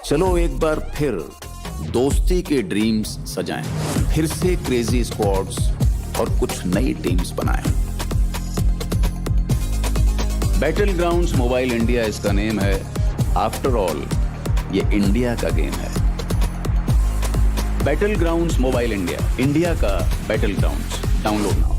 चलो एक बार फिर दोस्ती के ड्रीम्स सजाएं, फिर से क्रेजी स्क्वाड्स और कुछ नई टीम्स बनाएं। बैटल ग्राउंड्स मोबाइल इंडिया इसका नेम है। आफ्टर ऑल ये इंडिया का गेम है। Battlegrounds Mobile India, India का Battlegrounds. Download now.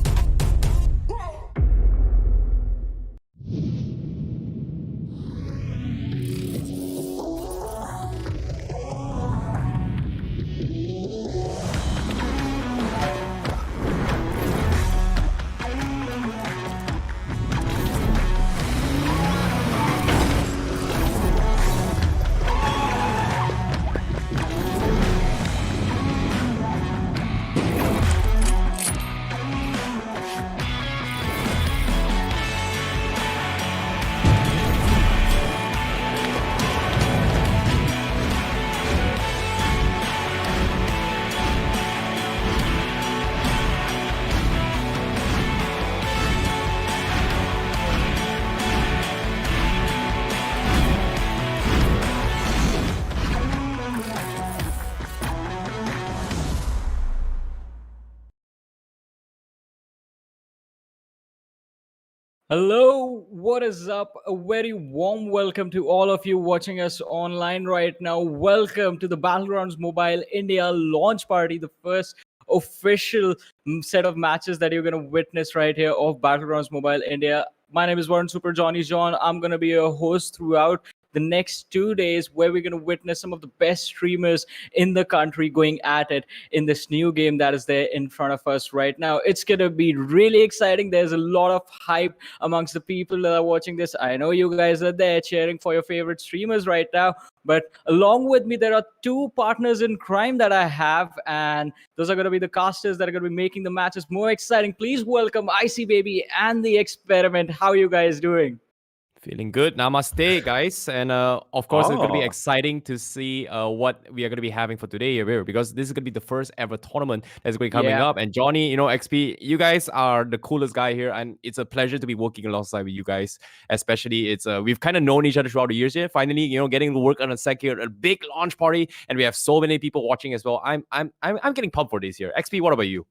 Hello, what is up? A very warm welcome to all of you watching us online right now. Welcome to the Battlegrounds Mobile India launch party, the first official set of matches that you're going to witness right here of Battlegrounds Mobile India. My name is Warren Super Johnny John. I'm going to be your host throughout the next 2 days, where we're going to witness some of the best streamers in the country going at it in this new game that is there in front of us right now. It's going to be really exciting. There's a lot of hype amongst the people that are watching this. I know you guys are there cheering for your favorite streamers right now, but along with me, there are two partners in crime that I have, and those are going to be the casters that are going to be making the matches more exciting. Please welcome Icy Baby and The Experiment. How are you guys doing? Feeling good. Namaste, guys. And of course, it's going to be exciting to see what we are going to be having for today here, because this is going to be the first ever tournament that's going to be coming up. And Johnny, XP, you guys are the coolest guy here. And it's a pleasure to be working alongside with you guys. Especially, we've kind of known each other throughout the years here. Finally, getting to work on a big launch party. And we have so many people watching as well. I'm getting pumped for this here. XP, what about you?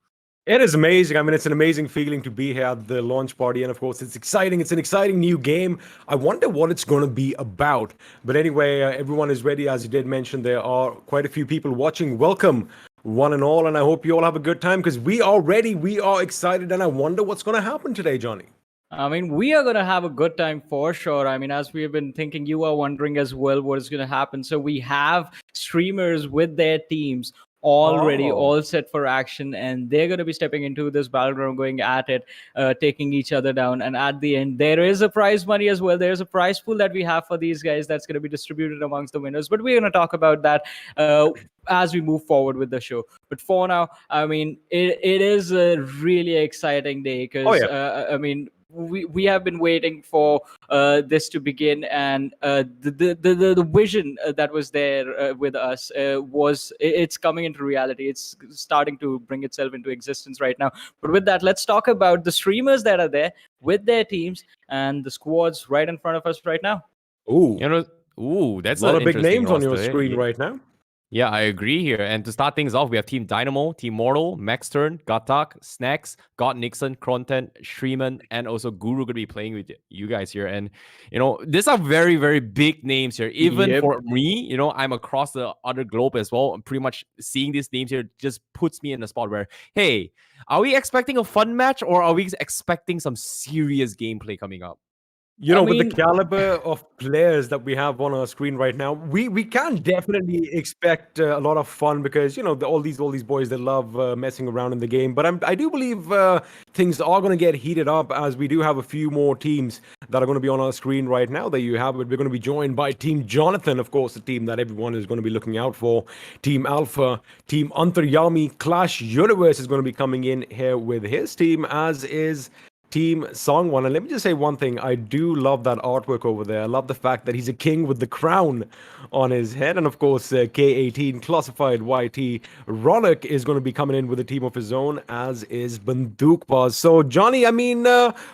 It is amazing. I mean, it's an amazing feeling to be here at the launch party. And of course, it's exciting. It's an exciting new game. I wonder what it's going to be about. But anyway, everyone is ready. As you did mention, there are quite a few people watching. Welcome, one and all. And I hope you all have a good time, because we are ready. We are excited. And I wonder what's going to happen today, Johnny. I mean, we are going to have a good time for sure. I mean, as we have been thinking, you are wondering as well what is going to happen. So we have streamers with their teams already all set for action, and they're going to be stepping into this battleground, going at it, taking each other down. And at the end, there is a prize money as well. There's a prize pool that we have for these guys that's going to be distributed amongst the winners, but we're going to talk about that as we move forward with the show. But for now, I mean, it is a really exciting day, because I mean, we have been waiting for this to begin, and the vision that was there with us it's coming into reality. It's starting to bring itself into existence right now. But with that, let's talk about the streamers that are there with their teams and the squads right in front of us right now. That's a lot of big names on your screen right now. Yeah, I agree here. And to start things off, we have Team Dynamo, Team Mortal, MAXTERN, GHATAK, Snax, GODNIXON, KRONTEN, SHREEMAN, and also Guru going to be playing with you guys here. And, these are very, very big names here. Even for me, I'm across the other globe as well. And pretty much seeing these names here just puts me in a spot where, hey, are we expecting a fun match, or are we expecting some serious gameplay coming up? With the caliber of players that we have on our screen right now, we can definitely expect a lot of fun, because all these boys, they love messing around in the game. But I do believe things are going to get heated up, as we do have a few more teams that are going to be on our screen right now. There you have it. We're going to be joined by Team Jonathan, of course, the team that everyone is going to be looking out for. Team Alpha, Team ANTARYAMI, Clash Universe is going to be coming in here with his team, as is Team Sangwan. And let me just say one thing. I do love that artwork over there. I love the fact that he's a king with the crown on his head. And of course, K18 classified YT Ronak is going to be coming in with a team of his own, as is BandookBaaz. So, Johnny, I mean,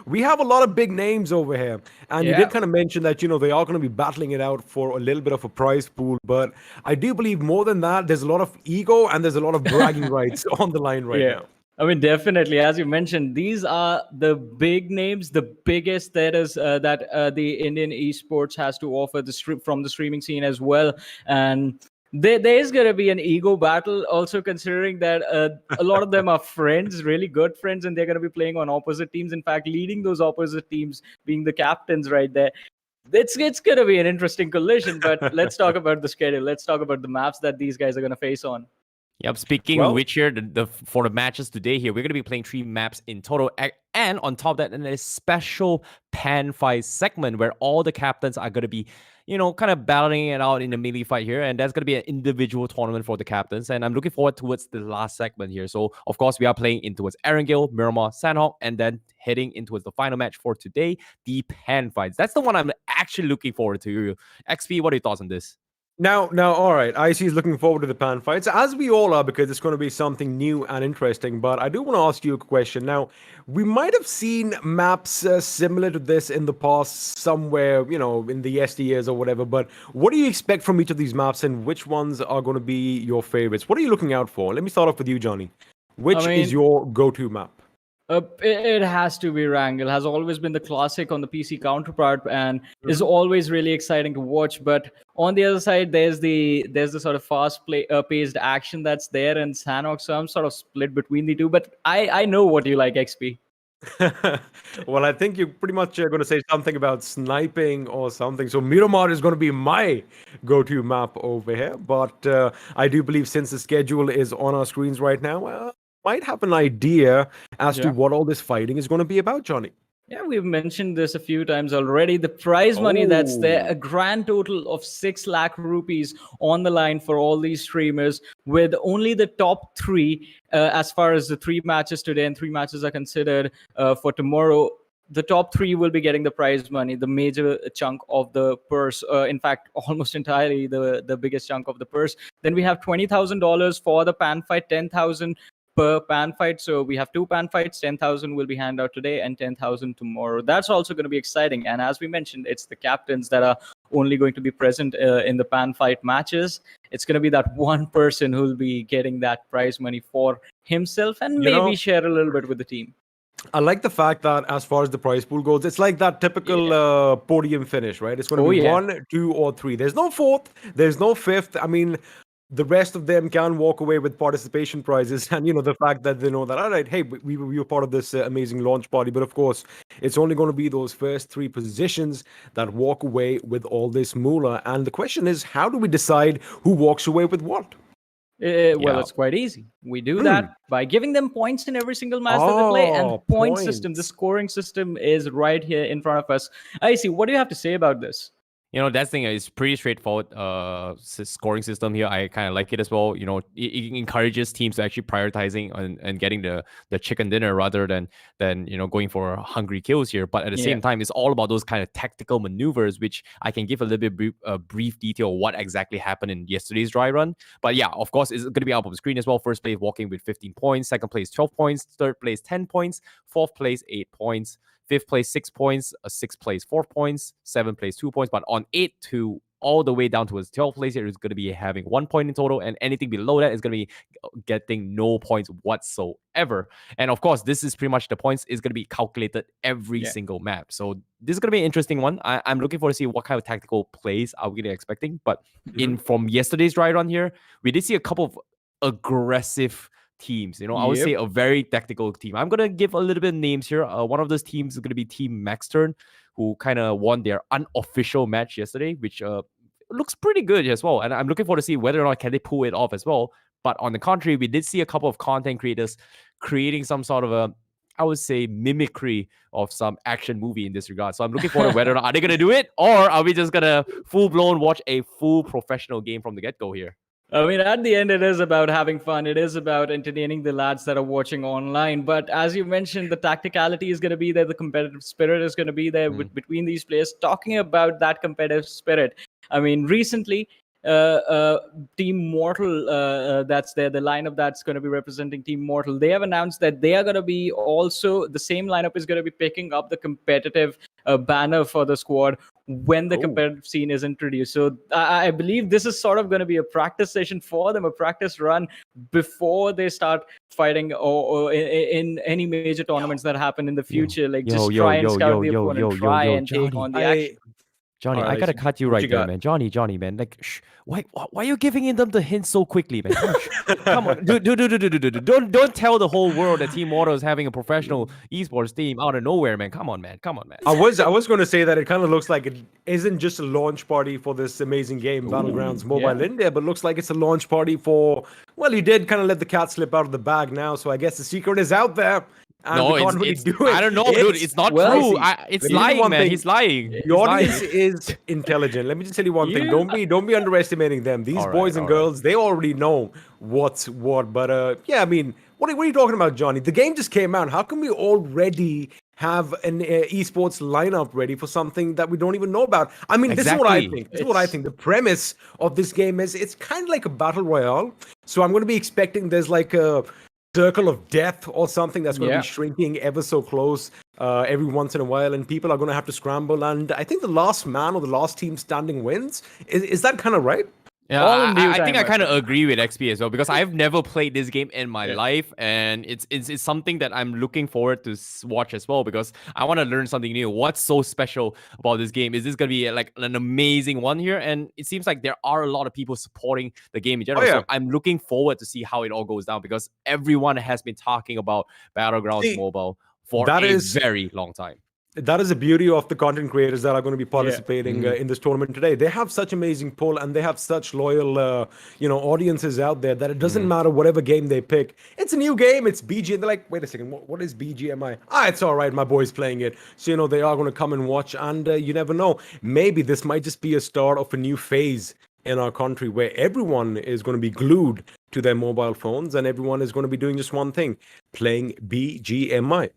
we have a lot of big names over here. And you did kind of mention that, you know, they are going to be battling it out for a little bit of a prize pool. But I do believe more than that, there's a lot of ego and there's a lot of bragging rights on the line right now. I mean, definitely, as you mentioned, these are the big names, the biggest that is that the Indian esports has to offer from the streaming scene as well. And there is going to be an ego battle, also considering that a lot of them are friends, really good friends, and they're going to be playing on opposite teams. In fact, leading those opposite teams, being the captains right there. It's going to be an interesting collision, but let's talk about the schedule. Let's talk about the maps that these guys are going to face on. Yep. Speaking of which, here for the matches today, here we're going to be playing 3 maps in total, and on top of that, in a special pan fight segment where all the captains are going to be, you know, kind of battling it out in a melee fight here, and that's going to be an individual tournament for the captains. And I'm looking forward towards the last segment here. So of course we are playing in towards Erangel, Miramar, Sandhawk, and then heading into the final match for today, the pan fights. That's the one I'm actually looking forward to. XP, what are your thoughts on this? Now, all right. IC is looking forward to the pan fights, as we all are, because it's going to be something new and interesting. But I do want to ask you a question. Now, we might have seen maps similar to this in the past somewhere, you know, in the yesteryears or whatever. But what do you expect from each of these maps, and which ones are going to be your favorites? What are you looking out for? Let me start off with you, Johnny. Which is your go-to map? It has to be Wrangle. Has always been the classic on the PC counterpart, and is always really exciting to watch. But on the other side, there's the sort of paced action that's there in Sanhok. So I'm sort of split between the two. But I know what you like, XP. Well, I think you're pretty much going to say something about sniping or something. So Miramar is going to be my go-to map over here. But I do believe, since the schedule is on our screens right now, might have an idea as to what all this fighting is going to be about, Johnny. Yeah, we've mentioned this a few times already. The prize money that's there, a grand total of 6 lakh rupees on the line for all these streamers, with only the top 3, as far as the 3 matches today, and 3 matches are considered for tomorrow. The top 3 will be getting the prize money, the major chunk of the purse. In fact, almost entirely the biggest chunk of the purse. Then we have $20,000 for the pan fight, 10,000 per pan fight. So we have 2 pan fights, 10,000 will be handed out today and 10,000 tomorrow. That's also going to be exciting. And as we mentioned, it's the captains that are only going to be present in the pan fight matches. It's going to be that one person who'll be getting that prize money for himself, and maybe share a little bit with the team. I like the fact that as far as the prize pool goes, it's like that typical podium finish, right? It's going to be 1, 2, or 3. There's no 4th. There's no 5th. I mean, the rest of them can walk away with participation prizes, and, you know, the fact that they know that, all right, hey, we were part of this amazing launch party. But of course, it's only going to be those first 3 positions that walk away with all this moolah. And the question is, how do we decide who walks away with what? Well, it's quite easy. We do that by giving them points in every single match that they play, and the point system, the scoring system, is right here in front of us. I see. What do you have to say about this? You know, that thing is pretty straightforward scoring system here. I kind of like it as well. You know, it encourages teams to actually prioritizing and getting the chicken dinner rather than you know, going for hungry kills here. But at the same time, it's all about those kind of tactical maneuvers, which I can give a little bit brief detail of what exactly happened in yesterday's dry run. But yeah, of course, it's going to be up on the screen as well. First place walking with 15 points, second place 12 points, third place 10 points, fourth place 8 points. 5th place 6 points, 6th place 4 points, 7th place 2 points. But on 8 to all the way down towards 12th place here is going to be having 1 point in total, and anything below that is going to be getting no points whatsoever. And of course, this is pretty much the points is going to be calculated every single map. So this is going to be an interesting one. I'm looking forward to see what kind of tactical plays are we going to expecting. But from yesterday's dry run here, we did see a couple of aggressive teams. You know, I would say a very tactical team. I'm gonna give a little bit of names here. One of those teams is gonna be Team MAXTERN, who kind of won their unofficial match yesterday, which looks pretty good as well. And I'm looking forward to see whether or not can they pull it off as well. But on the contrary, we did see a couple of content creators creating some sort of I would say, mimicry of some action movie in this regard. So I'm looking forward to whether or not are they gonna do it, or are we just gonna full blown watch a full professional game from the get go here? I mean, at the end, it is about having fun. It is about entertaining the lads that are watching online. But as you mentioned, the tacticality is going to be there. The competitive spirit is going to be there between these players. Talking about that competitive spirit, I mean, recently, Team Mortal, that's there, the lineup that's going to be representing Team Mortal, they have announced that they are going to be also, the same lineup is going to be picking up the competitive banner for the squad when the competitive scene is introduced. So I believe this is sort of going to be a practice session for them, a practice run before they start fighting or in any major tournaments that happen in the future. Like just try and scout the opponent, try and take on the action. Johnny, All I right, gotta so cut you what right you there, got? man. Johnny, man. Like, why are you giving them the hints so quickly, man? Come on, dude. Don't tell the whole world that Team Mortal is having a professional esports team out of nowhere, man. Come on, man. I was going to say that it kind of looks like it isn't just a launch party for this amazing game, Battlegrounds Mobile India, but looks like it's a launch party for, well, you did kind of let the cat slip out of the bag now, so I guess the secret is out there. And No, we can't really it's do it. I don't know, dude. It's not true. It's Let me tell you lying, one man. thing. He's lying. The He's lying. audience is intelligent. Let me just tell you one thing. Don't be underestimating them. These All boys right, and all right. girls, they already know what's what. But yeah, I mean, what are you talking about, Johnny? The game just came out. How can we already have an esports lineup ready for something that we don't even know about? I mean, this is what I Exactly. think. This is what I think. The premise of this game is it's kind of like a battle royale. So I'm going to be expecting there's like a circle of death or something that's going to be shrinking ever so close every once in a while, and people are going to have to scramble. And I think the last man or the last team standing wins. Is that kind of right? Yeah, All in due I think time, I my kind of friend. agree with XP as well because I've never played this game in my life, and it's something that I'm looking forward to watch as well because I want to learn something new. What's so special about this game? Is this gonna be like an amazing one here? And it seems like there are a lot of people supporting the game in general. So I'm looking forward to see how it all goes down because everyone has been talking about Battlegrounds Mobile for a very long time. That is the beauty of the content creators that are going to be participating in this tournament today. They have such amazing pull and they have such loyal, audiences out there that it doesn't matter whatever game they pick. It's a new game. It's BG. And they're like, wait a second, what is BGMI? It's all right. My boy's playing it. So, they are going to come and watch. And you never know. Maybe this might just be a start of a new phase in our country where everyone is going to be glued to their mobile phones and everyone is going to be doing just one thing, playing BGMI.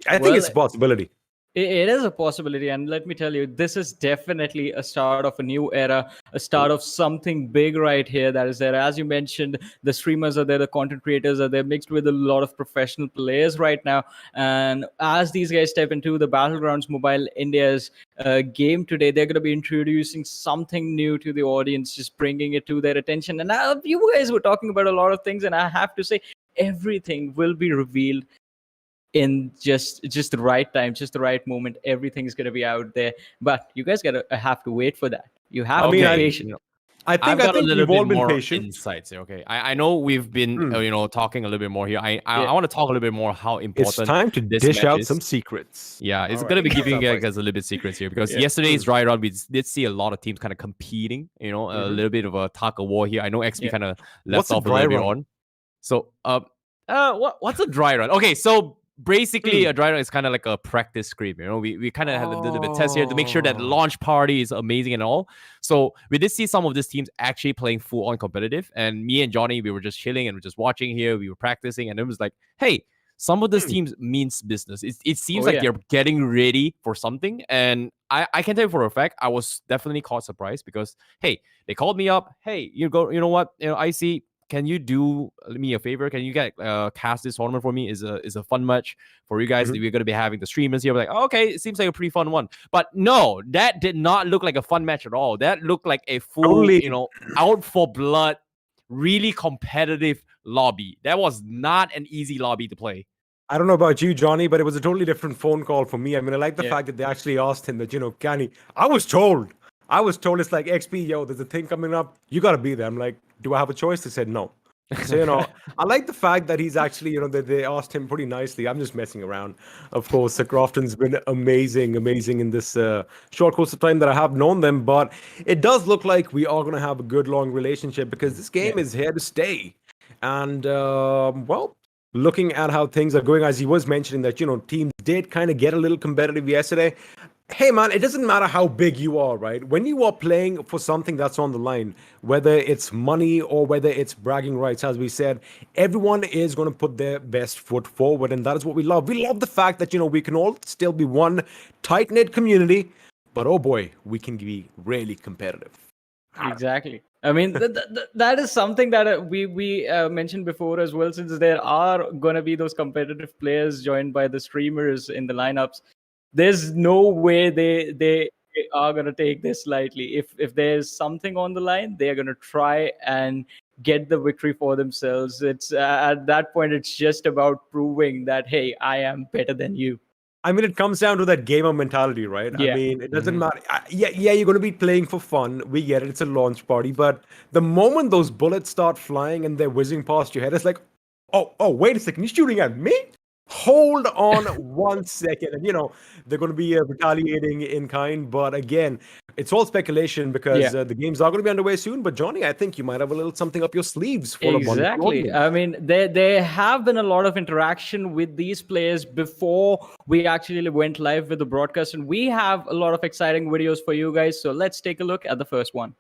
I think it's a possibility. It is a possibility, and let me tell you, this is definitely a start of a new era, a start of something big right here that is there. As you mentioned, the streamers are there, the content creators are there, mixed with a lot of professional players right now. And as these guys step into the Battlegrounds Mobile India's game today, they're going to be introducing something new to the audience, just bringing it to their attention. And you guys were talking about a lot of things, and I have to say, everything will be revealed in just the right time, just the right moment. Everything is going to be out there, but you guys gotta have to wait for that. You have to be patient. I think a little we've all bit been more patient. insights here. Okay, I know we've been talking a little bit more here. I want to talk a little bit more how important it's time to dish out some secrets. Yeah, it's gonna be giving you guys a little bit secrets here because yesterday's dry run we did see a lot of teams kind of competing. A little bit of a tug of war here. I know XP kind of left off a little bit on. So what's a dry run? Okay, so basically a dry run is kind of like a practice screen. We kind of had a little bit of test here to make sure that the launch party is amazing and all. So we did see some of these teams actually playing full on competitive, and me and Johnny, we were just chilling and we're just watching here. We were practicing, and it was like, hey, some of these teams means business. It seems like they're getting ready for something, and I can tell you for a fact I was definitely caught surprised because hey, they called me up. Hey, you know what, IC, can you do me a favor? Can you get cast this tournament for me? Is a fun match for you guys. We're gonna be having the streamers here. We're like, oh, okay, it seems like a pretty fun one. But no, that did not look like a fun match at all. That looked like a full, out for blood, really competitive lobby. That was not an easy lobby to play. I don't know about you, Johnny, but it was a totally different phone call for me. I mean, I like the fact that they actually asked him that, can he? I was told it's like, XP, yo, there's a thing coming up. You got to be there. I'm like, do I have a choice? They said no. So, I like the fact that he's actually, that they asked him pretty nicely. I'm just messing around. Of course, KRONTEN's been amazing in this short course of time that I have known them. But it does look like we are going to have a good, long relationship because this game is here to stay. And, looking at how things are going, as he was mentioning that, teams did kind of get a little competitive yesterday. Hey man, it doesn't matter how big you are, right? When you are playing for something that's on the line, whether it's money or whether it's bragging rights, as we said, everyone is going to put their best foot forward, and that is what we love. We love the fact that, we can all still be one tight-knit community, but oh boy, we can be really competitive. Exactly. I mean, that is something that we mentioned before as well. Since there are gonna be those competitive players joined by the streamers in the lineups, there's no way they are gonna take this lightly. If there's something on the line, they're gonna try and get the victory for themselves. It's at that point, it's just about proving that, hey, I am better than you. I mean, it comes down to that gamer mentality, right? I Yeah. mean, it doesn't matter. Yeah, you're going to be playing for fun. We get it. It's a launch party. But the moment those bullets start flying and they're whizzing past your head, it's like, oh, wait a second. You're shooting at me? Hold on 1 second. And, they're going to be retaliating in kind. But again, it's all speculation because Yeah. the games are going to be underway soon. But Johnny, I think you might have a little something up your sleeves for a Exactly. I mean, there have been a lot of interaction with these players before we actually went live with the broadcast, and we have a lot of exciting videos for you guys. So let's take a look at the first one.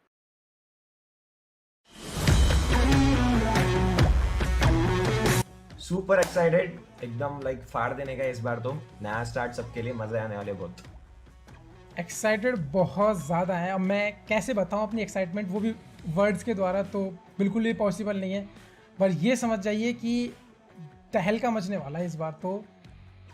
Super excited, एकदम like फाड़ देने का इस बार तो नया start सबके लिए मजे आने वाले बहुत। एक्साइटेड बहुत ज़्यादा है। अब मैं कैसे बताऊं अपनी एक्साइटमेंट, वो भी वर्ड्स के द्वारा तो बिल्कुल ही पॉसिबल नहीं है। पर ये समझ जाइए कि तहलका मचने वाला है इस बार, तो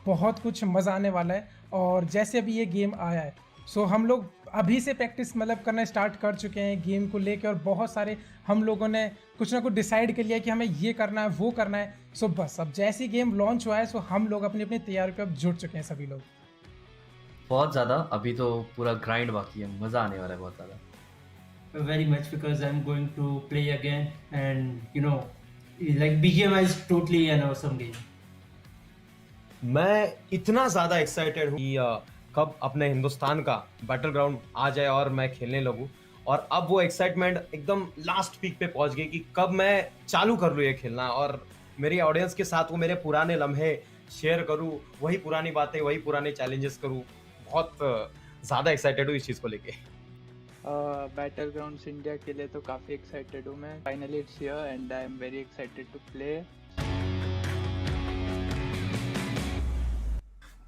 बहुत कुछ मज़ा आने वाला है। और जैसे अभी ये गेम आया है, सो हम लोग अभी से प्रैक्टिस मतलब करना स्टार्ट कर चुके हैं गेम को लेके, और बहुत सारे हम लोगों ने कुछ ना कुछ डिसाइड कर लिया कि हमें ये करना है वो करना है। सो बस अब जैसे गेम लॉन्च हुआ है, सो हम लोग अपनी अपनी तैयारी पे अब जुट चुके हैं सभी लोग। बहुत ज़्यादा, अभी तो पूरा ग्राइंड बाकी है, मज़ा आने वाला है बहुत ज़्यादा। Very much, because I'm going to play again, and like BGMI is totally an awesome game. मैं इतना ज़्यादा एक्साइटेड हूँ कि कब अपने हिंदुस्तान का बैटल ग्राउंड आ जाए और मैं खेलने लगूँ। और अब वो एक्साइटमेंट एकदम लास्ट पीक पे पहुँच गई कि कब मैं चालू कर लूँ ये खेलना, और मेरी ऑडियंस के साथ वो मेरे पुराने लम्हे शेयर करूँ, वही पुरानी बातें, वही पुराने चैलेंजेस करूँ। बहुत ज़्यादा एक्साइटेड हूँ इस चीज़ को लेके। बैटल ग्राउंड्स इंडिया के लिए तो काफ़ी एक्साइटेड हूँ मैं। Finally it's here and I am very excited to play.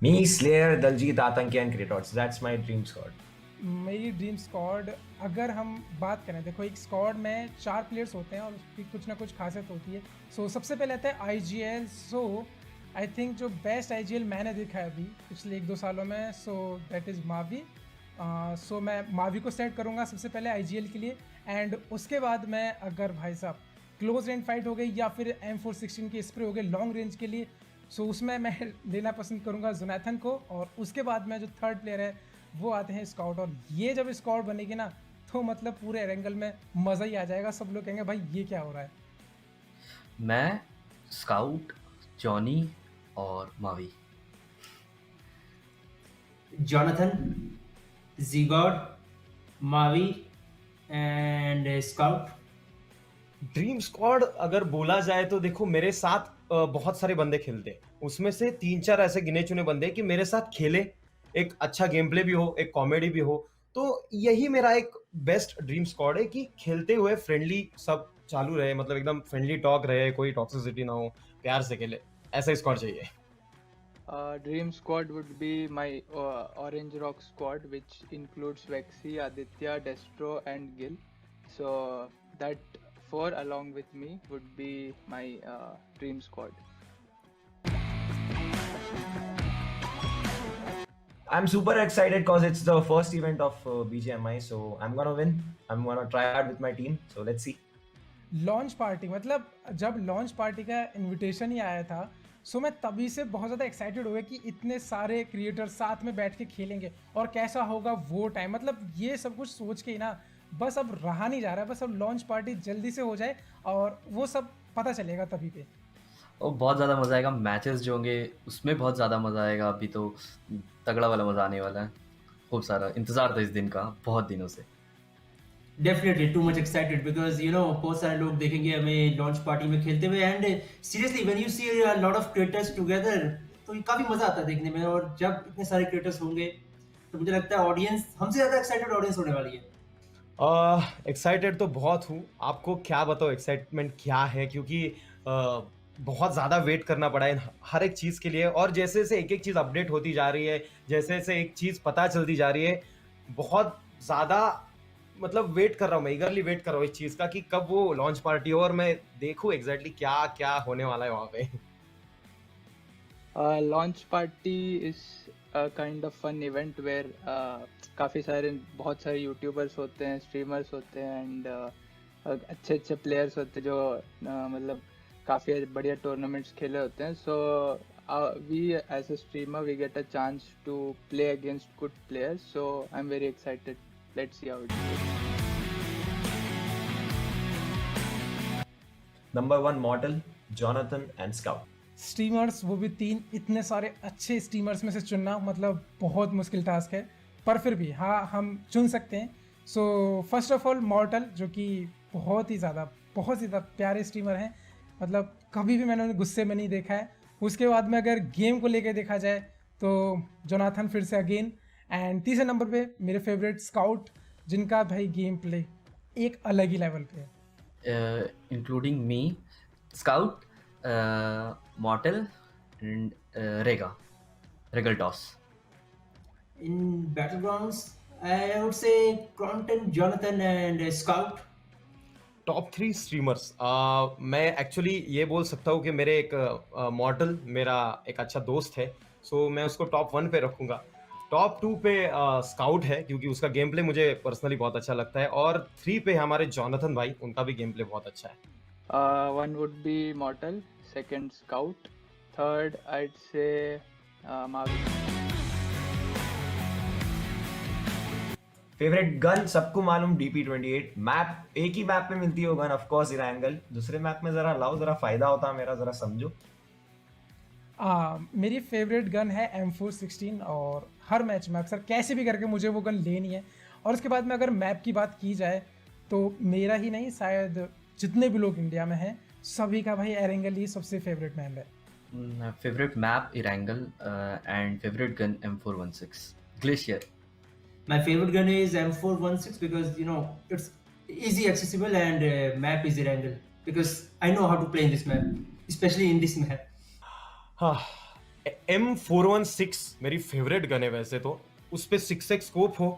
Me, Slayer, Daljeet, Aatanki and Kratos, that's my dream squad. मेरी ड्रीम स्क्वाड अगर हम बात करें, देखो एक स्क्वाड में 4 प्लेयर्स होते हैं और उसकी कुछ ना कुछ खासियत होती है। सो सबसे पहले आता है IGL। सो आई थिंक जो बेस्ट IGL मैंने देखा है अभी पिछले 1-2 सालों में, सो दैट इज़ मावी। सो मैं मावी को सेट करूँगा सबसे पहले IGL के लिए। एंड उसके बाद मैं अगर भाई साहब क्लोज रेंज फाइट हो गई या फिर M416 की स्प्रे हो गई लॉन्ग रेंज के लिए, सो उसमें मैं लेना पसंद करूँगा जोनाथन को। और उसके बाद में जो थर्ड प्लेयर है वो आते हैं स्काउट। और ये जब स्काउट बनेगी ना, तो मतलब पूरे एंगल में मज़ा ही आ जाएगा। सब लोग कहेंगे भाई ये क्या हो रहा है। मैं, स्काउट, जॉनी और Mavi. Jonathan, Zigord, Mavi, and Scout. Dream squad अगर बोला जाए तो देखो, मेरे साथ बहुत सारे बंदे खेलते हैं, उसमें से 3-4 ऐसे गिने चुने बंदे कि मेरे साथ खेले, एक अच्छा गेम प्ले भी हो, एक कॉमेडी भी हो। तो यही मेरा एक बेस्ट ड्रीम स्क्वाड है कि खेलते हुए फ्रेंडली सब चालू रहे, मतलब एकदम फ्रेंडली टॉक रहे, कोई टॉक्सिसिटी ना हो, प्यार से खेले, ऐसा स्क्वाड चाहिए। Dream squad would be my Orange Rock squad, which includes Vexy, Aditya, Destro, and Gil. So that 4 along with me would be my dream squad. I'm super excited because it's the first event of BGMI, so I'm gonna win. I'm gonna try hard with my team, so let's see. Launch party, मतलब जब launch party का invitation ही आया था, सो मैं तभी से बहुत ज़्यादा एक्साइटेड हुए कि इतने सारे क्रिएटर साथ में बैठ के खेलेंगे और कैसा होगा वो टाइम। मतलब ये सब कुछ सोच के ही ना, बस अब रहा नहीं जा रहा है, बस अब लॉन्च पार्टी जल्दी से हो जाए और वो सब पता चलेगा तभी पे। और बहुत ज़्यादा मज़ा आएगा, मैचेस जो होंगे उसमें बहुत ज़्यादा मज़ा आएगा। अभी तो तगड़ा वाला मज़ा आने वाला है, खूब सारा इंतज़ार था इस दिन का बहुत दिनों से। Definitely too much excited because बहुत सारे लोग देखेंगे हमें लॉन्च पार्टी में खेलते हुए, and seriously when you see a lot of creators together, तो काफी मजा आता है देखने में। और जब इतने सारे क्रिएटर्स होंगे तो मुझे लगता है ऑडियंस हमसे ज़्यादा एक्साइटेड ऑडियंस होने वाली है। एक्साइटेड तो बहुत हूँ। आपको क्या बताओ एक्साइटमेंट क्या है, क्योंकि बहुत ज़्यादा वेट करना पड़ा है हर एक चीज़ के लिए, और जैसे जैसे एक एक चीज़ अपडेट होती जा रही है, जैसे जैसे एक चीज़ पता चलती जा रही है, बहुत ज़्यादा मतलब वेट कर रहा हूँ मैं, ईगरली वेट कर रहा हूँ इस चीज़ का कि कब वो लॉन्च पार्टी हो और मैं देखूँ एग्जैक्टली क्या क्या होने वाला है वहाँ पे। Launch party is a kind of fun event where काफ़ी सारे बहुत सारे यूट्यूबर्स होते हैं, स्ट्रीमर्स होते हैं एंड अच्छे अच्छे प्लेयर्स होते हैं जो मतलब काफ़ी बढ़िया टूर्नामेंट्स खेले होते हैं. So we as a streamer we get a chance to play against good players. So I am very excited. Let's see how it goes. Number 1 Mortal, Jonathan and Scout. Streamers, वो भी 3 इतने सारे अच्छे streamers में से चुनना मतलब बहुत मुश्किल टास्क है, पर फिर भी हाँ हम चुन सकते हैं. सो फर्स्ट ऑफ ऑल मॉर्टल, जो कि बहुत ही ज़्यादा प्यारे स्ट्रीमर हैं, मतलब कभी भी मैंने उन्हें गुस्से में नहीं देखा है. उसके बाद में अगर गेम को लेके देखा जाए तो जोनाथन फिर से अगेन. एंड तीसरे नंबर पे मेरे फेवरेट स्काउट, जिनका भाई गेम प्ले एक अलग ही लेवल पे है. Including me, Scout, Mortal, and Regal Toss. In Battlegrounds, I would say KRONTEN, Jonathan, and Scout. Top 3 streamers, मैं एक्चुअली ये बोल सकता हूँ कि मेरे एक मॉर्टल मेरा एक अच्छा दोस्त है, सो मैं उसको टॉप 1 पे रखूँगा. टॉप 2 पे स्काउट है क्योंकि उसका गेम प्ले मुझे पर्सनली बहुत अच्छा लगता है, और 3 पे हमारे जॉनथन भाई, उनका भी गेम प्ले बहुत अच्छा है. One would be Mortal, second Scout, third I'd say Mavi. Favourite gun सबको मालूम DP28. मैप एक ही मैप पे मिलती है गन, ऑफ कोर्स इरांगल. दूसरे मैप में जरा लाओ, जरा फायदा होता मेरा, जरा समझो. मेरी फेवरेट गन है M416, और हर मैच में अक्सर कैसे भी करके मुझे वो गन लेनी है. और उसके बाद में अगर मैप की बात की जाए तो मेरा ही नहीं, शायद जितने भी लोग इंडिया में हैं सभी का भाई एरेंगल ही सबसे फेवरेट मैप है. Favorite map Erangel, and favorite gun M416 Glacier. My favorite gun is M416 because it's easy accessible, and map is Erangel because I know how to play in this map, especially in this map. हाँ, M416 मेरी favourite gun है वैसे तो. उस पे 6x scope हो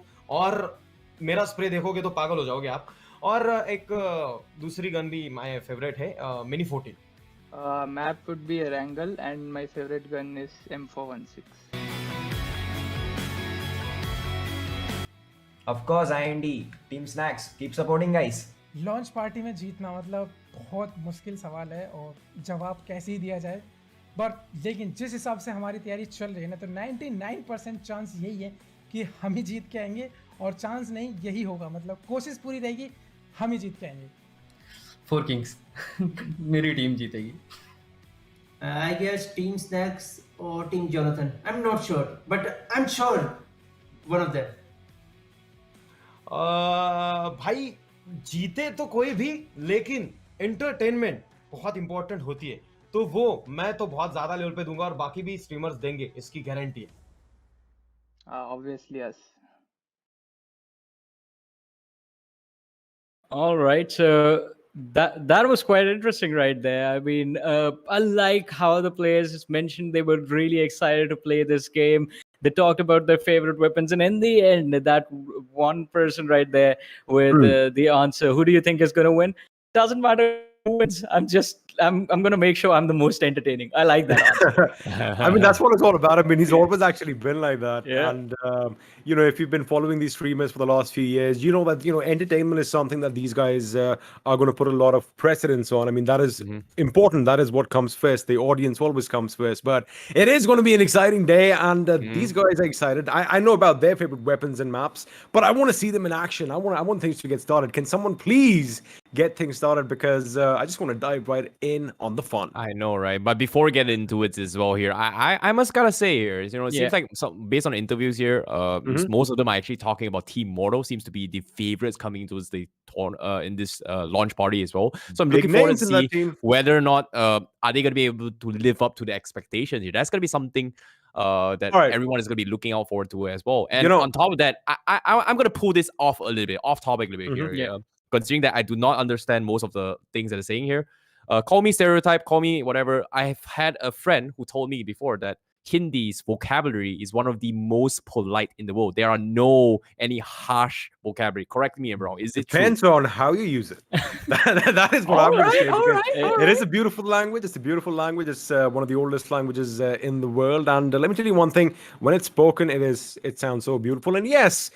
और मेरा स्प्रे देखोगे तो पागल हो जाओगे आप. और एक दूसरी गन भी माय फेवरेट है, mini 14. Map would be Erangel and my favorite gun is M416. Of course, IND, Team Snax, keep supporting guys. Launch party में जीतना मतलब बहुत मुश्किल सवाल है, और जवाब कैसे ही दिया जाए. बट लेकिन जिस हिसाब से हमारी तैयारी चल रही है ना, तो 99% चांस यही है कि हम ही जीत के आएंगे, और चांस नहीं यही होगा, मतलब कोशिश पूरी रहेगी हम ही जीत के आएंगे. 4 Kings. मेरी टीम जीतेगी. I guess Team Snax or Team Jonathan. I'm not sure, but I'm sure one of them. भाई जीते तो कोई भी, लेकिन एंटरटेनमेंट बहुत इंपॉर्टेंट होती है, तो वो मैं तो बहुत ज्यादा लेवल पे दूंगा और बाकी भी स्ट्रीमर्स देंगे, इसकी गारंटी है. Obviously us. All right, so that was quite interesting right there. I mean, I like how the players mentioned they were really excited to play this game. They talked about their favorite weapons, and in the end, that one person right there with the answer, who do you think is going to win? Doesn't matter who wins. I'm going to make sure I'm the most entertaining. I like that answer. I mean, that's what it's all about. I mean, he's always actually been like that. Yeah. And, if you've been following these streamers for the last few years, you know that, entertainment is something that these guys are going to put a lot of precedence on. I mean, that is important. That is what comes first. The audience always comes first. But it is going to be an exciting day. And these guys are excited. I know about their favorite weapons and maps, but I want to see them in action. I want things to get started. Can someone please get things started? Because I just want to dive right in on the fun. I know, right? But before we get into it as well here, I must gotta say here, it seems like based on interviews here, most of them are actually talking about Team Mortal seems to be the favorites coming into the in this launch party as well. So I'm looking forward to see whether or not are they gonna be able to live up to the expectations here. That's gonna be something that All right. everyone is going to be looking out forward to as well. And You know- on top of that, I'm going to pull this off a little bit, off topic a little bit here. Yeah. Considering that I do not understand most of the things that they're saying here. Call me stereotype, call me whatever. I've had a friend who told me before that Hindi's vocabulary is one of the most polite in the world. There are any harsh vocabulary. Correct me if I'm wrong. Is it true? Depends on how you use it. that is what I'm going to say. Because it is a beautiful language. It's a beautiful language. It's one of the oldest languages in the world. And let me tell you one thing: when it's spoken, it sounds so beautiful. And yes,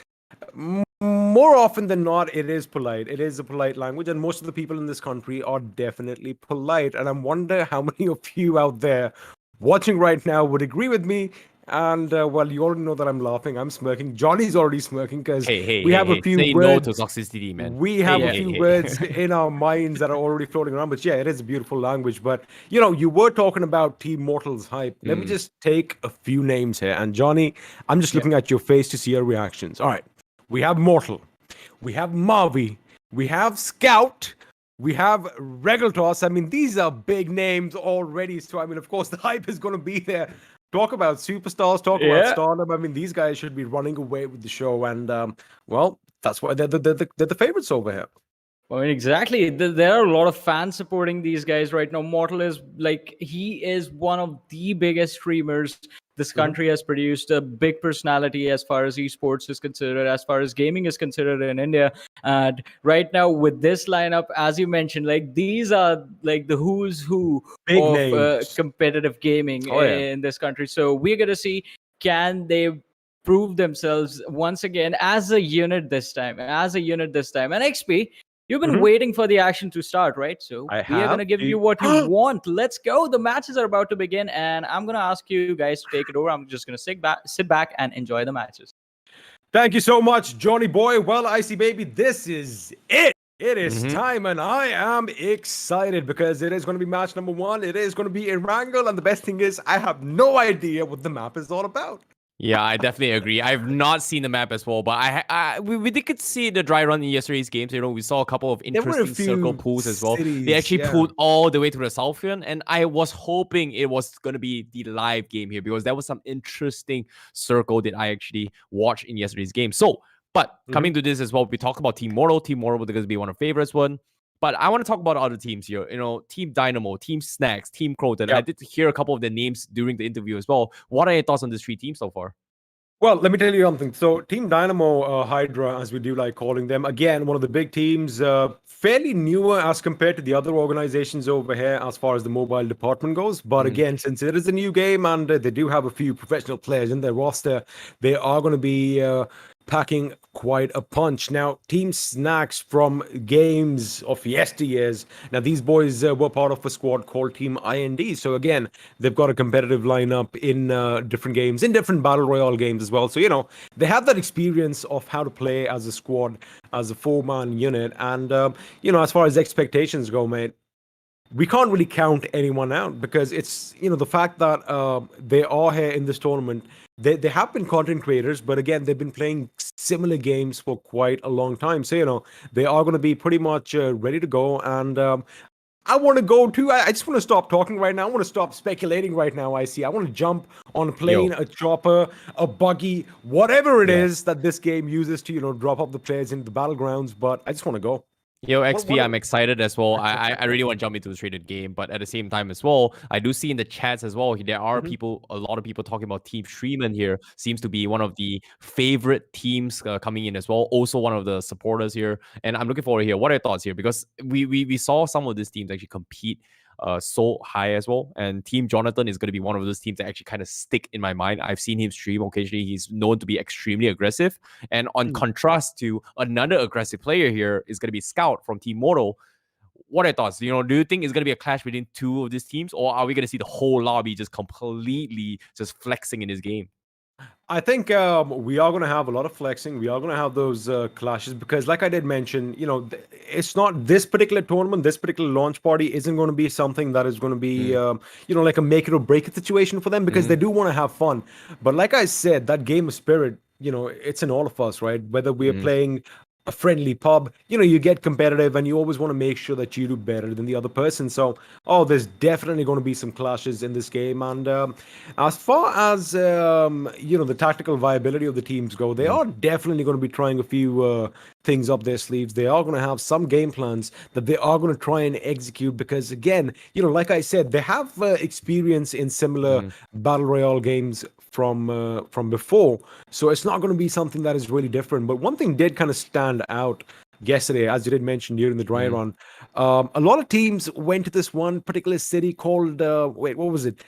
more often than not, it is polite. It is a polite language, and most of the people in this country are definitely polite. And I wonder how many of you out there watching right now would agree with me. And well, you already know that I'm laughing. I'm smirking. Johnny's already smirking because we have a few say words. no to toxicity, man. We have a few words in our minds that are already floating around. But yeah, it is a beautiful language. But you were talking about Team Mortal's hype. Let me just take a few names here. And Johnny, I'm just looking at your face to see your reactions. All right, we have Mortal, we have Mavi, we have Scout. We have Regaltos. I mean, these are big names already. So, I mean, of course, the hype is going to be there. Talk about superstars, talk about stardom. I mean, these guys should be running away with the show. And, well, that's why they're the favorites over here. I mean, exactly. There are a lot of fans supporting these guys right now. Mortal is he is one of the biggest streamers this country has produced, a big personality as far as esports is considered, as far as gaming is considered in India. And right now with this lineup, as you mentioned, these are the who's who of competitive gaming in this country. So we're going to see, can they prove themselves once again as a unit this time. And XP, you've been waiting for the action to start, right? So we are going to give you what you want. Let's go. The matches are about to begin, and I'm going to ask you guys to take it over. I'm just going to sit back and enjoy the matches. Thank you so much, Johnny boy. Well, Icy baby, this is it. It is time, and I am excited because it is going to be match number 1. It is going to be a wrangle, and the best thing is I have no idea what the map is all about. Yeah, I definitely agree. I've not seen the map as well, but we did see the dry run in yesterday's games. We saw a couple of interesting circle pools as well. They actually pulled all the way to the Southern, and I was hoping it was going to be the live game here because there was some interesting circle that I actually watched in yesterday's game. So, but coming to this as well, we talk about Team Mortal. Team Mortal is going to be one of favorites one. But I want to talk about other teams here. Team DYNAMO, Team Snax, Team KRONTEN. I did hear a couple of their names during the interview as well. What are your thoughts on these 3 teams so far? Well, let me tell you something. So Team DYNAMO, Hydra, as we do like calling them, again, one of the big teams, fairly newer as compared to the other organizations over here as far as the mobile department goes. But again, since it is a new game and they do have a few professional players in their roster, they are going to be packing quite a punch. Now, Team Snax from games of yesteryears. Now, these boys were part of a squad called Team IND. So again, they've got a competitive lineup in different games, in different battle royale games as well. So, they have that experience of how to play as a squad, as a 4-man unit. And, as far as expectations go, mate, we can't really count anyone out because it's, the fact that they are here in this tournament. They have been content creators, but again, they've been playing similar games for quite a long time. So, they are going to be pretty much ready to go. And I want to go too. I just want to stop talking right now. I want to stop speculating right now, I want to jump on a plane, a chopper, a buggy, whatever it is that this game uses to, drop off the players into the battlegrounds. But I just want to go. Yo, XP, I'm excited as well. I really want to jump into the traded game, but at the same time as well, I do see in the chats as well, there are a lot of people talking about Team SHREEMAN here. Seems to be one of the favorite teams coming in as well. Also one of the supporters here. And I'm looking forward here. What are your thoughts here? Because we saw some of these teams actually compete so high as well. And Team Jonathan is going to be one of those teams that actually kind of stick in my mind. I've seen him stream occasionally. He's known to be extremely aggressive. And on contrast to another aggressive player here is going to be Scout from Team Mortal. What are your thoughts? Do you think it's going to be a clash between 2 of these teams, or are we going to see the whole lobby just completely just flexing in this game? I think we are going to have a lot of flexing. We are going to have those clashes because, like I did mention, it's not this particular tournament, this particular launch party isn't going to be something that is going to be, like a make it or break it situation for them because they do want to have fun. But like I said, that game of spirit, it's in all of us, right? Whether we are playing a friendly pub, you get competitive and you always want to make sure that you do better than the other person. So, there's definitely going to be some clashes in this game. And as far as, the tactical viability of the teams go, they are definitely going to be trying a few things up their sleeves. They are going to have some game plans that they are going to try and execute because, again, like I said, they have experience in similar battle royale games from before, so it's not going to be something that is really different. But one thing did kind of stand out yesterday, as you did mention during the dry run. A lot of teams went to this one particular city called what was it?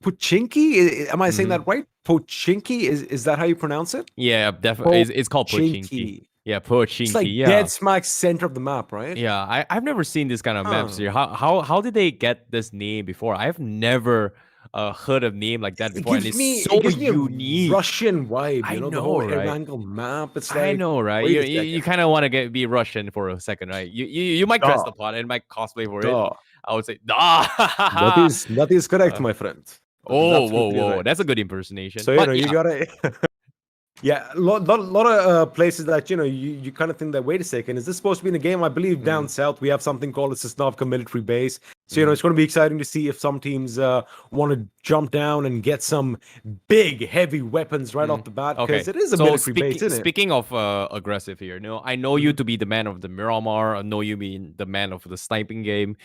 Pochinki? Am I saying that right? Pochinki? Is that how you pronounce it? Yeah, definitely. It's called Pochinki. Yeah, Pochinki. It's like dead smack center of the map, right? Yeah, I've never seen this kind of maps here. How did they get this name before? I've never heard of name like that before, and it's so unique. A Russian vibe, I know, the whole right? angle map. It's like, I know, right? You kind of want to be Russian for a second, right? You might dress the part and might cosplay for it. I would say, that is correct, my friend. Whoa! Right. That's a good impersonation. So you gotta. Yeah, a lot of places that you kind of think that, wait a second, is this supposed to be in the game? I believe down south we have something called a Sosnovka military base. So it's going to be exciting to see if some teams want to jump down and get some big, heavy weapons right off the bat, because it is a military base, isn't it? Speaking of aggressive here, I know you to be the man of the Miramar. I know you mean the man of the sniping game.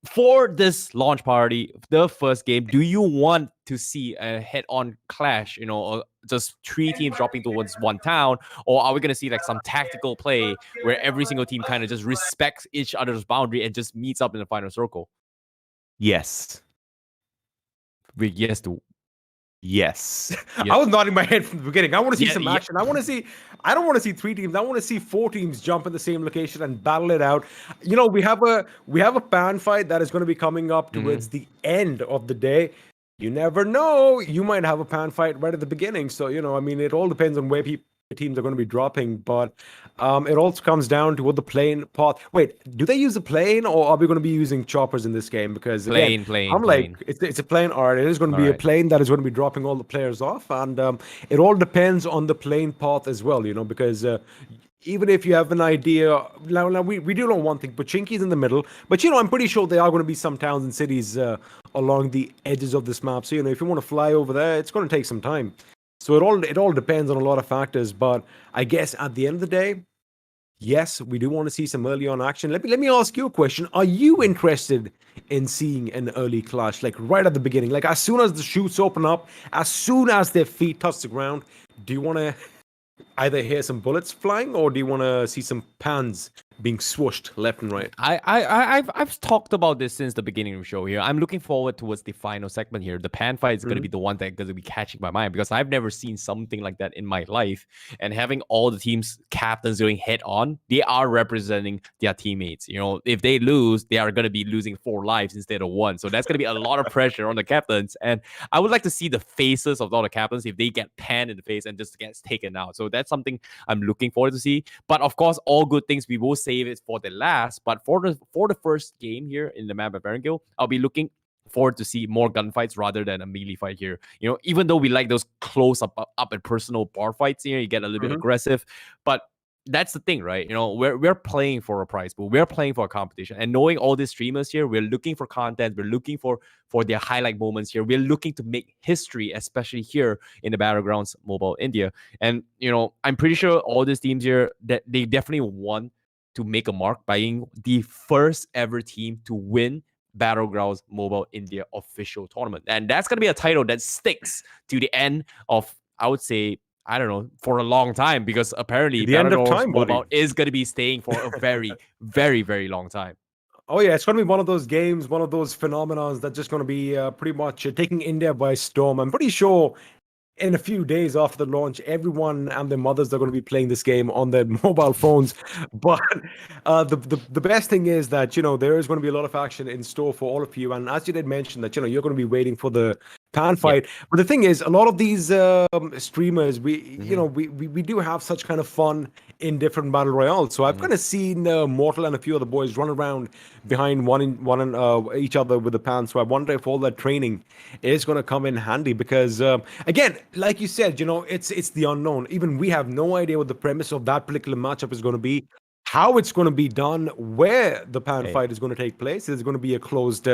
For this launch party, the first game, do you want to see a head-on clash, or just three teams dropping towards one town, or are we going to see like some tactical play where every single team kind of just respects each other's boundary and just meets up in the final circle? Yes. Yes. I was nodding my head from the beginning. I want to see some action. I don't want to see three teams. I want to see four teams jump in the same location and battle it out. We have a pan fight that is going to be coming up towards the end of the day. You never know. You might have a pan fight right at the beginning. So, it all depends on where teams are going to be dropping, but it also comes down to what the plane path. Wait, do they use a plane, or are we going to be using choppers in this game? Because plane. Like, it's a plane. All right, it is going to be a plane that is going to be dropping all the players off, and it all depends on the plane path as well. Because even if you have an idea, now we do know one thing. Pochinki is in the middle, but I'm pretty sure there are going to be some towns and cities along the edges of this map. So if you want to fly over there, it's going to take some time. So it all depends on a lot of factors, but I guess at the end of the day, yes, we do want to see some early on action. Let me ask you a question. Are you interested in seeing an early clash, like right at the beginning? Like as soon as the chutes open up, as soon as their feet touch the ground, do you want to either hear some bullets flying, or do you want to see some pans being swooshed left and right? I've talked about this since the beginning of the show here. I'm looking forward towards the final segment here. The pan fight is going to be the one that's going to be catching my mind, because I've never seen something like that in my life. And having all the teams captains going head on, they are representing their teammates. If they lose, they are going to be losing 4 lives instead of 1. So that's going to be a lot of pressure on the captains. And I would like to see the faces of all the captains if they get panned in the face and just gets taken out. So that's something I'm looking forward to see. But of course, all good things we will save it for the last. But for the first game here in the map of Erangel, I'll be looking forward to see more gunfights rather than a melee fight here. Even though we like those close up and personal bar fights here, you get a little bit aggressive, but that's the thing, right? We're playing for a prize pool. We're playing for a competition. And knowing all these streamers here, we're looking for content. We're looking for their highlight moments here. We're looking to make history, especially here in the Battlegrounds Mobile India. And, I'm pretty sure all these teams here, that they definitely want to make a mark by being the first ever team to win Battlegrounds Mobile India official tournament. And that's going to be a title that sticks to the end of, I would say, I don't know, for a long time, because apparently Battlegrounds Mobile is going to be staying for a very, very, very long time. Oh yeah, it's going to be one of those games, one of those phenomenons that's just going to be pretty much taking India by storm. I'm pretty sure in a few days after the launch, everyone and their mothers are going to be playing this game on their mobile phones. But the best thing is that, there is going to be a lot of action in store for all of you. And as you did mention that, you're going to be waiting for the pan fight. Yeah. But the thing is, a lot of these streamers, we do have such kind of fun in different battle royales. So I've kind of seen Mortal and a few other boys run around behind each other with the pants. So I wonder if all that training is going to come in handy because, again, like you said, it's the unknown. Even we have no idea what the premise of that particular matchup is going to be, how it's going to be done, where the pan fight is going to take place. Is it going to be a closed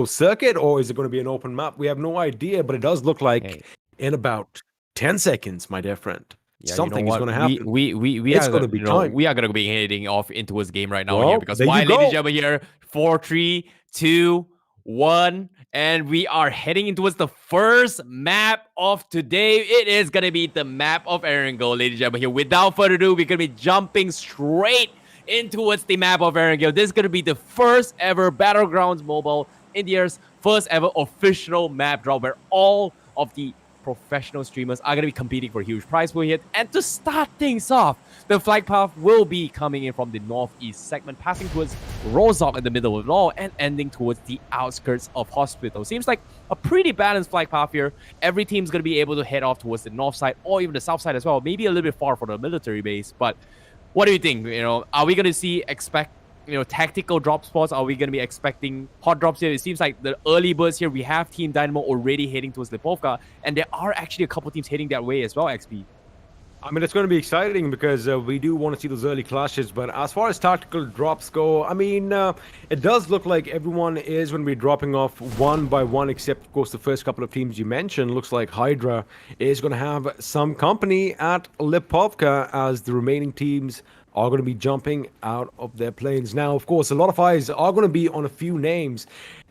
circuit, or is it going to be an open map? We have no idea, but it does look like in about 10 seconds, my dear friend. Yeah, something is going to happen. We it's are going to be time. We are going to be heading off into his game right now Well, here because there why, you ladies go. and gentlemen, here 4, 3, 2, 1, and we are heading towards the first map of today. It is going to be the map of Erangel, ladies and gentlemen. Here, without further ado, we're going to be jumping straight in towards the map of Erangel. This is going to be the first ever Battlegrounds Mobile India's first ever official map drop where all of the professional streamers are going to be competing for a huge prize pool here. And to start things off, the flight path will be coming in from the northeast segment, passing towards Rozok in the middle of it all and ending towards the outskirts of Hospital. Seems like a pretty balanced flight path here. Every team's going to be able to head off towards the north side or even the south side as well. Maybe a little bit far for the military base, but what do you think? Are we going to expect tactical drop spots? Are we going to be expecting hot drops here? It seems like the early birds here, we have Team Dynamo already heading towards Lipovka, and there are actually a couple teams heading that way as well, XP. I mean, it's going to be exciting because we do want to see those early clashes. But as far as tactical drops go, I mean, it does look like everyone is going to be dropping off one by one, except, of course, the first couple of teams you mentioned. Looks like Hydra is going to have some company at Lipovka as the remaining teams are going to be jumping out of their planes. Now, of course, a lot of eyes are going to be on a few names.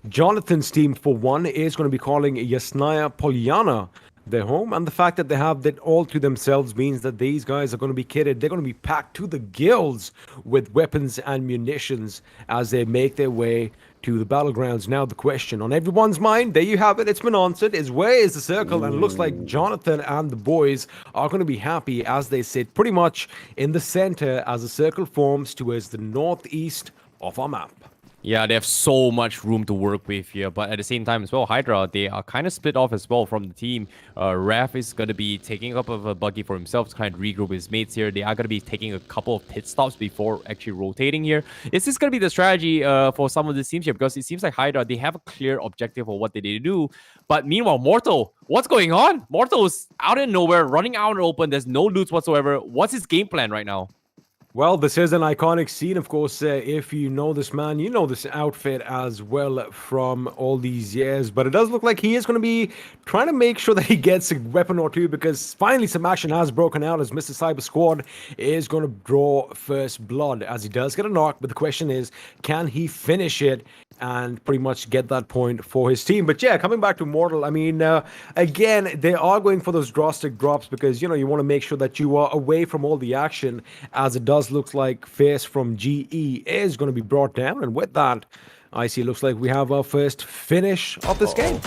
Jonathan's team, for one, is going to be calling Yasnaya Polyana their home, and the fact that they have that all to themselves means that these guys are going to be kitted. They're going to be packed to the gills with weapons and munitions as they make their way to the battlegrounds. Now the question on everyone's mind, there you have it, it's been answered, is where is the circle? And it looks like Jonathan and the boys are going to be happy as they sit pretty much in the center as the circle forms towards the northeast of our map. Yeah, they have so much room to work with here, but at the same time as well, Hydra, they are kind of split off as well from the team. Raph is going to be taking up of a buggy for himself to kind of regroup his mates here. They are going to be taking a couple of pit stops before actually rotating here. Is this going to be the strategy for some of the teams here? Because it seems like Hydra, they have a clear objective of what they need to do. But meanwhile, Mortal, what's going on? Mortal is out in nowhere, running out in the open. There's no loot whatsoever. What's his game plan right now? Well, this is an iconic scene, of course. If you know this man, you know this outfit as well from all these years. But it does look like he is going to be trying to make sure that he gets a weapon or two, because finally some action has broken out as Mr. Cyber Squad is going to draw first blood as he does get a knock. But the question is, can he finish it and pretty much get that point for his team? But yeah, coming back to Mortal, I mean, again, they are going for those drastic drops because, you want to make sure that you are away from all the action, as it does look like Face from GE is going to be brought down. And with that, I see it looks like we have our first finish of this game.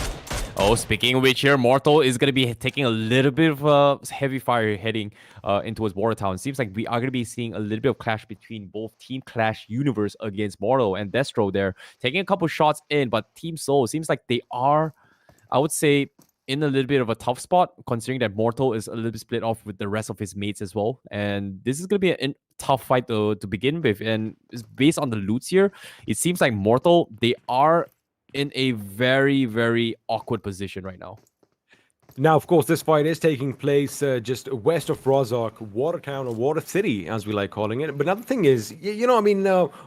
Oh, speaking of which here, Mortal is going to be taking a little bit of heavy fire heading in towards Watertown. Seems like we are going to be seeing a little bit of clash between both Team Clash Universe against Mortal and Destro there. Taking a couple shots in, but Team Soul seems like they are, I would say, in a little bit of a tough spot, considering that Mortal is a little bit split off with the rest of his mates as well. And this is going to be a tough fight to begin with. And based on the loots here, it seems like Mortal, they are in a very, very awkward position right now. Now, of course, this fight is taking place just west of Rozok, Watertown, or Water City, as we like calling it. But another thing is,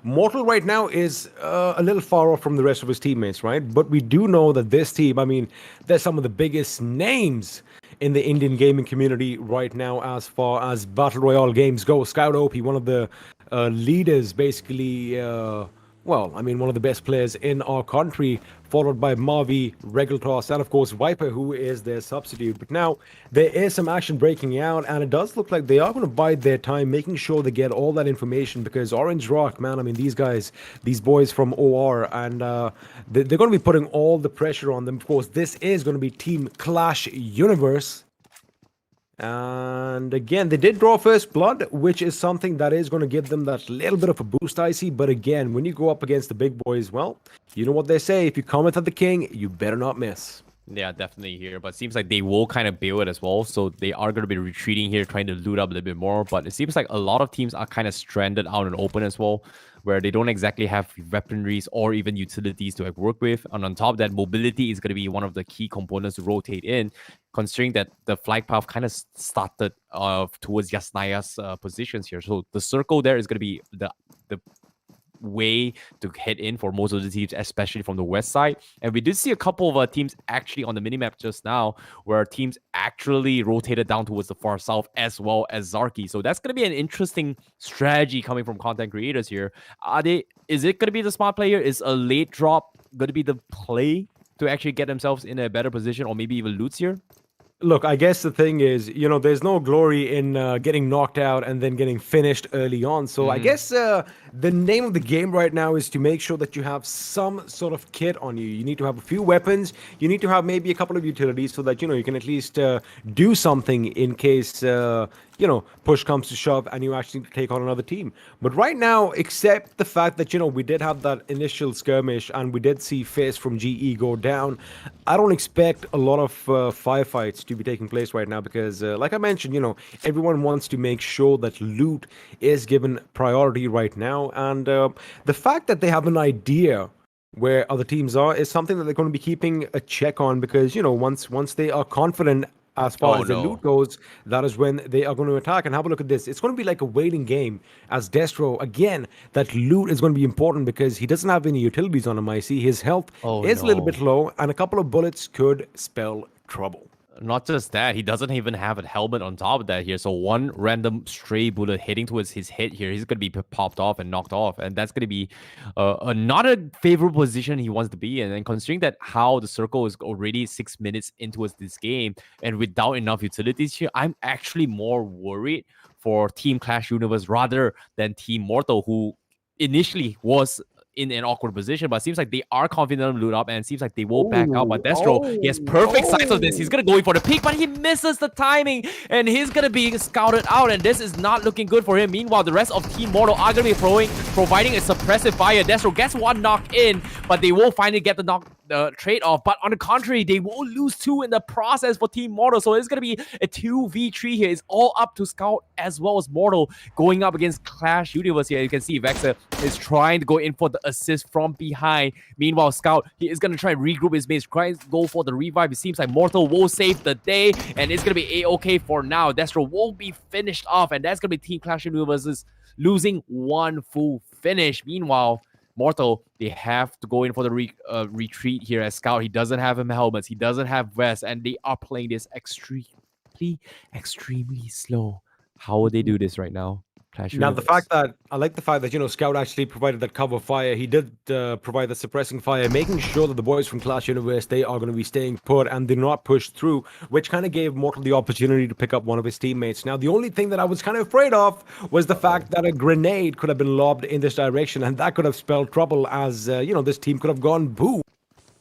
Mortal right now is a little far off from the rest of his teammates, right? But we do know that this team, I mean, they're some of the biggest names in the Indian gaming community right now as far as Battle Royale games go. Scout OP, one of the leaders, basically... one of the best players in our country, followed by Mavi, Regaltoss, and of course Viper, who is their substitute. But now there is some action breaking out, and it does look like they are going to bide their time, making sure they get all that information, because Orange Rock, man, I mean, these guys, these boys from OR, and they're going to be putting all the pressure on them. Of course, this is going to be Team Clash Universe. And again, they did draw first blood, which is something that is going to give them that little bit of a boost, I see. But again, when you go up against the big boys, well, you know what they say. If you comment at the king, you better not miss. Yeah, definitely here. But it seems like they will kind of bail it as well. So they are going to be retreating here, trying to loot up a little bit more. But it seems like a lot of teams are kind of stranded out in the open as well, where they don't exactly have weaponries or even utilities to like work with. And on top of that, mobility is going to be one of the key components to rotate in, considering that the flight path kind of started towards Yasnaya's positions here. So the circle there is going to be the way to head in for most of the teams, especially from the west side. And we did see a couple of teams actually on the minimap just now, where teams actually rotated down towards the far south as well as Zarki. So that's going to be an interesting strategy coming from content creators here. Is it going to be the smart player? Is a late drop going to be the play to actually get themselves in a better position, or maybe even loots here? Look, I guess the thing is, there's no glory in getting knocked out and then getting finished early on. So I guess the name of the game right now is to make sure that you have some sort of kit on you. You need to have a few weapons. You need to have maybe a couple of utilities so that, you can at least do something in case, push comes to shove and you actually take on another team. But right now, except the fact that, we did have that initial skirmish and we did see Fizz from GE go down, I don't expect a lot of firefights to be taking place right now because, like I mentioned, everyone wants to make sure that loot is given priority right now. And the fact that they have an idea where other teams are is something that they're going to be keeping a check on because, once they are confident as far as the loot goes, that is when they are going to attack. And have a look at this. It's going to be like a waiting game as Destro. Again, that loot is going to be important because he doesn't have any utilities on him, I see. His health is a little bit low, and a couple of bullets could spell trouble. Not just that, he doesn't even have a helmet on top of that here. So one random stray bullet hitting towards his head here, he's going to be popped off and knocked off. And that's going to be not a favorable position he wants to be in. And considering that how the circle is already 6 minutes into this game and without enough utilities here, I'm actually more worried for Team Clash Universe rather than Team Mortal, who initially was in an awkward position, but it seems like they are confident to loot up, and it seems like they will back out. But Destro, he has perfect sight of this. He's gonna go in for the peek, but he misses the timing, and he's gonna be scouted out, and this is not looking good for him. Meanwhile, the rest of Team Mortal are gonna be providing a suppressive fire. Destro gets one knock in, but they will finally get the trade-off. But on the contrary, they will lose 2 in the process for Team Mortal. So it's gonna be a 2v3 here. It's all up to Scout as well as Mortal going up against Clash Universe here. You can see Vexer is trying to go in for the assist from behind. Meanwhile, Scout, he is going to try and regroup his mates, try and go for the revive. It seems like Mortal will save the day, and it's going to be A-okay for now. Destro won't be finished off, and that's going to be Team Clash Universe losing 1 full finish. Meanwhile, Mortal, they have to go in for the retreat here as Scout. He doesn't have him helmets, he doesn't have vests, and they are playing this extremely slow. How would they do this right now? Now, I like the fact that, Scout actually provided that cover fire. He did provide the suppressing fire, making sure that the boys from Clash Universe, they are going to be staying put and they're not pushed through, which kind of gave Mortal the opportunity to pick up one of his teammates. Now, the only thing that I was kind of afraid of was the fact that a grenade could have been lobbed in this direction, and that could have spelled trouble as, this team could have gone boo.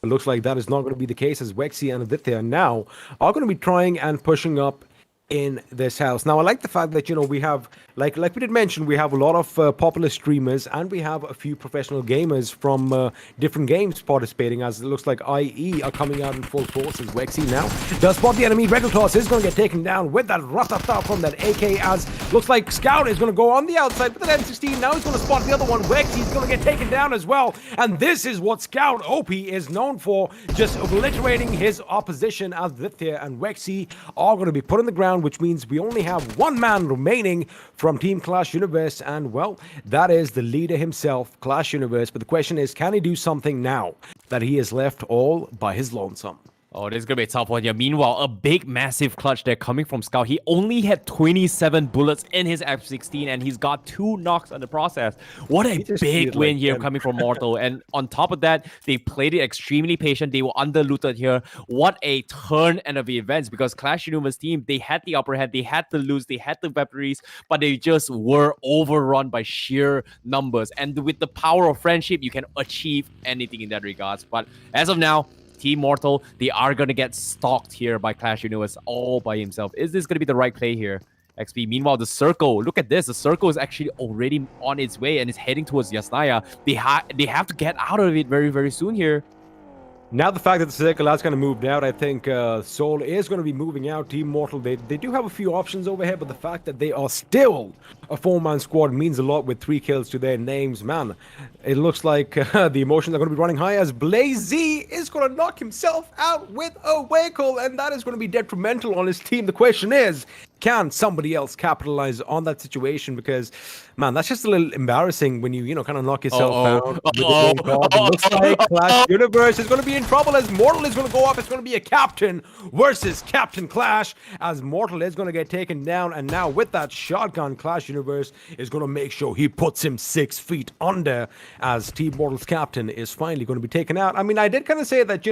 It looks like that is not going to be the case, as Wexy and Aditya now are going to be trying and pushing up in this house. Now, I like the fact that, we have, like we did mention, we have a lot of popular streamers and we have a few professional gamers from different games participating, as it looks like IE are coming out in full force as Wexy now does spot the enemy. Regular Claus is going to get taken down with that Ratata from that AK, as looks like Scout is going to go on the outside with that M16. Now he's going to spot the other one. Wexy's going to get taken down as well. And this is what Scout OP is known for, just obliterating his opposition, as Aditya and Wexy are going to be put on the ground, which means we only have 1 man remaining from Team Clash Universe, and well, that is the leader himself, Clash Universe. But the question is, can he do something now that he is left all by his lonesome? Oh, this is going to be a tough one here. Meanwhile, a big, massive clutch there coming from Scout. He only had 27 bullets in his F-16, and he's got 2 knocks in the process. What a big win here coming from Mortal. And on top of that, they played it extremely patient. They were under-looted here. What a turn end of the events, because Clash Universe team, they had the upper hand. They had the loot, they had the weaponries, but they just were overrun by sheer numbers. And with the power of friendship, you can achieve anything in that regards. But as of now, Team Mortal, they are going to get stalked here by Clash Universe all by himself. Is this going to be the right play here, XP? Meanwhile, the circle, look at this. The circle is actually already on its way and is heading towards Yasnaya. They have to get out of it very, very soon here. Now the fact that the circle has kind of moved out, I think Soul is going to be moving out. Team Mortal, they do have a few options over here, but the fact that they are still a 4-man squad means a lot with 3 kills to their names, man. It looks like the emotions are going to be running high as Blazy is going to knock himself out with a vehicle, and that is going to be detrimental on his team. The question is, can somebody else capitalize on that situation? Because, man, that's just a little embarrassing when you kind of knock yourself out with a game card. It looks like Clash Universe is going to be in trouble as Mortal is going to go up. It's going to be a Captain versus Captain Clash as Mortal is going to get taken down. And now with that shotgun, Clash Universe is going to make sure he puts him 6 feet under as Team Mortal's Captain is finally going to be taken out. I mean, I did kind of say that,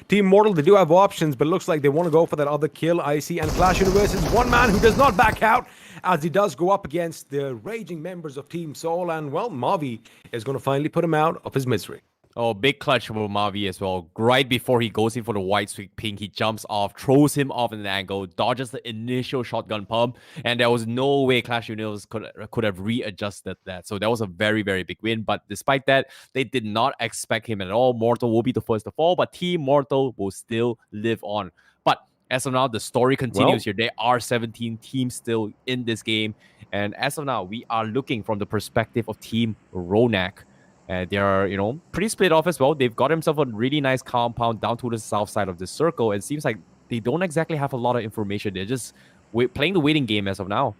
Team Mortal, they do have options, but it looks like they want to go for that other kill, Icy, and Clash Universe is one man who does not back out as he does go up against the raging members of Team Soul, and well, Mavi is going to finally put him out of his misery. Oh, big clutch for Mavi as well. Right before he goes in for the white sweep pink, he jumps off, throws him off in an angle, dodges the initial shotgun pump, and there was no way Clash Universe could have readjusted that. So that was a very, very big win. But despite that, they did not expect him at all. Mortal will be the first to fall, but Team Mortal will still live on. But as of now, the story continues here. There are 17 teams still in this game. And as of now, we are looking from the perspective of Team Ronak. They are, pretty split off as well. They've got themselves a really nice compound down to the south side of the circle. It seems like they don't exactly have a lot of information. They're just playing the waiting game as of now.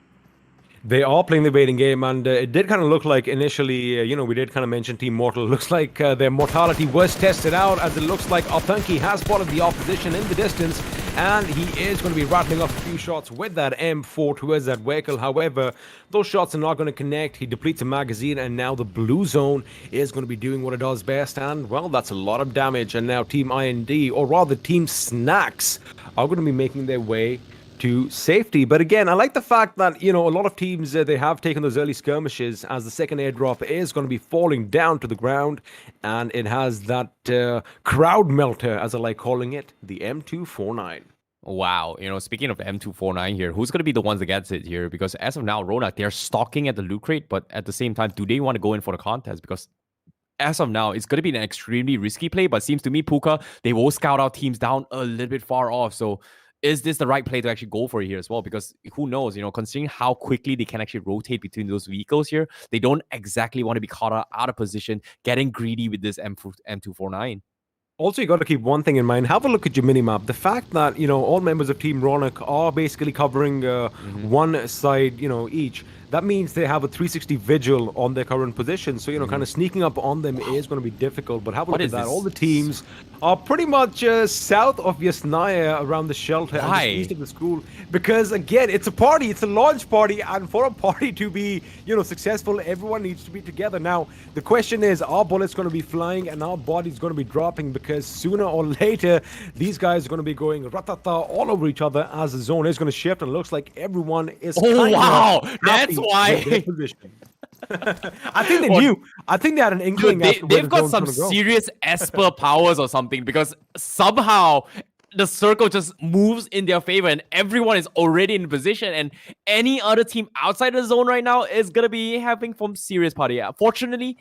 They are playing the waiting game, and it did kind of look like initially, we did kind of mention Team Mortal. Looks like their mortality was tested out, as it looks like Authenki has spotted the opposition in the distance, and he is going to be rattling off a few shots with that M4 towards that vehicle. However, those shots are not going to connect. He depletes a magazine, and now the blue zone is going to be doing what it does best, and, well, that's a lot of damage. And now Team IND, or rather Team Snax, are going to be making their way to safety. But again, I like the fact that, a lot of teams, they have taken those early skirmishes as the second airdrop is going to be falling down to the ground, and it has that crowd melter, as I like calling it, the M249. Wow, speaking of M249 here, who's going to be the ones that gets it here? Because as of now, Ronak, they're stalking at the loot crate, but at the same time, do they want to go in for the contest? Because as of now, it's going to be an extremely risky play, but it seems to me, Puka, they will scout out teams down a little bit far off. So is this the right play to actually go for here as well? Because who knows, considering how quickly they can actually rotate between those vehicles here, they don't exactly want to be caught out of position, getting greedy with this M249. Also, you got to keep one thing in mind. Have a look at your minimap. The fact that, all members of Team Ronak are basically covering one side, each. That means they have a 360 vigil on their current position. So, kind of sneaking up on them is going to be difficult. But have a look at that. All the teams are pretty much south of Yasnaya around the shelter and just east of the school. Because, again, it's a party. It's a launch party. And for a party to be, successful, everyone needs to be together. Now, the question is, are bullets going to be flying and our bodies going to be dropping? Because sooner or later, these guys are going to be going ratata all over each other as the zone is going to shift. And it looks like everyone is That's why. I think they knew. I think they had an inkling. Dude, they've got some serious Esper powers or something, because somehow the circle just moves in their favor and everyone is already in position, and any other team outside the zone right now is going to be having some serious party. Fortunately,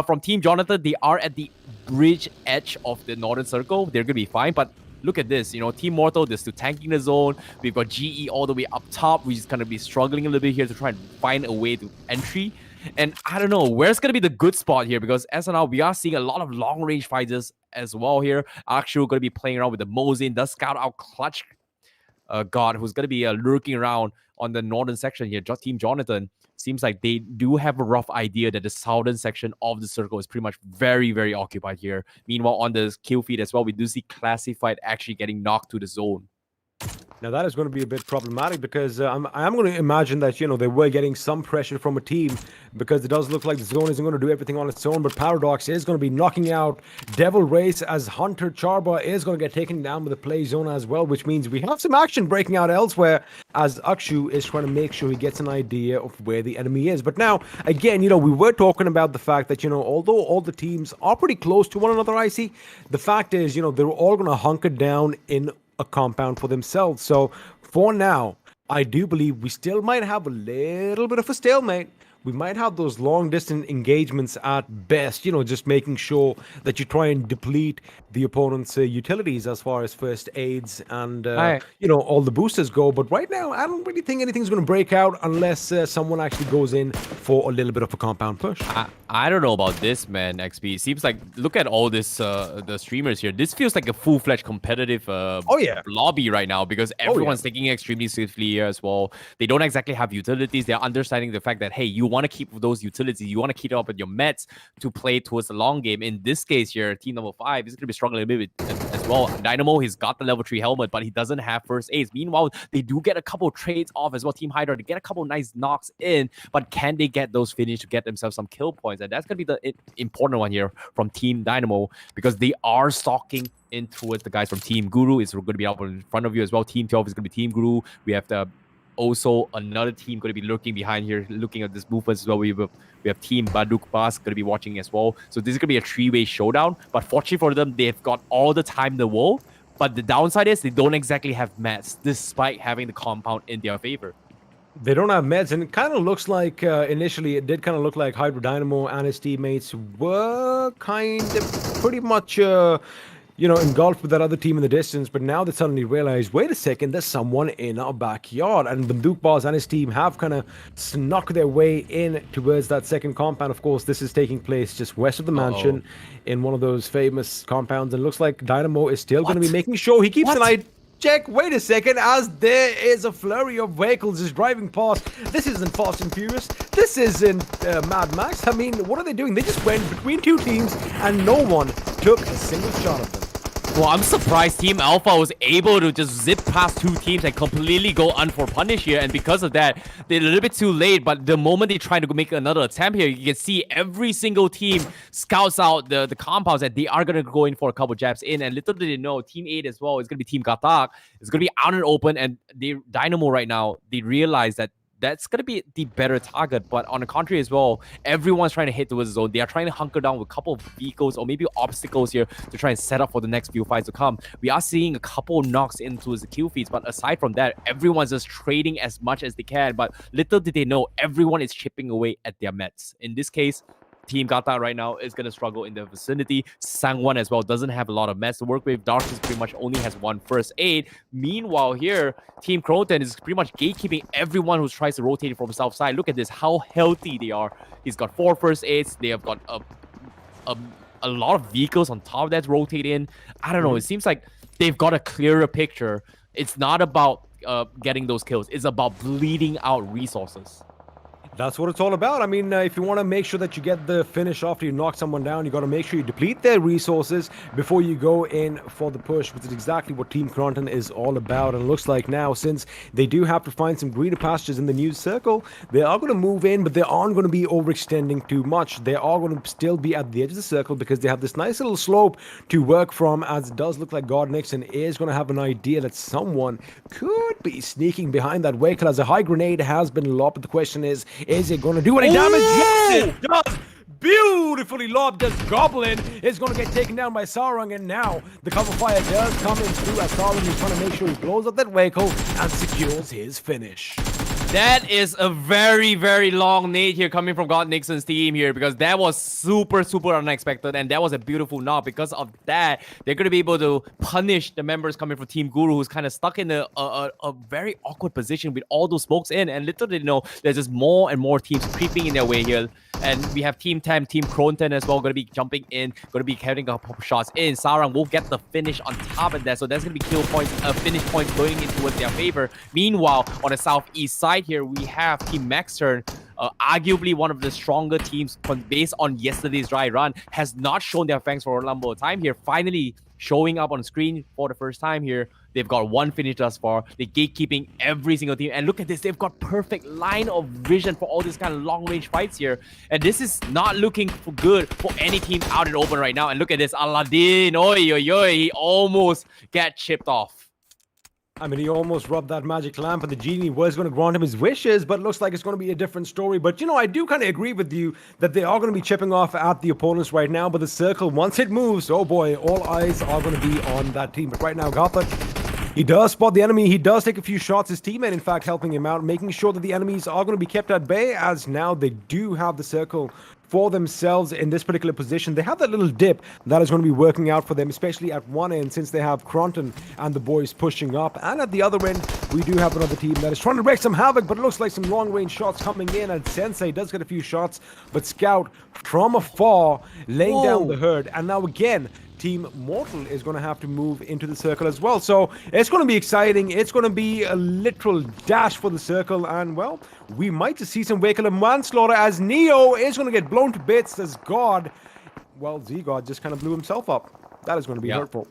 from Team Jonathan, they are at the bridge edge of the northern circle. They're going to be fine, but look at this, Team Mortal, they're still tanking the zone. We've got GE all the way up top. We're just going to be struggling a little bit here to try and find a way to entry. And I don't know, where's going to be the good spot here? Because as of now, we are seeing a lot of long-range fighters as well here. Actually, going to be playing around with the Mosin, the scout out Clutch God, who's going to be lurking around on the northern section here. Team Jonathan, seems like they do have a rough idea that the southern section of the circle is pretty much very, very occupied here. Meanwhile, on the kill feed as well, we do see Classified actually getting knocked to the zone. Now, that is going to be a bit problematic because I'm going to imagine that, they were getting some pressure from a team because it does look like the zone isn't going to do everything on its own. But Paradox is going to be knocking out Devil Race as Hunter Charba is going to get taken down with the play zone as well, which means we have some action breaking out elsewhere as Akshu is trying to make sure he gets an idea of where the enemy is. But now, again, we were talking about the fact that, although all the teams are pretty close to one another, Icy, the fact is, they're all going to hunker down in a compound for themselves. So for now, I do believe we still might have a little bit of a stalemate we might have those long distance engagements at best, just making sure that you try and deplete the opponent's utilities as far as first aids and, all the boosters go. But right now, I don't really think anything's going to break out unless someone actually goes in for a little bit of a compound push. I don't know about this, man, XP. It seems like, look at all this, the streamers here. This feels like a full-fledged competitive lobby right now because everyone's taking it extremely swiftly here as well. They don't exactly have utilities. They're understanding the fact that, hey, you want to keep those utilities. You want to keep up with your mets to play towards the long game. In this case here, team number 5 is going to be struggling a bit as well. DYNAMO, he's got the level 3 helmet, but he doesn't have first aids. Meanwhile, they do get a couple trades off as well. Team Hydra, they get a couple nice knocks in, but can they get those finished to get themselves some kill points? And that's going to be the important one here from Team DYNAMO because they are stalking in towards the guys from Team Guru. It's going to be out in front of you as well. Team 12 is going to be Team Guru. We have also another team going to be lurking behind here, looking at this movement as well. We have Team BandookBaaz going to be watching as well. So this is going to be a 3-way showdown. But fortunately for them, they've got all the time in the world. But the downside is they don't exactly have mats, despite having the compound in their favor. They don't have meds, and it kind of looks like, initially, it did kind of look like Hydra DYNAMO and his teammates were kind of pretty much, engulfed with that other team in the distance, but now they suddenly realize, wait a second, there's someone in our backyard, and BandookBaaz and his team have kind of snuck their way in towards that second compound. Of course, this is taking place just west of the mansion in one of those famous compounds, and it looks like DYNAMO is still going to be making sure he keeps an eye. Check, wait a second, as there is a flurry of vehicles just driving past. This isn't Fast and Furious. This isn't Mad Max. I mean, what are they doing? They just went between two teams and no one took a single shot of them. Well, I'm surprised Team Alpha was able to just zip past 2 teams and completely go unpunished here. And because of that, they're a little bit too late. But the moment they try to make another attempt here, you can see every single team scouts out the compounds and they are going to go in for a couple jabs in. And little did they know, Team 8 as well is going to be Team GHATAK. It's going to be out and open. And DYNAMO right now, they realize that that's going to be the better target. But on the contrary as well, everyone's trying to hit towards the zone. They are trying to hunker down with a couple of vehicles or maybe obstacles here to try and set up for the next few fights to come. We are seeing a couple knocks into the kill feeds, but aside from that, everyone's just trading as much as they can. But little did they know, everyone is chipping away at their mets. In this case, Team GHATAK right now is going to struggle in the vicinity. Sangwan as well doesn't have a lot of mats to work with. Darkness pretty much only has 1 first aid. Meanwhile here, Team KRONTEN is pretty much gatekeeping everyone who tries to rotate from the south side. Look at this, how healthy they are. He's got 4 first aids. They have got a lot of vehicles on top of that rotate in. I don't know, it seems like they've got a clearer picture. It's not about getting those kills. It's about bleeding out resources. That's what it's all about. I mean, if you want to make sure that you get the finish after you knock someone down, you got to make sure you deplete their resources before you go in for the push, which is exactly what Team KRONTEN is all about. And it looks like now, since they do have to find some greener pastures in the new circle, they are going to move in, but they aren't going to be overextending too much. They are going to still be at the edge of the circle because they have this nice little slope to work from, as it does look like GODNIXON is going to have an idea that someone could be sneaking behind that vehicle, as a high grenade has been lobbed. But the question is it going to do any damage? Yes, it does. Beautifully lobbed as Goblin is going to get taken down by Sarang, and now the cover fire does come in through as Sarang is trying to make sure he blows up that vehicle and secures his finish. That is a very, very long nade here coming from GODNIXON's team here, because that was super, super unexpected, and that was a beautiful knock. Because of that, they're going to be able to punish the members coming from Team Guru, who's kind of stuck in a very awkward position with all those smokes in. And little did they know, there's just more and more teams creeping in their way here. And we have Team 10, Team KRONTEN as well, going to be jumping in, going to be having a couple shots in. Sarang will get the finish on top of that, so that's going to be kill points, finish points going in towards their favor. Meanwhile, on the southeast side here, we have Team MAXTERN, arguably one of the stronger teams based on yesterday's dry run, has not shown their fangs for a number of time here. Finally showing up on screen for the first time here. They've got 1 finish thus far. They're gatekeeping every single team. And look at this. They've got perfect line of vision for all these kind of long-range fights here. And this is not looking for good for any team out in open right now. And look at this. Aladdin. Oi, oi, oi. He almost got chipped off. I mean, he almost rubbed that magic lamp, and the genie was going to grant him his wishes, but it looks like it's going to be a different story. But, you know, I do kind of agree with you that they are going to be chipping off at the opponents right now, but the circle, once it moves, oh boy, all eyes are going to be on that team. But right now, GHATAK He does spot the enemy. He does take a few shots. His teammate, in fact, helping him out, making sure that the enemies are going to be kept at bay, as now they do have the circle for themselves in this particular position. They have that little dip that is going to be working out for them, especially at one end, since they have KRONTEN and the boys pushing up. And at the other end, we do have another team that is trying to wreak some havoc, but it looks like some long-range shots coming in, and Sensei does get a few shots, but Scout from afar laying down the herd. And now again, Team Mortal is going to have to move into the circle as well. So it's going to be exciting. It's going to be a literal dash for the circle. And, well, we might just see some vehicular manslaughter as Neo is going to get blown to bits as God. Well, Z-God just kind of blew himself up. That is going to be hurtful.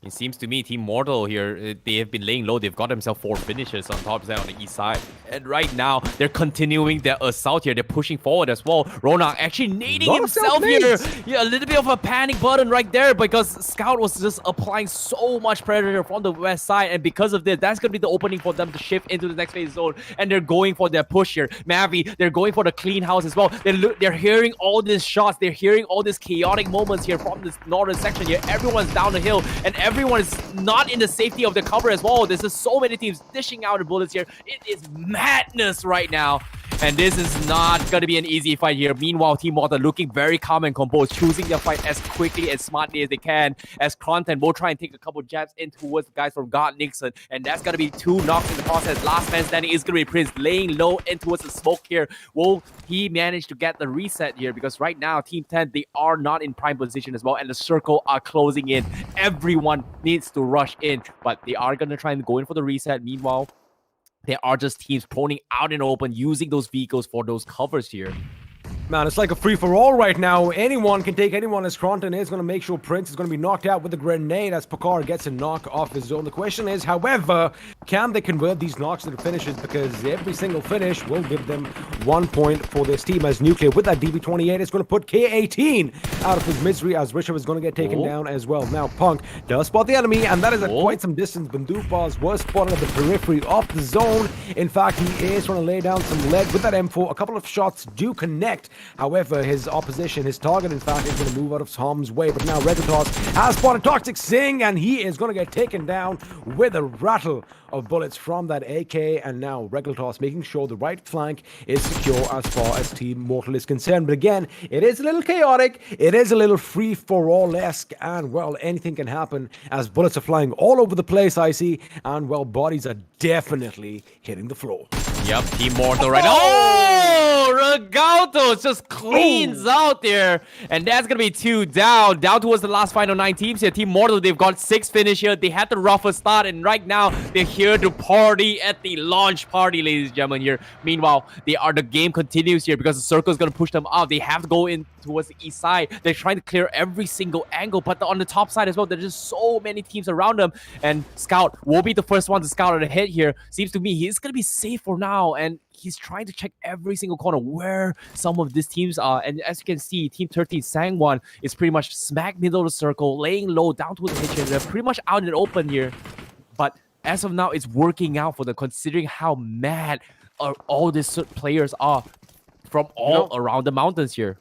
It seems to me Team Mortal here, they have been laying low. They've got themselves 4 finishes on top of that on the east side. And right now, they're continuing their assault here. They're pushing forward as well. Ronak actually nading himself here. Yeah, a little bit of a panic button right there because Scout was just applying so much pressure from the west side. And because of this, that's going to be the opening for them to shift into the next phase zone. And they're going for their push here. Mavi, they're going for the clean house as well. They're hearing all these shots. They're hearing all these chaotic moments here from this northern section here. Everyone's down the hill. And everyone is not in the safety of the cover as well. There's just so many teams dishing out the bullets here. It is madness right now. And this is not going to be an easy fight here. Meanwhile, Team Mortal looking very calm and composed, choosing their fight as quickly and smartly as they can. As KRONTEN will try and take a couple jabs in towards the guys from GODNIXON. And that's going to be 2 knocks in the process. Last man standing is going to be Prince, laying low in towards the smoke here. Will he manage to get the reset here? Because right now, Team 10, they are not in prime position as well. And the circle are closing in. Everyone needs to rush in. But they are going to try and go in for the reset. Meanwhile, there are just teams proning out in open, using those vehicles for those covers here. Man, it's like a free-for-all right now. Anyone can take anyone as KRONTEN is going to make sure Prince is going to be knocked out with a grenade as Pakar gets a knock off his zone. The question is, however, can they convert these knocks into finishes? Because every single finish will give them 1 point for this team, as Nuclear with that DB28 is going to put K18 out of his misery, as Rishabh is going to get taken down as well. Now, Punk does spot the enemy, and that is at quite some distance. BandookBaaz was spotted at the periphery of the zone. In fact, he is trying to lay down some lead with that M4. A couple of shots do connect. However, his opposition, his target, in fact, is going to move out of harm's way. But now Regatos has spotted Toxic Singh, and he is going to get taken down with a rattle of bullets from that AK. And now Regatos making sure the right flank is secure as far as Team Mortal is concerned. But again, it is a little chaotic. It is a little free-for-all-esque. And, well, anything can happen as bullets are flying all over the place, I see. And, well, bodies are definitely hitting the floor. Yep, Team Mortal right now. Oh, Regatos just cleans out there. And that's going to be 2 down. Down towards the last final 9 teams here. Team Mortal, they've got 6 finish here. They had the roughest start. And right now, they're here to party at the launch party, ladies and gentlemen here. Meanwhile, the game continues here because the circle is going to push them out. They have to go in towards the east side. They're trying to clear every single angle. But on the top side as well, there's just so many teams around them. And Scout will be the first one to scout ahead here. Seems to me he's going to be safe for now. And he's trying to check every single corner where some of these teams are. And as you can see, Team 13 Sangwan is pretty much smack middle of the circle, laying low down towards the kitchen. They're pretty much out in the open here. But as of now, it's working out for them, considering how mad all these players are from all around the mountains here.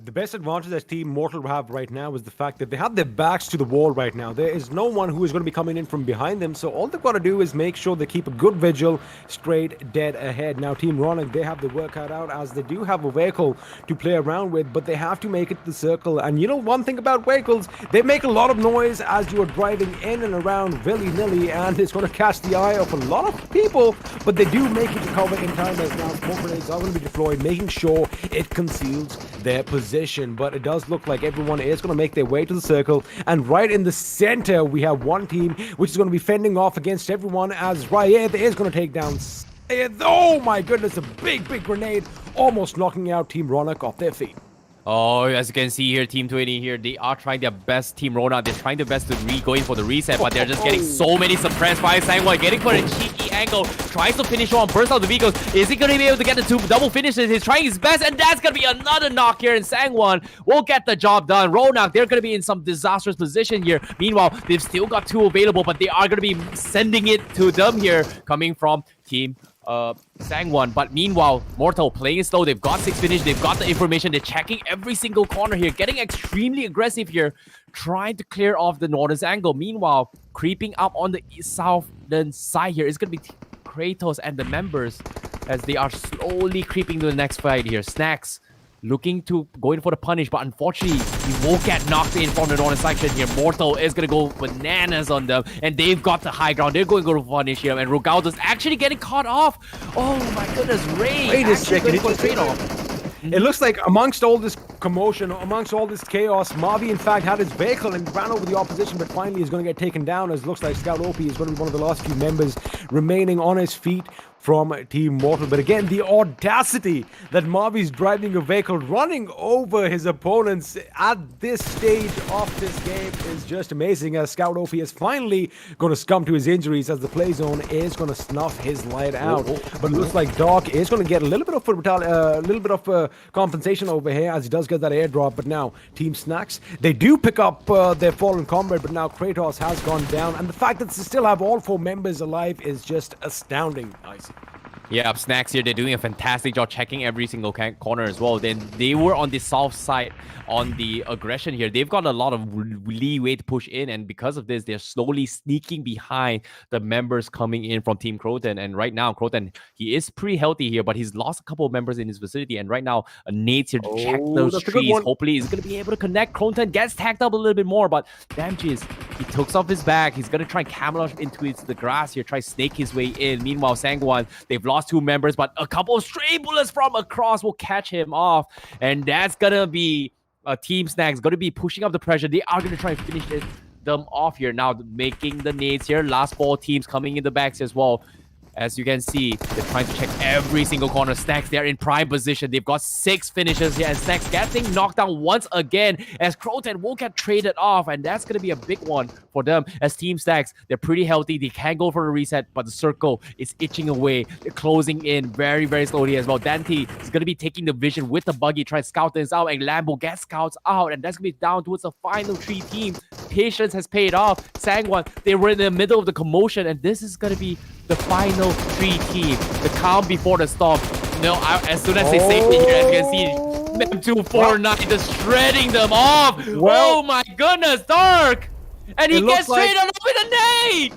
The best advantage that Team Mortal have right now is the fact that they have their backs to the wall right now. There is no one who is going to be coming in from behind them, so all they've got to do is make sure they keep a good vigil straight dead ahead. Now, Team Ronak, they have the work cut out as they do have a vehicle to play around with, but they have to make it to the circle. And you know one thing about vehicles, they make a lot of noise as you are driving in and around willy-nilly, and it's going to catch the eye of a lot of people, but they do make it to cover in time as now smoke grenades are going to be deployed, making sure it conceals their position. But it does look like everyone is going to make their way to the circle, and right in the center we have one team which is going to be fending off against everyone as Rayed is going to take down Syed. Oh my goodness, a big grenade almost knocking out Team Ronak off their feet. Oh, as you can see here, Team 20 here, they are trying their best. Team Ronak, they're trying their best to go in for the reset, but they're just getting so many suppressed by Sangwan, getting for a cheeky angle, tries to finish on, burst out the vehicles. Is he going to be able to get the 2 double finishes? He's trying his best, and that's going to be another knock here, and Sangwan will get the job done. Ronak, they're going to be in some disastrous position here. Meanwhile, they've still got 2 available, but they are going to be sending it to them here, coming from Team Sangwan. But meanwhile, Mortal playing it slow. They've got 6 finish. They've got the information. They're checking every single corner here, getting extremely aggressive here, trying to clear off the Northern's angle. Meanwhile, creeping up on the southern side here is going to be Kratos and the members as they are slowly creeping to the next fight here. Snax looking to go in for the punish, but unfortunately, he won't get knocked in from the northern section here. Mortal is going to go bananas on them, and they've got the high ground. They're going to go to punish here, and Rogaldo's actually getting caught off. Oh my goodness, Ray! Wait a second, trade-off. It looks like amongst all this commotion, amongst all this chaos, Mavi in fact had his vehicle and ran over the opposition, but finally is going to get taken down, as it looks like Scout OP is going to be one of the last few members remaining on his feet from Team Mortal. But again, the audacity that Mavi's driving a vehicle, running over his opponents at this stage of this game is just amazing, as Scout OP is finally going to succumb to his injuries as the play zone is going to snuff his light out. But it looks like Dark is going to get a little bit of compensation over here as he does get that airdrop. But now Team Snax, they do pick up their fallen comrade, but now Kratos has gone down, and the fact that they still have all 4 members alive is just astounding. Nice. Yeah, Snax here, they're doing a fantastic job checking every single corner as well. Then they were on the south side on the aggression here. They've got a lot of leeway to push in, and because of this, they're slowly sneaking behind the members coming in from Team KRONTEN. And right now, KRONTEN, he is pretty healthy here, but he's lost a couple of members in his vicinity. And right now, Nate's here to check those trees. Hopefully, he's going to be able to connect. KRONTEN gets tagged up a little bit more, but Damages, he takes off his back. He's going to try and camouflage into the grass here, try snake his way in. Meanwhile, Sangwan, they've lost 2 members, but a couple of stray bullets from across will catch him off. And that's going to be Team Snax going to be pushing up the pressure. They are going to try and finish them off here now, making the nades here. Last 4 teams coming in the backs as well. As you can see, they're trying to check every single corner. Snax, they're in prime position. They've got 6 finishes here, and Snax getting knocked down once again as KRONTEN will get traded off, and that's going to be a big one for them. As Team Snax, they're pretty healthy. They can go for a reset, but the circle is itching away. They're closing in very, very slowly as well. Dante is going to be taking the vision with the buggy, trying to scout this out, and Lambo gets scouts out, and that's going to be down towards the final 3 teams. Patience has paid off. Sangwan, they were in the middle of the commotion, and this is going to be the final 3 teams. The calm before the storm. No, as soon as they saved it here, as you can see, them 249 just shredding them off. Oh my goodness, Dark! And he gets straight on with a nade!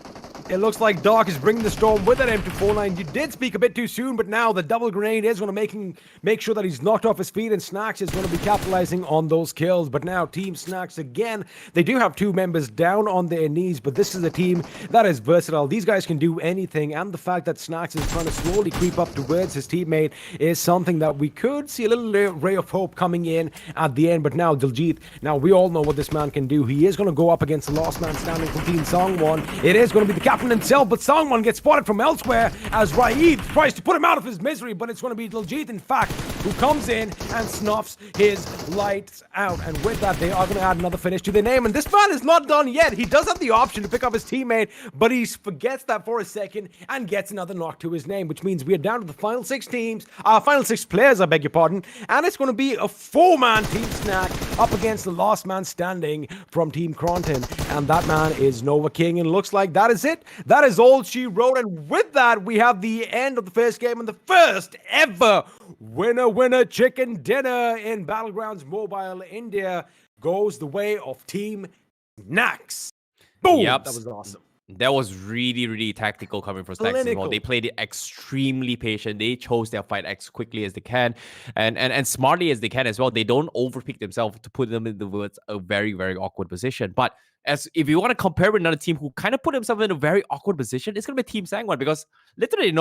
It looks like Dark is bringing the storm with that M249. You did speak a bit too soon, but now the double grenade is going to make sure that he's knocked off his feet, and Snax is going to be capitalizing on those kills. But now Team Snax, again, they do have 2 members down on their knees, but this is a team that is versatile. These guys can do anything, and the fact that Snax is trying to slowly creep up towards his teammate is something that we could see a little ray of hope coming in at the end. But now Diljit, now we all know what this man can do. He is going to go up against the last man standing from Team Sangwan. It is going to be the captain himself, but Sangwan gets spotted from elsewhere as Raid tries to put him out of his misery, but it's going to be Diljit, in fact, who comes in and snuffs his lights out. And with that, they are going to add another finish to their name, and this man is not done yet. He does have the option to pick up his teammate, but he forgets that for a second and gets another knock to his name, which means we are down to the final 6 teams, final 6 players, I beg your pardon, and it's going to be a 4-man Team Snack up against the last man standing from Team KRONTEN, and that man is Nova King, and looks like that is it. That is all she wrote, and with that, we have the end of the first game and the first ever winner chicken dinner in Battlegrounds Mobile India goes the way of Team Snax. Boom! Yep. That was awesome. That was really, really tactical coming from Snax as well. They played it extremely patient. They chose their fight as quickly as they can and smartly as they can as well. They don't overpick themselves to put them in a very, very awkward position. But if you want to compare with another team who kind of put himself in a very awkward position, it's going to be Team Sangwan, because literally,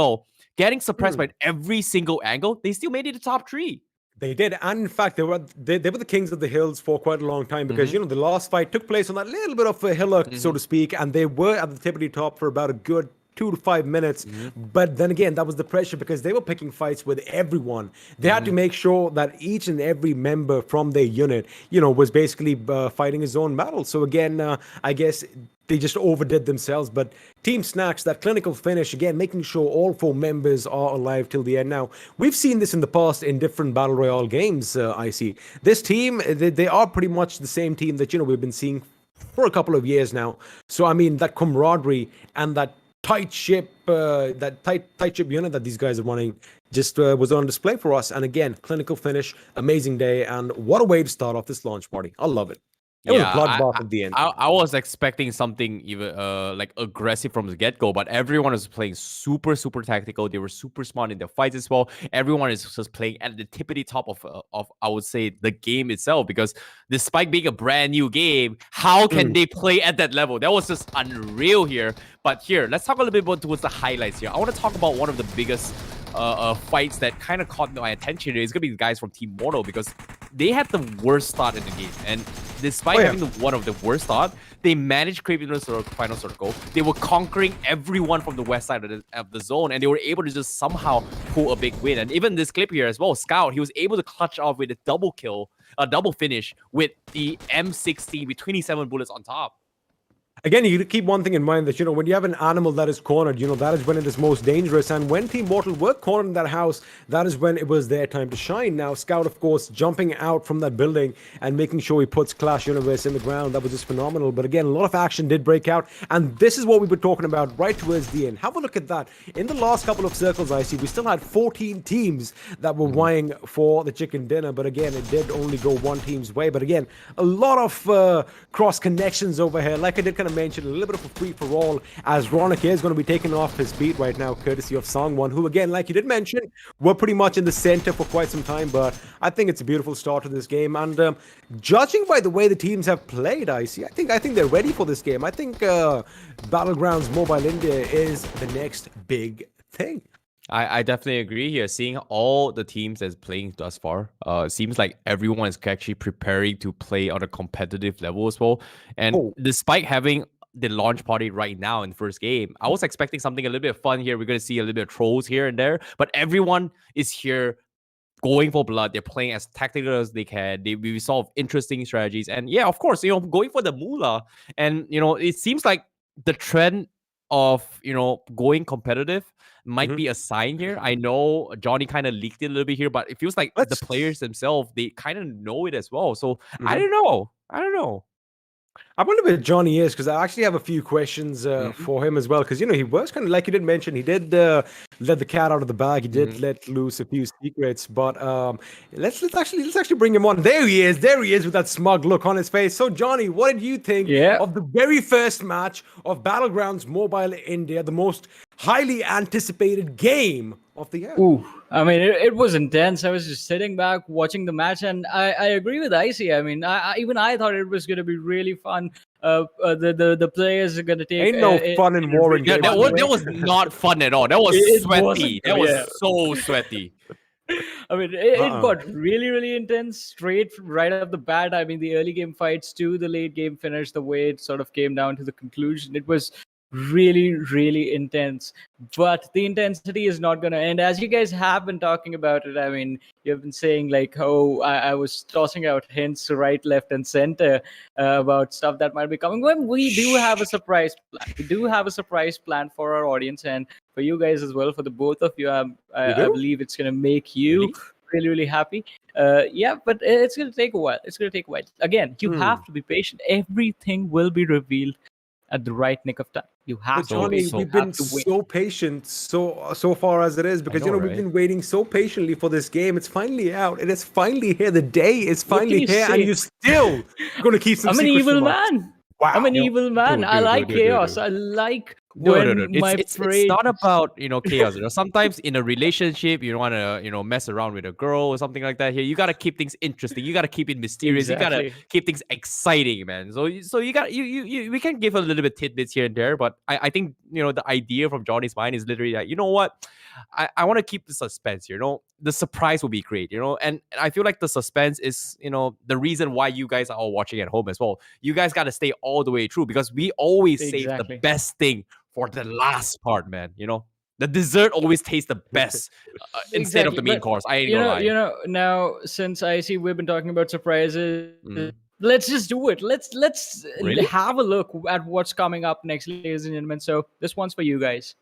getting suppressed by every single angle, they still made it the top 3. They did, and in fact, they were the kings of the hills for quite a long time, because the last fight took place on that little bit of a hillock, so to speak, and they were at the tippity top for about a good 2 to 5 minutes. But then again, that was the pressure, because they were picking fights with everyone. They had to make sure that each and every member from their unit, was basically fighting his own battle. So again, I guess they just overdid themselves. But Team Snax, that clinical finish, again, making sure all 4 members are alive till the end. Now, we've seen this in the past in different Battle Royale games, I see. This team, they are pretty much the same team that, we've been seeing for a couple of years now. So, I mean, that camaraderie and that tight ship, that tight ship unit that these guys are running just was on display for us. And again, clinical finish, amazing day, and what a way to start off this launch party. I love it. It was a bloodbath at the end. I was expecting something even like aggressive from the get-go, but everyone is playing super tactical. They were super smart in their fights as well. Everyone is just playing at the tippity top of I would say the game itself, because despite being a brand new game, how can they play at that level? That was just unreal here. But here, let's talk a little bit about towards the highlights here. I want to talk about one of the biggest fights that kind of caught my attention. It's gonna be the guys from Team Mono, because they had the worst start in the game, and despite having one of the worst start, they managed to creep into the final circle. They were conquering everyone from the west side of the zone, and they were able to just somehow pull a big win. And even this clip here as well, Scout, he was able to clutch off with a double kill, a double finish with the M16 with 27 bullets on top. Again, you keep one thing in mind that, when you have an animal that is cornered, that is when it is most dangerous. And when Team Mortal were cornered in that house, that is when it was their time to shine. Now, Scout, of course, jumping out from that building and making sure he puts Clash Universe in the ground, that was just phenomenal. But again, a lot of action did break out. And this is what we were talking about right towards the end. Have a look at that. In the last couple of circles, I see, we still had 14 teams that were vying for the chicken dinner. But again, it did only go one team's way. But again, a lot of cross connections over here. Like I did kind of mention, a little bit of a free-for-all, as Ronak is going to be taking off his beat right now, courtesy of Sangwan, who, again, like you did mention, were pretty much in the center for quite some time. But I think it's a beautiful start to this game. And judging by the way the teams have played, I think they're ready for this game. I think Battlegrounds Mobile India is the next big thing. I definitely agree here. Seeing all the teams that's playing thus far, seems like everyone is actually preparing to play on a competitive level as well. And despite having the launch party right now in the first game, I was expecting something a little bit of fun here. We're going to see a little bit of trolls here and there, but everyone is here going for blood. They're playing as tactical as they can. They resolve interesting strategies. And yeah, of course, going for the moolah. And, it seems like the trend of, going competitive might be a sign here. I know Johnny kind of leaked it a little bit here, but it feels like the players themselves, they kind of know it as well. So I don't know. I wonder where Johnny is, because I actually have a few questions for him as well. Because he was kind of, like you did mention, he did let the cat out of the bag. He did let loose a few secrets. But let's actually bring him on. There he is with that smug look on his face. So Johnny, what did you think of the very first match of Battlegrounds Mobile India, the most highly anticipated game of the year? Ooh, I mean, it was intense. I was just sitting back watching the match, and I agree with Icy. I mean, I thought it was going to be really fun. The players are going to take. Ain't no fun in war. Yeah, that was not fun at all. That was sweaty. That was so sweaty. I mean, it got really intense straight right off the bat. I mean, the early game fights to the late game finish, the way it sort of came down to the conclusion, it was really intense. But the intensity is not going to end, as you guys have been talking about it. I mean, you've been saying like, oh, I was tossing out hints right, left, and center about stuff that might be coming. Well, we do have a surprise plan. We do have a surprise plan for our audience and for you guys as well. For the both of you, I believe it's going to make you really happy. Yeah, but it's going to take a while. Again, you have to be patient. Everything will be revealed at the right nick of time. You have to. Johnny, we've been so patient so far as it is, because we've been waiting so patiently for this game. It's finally out. It is finally here. The day is finally here, and you're still going to keep some secrets. I'm an evil man. Wow. I'm an evil man. I like chaos. I like when it's not about chaos. Sometimes in a relationship you want to mess around with a girl or something like that. Here you got to keep things interesting. You got to keep it mysterious. Exactly. You got to keep things exciting, man. So you got we can give a little bit tidbits here and there, but I think the idea from Johnny's mind is literally that, you know what, I want to keep the suspense. The surprise will be great. And I feel like the suspense is the reason why you guys are all watching at home as well. You guys got to stay all the way through, because we always save the best thing for the last part, man. The dessert always tastes the best instead of the main course. I ain't gonna lie. Now since I see we've been talking about surprises, let's just do it. Let's have a look at what's coming up next, ladies and gentlemen. So this one's for you guys.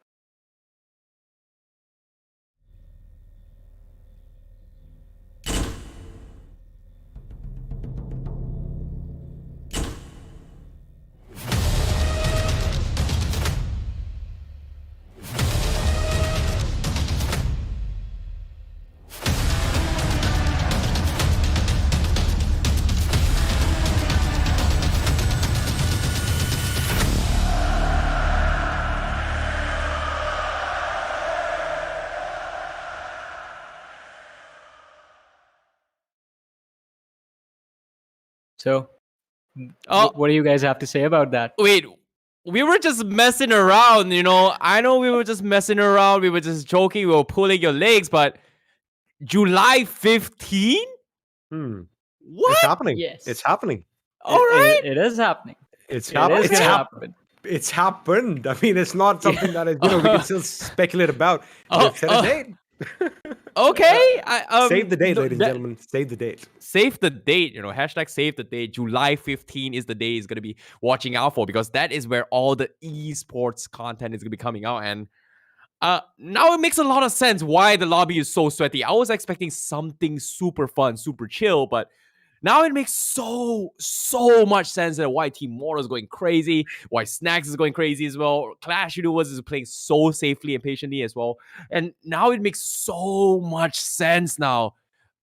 So, Oh, what do you guys have to say about that? wait. We were just messing around, you know. I know we were just messing around. We were just joking. We were pulling your legs, but July 15? It's What? happening. Yes. It's happening. All right. It is happening. It's It happening. is gonna happen. It's happened. I mean, it's not something that is, we can still speculate about. They've set a date. Okay. Save the date, no, ladies and gentlemen. Save the date. Save the date, you know, hashtag save the date. July 15 is the day is going to be watching out for, because that is where all the esports content is going to be coming out. And now it makes a lot of sense why the lobby is so sweaty. I was expecting something super fun, super chill, but now it makes so much sense that why Team Mortal is going crazy, why Snax is going crazy as well. Clash Universe is playing so safely and patiently as well. And now it makes so much sense now.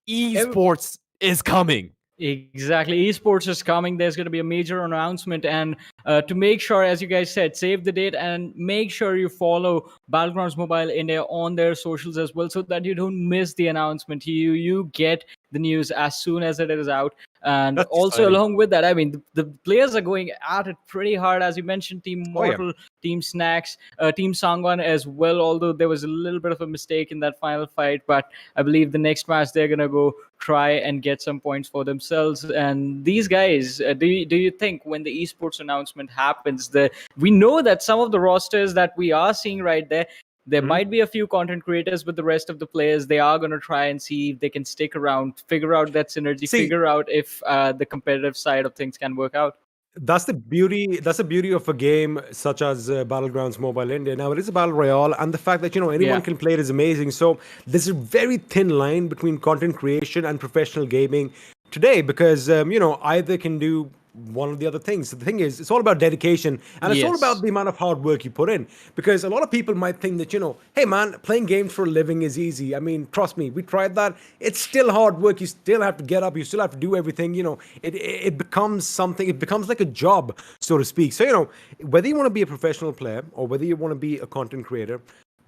Esports is coming. Exactly. Esports is coming. There's going to be a major announcement. And to make sure, as you guys said, save the date and make sure you follow Battlegrounds Mobile India on their socials as well, so that you don't miss the announcement. You get the news as soon as it is out. And That's also, exciting. along with that, I mean, the players are going at it pretty hard. As you mentioned, Team Oh, yeah. Mortal, Team Snax, Team Sangwan as well, although there was a little bit of a mistake in that final fight. But I believe the next match, they're going to go try and get some points for themselves. And these guys, do you think when the esports announcement happens, we know that some of the rosters that we are seeing right there, there might be a few content creators, but the rest of the players, they are going to try and see if they can stick around, figure out that synergy, figure out if the competitive side of things can work out. That's the beauty. That's the beauty of a game such as Battlegrounds Mobile India. Now it is a battle royale, and the fact that anyone can play it is amazing. So there's a very thin line between content creation and professional gaming today, because either can do one of the other things. So the thing is, it's all about dedication, and it's all about the amount of hard work you put in. Because a lot of people might think that hey man, playing games for a living is easy. I mean, trust me, we tried that. It's still hard work. You still have to get up. You still have to do everything. It becomes something. It becomes like a job, so to speak. So whether you want to be a professional player or whether you want to be a content creator,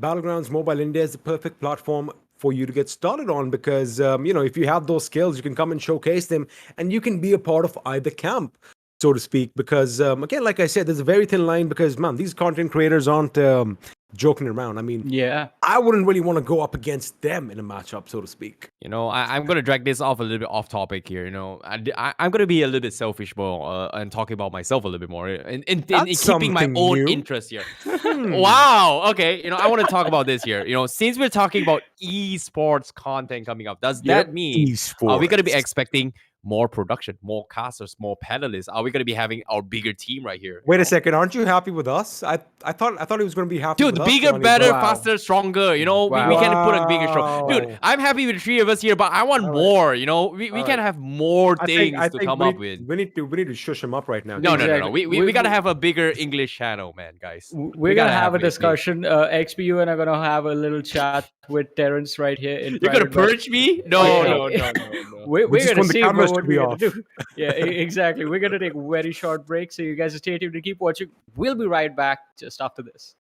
Battlegrounds Mobile India is the perfect platform for you to get started on, because if you have those skills, you can come and showcase them, and you can be a part of either camp, so to speak. Because again, like I said, there's a very thin line, because man, these content creators aren't joking around. I mean, I wouldn't really want to go up against them in a matchup, so to speak. I'm going to drag this off a little bit off topic here. I'm going to be a little bit selfish more and talking about myself a little bit more in keeping my own interest here. Wow. Okay. I want to talk about this here. Since we're talking about esports content coming up, does that mean are we going to be expecting more production, more casters, more panelists? Are we going to be having our bigger team right here? Wait a second, aren't you happy with us? I thought he was going to be happy. Dude, with bigger, us, better, Wow. faster, stronger. We can put a bigger show. Dude, I'm happy with the three of us here, but I want more. We can have more things to come up with. We need to shush him up right now. No. We got to have a bigger English channel, man, guys. We're going to have a discussion. XPU and I'm going to have a little chat with Terrence right here. You're going to purge me? No. We're going to see what cameras to we're be going off. to do. Yeah, exactly. We're going to take a very short break. So you guys stay tuned to keep watching. We'll be right back just after this.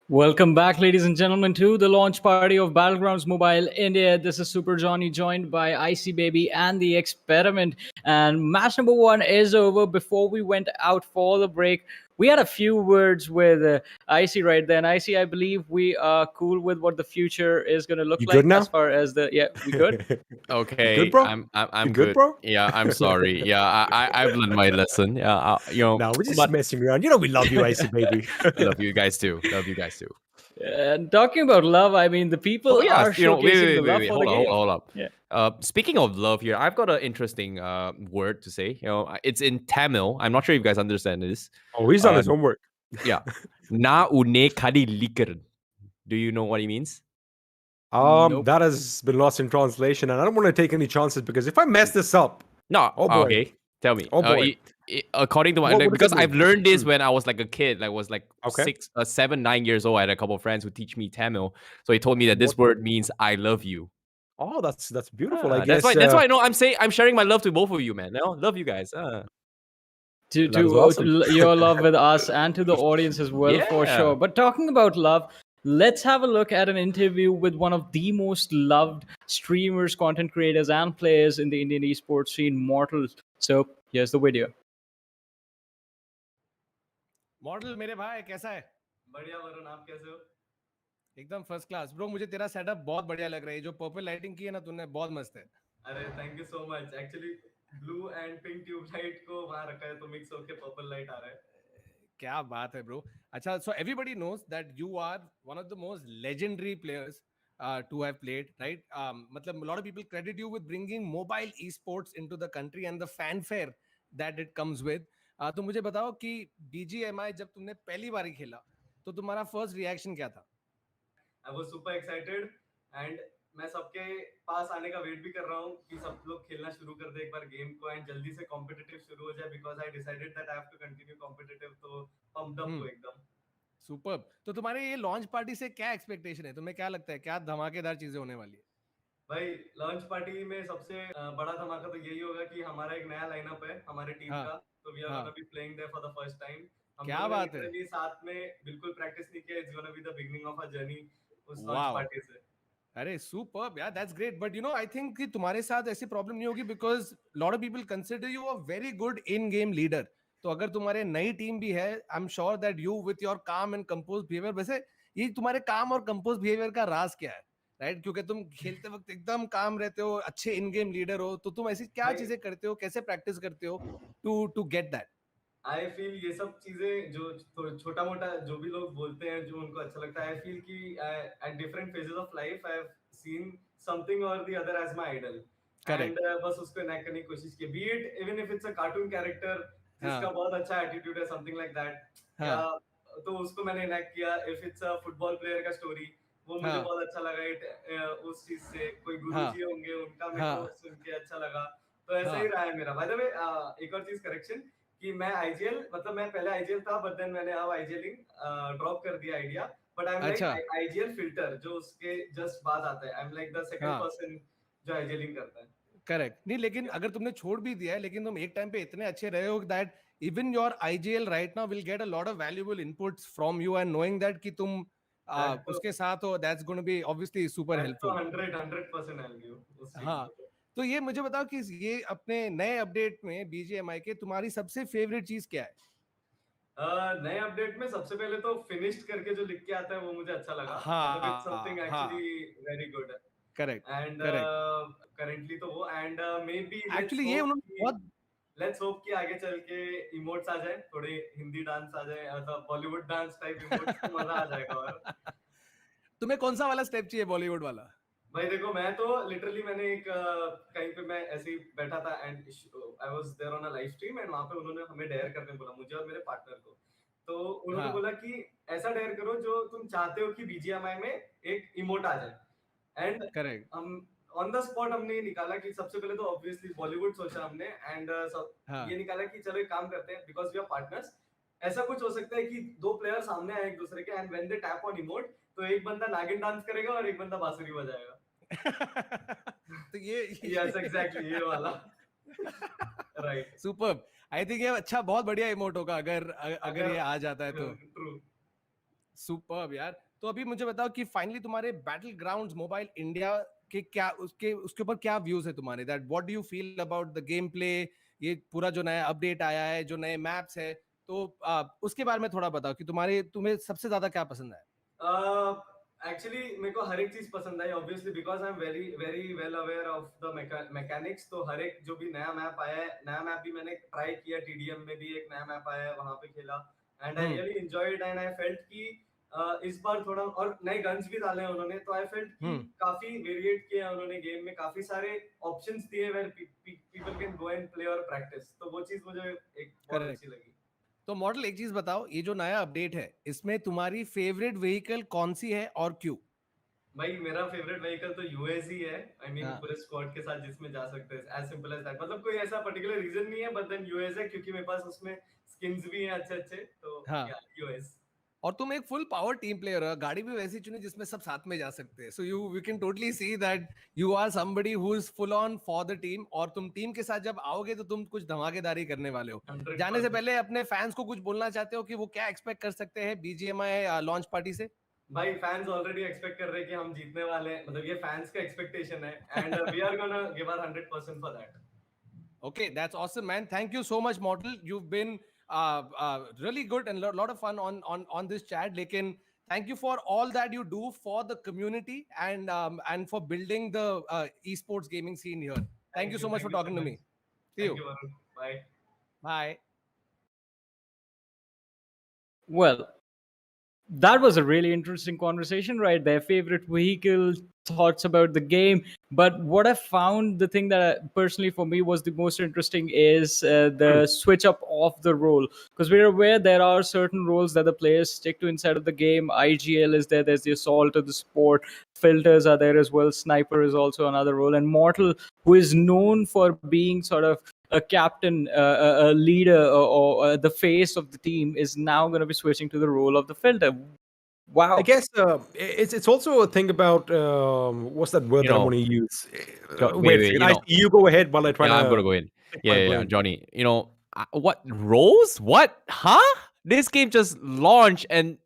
Welcome back, ladies and gentlemen, to the launch party of Battlegrounds Mobile India. This is Super Johnny, joined by Icy Baby and the Experiment. And match number one is over. Before we went out for the break, we had a few words with Icy right then. Icy, I believe we are cool with what the future is going to look You like good now? as far as the we good. Okay, good, bro? I'm You good, good, bro? Yeah, I'm sorry. Yeah, I've learned my lesson. Yeah, No, we're just but messing around. You know we love you, Icy Baby. love you guys too. Love you guys too. And talking about love, I mean, the people Oh yeah, are showcasing the love wait. for Hold the on, game. hold up. Yeah. Speaking of love here, I've got an interesting word to say. It's in Tamil. I'm not sure if you guys understand this. Oh, he's on his homework. Yeah. Na une kadi likar. Do you know what he means? Nope. That has been lost in translation, and I don't want to take any chances because if I mess this up, No. oh boy. Okay. Tell me. Oh boy. According to my What does because it I've mean? learned this when I was like a kid. I was like Okay. 7, 9 years old. I had a couple of friends who teach me Tamil. So he told me that this word means "I love you." Oh, that's beautiful. I That's guess why. That's why I know. I'm sharing my love to both of you, man. Love you guys. to That is awesome. your love with us and to the audience as well, for Yeah. sure. But talking about love, let's have a look at an interview with one of the most loved streamers, content creators, and players in the Indian esports scene, Mortal. So here's the video. Model मेरे भाई कैसा है? बढ़िया वरुण, आप कैसे हो? एकदम first class bro. मुझे तेरा सेटअप बहुत बढ़िया लग रहा है. जो पर्पल लाइटिंग की है ना तूने, बहुत मस्त है. अरे thank you so much. Actually blue and pink tubelight को वहां रखा है तो मिक्स होके पर्पल लाइट आ रहा है. क्या बात है ब्रो. अच्छा, so everybody knows that you are one of the most legendary players to have played, right? मतलब a lot of people credit you with bringing mobile esports into the country and the fanfare that it comes with. तो मुझे बताओ कि BGMI जब तुमने पहली बार खेला तो तुम्हारा फर्स्ट रिएक्शन क्या था? I was super excited and मैं सबके पास आने का वेट भी कर रहा हूँ कि सब लोग खेलना शुरू कर दे एक बार गेम को एंड जल्दी से कॉम्पिटिटिव शुरू हो जाए because I decided that I have to continue competitive. तो पम्प्ड अप हो एकदम. सुपर. तो तुम्हारे ये लॉन्च पार्टी से क्या एक्सपेक्टेशन है? तुम्हें क्या लगता है क्या धमाकेदार चीजें होने वाली है? भाई लॉन्च पार्टी में सबसे बड़ा धमाका तो यही होगा कि हमारा एक नया लाइनअप है हमारे टीम का. तो we are gonna be playing there for the first time. हम क्या बात है. लिटरली साथ में बिल्कुल प्रैक्टिस नहीं किया. It's gonna be the beginning of a journey उस लॉन्च पार्टी से. अरे सुपर्ब यार, that's great. But you know I think कि तुम्हारे साथ ऐसी प्रॉब्लम नहीं होगी because lot of people consider you a very good in game leader. तो अगर तुम्हारे नई टीम भी है, I am sure that you with your काम एंड कंपोज बिहेवियर. वैसे ये तुम्हारे काम और कंपोज बिहेवियर का राज क्या है? राइट, क्योंकि तुम खेलते वक्त एकदम काम रहते हो, अच्छे इन गेम लीडर हो, तो तुम ऐसी क्या चीजें करते हो, कैसे प्रैक्टिस करते हो to get that? I feel ये सब चीजें जो छोटा मोटा जो भी लोग बोलते हैं जो उनको अच्छा लगता है. आई फील कि at different phases of life I have seen something और the other as my idol and बस उसको इनेक्ट करने की कोशिश की. Be it even if it's a cartoon character जिसका बहुत अच्छा एटीट्यूड है, समथिंग लाइक दैट, या तो उसको मैंने इनेक्ट किया. If it's a football player का स्टोरी, वो मुझे बहुत अच्छा लगा. उस चीज से कोई गुरुजी होंगे उनका मेरे को सुन के अच्छा लगा. तो ऐसा ही रहा है मेरा. बाय द वे एक और चीज करेक्शन कि मैं आईजीएल मतलब मैं पहले आईजीएल था बट देन मैंने अब आईजीएलिंग ड्रॉप कर दिया idea. But I am like IGL filter जो उसके जस्ट बाद आता है. I am like the second person जो आईजीएलिंग करता है. करेक्ट. नहीं, लेकिन अगर तुमने छोड़ भी दिया है, लेकिन तुम एक टाइम पे इतने अच्छे रहे हो that even your IGL right now will get a lot of valuable inputs from you and knowing that कि तुम उसके साथ हो. That's gonna be obviously super helpful. 100% I will give. हाँ, तो ये मुझे बताओ कि ये अपने नए अपडेट में बीजीएमआई के तुम्हारी सबसे फेवरेट चीज क्या है? नए अपडेट में सबसे पहले तो फिनिश्ड करके जो लिख के आता है वो मुझे अच्छा लगा. मतलब it's something actually very good. Correct. And currently तो वो एंड मे बी एक्चुअली ये उन्होंने बहुत लेट्स होप कि आगे चल के इमोट्स आ जाए, थोड़े हिंदी डांस आ जाए, मतलब बॉलीवुड डांस टाइप इमोट्स, तो मजा आ जाएगा. और तुम्हें कौन सा वाला स्टेप चाहिए बॉलीवुड वाला? भाई देखो मैं तो लिटरली मैंने एक कहीं पे मैं ऐसे ही बैठा था and I was there on a live stream and वहां पे उन्होंने हमें डेयर करने बोला, मुझे और मेरे पार्टनर को. तो उन्होंने बोला कि ऐसा डेयर करो जो तुम चाहते हो कि बीजीएमआई में एक इमोट आ जाए. And correct. हम ऑन द स्पॉट हमने निकाला कि सबसे पहले तो ऑब्वियसली बॉलीवुड सोचा हमने एंड ये निकाला कि चलो एक काम करते हैं बिकॉज वी आर पार्टनर्स. ऐसा कुछ हो सकता है कि दो प्लेयर सामने आए एक दूसरे के and when they tap on emote तो एक बंदा नागिन डांस करेगा और एक बंदा बांसुरी बजाएगा. तो ये यस एग्जैक्टली ये वाला. राइट. सुपर्ब. आई थिंक ये अच्छा बहुत बढ़िया इमोट होगा अगर ये आ जाता है तो. ट्रू. सुपर्ब यार। तो अभी मुझे बताओ कि फाइनली तुम्हारे बैटल ग्राउंड्स मोबाइल इंडिया के क्या उसके ऊपर क्या व्यूज है तुम्हारे, that what do you feel about the game play, ये पूरा जो नया अपडेट आया है, जो नए मैप्स है, तो उसके बारे में थोड़ा बताओ कि तुम्हें सबसे ज्यादा क्या पसंद है? एक्चुअली मेरे को हर एक चीज पसंद आई, obviously because I am very very well aware of the mechanics. तो हर एक जो भी नया मैप आया है, नया मैप भी मैंने ट्राई किया, टीडीएम में भी एक नया मैप आया है, वहां पे खेला and I really enjoyed and I felt कि इस बार थोड़ा और नए गन्स भी डाले हैं उन्होंने, तो आई फेल्ट कि काफी वेरिएट किया है उन्होंने गेम में, काफी सारे ऑप्शंस दिए where people can go and play और प्रैक्टिस, तो वो चीज मुझे एक बहुत अच्छी लगी। तो मॉडल एक चीज बताओ, ये जो नया अपडेट है इसमें तुम्हारी फेवरेट व्हीकल कौन सी है और क्यों? भाई मेरा फेवरेट व्हीकल तो यूएस ही है, आई मीन पूरे स्क्वाड के साथ जिसमें जा सकते हैं, एज सिंपल एज दैट। मतलब कोई ऐसा पर्टिकुलर रीजन नहीं है, बट देन यूएस है क्योंकि मेरे पास उसमें स्किन्स भी हैं अच्छे अच्छे, तो या यूएस। और तुम एक फुल पावर टीम प्लेयर हो, गाड़ी भी वैसी चुनी जिसमें सब साथ में जा सकते हैं, so you can totally see that you are somebody who is full on for the team. और तुम टीम के साथ जब आओगे तो तुम कुछ धमाकेदारी करने वाले हो। 100%। जाने से पहले अपने फैंस को कुछ बोलना चाहते हो कि वो क्या एक्सपेक्ट कर सकते हैं बीजीएमआई लॉन्च पार्टी से? भाई फैंस ऑलरेडी एक्सपेक्ट कर रहे हैं कि हम जीतने वाले हैं, मतलब ये फैंस का एक्सपेक्टेशन है and we are gonna give our 100% for that. Okay, that's awesome, man. Thank you so much, Model. You've been really good and lot of fun on this chat. Lekin, thank you for all that you do for the community and for building the esports gaming scene here. Thank you so much for talking to me. See you. Thank you, Varun. Bye. Bye. Well, that was a really interesting conversation right there. Favorite vehicle, thoughts about the game. But what I found, the thing that personally for me was the most interesting is the switch up of the role. Because we're aware there are certain roles that the players stick to inside of the game. IGL is there, there's the assault or the support. Filters are there as well. Sniper is also another role. And Mortal, who is known for being sort of a captain, a leader, or the face of the team, is now going to be switching to the role of the filter. Wow. I guess it's also a thing about what's that word that I want to use? Wait, you go ahead while I try to. I'm gonna go in. Yeah, Johnny. What roles? What? Huh? This game just launched and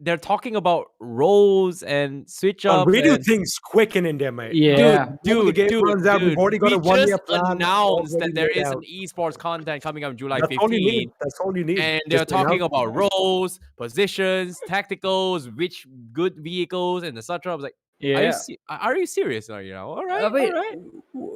they're talking about roles and switch ups. We do things quick in India, mate. Yeah, dude. The game runs out. We've already got a 1 year plan. Announced that there is an esports content coming out July 15. That's all you need. And they're talking about roles, positions, tacticals, which good vehicles, and etc. I was like, yeah. Are you serious? All right,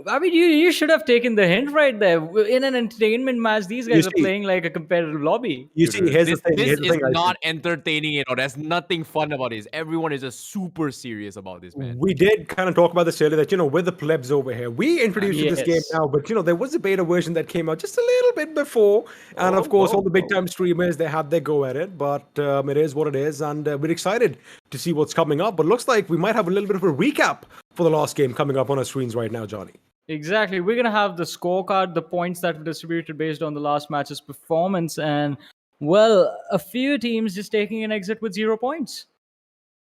I mean, you should have taken the hint right there. In an entertainment match, these guys are playing like a competitive lobby. You see, here's the thing. This is not entertaining. There's nothing fun about this. Everyone is just super serious about this, man. We did kind of talk about this earlier, that we're the plebs over here. We introduced you to this game now, but there was a beta version that came out just a little bit before, and of course, all the big time streamers, they had their go at it. But it is what it is, and we're excited to see what's coming up. But looks like we might have a little bit of a recap for the last game coming up on our screens right now, Johnny. Exactly. We're going to have the scorecard, the points that were distributed based on the last match's performance, and, well, a few teams just taking an exit with 0 points.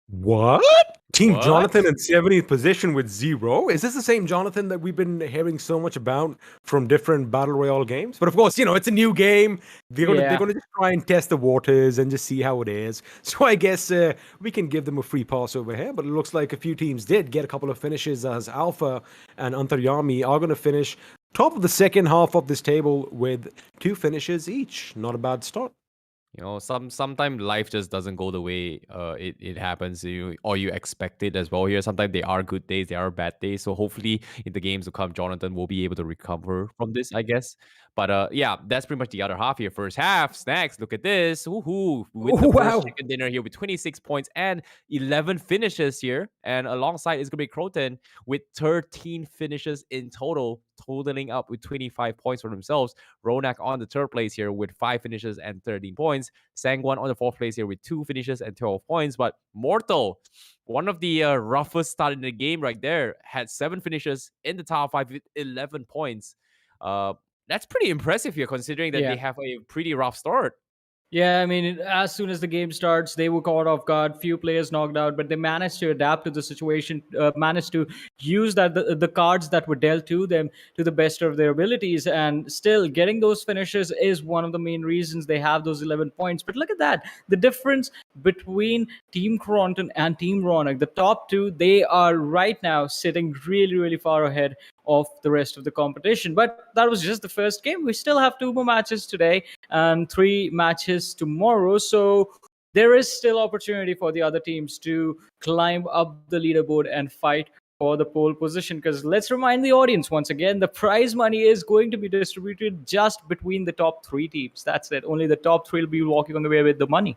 What? Team Jonathan in 70th position with 0? Is this the same Jonathan that we've been hearing so much about from different Battle Royale games? But of course, it's a new game. They're going to just try and test the waters and just see how it is. So I guess we can give them a free pass over here. But it looks like a few teams did get a couple of finishes, as Alpha and ANTARYAMI are going to finish top of the second half of this table with 2 finishes each. Not a bad start. Sometimes life just doesn't go the way it happens, or you expect it as well here. Sometimes there are good days, there are bad days. So hopefully in the games to come, Jonathan will be able to recover from this, I guess. But yeah, that's pretty much the other half here. First half, Snax, look at this. Woohoo! With the first chicken dinner here with 26 points and 11 finishes here. And alongside is going to be KRONTEN with 13 finishes in total, totaling up with 25 points for themselves. Ronak on the 3rd place here with 5 finishes and 13 points. Sangwan on the 4th place here with 2 finishes and 12 points. But Mortal, one of the roughest start in the game right there, had 7 finishes in the top 5 with 11 points. That's pretty impressive here, considering that they have a pretty rough start. Yeah, I mean, as soon as the game starts, they were caught off guard. Few players knocked out, but they managed to adapt to the situation. Managed to use the cards that were dealt to them to the best of their abilities, and still getting those finishes is one of the main reasons they have those 11 points. But look at that, the difference between Team KRONTEN and Team Ronak. The top two, they are right now sitting really, really far ahead of the rest of the competition. But that was just the first game. We still have two more matches today and three matches tomorrow. So there is still opportunity for the other teams to climb up the leaderboard and fight for the pole position. Because let's remind the audience once again, the prize money is going to be distributed just between the top three teams. That's it. Only the top three will be walking on the way with the money.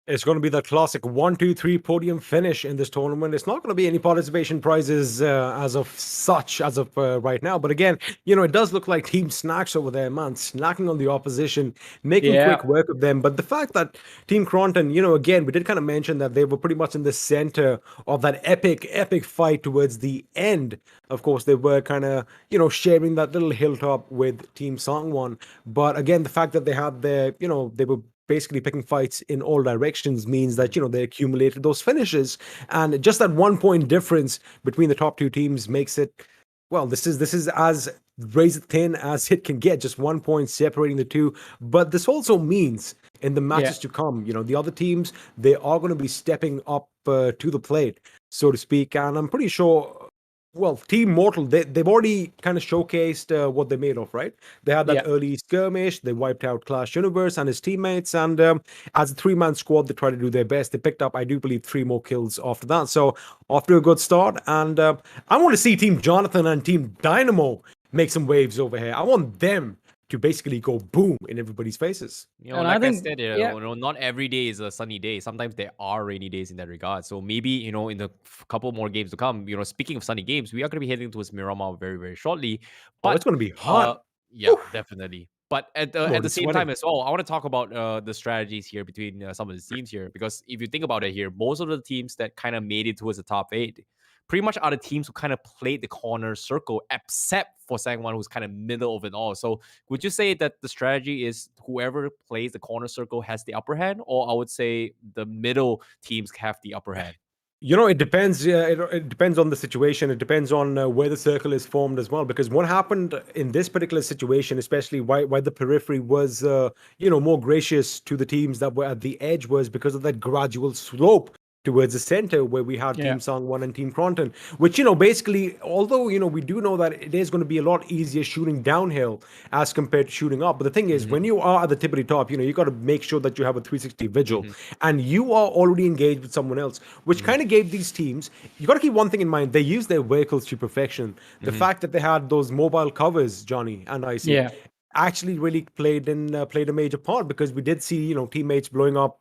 It's going to be the classic 1-2-3 podium finish in this tournament. It's not going to be any participation prizes as of right now. But again, it does look like Team Snax over there, man, snacking on the opposition, making quick work of them. But the fact that Team KRONTEN, again, we did kind of mention that they were pretty much in the center of that epic fight towards the end. Of course, they were kind of, sharing that little hilltop with Team Sangwan. But again, the fact that they had their, they were basically picking fights in all directions means that they accumulated those finishes, and just that 1 point difference between the top two teams makes it, well, this is as razor thin as it can get, just 1 point separating the two. But this also means in the matches to come, the other teams, they are going to be stepping up to the plate, so to speak. And I'm pretty sure, well, Team Mortal, they've already kind of showcased what they're made of, right? They had that early skirmish, they wiped out Clash Universe and his teammates, and as a three-man squad, they tried to do their best. They picked up, I do believe, 3 more kills after that. So, off to a good start, and I want to see Team Jonathan and Team DYNAMO make some waves over here. I want them to basically go boom in everybody's faces. Like I said, not every day is a sunny day. Sometimes there are rainy days in that regard. So maybe, in the couple more games to come, speaking of sunny games, we are going to be heading towards Miramar very, very shortly. But it's going to be hot. Yeah, definitely. But at the same time as well, I want to talk about the strategies here between some of the teams here. Because if you think about it here, most of the teams that kind of made it towards the top 8 pretty much are the teams who kind of played the corner circle, except for Sangwan, who's kind of middle of it all. So would you say that the strategy is whoever plays the corner circle has the upper hand, or I would say the middle teams have the upper hand? It depends. It depends on the situation. It depends on where the circle is formed as well. Because what happened in this particular situation, especially why the periphery was, more gracious to the teams that were at the edge, was because of that gradual slope towards the center where we had Team Sangwan and Team KRONTEN, which, basically, although, we do know that it is going to be a lot easier shooting downhill as compared to shooting up. But the thing is, when you are at the tippity top, you got to make sure that you have a 360 vigil and you are already engaged with someone else, which kind of gave these teams, you got to keep one thing in mind, they use their vehicles to perfection. The fact that they had those mobile covers, Johnny and Icy, actually really played a major part, because we did see teammates blowing up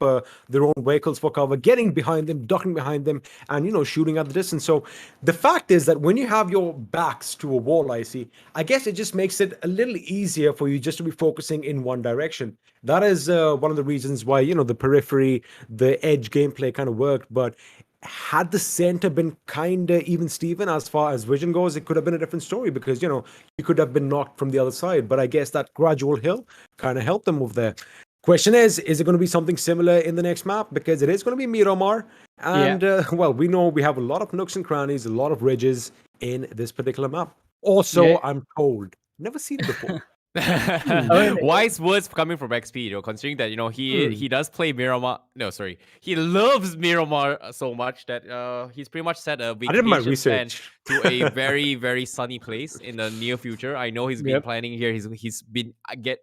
their own vehicles for cover, getting behind them, ducking behind them, and shooting at the distance. So the fact is that when you have your backs to a wall, I guess it just makes it a little easier for you just to be focusing in one direction. That is one of the reasons why the periphery, the edge gameplay kind of worked. But had the center been kind of even Steven as far as vision goes, it could have been a different story, because you could have been knocked from the other side. But I guess that gradual hill kind of helped them move there. Question is it going to be something similar in the next map? Because it is going to be Miramar, and well, we know we have a lot of nooks and crannies, a lot of ridges in this particular map. Also, I'm told, never seen it before. Wise words coming from XP, considering that he does play Miramar. No, sorry, he loves Miramar so much that he's pretty much set a vacation plan to a very, very sunny place in the near future. I know he's been planning here. He's been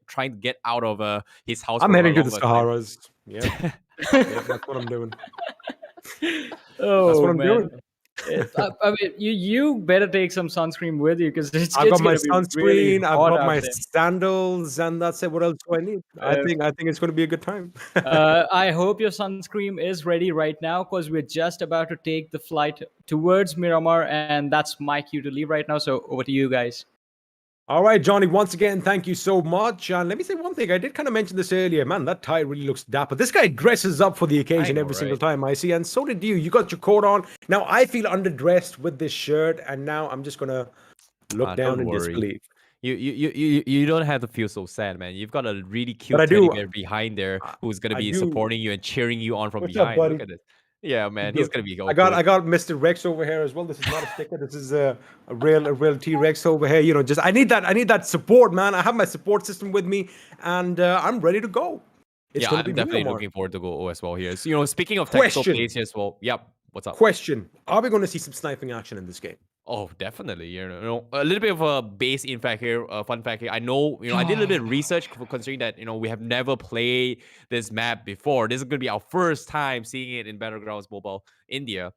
trying to get out of his house. I'm heading to the Saharas. Yeah, that's what I'm doing. That's what I'm doing. I mean, you better take some sunscreen with you, because I've got my sunscreen, really I've got my sandals, and that's it. What else do I need? I think it's going to be a good time. I hope your sunscreen is ready right now, because we're just about to take the flight towards Miramar, and that's my cue to leave right now. So over to you guys. All right, Johnny, once again, thank you so much. And let me say one thing. I did kind of mention this earlier. Man, that tie really looks dapper. This guy dresses up for the occasion every single time I see. And so did you. You got your coat on. Now, I feel underdressed with this shirt. And now I'm just going to look down in disbelief. You don't have to feel so sad, man. You've got a really But cute I teddy do. bear behind there who's gonna I be do. supporting you and cheering you on from What's up, behind. Look buddy? at this. Yeah, man, he's gonna be all I good. got Mr. Rex over here as well. This is not a sticker. This is a real T-Rex over here. You know, just I need that support, man. I have my support system with me, and I'm ready to go. It's Yeah, gonna I'm be definitely Miramar. looking forward to go as well here. So, you know, speaking of tactical Question. plays here as well. Yep. What's up? Question: are we going to see some sniping action in this game? Oh, definitely. You know, a little bit of a base in fact here, fun fact here. I know, you know, I did a little bit of research considering that, you know, we have never played this map before. This is going to be our first time seeing it in Battlegrounds Mobile India.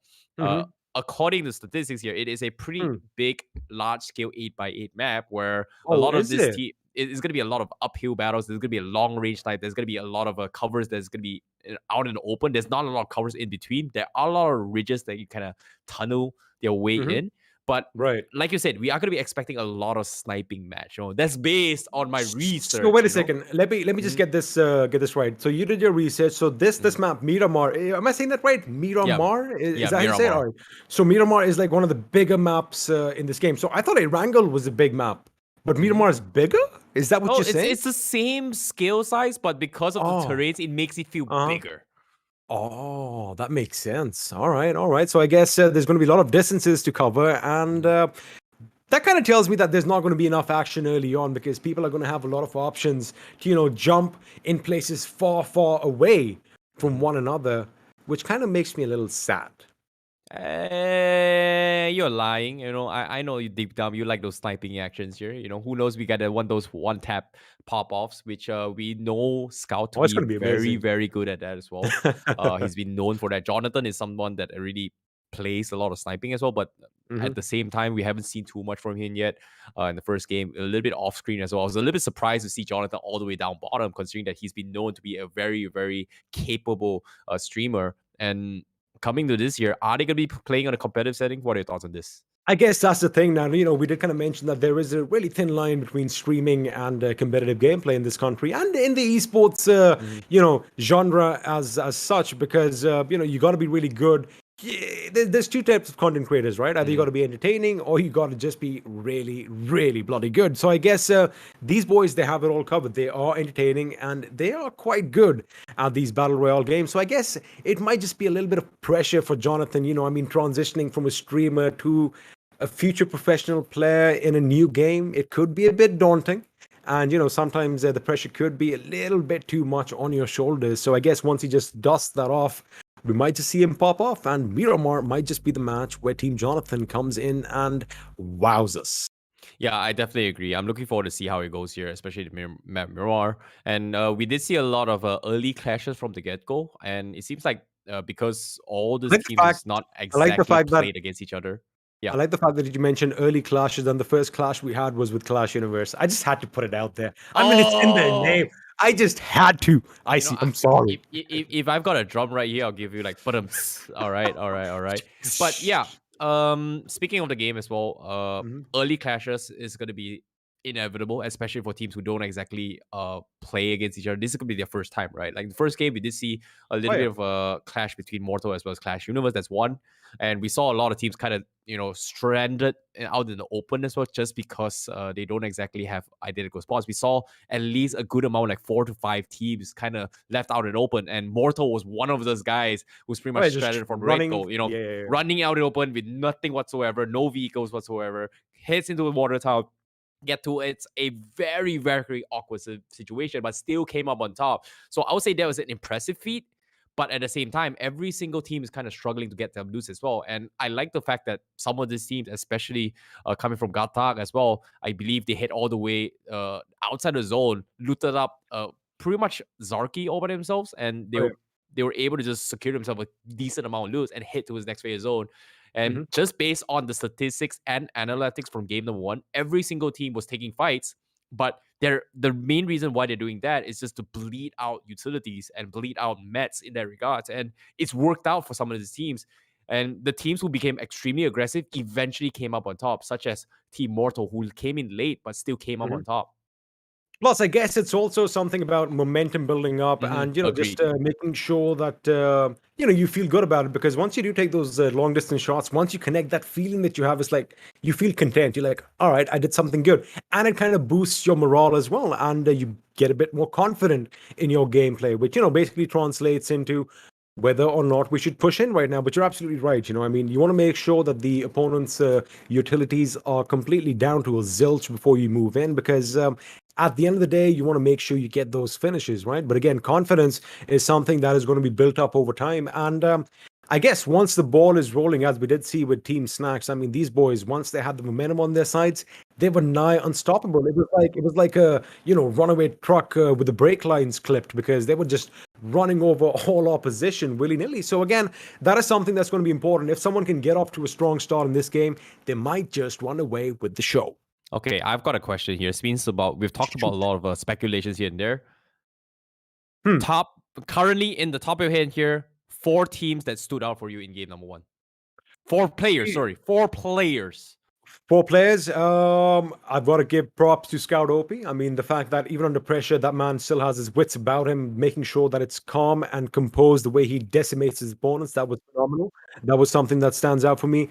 According to statistics here, it is a pretty big, large-scale 8x8 map where a lot of this it's going to be a lot of uphill battles. There's going to be a long-range snipe. There's going to be a lot of covers. There's going to be out in the open. There's not a lot of covers in between. There are a lot of ridges that you kind of tunnel their way in. But like you said, we are going to be expecting a lot of sniping match. You know, that's based on my research. So wait a second. Let me just get this right. So you did your research. So this map, Miramar. Am I saying that right? Miramar? Is that how you say it? All right. So Miramar is like one of the bigger maps in this game. So I thought Erangel was a big map, but Miramar is bigger. Is that what you're saying? It's the same scale size, but because of the terrains, it makes it feel bigger. Oh, that makes sense. All right. So I guess there's going to be a lot of distances to cover, and that kind of tells me that there's not going to be enough action early on because people are going to have a lot of options to, you know, jump in places far, far away from one another, which kind of makes me a little sad. You're lying. You know, I know you deep down you like those sniping actions here. You know, who knows? We got those one tap pop offs, which we know Scout to be very, very good at that as well. He's been known for that. Jonathan is someone that really plays a lot of sniping as well, but at the same time, we haven't seen too much from him yet. In the first game, a little bit off screen as well. I was a little bit surprised to see Jonathan all the way down bottom, considering that he's been known to be a very, very capable streamer. And coming to this year, are they going to be playing on a competitive setting? What are your thoughts on this? I guess that's the thing now. You know, we did kind of mention that there is a really thin line between streaming and competitive gameplay in this country and in the esports, you know, genre as such, because, you know, you got to be really good. There's two types of content creators, right? Either you got to be entertaining or you got to just be really, really bloody good. So I guess these boys, they have it all covered. They are entertaining and they are quite good at these battle royale games. So I guess it might just be a little bit of pressure for Jonathan, you know, I mean, transitioning from a streamer to a future professional player in a new game. It could be a bit daunting. And, you know, sometimes the pressure could be a little bit too much on your shoulders. So I guess once he just dusts that off, we might just see him pop off, and Miramar might just be the match where Team Jonathan comes in and wows us. Yeah, I definitely agree. I'm looking forward to see how it goes here, especially the Miramar. And we did see a lot of early clashes from the get-go, and it seems like because all these teams is not exactly played against each other. Yeah. I like the fact that you mentioned early clashes, and the first clash we had was with Clash Universe. I just had to put it out there. I mean, it's in their name. I just had to. I'm sorry. If I've got a drum right here, I'll give you like all right. But yeah, speaking of the game as well, early clashes is going to be inevitable, especially for teams who don't exactly play against each other. This is going to be their first time, right? Like the first game, we did see a little bit of a clash between Mortal as well as Clash Universe. That's one. And we saw a lot of teams kind of, you know, stranded out in the open as well, just because they don't exactly have identical spots. We saw at least a good amount, like 4 to 5 teams kind of left out in open. And Mortal was one of those guys who's pretty much stranded from Reiko, you know, running out in open with nothing whatsoever, no vehicles whatsoever, heads into the water tower. It's a very, very awkward situation, but still came up on top. So I would say that was an impressive feat. But at the same time, every single team is kind of struggling to get them loose as well. And I like the fact that some of these teams, especially coming from GHATAK as well, I believe they hit all the way outside the zone, looted up pretty much Zarki all by themselves, and they were able to just secure themselves a decent amount of loot and hit to his next phase zone. And just based on the statistics and analytics from game number 1, every single team was taking fights. But the main reason why they're doing that is just to bleed out utilities and bleed out mets in that regards. And it's worked out for some of these teams. And the teams who became extremely aggressive eventually came up on top, such as Team Mortal, who came in late but still came up on top. Plus, I guess it's also something about momentum building up and, Agreed. just making sure that, you feel good about it. Because once you do take those long distance shots, once you connect, that feeling that you have is like, you feel content. You're like, all right, I did something good. And it kind of boosts your morale as well. And you get a bit more confident in your gameplay, which, basically translates into whether or not we should push in right now. But you're absolutely right. I mean, you want to make sure that the opponent's utilities are completely down to a zilch before you move in, because at the end of the day, you want to make sure you get those finishes, right? But again, confidence is something that is going to be built up over time. And I guess once the ball is rolling, as we did see with Team Snax, I mean, these boys, once they had the momentum on their sides, they were nigh unstoppable. It was like a runaway truck with the brake lines clipped, because they were just running over all opposition willy-nilly. So again, that is something that's going to be important. If someone can get off to a strong start in this game, they might just run away with the show. Okay, I've got a question here. We've talked about a lot of speculations here and there. Currently in the top of your head here, 4 teams that stood out for you in game number 1. 4 players, sorry. 4 players. 4 players. I've got to give props to Scout OP. I mean, the fact that even under pressure, that man still has his wits about him, making sure that it's calm and composed the way he decimates his opponents. That was phenomenal. That was something that stands out for me.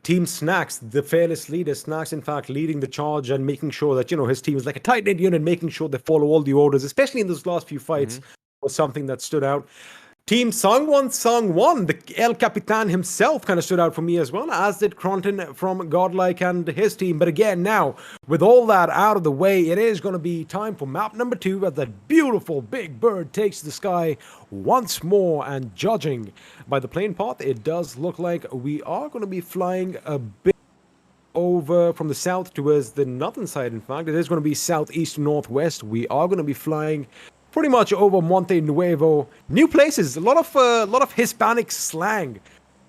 Team Snax, the fearless leader. Snax, in fact, leading the charge and making sure that, his team is like a tight-knit unit, making sure they follow all the orders, especially in those last few fights, was something that stood out. Team Sangwan, the El Capitan himself kind of stood out for me as well, as did KRONTEN from Godlike and his team. But again, now, with all that out of the way, it is going to be time for map number 2, as that beautiful big bird takes the sky once more. And judging by the plane path, it does look like we are going to be flying a bit over from the south towards the northern side. In fact, it is going to be southeast northwest. We are going to be flying pretty much over Monte Nuevo. New places, a lot of Hispanic slang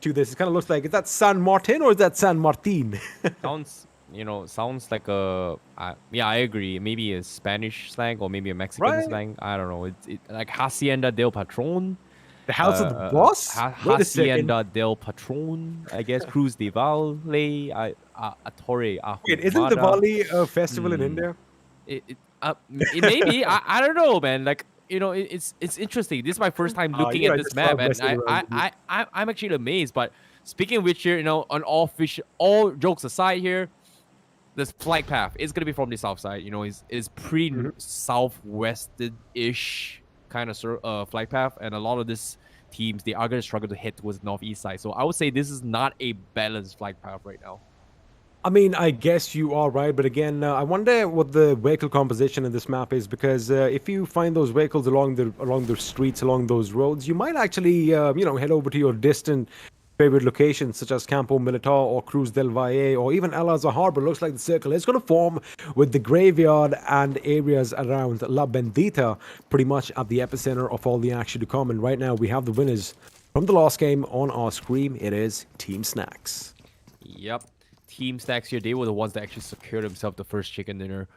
to this. It kind of looks like, is that San Martin or is that San Martin? Sounds like I agree. Maybe a Spanish slang or maybe a Mexican slang. I don't know. It's like Hacienda del Patron. The house of the boss? Hacienda del Patron, I guess. Cruz de Valle, Torre. Wait, isn't Diwali a festival in India? It may be. I don't know, man. Like, it's interesting. This is my first time looking at this map, and I'm actually amazed. But speaking of which, here, on all jokes aside, here, this flight path is gonna be from the south side. Is pretty southwestern-ish kind of flight path, and a lot of these teams, they are gonna struggle to head towards the northeast side. So I would say this is not a balanced flight path right now. I mean, I guess you are right, but again, I wonder what the vehicle composition in this map is, because if you find those vehicles along the streets, along those roads, you might actually, head over to your distant favorite locations, such as Campo Militar or Cruz del Valle or even El Azhar Harbor. Looks like the circle is going to form with the graveyard and areas around La Bendita, pretty much at the epicenter of all the action to come. And right now, we have the winners from the last game on our screen. It is Team Snax. Yep. Team Snax here, they were the ones that actually secured themselves the first chicken dinner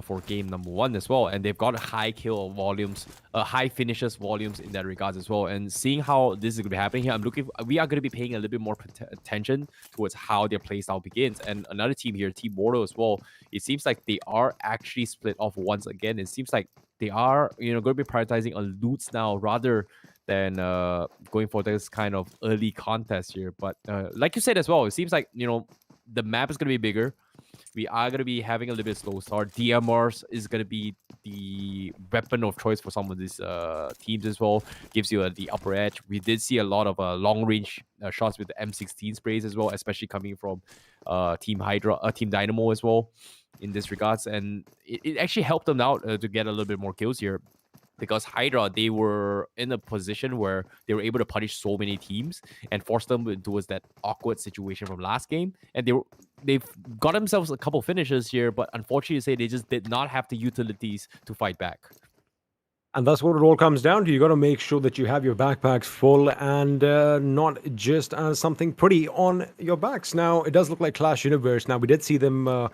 for game number 1 as well, and they've got high kill volumes, high finishes volumes in that regards as well. And seeing how this is going to be happening here, we are going to be paying a little bit more attention towards how their playstyle begins. And another team here, Team Mortal as well, it seems like they are actually split off once again. It seems like they are going to be prioritizing on loots now rather than going for this kind of early contest here. But like you said as well, it seems like the map is going to be bigger. We are going to be having a little bit slow start. DMRs is going to be the weapon of choice for some of these teams as well. Gives you the upper edge. We did see a lot of long range shots with the M16 sprays as well, especially coming from Team DYNAMO as well in this regards. And it actually helped them out to get a little bit more kills here, because Hydra, they were in a position where they were able to punish so many teams and force them towards that awkward situation from last game. And they've got themselves a couple finishes here, but unfortunately, they just did not have the utilities to fight back. And that's what it all comes down to. You got to make sure that you have your backpacks full and not just as something pretty on your backs. Now, it does look like Clash Universe. Now, we did see them,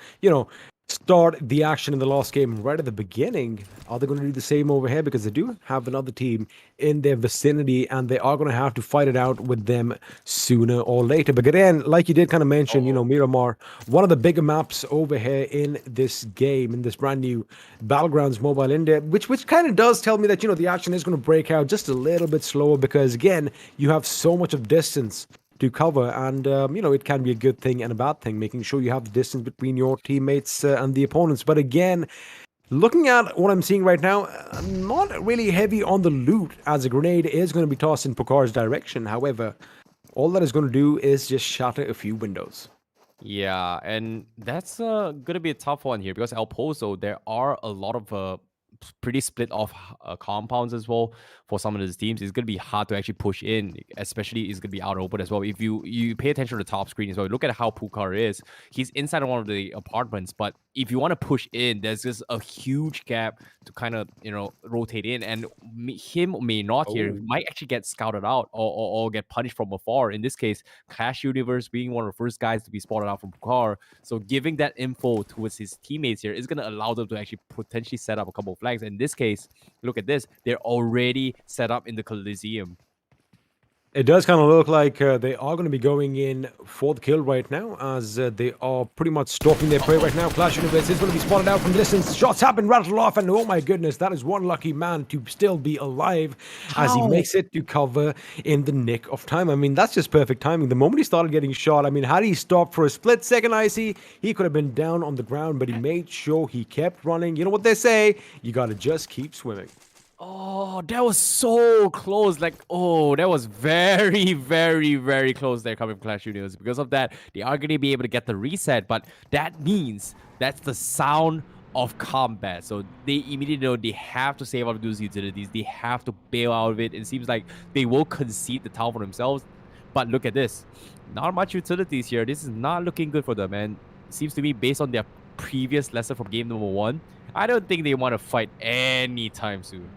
start the action in the last game right at the beginning. Are they going to do the same over here? Because they do have another team in their vicinity, and they are going to have to fight it out with them sooner or later. But again, like you did kind of mention, you know, Miramar, one of the bigger maps over here in this game, in this brand new Battlegrounds Mobile India, which kind of does tell me that, you know, the action is going to break out just a little bit slower because, again, you have so much of distance to cover, and you know, it can be a good thing and a bad thing, making sure you have the distance between your teammates and the opponents. But again, looking at what I'm seeing right now, not really heavy on the loot, as a grenade is going to be tossed in Pukar's direction. However, all that is going to do is just shatter a few windows. Yeah, and that's gonna be a tough one here because El Pozo, there are a lot of pretty split off compounds as well for some of these teams. It's gonna be hard to actually push in, especially it's gonna be out open as well. If you pay attention to the top screen as well, look at how Pukar is. He's inside of one of the apartments, but if you want to push in, there's just a huge gap to kind of, you know, rotate in, and him may not here might actually get scouted out or get punished from afar. In this case, Clash Universe being one of the first guys to be spotted out from Pukar, so giving that info towards his teammates here is going to allow them to actually potentially set up a couple of flags. In this case, look at this, they're already set up in the Coliseum. It does kind of look like they are going to be going in for the kill right now, as they are pretty much stalking their prey right now. Clash Universe is going to be spotted out from distance. Shots happen, rattle off, and oh my goodness, that is one lucky man to still be alive as he makes it to cover in the nick of time. I mean, that's just perfect timing. The moment he started getting shot, I mean, had he stopped for a split second, Icy, he could have been down on the ground, but he made sure he kept running. You know what they say? You got to just keep swimming. Oh, that was so close. Like, oh, that was very, very, very close there coming from Clash Universe. Because of that, they are going to be able to get the reset, but that means that's the sound of combat. So they immediately know they have to save out those utilities. They have to bail out of it. It seems like they will concede the town for themselves. But look at this. Not much utilities here. This is not looking good for them. And it seems to me, based on their previous lesson from game number 1, I don't think they want to fight anytime soon.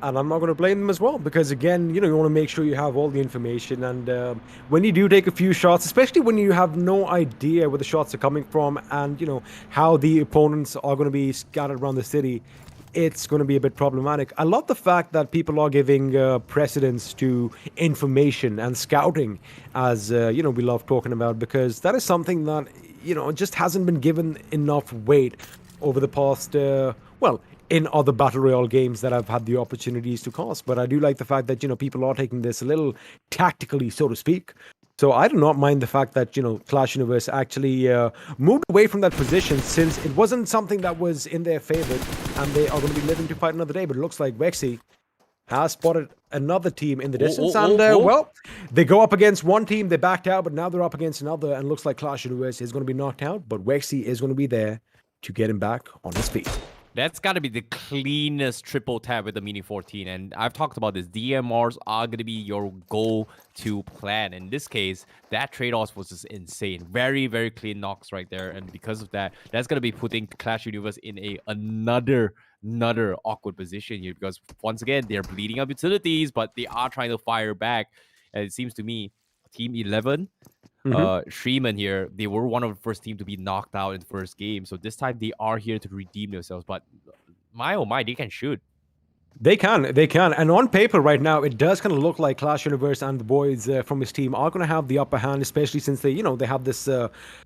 And I'm not going to blame them as well, because again, you know, you want to make sure you have all the information. And when you do take a few shots, especially when you have no idea where the shots are coming from and, you know, how the opponents are going to be scattered around the city, it's going to be a bit problematic. I love the fact that people are giving precedence to information and scouting, as, you know, we love talking about, because that is something that, you know, just hasn't been given enough weight over the past, well, in other Battle Royale games that I've had the opportunities to cast. But I do like the fact that, you know, people are taking this a little tactically, so to speak. So I do not mind the fact that, you know, Clash Universe actually moved away from that position, since it wasn't something that was in their favor, and they are going to be living to fight another day. But it looks like Vexy has spotted another team in the distance, well, they go up against one team, they backed out, but now they're up against another, and looks like Clash Universe is going to be knocked out, but Vexy is going to be there to get him back on his feet. That's got to be the cleanest triple tap with the Mini 14. And I've talked about this. DMRs are going to be your go-to plan. In this case, that trade-off was just insane. Very, very clean knocks right there. And because of that, that's going to be putting Clash Universe in another awkward position here. Because once again, they're bleeding up utilities, but they are trying to fire back. And it seems to me, Team 11... SHREEMAN here, they were one of the first team to be knocked out in the first game. So this time they are here to redeem themselves. But my oh my, they can shoot. They can. And on paper right now, it does kind of look like Clash Universe and the boys from his team are going to have the upper hand, especially since they, you know, they have this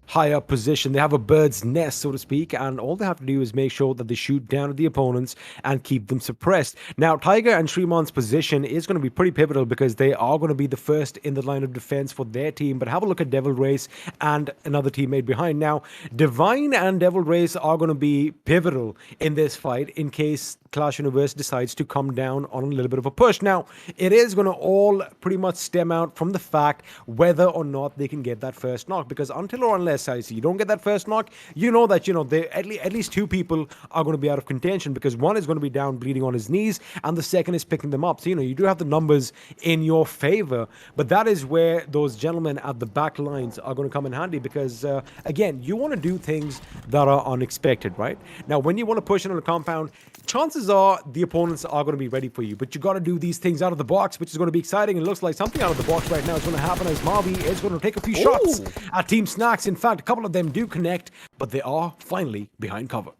higher position. They have a bird's nest, so to speak, and all they have to do is make sure that they shoot down at the opponents and keep them suppressed. Now, Tiger and SHREEMAN's position is going to be pretty pivotal, because they are going to be the first in the line of defense for their team. But have a look at Devil Race and another teammate behind. Now, Divine and Devil Race are going to be pivotal in this fight in case Clash Universe decides to come down on a little bit of a push. Now, it is going to all pretty much stem out from the fact whether or not they can get that first knock, because until or unless you don't get that first knock, you know that, you know, they at least two people are going to be out of contention, because one is going to be down bleeding on his knees and the second is picking them up. So, you know, you do have the numbers in your favor, but that is where those gentlemen at the back lines are going to come in handy, because again, you want to do things that are unexpected, right? Now, when you want to push in on a compound, chances chances are the opponents are going to be ready for you. But you got to do these things out of the box, which is going to be exciting. It looks like something out of the box right now is going to happen as Marby is going to take a few shots at Team Snax. In fact, a couple of them do connect, but they are finally behind cover.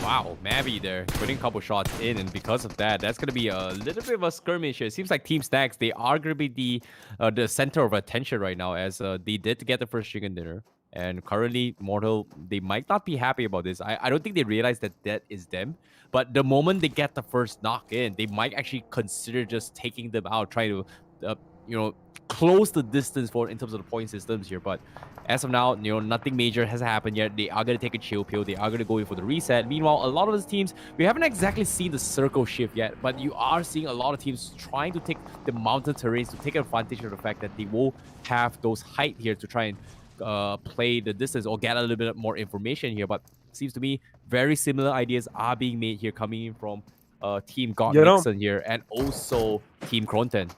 Wow, Mavi there putting a couple shots in, and because of that, that's going to be a little bit of a skirmish here. It seems like Team Snax, they are going to be the center of attention right now, as they did get the first chicken dinner. And currently, Mortal, they might not be happy about this. I don't think they realize that that is them. But the moment they get the first knock in, they might actually consider just taking them out, trying to, close the distance in terms of the point systems here. But as of now, nothing major has happened yet. They are going to take a chill pill. They are going to go in for the reset. Meanwhile, a lot of these teams, we haven't exactly seen the circle shift yet, but you are seeing a lot of teams trying to take the mountain terrains to take advantage of the fact that they will have those height here to try and play the distance or get a little bit more information here. But it seems to me very similar ideas are being made here, coming in from Team GODNIXON here and also Team KRONTEN.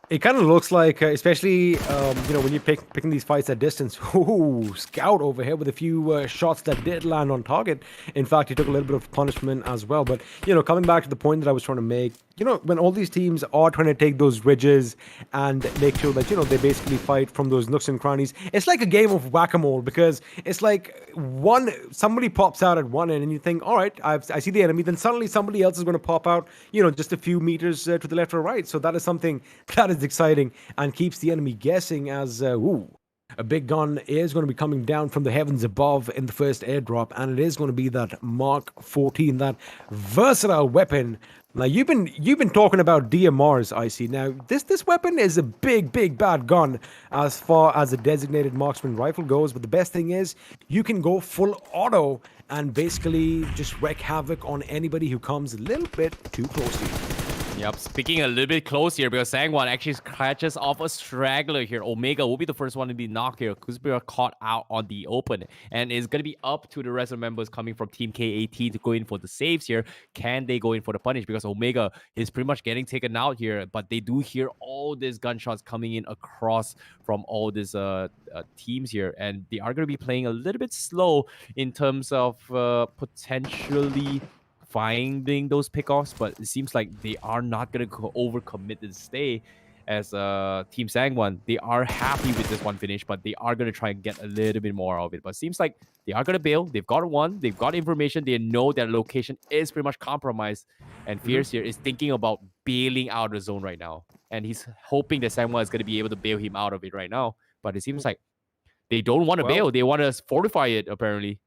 It kind of looks like, especially, when you're picking these fights at distance. Ooh, Scout over here with a few shots that did land on target. In fact, he took a little bit of punishment as well. But, coming back to the point that I was trying to make, when all these teams are trying to take those ridges and make sure that, they basically fight from those nooks and crannies, it's like a game of whack-a-mole, because it's like somebody pops out at one end and you think, all right, I see the enemy, then suddenly somebody else is going to pop out, just a few meters to the left or right. So that is something that is exciting and keeps the enemy guessing as, a big gun is going to be coming down from the heavens above in the first airdrop, and it is going to be that Mark 14, that versatile weapon. Now, you've been talking about DMRs, I see. Now, this weapon is a big bad gun as far as a designated marksman rifle goes, but the best thing is you can go full auto and basically just wreak havoc on anybody who comes a little bit too close to you. Yep, speaking a little bit close here, because Sangwan actually catches off a straggler here. Omega will be the first one to be knocked here. Kuzbira caught out on the open, and it's going to be up to the rest of the members coming from Team K18 to go in for the saves here. Can they go in for the punish? Because Omega is pretty much getting taken out here, but they do hear all these gunshots coming in across from all these teams here, and they are going to be playing a little bit slow in terms of potentially finding those pickoffs, but it seems like they are not going to overcommit and stay as Team Sangwan. They are happy with this one finish, but they are going to try and get a little bit more of it. But it seems like they are going to bail. They've got one. They've got information. They know their location is pretty much compromised. And Fierce here is thinking about bailing out of the zone right now. And he's hoping that Sangwan is going to be able to bail him out of it right now. But it seems like they don't want to bail. They want to fortify it, apparently.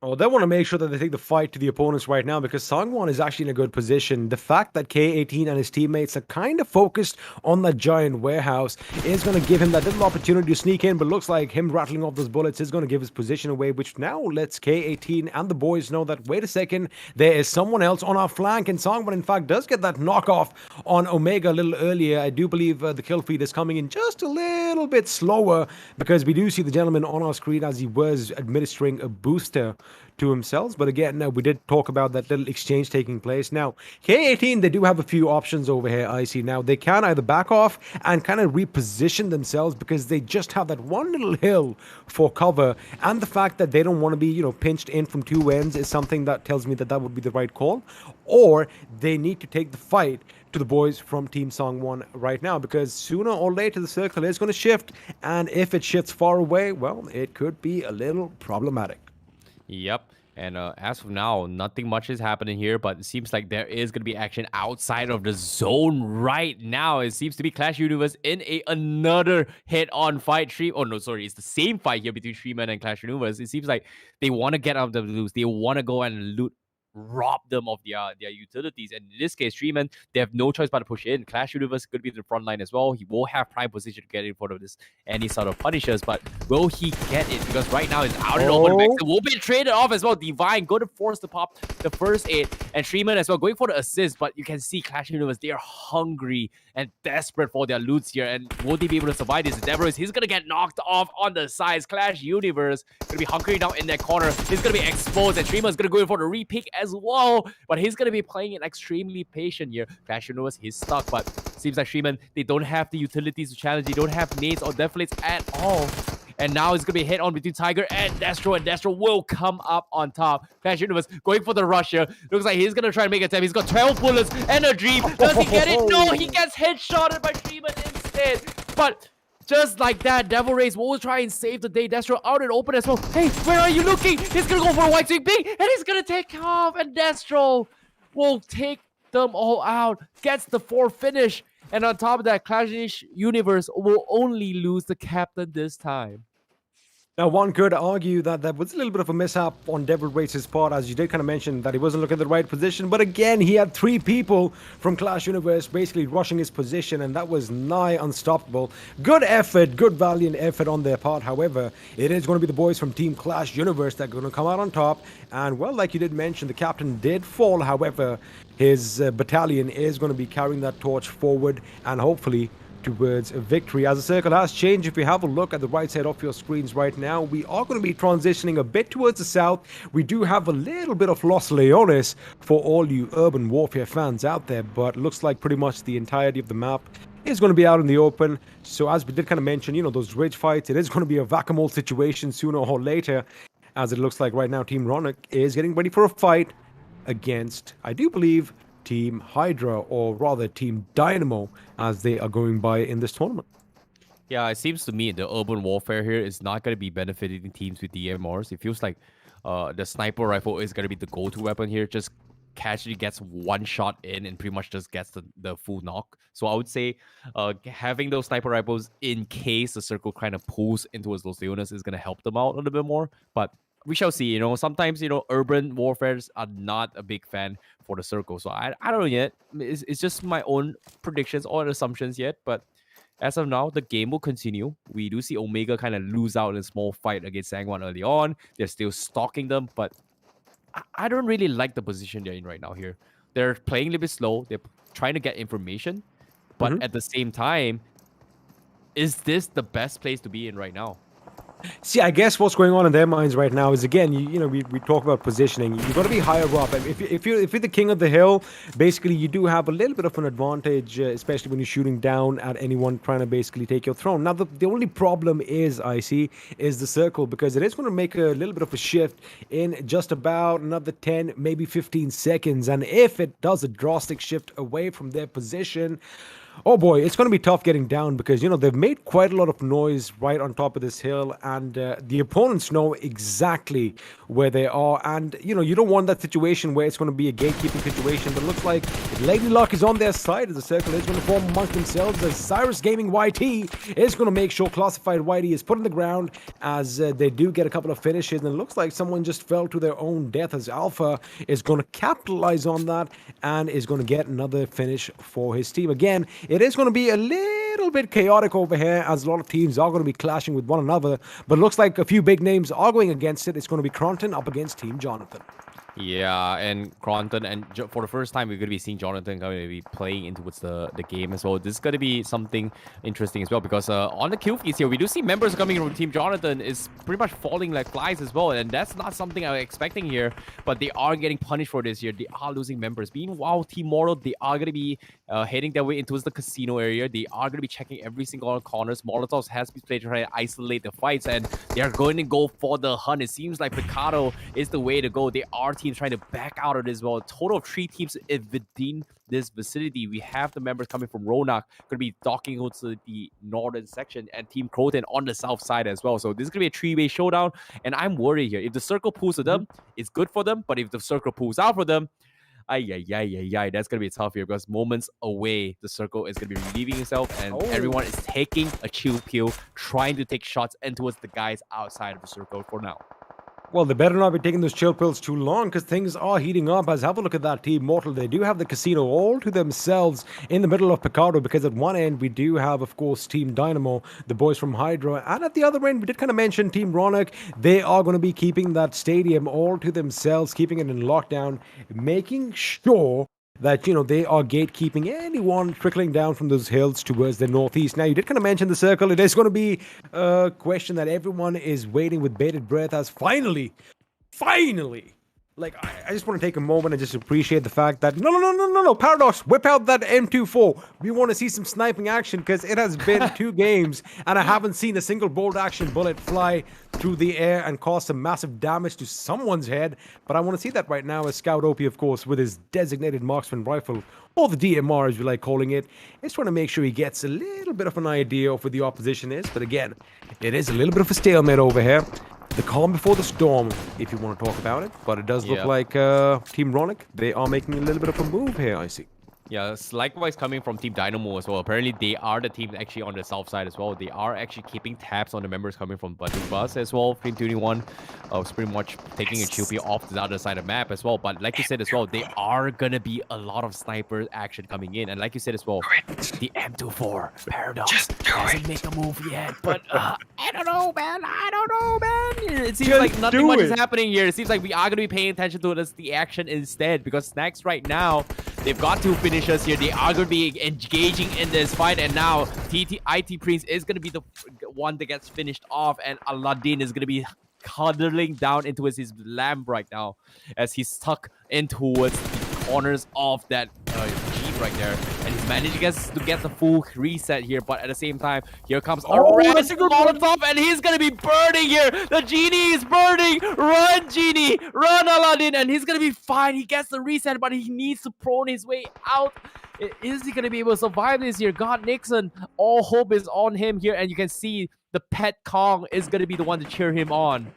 Oh, they want to make sure that they take the fight to the opponents right now, because Sangwan is actually in a good position. The fact that K18 and his teammates are kind of focused on that giant warehouse is going to give him that little opportunity to sneak in, but looks like him rattling off those bullets is going to give his position away, which now lets K18 and the boys know that, wait a second, there is someone else on our flank, and Sangwan, in fact, does get that knockoff on Omega a little earlier. I do believe the kill feed is coming in just a little bit slower, because we do see the gentleman on our screen as he was administering a booster to himself. But again, we did talk about that little exchange taking place. Now, K18, they do have a few options over here, I see. Now, they can either back off and kind of reposition themselves, because they just have that one little hill for cover, and the fact that they don't want to be, pinched in from two ends is something that tells me that that would be the right call. Or they need to take the fight to the boys from Team Sangwan right now, because sooner or later the circle is going to shift, and if it shifts far away, well, it could be a little problematic. Yep. And as of now, nothing much is happening here, but it seems like there is going to be action outside of the zone right now. It seems to be Clash Universe in another head-on fight. It's the same fight here between SHREEMAN and Clash Universe. It seems like they want to get out of the loot. They want to go and rob them of their utilities. And in this case, SHREEMAN, they have no choice but to push in. Clash Universe could be the front line as well. He will have prime position to get in front of this any sort of punishers, but will he get it? Because right now it's out in open. Vexen will be traded off as well. Divine going to force to pop the first aid, and SHREEMAN as well going for the assist. But you can see Clash Universe, they are hungry and desperate for their loots here, and will they be able to survive this? Adventurous, he's gonna get knocked off on the sides. Clash Universe gonna be hunkering down in that corner. He's gonna be exposed, and SHREEMAN's gonna go in for the repick as well, but he's going to be playing it extremely patient here. Clash Universe, he's stuck, but seems like SHREEMAN, they don't have the utilities to challenge. They don't have nades or deflates at all. And now it's going to be hit on between Tiger and Destro will come up on top. Clash Universe going for the rush here. Looks like he's going to try and make a attempt. He's got 12 bullets and a dream. Does he get it? No, he gets headshotted by SHREEMAN instead. But just like that, Devil Rays will try and save the day. Destro out and open as well. Hey, where are you looking? He's going to go for a white swing big, and he's going to take off. And Destro will take them all out. Gets the 4th finish. And on top of that, Clash Universe will only lose the captain this time. Now, one could argue that there was a little bit of a mishap on Devil Race's part, as you did kind of mention that he wasn't looking at the right position. But again, he had 3 people from Clash Universe basically rushing his position, and that was nigh unstoppable. Good effort, good valiant effort on their part. However, it is going to be the boys from Team Clash Universe that are going to come out on top. And, well, like you did mention, the captain did fall. However, his battalion is going to be carrying that torch forward and hopefully towards a victory. As the circle has changed, if you have a look at the right side of your screens right now, we are going to be transitioning a bit towards the south. We do have a little bit of Los Leones for all you urban warfare fans out there, but looks like pretty much the entirety of the map is going to be out in the open. So as we did kind of mention, you know, those ridge fights, it is going to be a whack-a-mole situation sooner or later, as it looks like right now Team Ronak is getting ready for a fight against, I do believe, Team Hydra, or rather Team Dynamo, as they are going by in this tournament. Yeah, it seems to me the urban warfare here is not going to be benefiting teams with DMRs. It feels like the sniper rifle is going to be the go-to weapon here. Just casually gets one shot in and pretty much just gets the full knock. So I would say having those sniper rifles in case the circle kind of pulls into Los Leones is going to help them out a little bit more. But we shall see. You know, sometimes, you know, urban warfares are not a big fan for the circle. So I don't know yet. It's just my own predictions or assumptions yet. But as of now, the game will continue. We do see Omega kind of lose out in a small fight against Sangwan early on. They're still stalking them, but I don't really like the position they're in right now here. They're playing a little bit slow. They're trying to get information. But at the same time, is this the best place to be in right now? See, I guess what's going on in their minds right now is, again, you know, we talk about positioning. You've got to be higher up. And if you're the king of the hill, basically you do have a little bit of an advantage, especially when you're shooting down at anyone trying to basically take your throne. Now, the only problem is, I see, is the circle, because it is going to make a little bit of a shift in just about another 10, maybe 15 seconds. And if it does a drastic shift away from their position, oh boy, it's going to be tough getting down, because, you know, they've made quite a lot of noise right on top of this hill, and the opponents know exactly where they are. And, you know, you don't want that situation where it's going to be a gatekeeping situation, but it looks like Lady Luck is on their side, as the circle is going to form amongst themselves, as Cyrus Gaming YT is going to make sure Classified YT is put on the ground, as they do get a couple of finishes, and it looks like someone just fell to their own death, as Alpha is going to capitalize on that and is going to get another finish for his team. Again, it is going to be a little bit chaotic over here, as a lot of teams are going to be clashing with one another. But it looks like a few big names are going against it. It's going to be KRONTEN up against Team Jonathan. Yeah, and KRONTEN, and for the first time, we're going to be seeing Jonathan going to be playing into the game as well. This is going to be something interesting as well, because on the kill feeds here, we do see members coming from Team Jonathan is pretty much falling like flies as well, and that's not something I was expecting here, but they are getting punished for this here. They are losing members. Meanwhile, Team Mortal, they are going to be heading their way into the casino area. They are going to be checking every single corners. Molotovs has been played to try to isolate the fights, and they are going to go for the hunt. It seems like Picado is the way to go. They are teams trying to back out of this as well. A total of 3 teams within this vicinity. We have the members coming from Ronak, going to be docking to the northern section, and Team KRONTEN on the south side as well. So this is going to be a 3-way showdown, and I'm worried here. If the circle pulls to them, it's good for them, but if the circle pulls out for them, that's going to be tough here, because moments away, the circle is going to be relieving himself, and everyone is taking a chill pill, trying to take shots in towards the guys outside of the circle for now. Well, they better not be taking those chill pills too long, because things are heating up. As have a look at that Team Mortal. They do have the casino all to themselves in the middle of Picado, because at one end we do have, of course, Team Dynamo, the boys from Hydra, and at the other end we did kind of mention Team Ronak. They are going to be keeping that stadium all to themselves, keeping it in lockdown, making sure that, you know, they are gatekeeping anyone trickling down from those hills towards the northeast. Now, you did kind of mention the circle. It is going to be a question that everyone is waiting with bated breath, as finally, Like, I just want to take a moment and just appreciate the fact that no, Paradox, whip out that M24. We want to see some sniping action because it has been 2 games and I haven't seen a single bolt action bullet fly through the air and cause some massive damage to someone's head. But I want to see that right now as Scout OP, of course, with his designated marksman rifle, or the DMR as we like calling it, is trying to make sure he gets a little bit of an idea of where the opposition is. But again, it is a little bit of a stalemate over here. The calm before the storm, if you want to talk about it. But it does look like Team Ronak, they are making a little bit of a move here, I see. Yeah, it's likewise coming from Team DYNAMO as well. Apparently, they are the team actually on the south side as well. They are actually keeping tabs on the members coming from BandookBaaz as well. Team 21 was pretty much taking a chippy off to the other side of the map as well. But like you said as well, they are going to be a lot of sniper action coming in. And like you said as well, the M24 Paradox doesn't make a move yet. But I don't know, man. It seems like nothing much is happening here. It seems like we are going to be paying attention to the action instead. Because Snax right now, they've got 2 finishers here. They are going to be engaging in this fight. And now IT Prince is going to be the one that gets finished off. And Aladdin is going to be cuddling down into his lamp right now as he's stuck in towards the corners of that Jeep right there. And he's managing to get the full reset here. But at the same time, here comes a red Molotov and he's going to be burning here. The Genie is burning. Run, Genie. Run, Aladdin. And he's going to be fine. He gets the reset, but he needs to prone his way out. Is he going to be able to survive this here? GODNIXON, all hope is on him here. And you can see the pet Kong is going to be the one to cheer him on.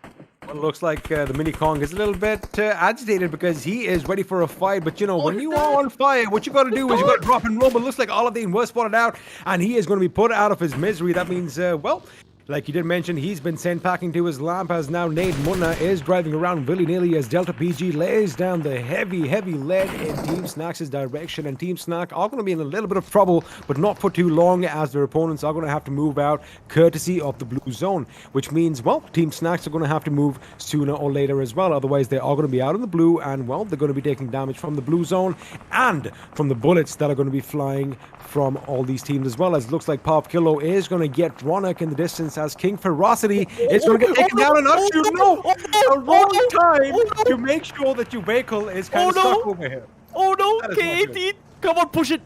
Well, it looks like the mini Kong is a little bit agitated because he is ready for a fight. But you know, when you are on fire, what you got to do is you got to drop and roll. But looks like Aladdin was spotted out and he is going to be put out of his misery. That means, well, like you did mention, he's been sent packing to his lamp as now Nate Munna is driving around willy-nilly as Delta PG lays down the heavy lead in Team Snax's direction. And Team Snack are going to be in a little bit of trouble, but not for too long as their opponents are going to have to move out courtesy of the blue zone, which means, well, Team Snacks are going to have to move sooner or later as well. Otherwise, they are going to be out in the blue and, well, they're going to be taking damage from the blue zone and from the bullets that are going to be flying from all these teams as well. As it looks like Pop Kilo is going to get Ronak in the distance as King Ferocity is going to get taken down and up to a wrong time to make sure that your vehicle is kind of stuck over here. Oh no, K18! Come on, push it.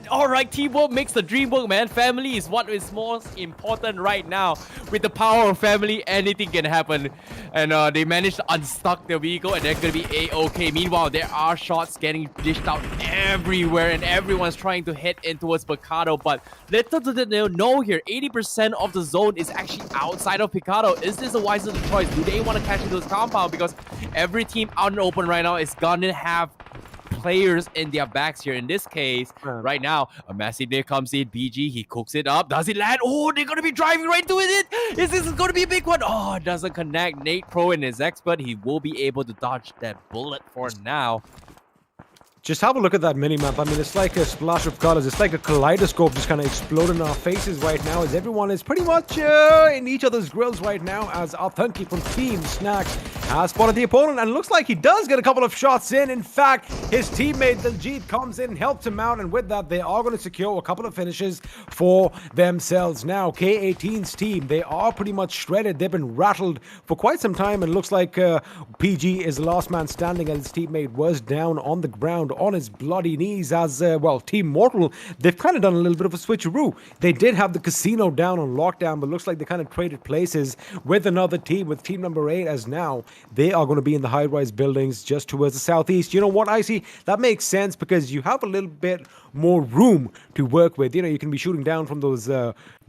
All right, teamwork makes the dream work, man. Family is what is most important right now. With the power of family, anything can happen. And they managed to unstuck their vehicle and they're going to be A-okay. Meanwhile, there are shots getting dished out everywhere and everyone's trying to head in towards Picado. But little do they know here, 80% of the zone is actually outside of Picado. Is this a wiser choice? Do they want to catch into this compound? Because every team out in the open right now is going to have players in their backs here. In this case, right now, a massive nade comes in. BG, he cooks it up. Does it land? Oh, they're going to be driving right to it. Is this going to be a big one? Oh, it doesn't connect. Nate Pro and his expert, he will be able to dodge that bullet for now. Just have a look at that mini-map. I mean, it's like a splash of colors. It's like a kaleidoscope just kind of exploding in our faces right now as everyone is pretty much in each other's grills right now as Authentic from Team Snax has spotted the opponent and it looks like he does get a couple of shots in. In fact, his teammate Diljit comes in and helps him out and with that, they are going to secure a couple of finishes for themselves. Now, K18's team, they are pretty much shredded. They've been rattled for quite some time and looks like PG is the last man standing and his teammate was down on the ground on his bloody knees as, well, Team Mortal, they've kind of done a little bit of a switcheroo. They did have the casino down on lockdown, but looks like they kind of traded places with another team, with team number 8, as now they are going to be in the high-rise buildings just towards the southeast. You know what, Icy? That makes sense because you have a little bit more room to work with. You know, you can be shooting down from those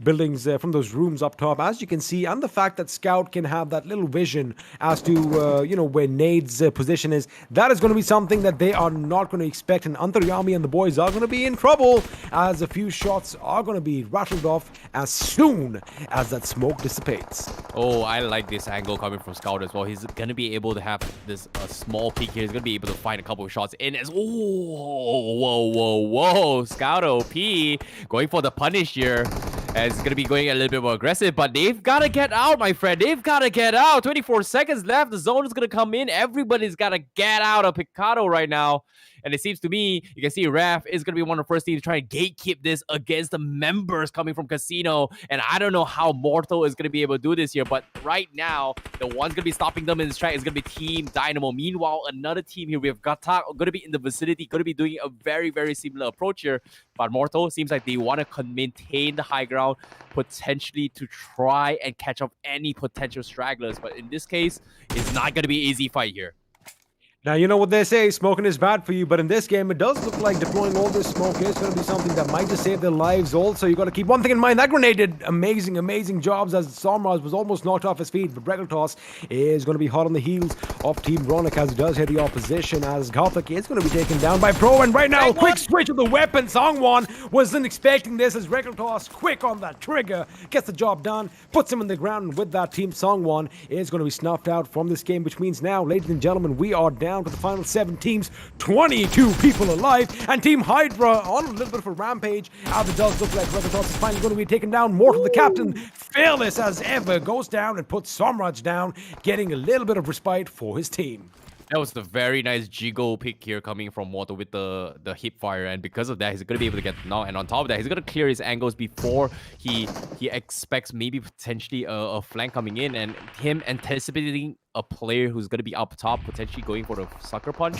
buildings, from those rooms up top, as you can see, and the fact that Scout can have that little vision as to, you know, where Nade's position is, that is going to be something that they are not going to expect, and ANTARYAMI and the boys are going to be in trouble as a few shots are going to be rattled off as soon as that smoke dissipates. Oh, I like this angle coming from Scout as well. He's going to be able to have this small peek here. He's going to be able to find a couple of shots in as... Whoa. Scout OP going for the punish here. And it's going to be going a little bit more aggressive, but they've got to get out, my friend. They've got to get out. 24 seconds left. The zone is going to come in. Everybody's got to get out of Picado right now. And it seems to me, you can see Raf is going to be one of the first teams to try and gatekeep this against the members coming from Casino. And I don't know how Mortal is going to be able to do this here, but right now, the one's going to be stopping them in this track is going to be Team DYNAMO. Meanwhile, another team here, we have GHATAK going to be in the vicinity, going to be doing a very, very similar approach here. But Mortal seems like they want to maintain the high ground, potentially to try and catch up any potential stragglers. But in this case, it's not going to be an easy fight here. Now, you know what they say, smoking is bad for you, but in this game, it does look like deploying all this smoke is going to be something that might just save their lives also. You got to keep one thing in mind, that grenade did amazing, amazing jobs as Samraz was almost knocked off his feet, but Bregeltos is going to be hot on the heels of Team Ronak as he does hit the opposition, as GHATAK is going to be taken down by Pro, and right now, quick switch of the weapon. Sangwan wasn't expecting this as Bregeltos, quick on that trigger, gets the job done, puts him in the ground, and with that, Team Sangwan is going to be snuffed out from this game, which means now, ladies and gentlemen, we are down to the final 7 teams, 22 people alive, and Team Hydra on a little bit of a rampage. As it does look like Bregeltos is finally going to be taken down. Mortal, the captain, fearless as ever, goes down and puts Samraj down, getting a little bit of respite for his team. That was the very nice jiggle pick here coming from Mortal with the hip fire, and because of that, he's going to be able to get now. And on top of that, he's going to clear his angles before he expects maybe potentially a flank coming in, and him anticipating a player who's going to be up top, potentially going for the sucker punch.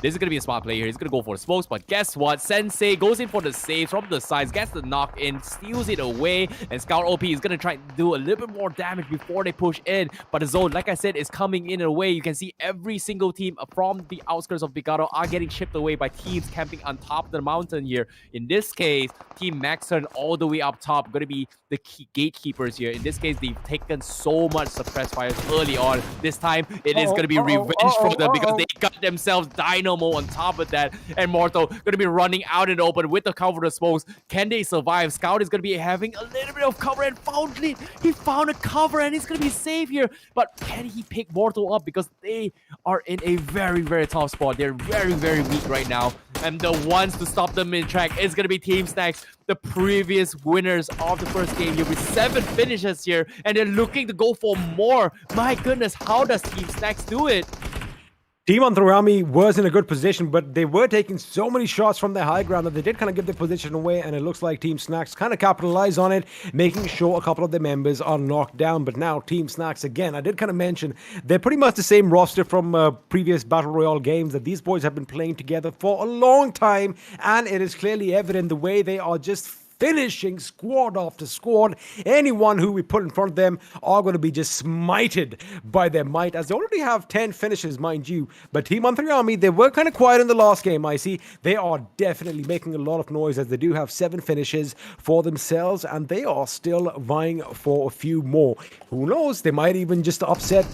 This is going to be a smart play here. He's going to go for the smokes, but guess what? Sensei goes in for the saves from the sides, gets the knock in, steals it away, and Scout OP is going to try to do a little bit more damage before they push in. But the zone, like I said, is coming in a way. You can see every single team from the outskirts of Bigado are getting chipped away by teams camping on top of the mountain here. In this case, Team MAXTERN all the way up top, going to be the gatekeepers here. In this case, they've taken so much suppressed fires early on. This time, it is going to be revenge for them because they got themselves DYNAMO on top of that. And Mortal going to be running out in the open with the cover of smokes. Can they survive? Scout is going to be having a little bit of cover, and he found a cover and he's going to be safe here. But can he pick Mortal up? Because they are in a very, very tough spot. They're very, very weak right now. And the ones to stop them in track is going to be Team Snax, the previous winners of the first game here with 7 finishes here, and they're looking to go for more. My goodness, how does Team Snax do it? Team ANTARYAMI was in a good position, but they were taking so many shots from their high ground that they did kind of give their position away, and it looks like Team Snax kind of capitalized on it, making sure a couple of their members are knocked down. But now Team Snax, again, I did kind of mention, they're pretty much the same roster from previous Battle Royale games, that these boys have been playing together for a long time, and it is clearly evident the way they are just finishing squad after squad. Anyone who we put in front of them are going to be just smited by their might, as they already have 10 finishes, mind you. But Team ANTARYAMI, they were kind of quiet in the last game, I see. They are definitely making a lot of noise, as they do have 7 finishes for themselves, and they are still vying for a few more. Who knows? They might even just upset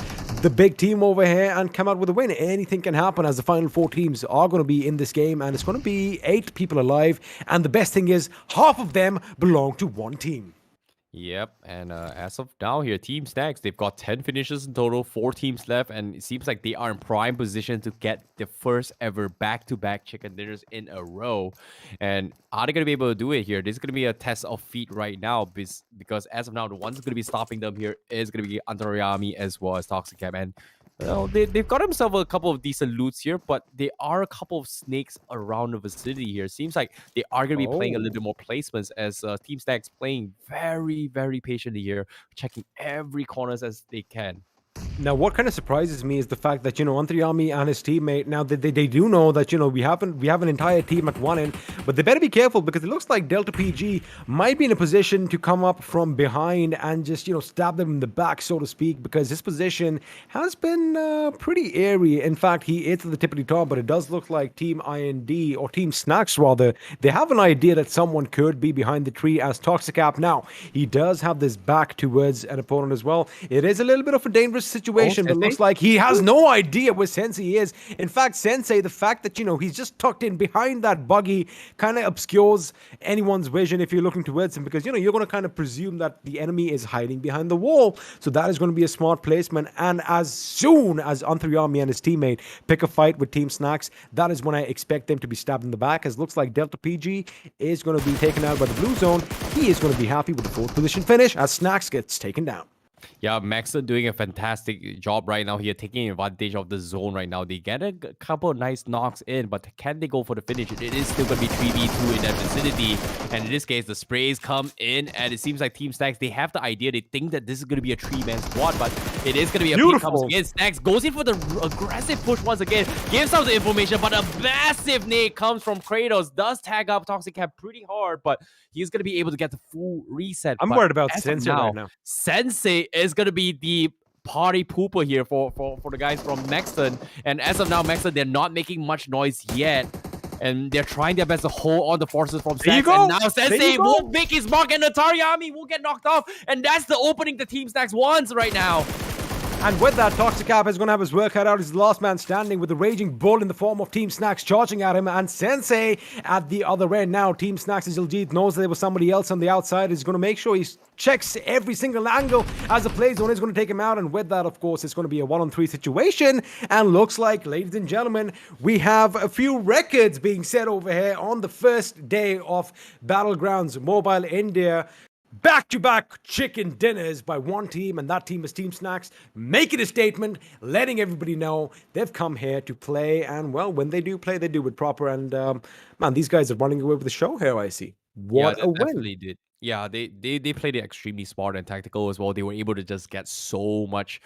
the big team over here and come out with a win. Anything can happen, as the final 4 teams are going to be in this game, and it's going to be 8 people alive. And the best thing is, half of them belong to one team. Yep, and as of now here, Team Snax, they've got 10 finishes in total, 4 teams left, and it seems like they are in prime position to get the first ever back-to-back chicken dinners in a row. And are they going to be able to do it here? This is going to be a test of feet right now, because as of now, the ones going to be stopping them here is going to be ANTARYAMI as well as Toxic Cam. And well, they've got themselves a couple of decent loots here, but there are a couple of snakes around the vicinity here. Seems like they are going to be playing a little bit more placements, as Team Snax playing very, very patiently here, checking every corners as they can. Now, what kind of surprises me is the fact that, ANTARYAMI and his teammate, now they do know that, we have an entire team at one end, but they better be careful, because it looks like Delta PG might be in a position to come up from behind and just, stab them in the back, so to speak, because his position has been pretty airy. In fact, he is at the tippity top, but it does look like Team IND, or Team Snax rather, they have an idea that someone could be behind the tree as Toxic App. Now, he does have this back towards an opponent as well. It is a little bit of a dangerous situation, but looks like he has no idea where Sensei is. In fact, Sensei, the fact that, he's just tucked in behind that buggy kind of obscures anyone's vision if you're looking towards him, because, you're going to kind of presume that the enemy is hiding behind the wall. So that is going to be a smart placement. And as soon as ANTARYAMI and his teammate pick a fight with Team Snax, that is when I expect them to be stabbed in the back, as looks like Delta PG is going to be taken out by the blue zone. He is going to be happy with the 4th position finish as Snax gets taken down. Yeah, Max are doing a fantastic job right now here, taking advantage of the zone right now. They get a couple of nice knocks in, but can they go for the finish? It is still going to be 3v2 in that vicinity. And in this case, the sprays come in, and it seems like Team Snax, they have the idea. They think that this is going to be a 3-man squad, but it is going to be a pick comes again. Snax goes in for the aggressive push once again, gives out the information, but a massive nade comes from Kratos. Does tag up Toxic Cap pretty hard, but he's going to be able to get the full reset. I'm worried about Sensei right now. Sensei is going to be the party pooper here for the guys from MAXTERN. And as of now, MAXTERN, they're not making much noise yet. And they're trying their best to hold on the forces from Snax. And now Sensei won't make his mark, and ANTARYAMI will get knocked off. And that's the opening the Team Snax wants right now. And with that, Toxic Cap is going to have his work cut out. He's the last man standing with the Raging Bull in the form of Team Snax charging at him. And Sensei at the other end now. Team Snax's Iljit knows there was somebody else on the outside. He's going to make sure he checks every single angle as the play zone is going to take him out. And with that, of course, it's going to be a 1-on-3 situation. And looks like, ladies and gentlemen, we have a few records being set over here on the first day of Battlegrounds Mobile India. Back-to-back chicken dinners by one team, and that team is Team Snax, making a statement, letting everybody know they've come here to play, and well, when they do play, they do it proper, and man, these guys are running away with the show here, I see. What a win. Definitely did. Yeah, they played it extremely smart and tactical as well. They were able to just get so much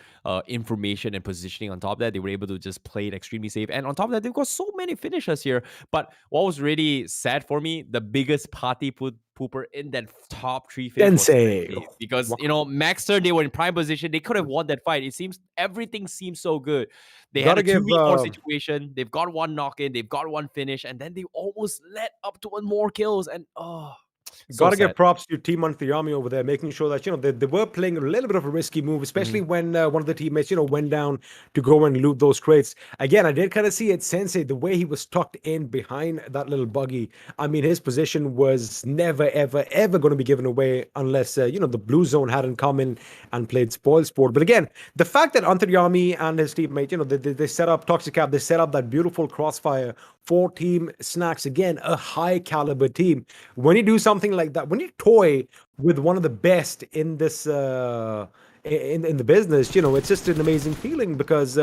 information and positioning on top of that. They were able to just play it extremely safe. And on top of that, they've got so many finishers here. But what was really sad for me, the biggest party pooper in that top 3 Sensei. Because, you know, MAXTERN, they were in prime position. They could have won that fight. It seems everything seems so good. They had a 2v4 situation. They've got one knock-in. They've got one finish. And then they almost led up to one more kills. And, Gotta give props to Team ANTARYAMI over there, making sure that, you know, they were playing a little bit of a risky move, especially when one of the teammates, you know, went down to go and loot those crates. Again, I did kind of see it, Sensei, the way he was tucked in behind that little buggy. I mean, his position was never, ever, ever going to be given away unless, you know, the blue zone hadn't come in and played spoil sport. But again, the fact that ANTARYAMI and his teammate, you know, they set up Toxic Cap, they set up that beautiful crossfire for Team Snax, again, a high caliber team. When you do something like that, when you toy with one of the best in this in the business, you know, it's just an amazing feeling because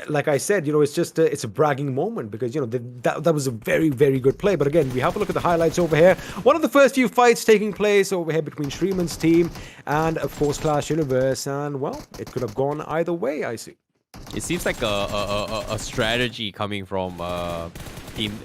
like I said, you know, it's just it's a bragging moment because, you know, that was a very, very good play. But again, we have a look at the highlights over here. One of the first few fights taking place over here between SHREEMAN's team and, of course, Clash Universe. And, well, it could have gone either way, I see. It seems like a strategy coming from Team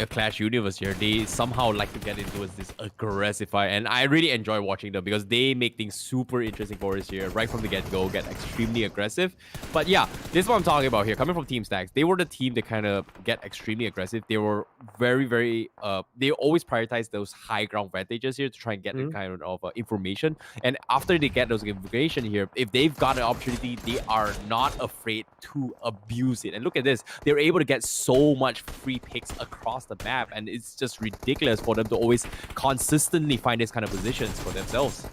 Clash Universe here. They somehow like to get into this aggressive fight, and I really enjoy watching them because they make things super interesting for us here right from the get-go, get extremely aggressive. But yeah, this is what I'm talking about here. Coming from Team Snax, they were the team that kind of get extremely aggressive. They were very, very they always prioritize those high ground advantages here to try and get the kind of information. And after they get those information here, if they've got an opportunity, they are not afraid to abuse it. And look at this, they're able to get so much free picks across the map, and it's just ridiculous for them to always consistently find this kind of positions for themselves.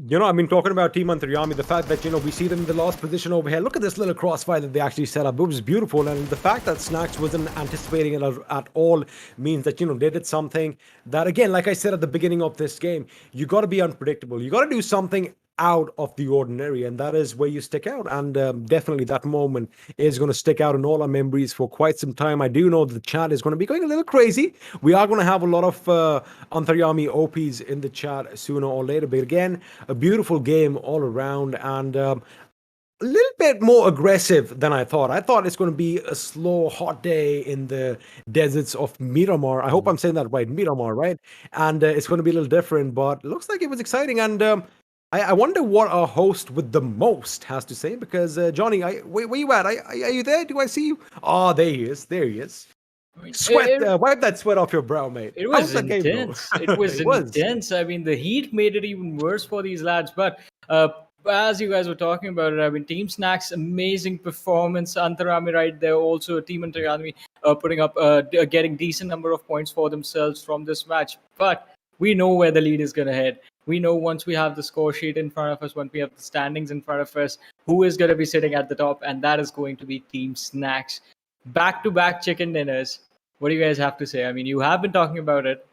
You know, I mean, talking about Team ANTARYAMI, the fact that, you know, we see them in the last position over here. Look at this little crossfire that they actually set up. It was beautiful. And the fact that Snax wasn't anticipating it at all means that, you know, they did something that, again, like I said at the beginning of this game, you got to be unpredictable. You got to do something out of the ordinary, and that is where you stick out. And definitely that moment is going to stick out in all our memories for quite some time. I do know that the chat is going to be going a little crazy. We are going to have a lot of ANTARYAMI OPs in the chat sooner or later, but again, a beautiful game all around, and a little bit more aggressive than I thought. I thought it's going to be a slow, hot day in the deserts of Miramar. I hope I'm saying that right, Miramar, right? And it's going to be a little different, but it looks like it was exciting. And I wonder what our host with the most has to say, because Johnny, where you at? Are you there? Do I see you? Oh, there he is. There he is. Sweat, wipe that sweat off your brow, mate. It was intense. It was intense. I mean, the heat made it even worse for these lads. But as you guys were talking about it, I mean, Team Snax, amazing performance. ANTARYAMI right there, also Team ANTARYAMI putting up, getting decent number of points for themselves from this match. But we know where the lead is going to head. We know once we have the score sheet in front of us, once we have the standings in front of us, who is going to be sitting at the top, and that is going to be Team Snax. Back-to-back chicken dinners. What do you guys have to say? I mean, you have been talking about it.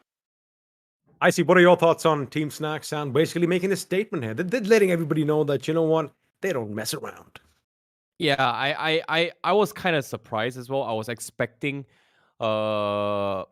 I see. What are your thoughts on Team Snax and basically making a statement here? They're letting everybody know that, you know what, they don't mess around. Yeah, I was kind of surprised as well. I was expecting I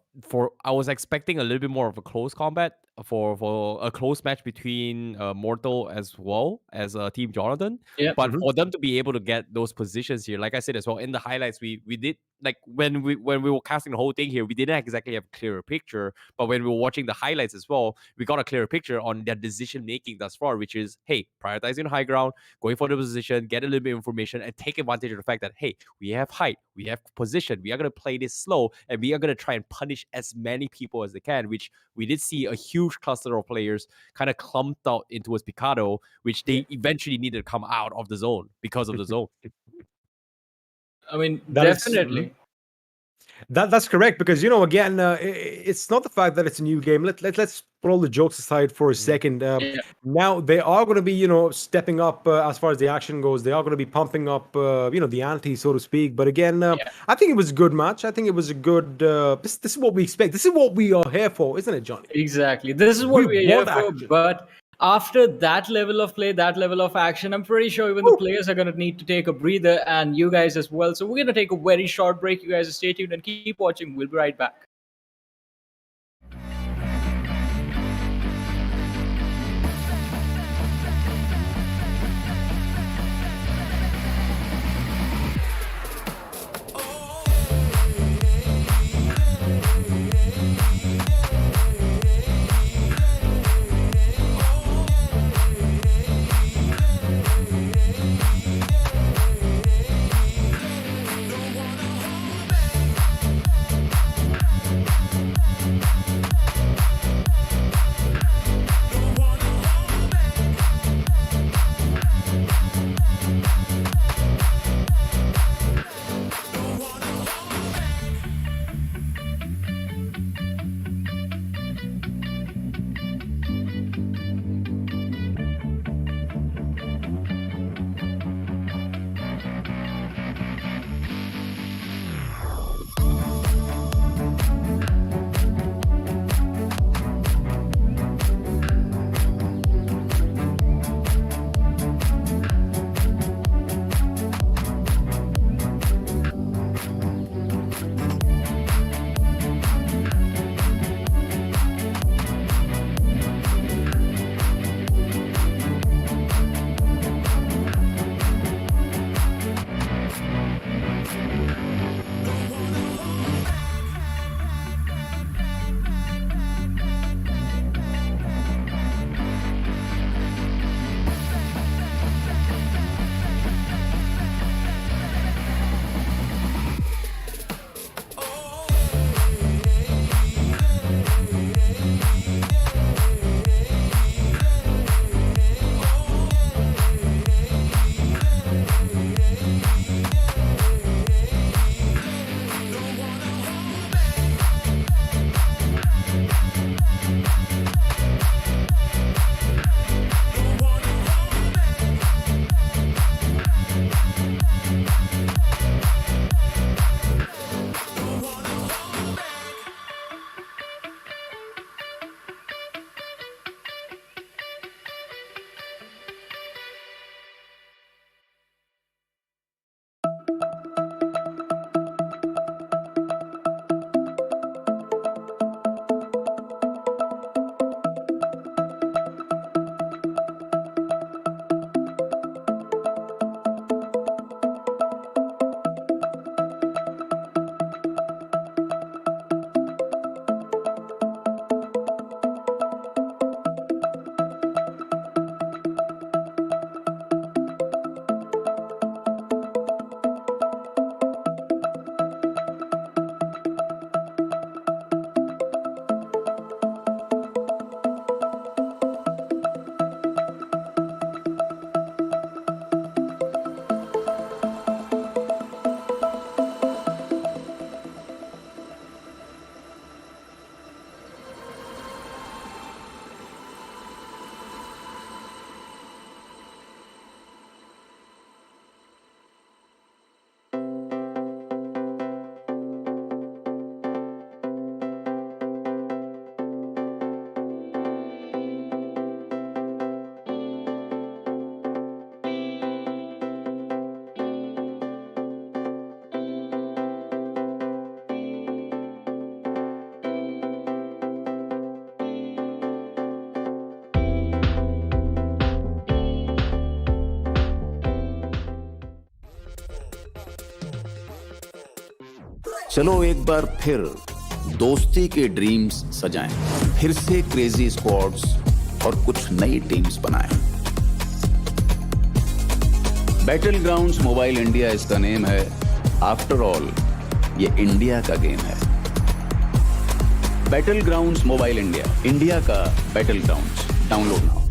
was expecting a little bit more of a close combat for a close match between Mortal as well as Team Jonathan. Yeah. But for them to be able to get those positions here, like I said as well, in the highlights, we did, like, when we were casting the whole thing here, we didn't exactly have a clearer picture. But when we were watching the highlights as well, we got a clearer picture on their decision making thus far, which is, hey, prioritizing high ground, going for the position, get a little bit of information, and take advantage of the fact that, hey, we have height, we have position, we are going to play this slow, and we are going to try and punish as many people as they can, which we did see a huge cluster of players kind of clumped out into his Picado, which they eventually needed to come out of the zone because of the zone. I mean, That is- definitely. That's correct, because, you know, again, it's not the fact that it's a new game. Let's put all the jokes aside for a second. Yeah. Now they are going to be, you know, stepping up as far as the action goes. They are going to be pumping up, you know, the ante, so to speak. But again, I think it was a good match. I think it was a good. This is what we expect. This is what we are here for, isn't it, Johnny? Exactly. This is what We we're here want for. action. But after that level of play, that level of action, I'm pretty sure even the players are going to need to take a breather, and you guys as well. So we're going to take a very short break. You guys stay tuned and keep watching. We'll be right back. चलो एक बार फिर दोस्ती के dreams सजाएं, फिर से crazy squads और कुछ नई टीम्स बनाएं। बैटल ग्राउंड्स मोबाइल इंडिया इसका नेम है। आफ्टर ऑल ये इंडिया का गेम है। Battlegrounds Mobile India, India का Battlegrounds. Download now.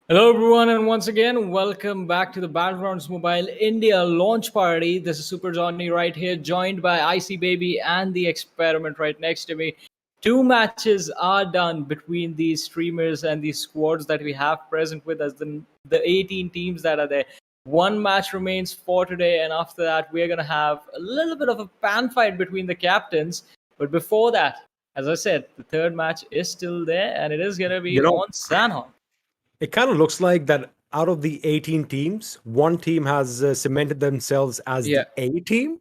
Hello everyone, and once again, welcome back to the Battlegrounds Mobile India launch party. This is Super Johnny right here, joined by Icy Baby and the Experiment right next to me. 2 matches are done between these streamers and these squads that we have present with us, the 18 teams that are there. 1 match remains for today, and after that, we're going to have a little bit of a pan fight between the captains. But before that, as I said, the 3rd match is still there, and it is going to be on Sanhok. It kind of looks like that out of the 18 teams, one team has cemented themselves as the A team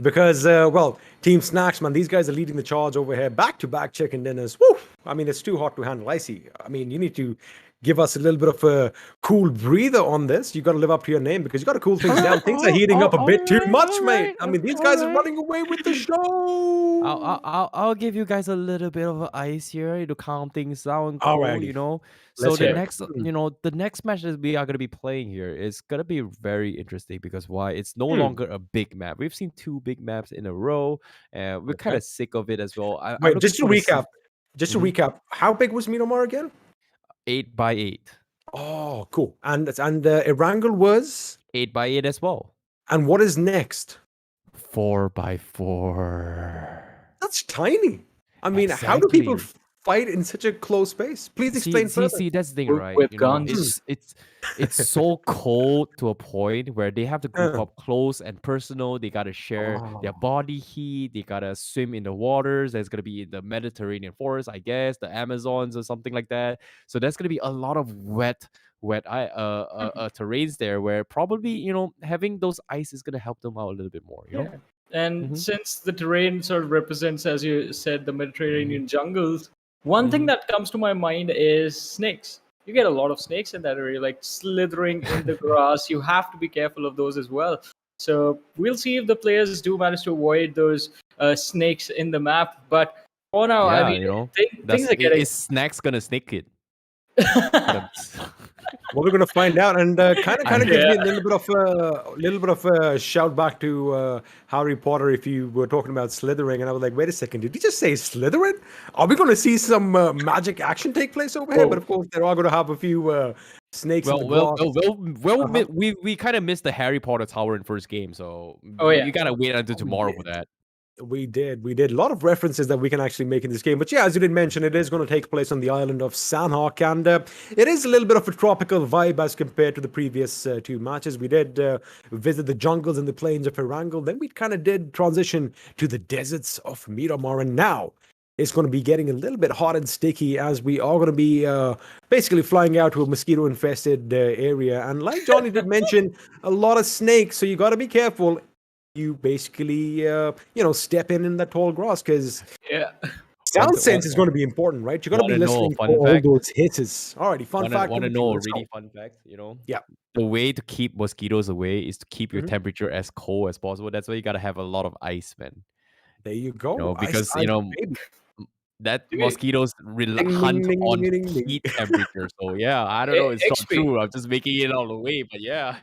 because, well, Team Snax, man, these guys are leading the charge over here. Back-to-back chicken dinners. Woo! I mean, it's too hot to handle. I see. I mean, you need to give us a little bit of a cool breather on this. You got to live up to your name because you got to cool things down. Things are heating up a bit too much, mate. I mean, these guys are running away with the show. I'll give you guys a little bit of ice here to calm things down. Cool, Alrighty. you know. Let's So hear it. the next match that we are gonna be playing here is gonna be very interesting because why? It's no longer a big map. We've seen 2 big maps in a row, and we're kind of sick of it as well. I'm Wait, looking just to forward see- recap. Just to recap, how big was Miramar again? 8x8, Oh, cool. And Erangel was. 8x8 as well, And what is next? 4x4. That's tiny. I mean, how do people Exactly. fight in such a close space? Please explain further. See, that's the thing, With- right? with You know, guns. it's so cold to a point where they have to group Uh. up close and personal. They gotta share their Oh. body heat. They gotta swim in the waters. There's gonna be in the Mediterranean forest, I guess, the Amazons or something like that. So there's gonna be a lot of wet terrains there where probably having those ice is gonna help them out a little bit more. You know. And since the terrain sort of represents, as you said, the Mediterranean jungles, one thing that comes to my mind is snakes. You get a lot of snakes in that area, like slithering in the grass. You have to be careful of those as well. So we'll see if the players do manage to avoid those snakes in the map. But for now, I mean, things are getting. Is Snax gonna snake it? Well, we're gonna find out, and kind of gives me a little bit of a shout back to Harry Potter. If you were talking about slithering, and I was like, wait a second, did you just say slithering? Are we gonna see some magic action take place over here? But of course, they're all gonna have a few snakes in the grass. We kind of missed the Harry Potter tower in first game, so you gotta wait until tomorrow for that. We did. A lot of references that we can actually make in this game. But yeah, as you did mention, it is going to take place on the island of Sanhok, and it is a little bit of a tropical vibe as compared to the previous 2 matches. We did visit the jungles and the plains of Erangel. Then we kind of did transition to the deserts of Miramar, and now it's going to be getting a little bit hot and sticky as we are going to be basically flying out to a mosquito-infested area. And like Johnny did mention, a lot of snakes, so you got to be careful. You basically, step in that tall grass because sound sense is going to be important, right? You got to be listening for all those hits. Alrighty, fun fact. Want to know a really fun fact? Yeah. The way to keep mosquitoes away is to keep your temperature as cold as possible. That's why you got to have a lot of ice, man. There you go. Because that mosquitoes hunt on heat temperature. So yeah, I don't know. It's not true. I'm just making it all the way, but yeah.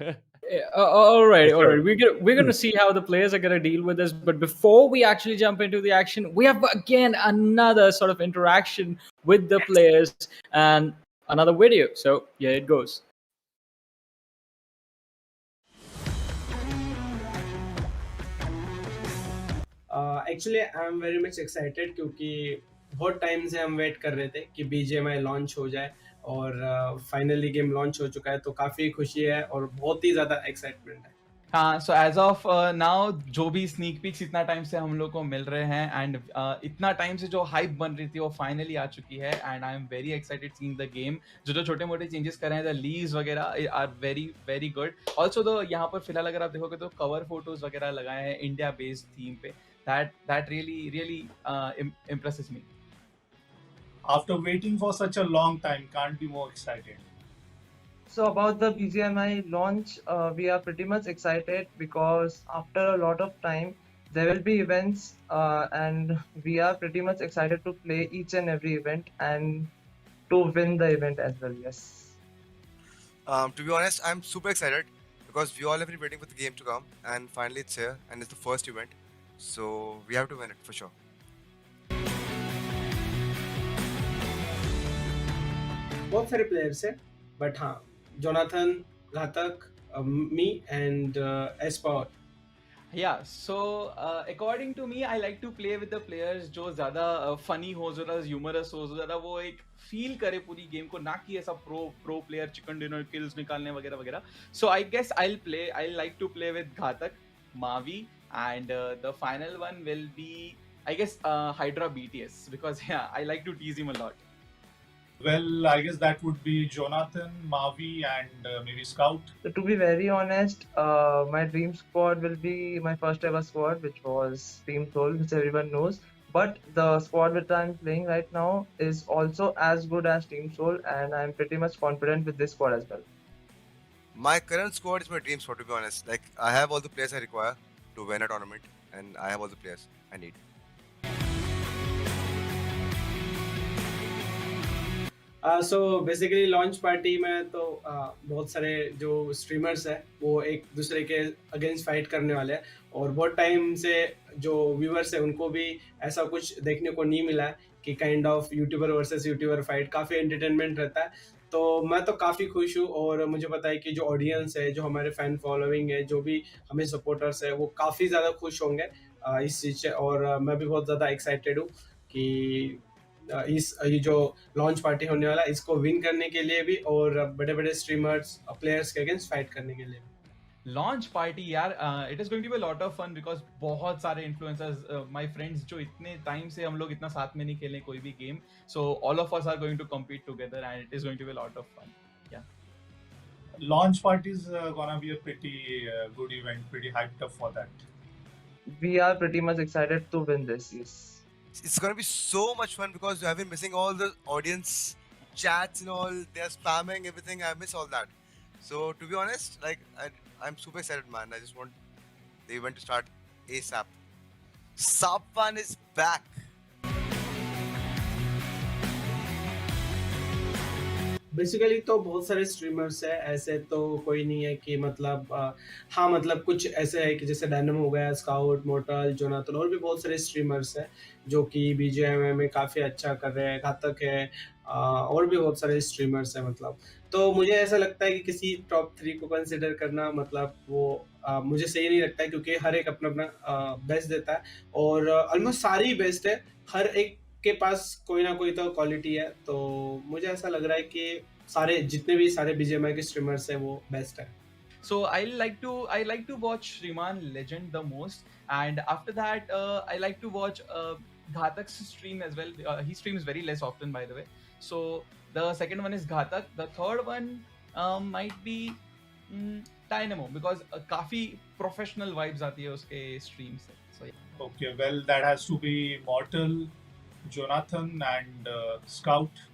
All right, all sure. right. We're gonna see how the players are gonna deal with this. But before we actually jump into the action, we have again another sort of interaction with the players and another video. So yeah, it goes. Actually I am very much excited क्योंकि बहुत time से हम wait कर रहे थे कि BGMI launch हो जाए और फाइनली गेम लॉन्च हो चुका है, तो काफ़ी खुशी है और बहुत ही ज़्यादा एक्साइटमेंट है। हाँ, सो एज ऑफ नाउ जो भी स्नीक पिक्स इतना टाइम से हम लोग को मिल रहे हैं एंड इतना टाइम से जो हाइप बन रही थी वो फाइनली आ चुकी है and I am very excited seeing the game. जो छोटे मोटे चेंजेस कर रहे हैं, द लीव्स वगैरह are very very good. Also though यहाँ पर फिलहाल अगर आप देखोगे तो कवर फोटोज वगैरह लगाए हैं इंडिया बेस्ड थीम पे, that really impresses me. After waiting for such a long time, can't be more excited. So about the BGMI launch, we are pretty much excited because after a lot of time, there will be events and we are pretty much excited to play each and every event and to win the event as well, yes. To be honest, I'm super excited because we all have been waiting for the game to come and finally it's here and it's the first event. So we have to win it for sure. बहुत सारे players हैं, but हाँ, Jonathan, घातक, me and S-Power. Yeah, so according to me, I like to play with the players जो ज़्यादा funny हो, ज़्यादा humorous हो, ज़्यादा वो एक feel करे पूरी गेम को, ना कि ऐसा pro player chicken dinner kills निकालने वगैरह वगैरह. So I guess I'll like to play with घातक, Mavi, and the final one will be, I guess, Hydra BTS, because yeah, I like to tease him a lot. Well, I guess that would be Jonathan, Mavi, and maybe Scout. So to be very honest, my dream squad will be my first ever squad, which was Team Soul, which everyone knows. But the squad that I'm playing right now is also as good as Team Soul, and I'm pretty much confident with this squad as well. My current squad is my dream squad, to be honest. Like, I have all the players I require to win a tournament, and I have all the players I need. So basically launch party में तो बहुत सारे जो streamers हैं वो एक दूसरे के अगेंस्ट फाइट करने वाले हैं और बहुत टाइम से जो व्यूअर्स हैं उनको भी ऐसा कुछ देखने को नहीं मिला है कि kind of YouTuber versus YouTuber fight, काफ़ी एंटरटेनमेंट रहता है। तो मैं तो काफ़ी खुश हूँ और मुझे पता है कि जो ऑडियंस है, जो हमारे फैन फॉलोइंग है, जो भी हमें सपोर्टर्स है, वो काफ़ी ज़्यादा खुश होंगे इस चीज़ से और मैं भी बहुत ज़्यादा एक्साइटेड हूँ कि ये जो लॉन्च पार्टी होने वाला है इसको विन करने के लिए भी और बड़े बड़े स्ट्रीमर्स प्लेयर्स के अगेंस्ट फाइट करने के लिए। लॉन्च पार्टी यार, it is going to be a lot of fun because बहुत सारे इन्फ्लुएंसर्स, माय फ्रेंड्स, जो इतने टाइम से हम लोग इतना साथ में नहीं खेले कोई भी game, so all of us are going to compete together and it is going to be a lot of fun. या Launch party is gonna be a pretty good event, pretty hyped up for that. We are pretty much excited to win this, yes. It's gonna be so much fun because I've been missing all the audience chats and all. They're spamming everything. I miss all that. So to be honest, like I'm super excited, man. I just want the event to start ASAP. Sangwan is back. Basically तो बहुत सारे streamers है, ऐसे तो कोई नहीं है कि मतलब हाँ मतलब कुछ ऐसे है कि जैसे डायनामो हो गया, स्काउट, मोर्टल, जोनाथन और भी बहुत सारे स्ट्रीमर्स हैं जो कि BGMI में काफ़ी अच्छा कर रहे हैं, घातक है और भी बहुत सारे स्ट्रीमर्स हैं मतलब। तो मुझे ऐसा लगता है कि किसी टॉप 3 को कंसिडर करना मतलब वो मुझे सही नहीं लगता है क्योंकि हर एक अपना अपना बेस्ट देता है और ऑलमोस्ट सारी ही बेस्ट है, हर एक के पास कोई ना कोई तो क्वालिटी है। तो मुझे ऐसा लग रहा है कि सारे जितने भी सारे BGMI के स्ट्रीमर्स हैं वो बेस्ट है। So I like to watch Shreeman Legend the most, and after that I like to watch Ghatak's stream as well. He streams very less often, by the way. So the second one is Ghatak. The third one might be Dynamo because काफी professional vibes आती है उसके stream से. So yeah. Okay, well that has to be Mortal, Jonathan, and Scout.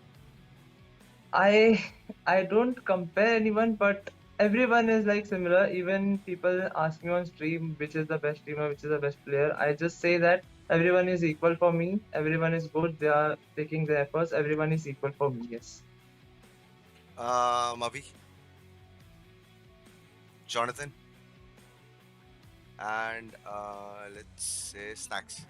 I don't compare anyone, but everyone is like similar. Even people ask me on stream which is the best streamer, which is the best player. I just say that everyone is equal for me. Everyone is good. They are taking their efforts. Everyone is equal for me. Yes. Mavi. Jonathan, and let's say Snax.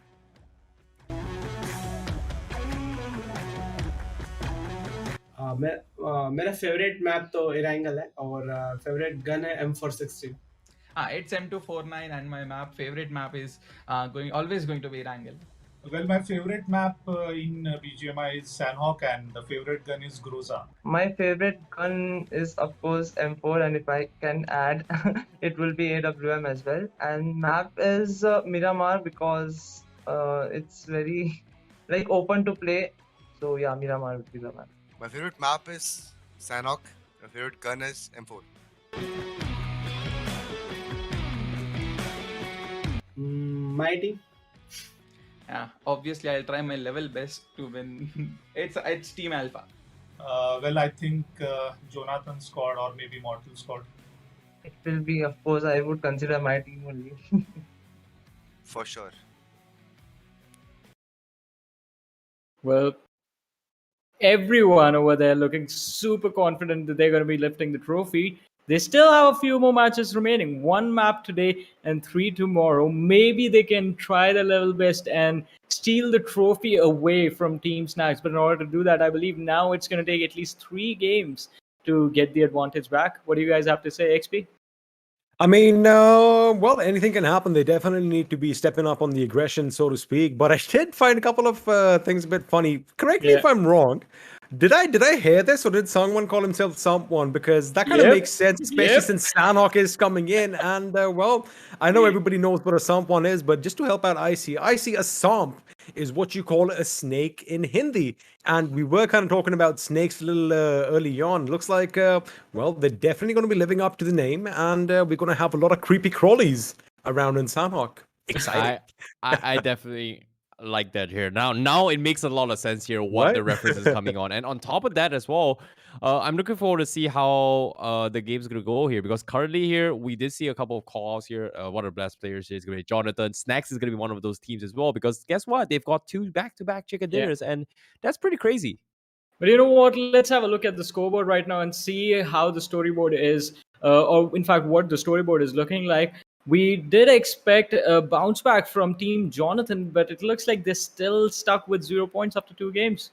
मेरा favourite map तो Erangel है और favourite gun है M416. It's M249 and my favorite map is always going to be Wrangle. Well, my favorite map in BGMI is Sandhawk, and the favorite gun is Groza. My favorite gun is of course M4, and if I can add, it will be AWM as well. And map is Miramar because it's very like open to play. So yeah, Miramar would be the map. My favorite map is Sanhok. My favorite gun is M4. Mighty. Yeah, obviously I'll try my level best to win. It's Team Alpha. Well, I think Jonathan squad or maybe Mortal squad. It will be, of course, I would consider my team only. For sure. Well, everyone over there looking super confident that they're going to be lifting the trophy. They still have a few more matches remaining. 1 map today and 3 tomorrow. Maybe they can try their level best and steal the trophy away from Team Snax. But in order to do that, I believe now it's going to take at least 3 games to get the advantage back. What do you guys have to say, XP? I mean, well, anything can happen. They definitely need to be stepping up on the aggression, so to speak. But I did find a couple of things a bit funny. Correct me if I'm wrong. Did I hear this, or did Sangwan call himself Someone? Because that kind of makes sense, especially since Sanhok is coming in. And well, I know everybody knows what a Someone is, but just to help out I see a Somp is what you call a snake in Hindi. And we were kind of talking about snakes a little early on. Looks like, well, they're definitely going to be living up to the name, and we're going to have a lot of creepy crawlies around in Sanhok. Exciting. I definitely like that here. Now it makes a lot of sense here what the reference is coming on. And on top of that as well, I'm looking forward to see how the game's going to go here, because currently here we did see a couple of calls here. One of the best players here is going to be Jonathan. Snax is going to be one of those teams as well, because guess what? They've got 2 back-to-back chicken dinners, and that's pretty crazy. But you know what? Let's have a look at the scoreboard right now and see how the storyboard is, or in fact, what the storyboard is looking like. We did expect a bounce back from Team Jonathan, but it looks like they're still stuck with 0 points after 2 games.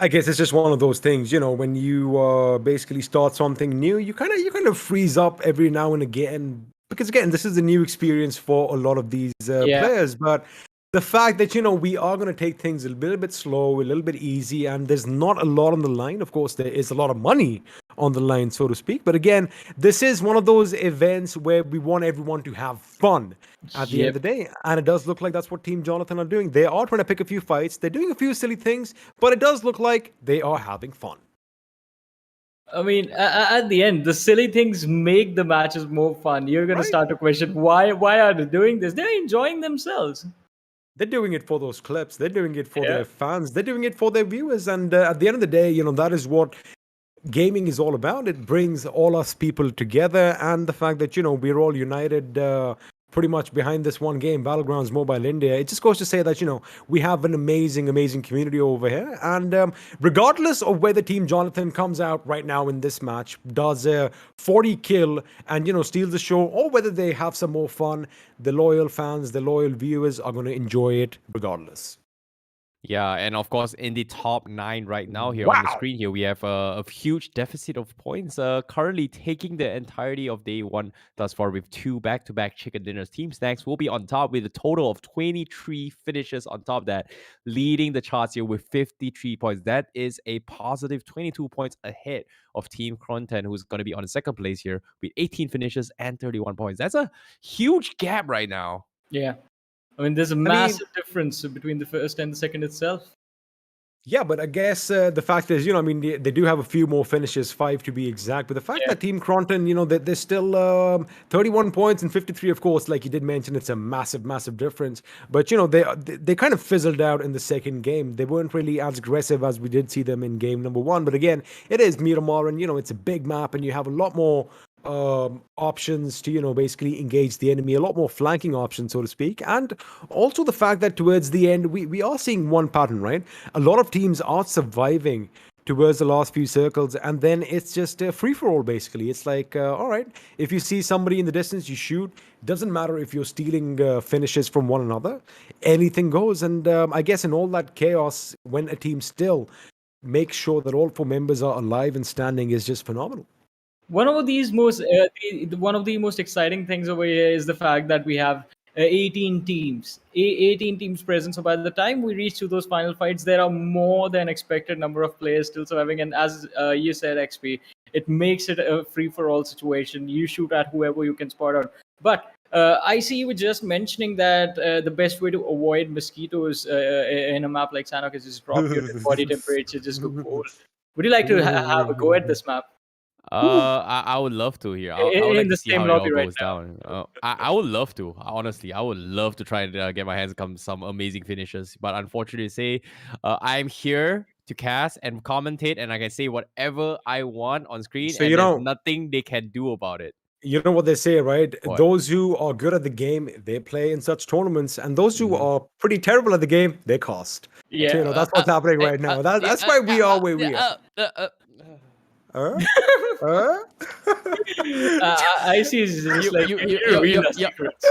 I guess it's just one of those things, you know, when you basically start something new, you kind of freeze up every now and again, because again, this is a new experience for a lot of these players. But the fact that, you know, we are going to take things a little bit slow, a little bit easy, and there's not a lot on the line. Of course, there is a lot of money on the line, so to speak. But again, this is one of those events where we want everyone to have fun at the end of the day. And it does look like that's what Team Jonathan are doing. They are trying to pick a few fights. They're doing a few silly things, but it does look like they are having fun. I mean, at the end, the silly things make the matches more fun. You're going to start to question, why are they doing this? They're enjoying themselves. They're doing it for those clips. They're doing it for their fans. They're doing it for their viewers. And at the end of the day, you know, that is what gaming is all about. It brings all us people together, and the fact that, you know, we're all united pretty much behind this one game, BATTLEGROUNDS Mobile India. It just goes to say that, you know, we have an amazing community over here. And regardless of whether Team Jonathan comes out right now in this match, does a 40 kill and, you know, steals the show, or whether they have some more fun, the loyal fans, the loyal viewers are going to enjoy it regardless. Yeah, and of course, in the top 9 right now here on the screen here, we have a huge deficit of points, currently taking the entirety of day 1 thus far with 2 back-to-back chicken dinners. Team Snax will be on top with a total of 23 finishes on top of that, leading the charts here with 53 points. That is a positive 22 points ahead of Team KRONTEN, who's going to be on the 2nd place here with 18 finishes and 31 points. That's a huge gap right now. Yeah. I mean, there's a massive difference between the first and the second itself. Yeah, but I guess the fact is, you know, I mean, they do have a few more finishes, 5 to be exact. But the fact that Team KRONTEN, you know, they're still 31 points and 53, of course, like you did mention, it's a massive difference. But, you know, they kind of fizzled out in the second game. They weren't really as aggressive as we did see them in game number 1. But again, it is Miramar, and, you know, it's a big map, and you have a lot more options to, you know, basically engage the enemy, a lot more flanking options, so to speak. And also the fact that towards the end we are seeing one pattern, right? A lot of teams are surviving towards the last few circles, and then it's just a free-for-all, basically. It's like, all right, if you see somebody in the distance, you shoot. Doesn't matter if you're stealing finishes from one another. Anything goes, and I guess in all that chaos, when a team still makes sure that all 4 members are alive and standing is just phenomenal. One of the most exciting things over here is the fact that we have 18 teams, 18 teams present. So by the time we reach to those final fights, there are more than expected number of players still surviving. And as you said, XP, it makes it a free-for-all situation. You shoot at whoever you can spot on. But I see you were just mentioning that the best way to avoid mosquitoes in a map like Sanhok is just drop your body temperature, just go cold. Would you like to have a go at this map? I would love to here. I would In like the to see same how it all lobby right goes down. I would love to. Honestly, I would love to try and get my hands on some amazing finishes. But unfortunately, say I'm here to cast and commentate, and I can say whatever I want on screen, So, and you there's know, nothing they can do about it. you know what they say, right? What? Those who are good at the game, they play in such tournaments, and those who are pretty terrible at the game, they cost. Yeah. So, you know, that's what's happening right now. That's why we are where we are. I see. It's just like you reveal the secrets.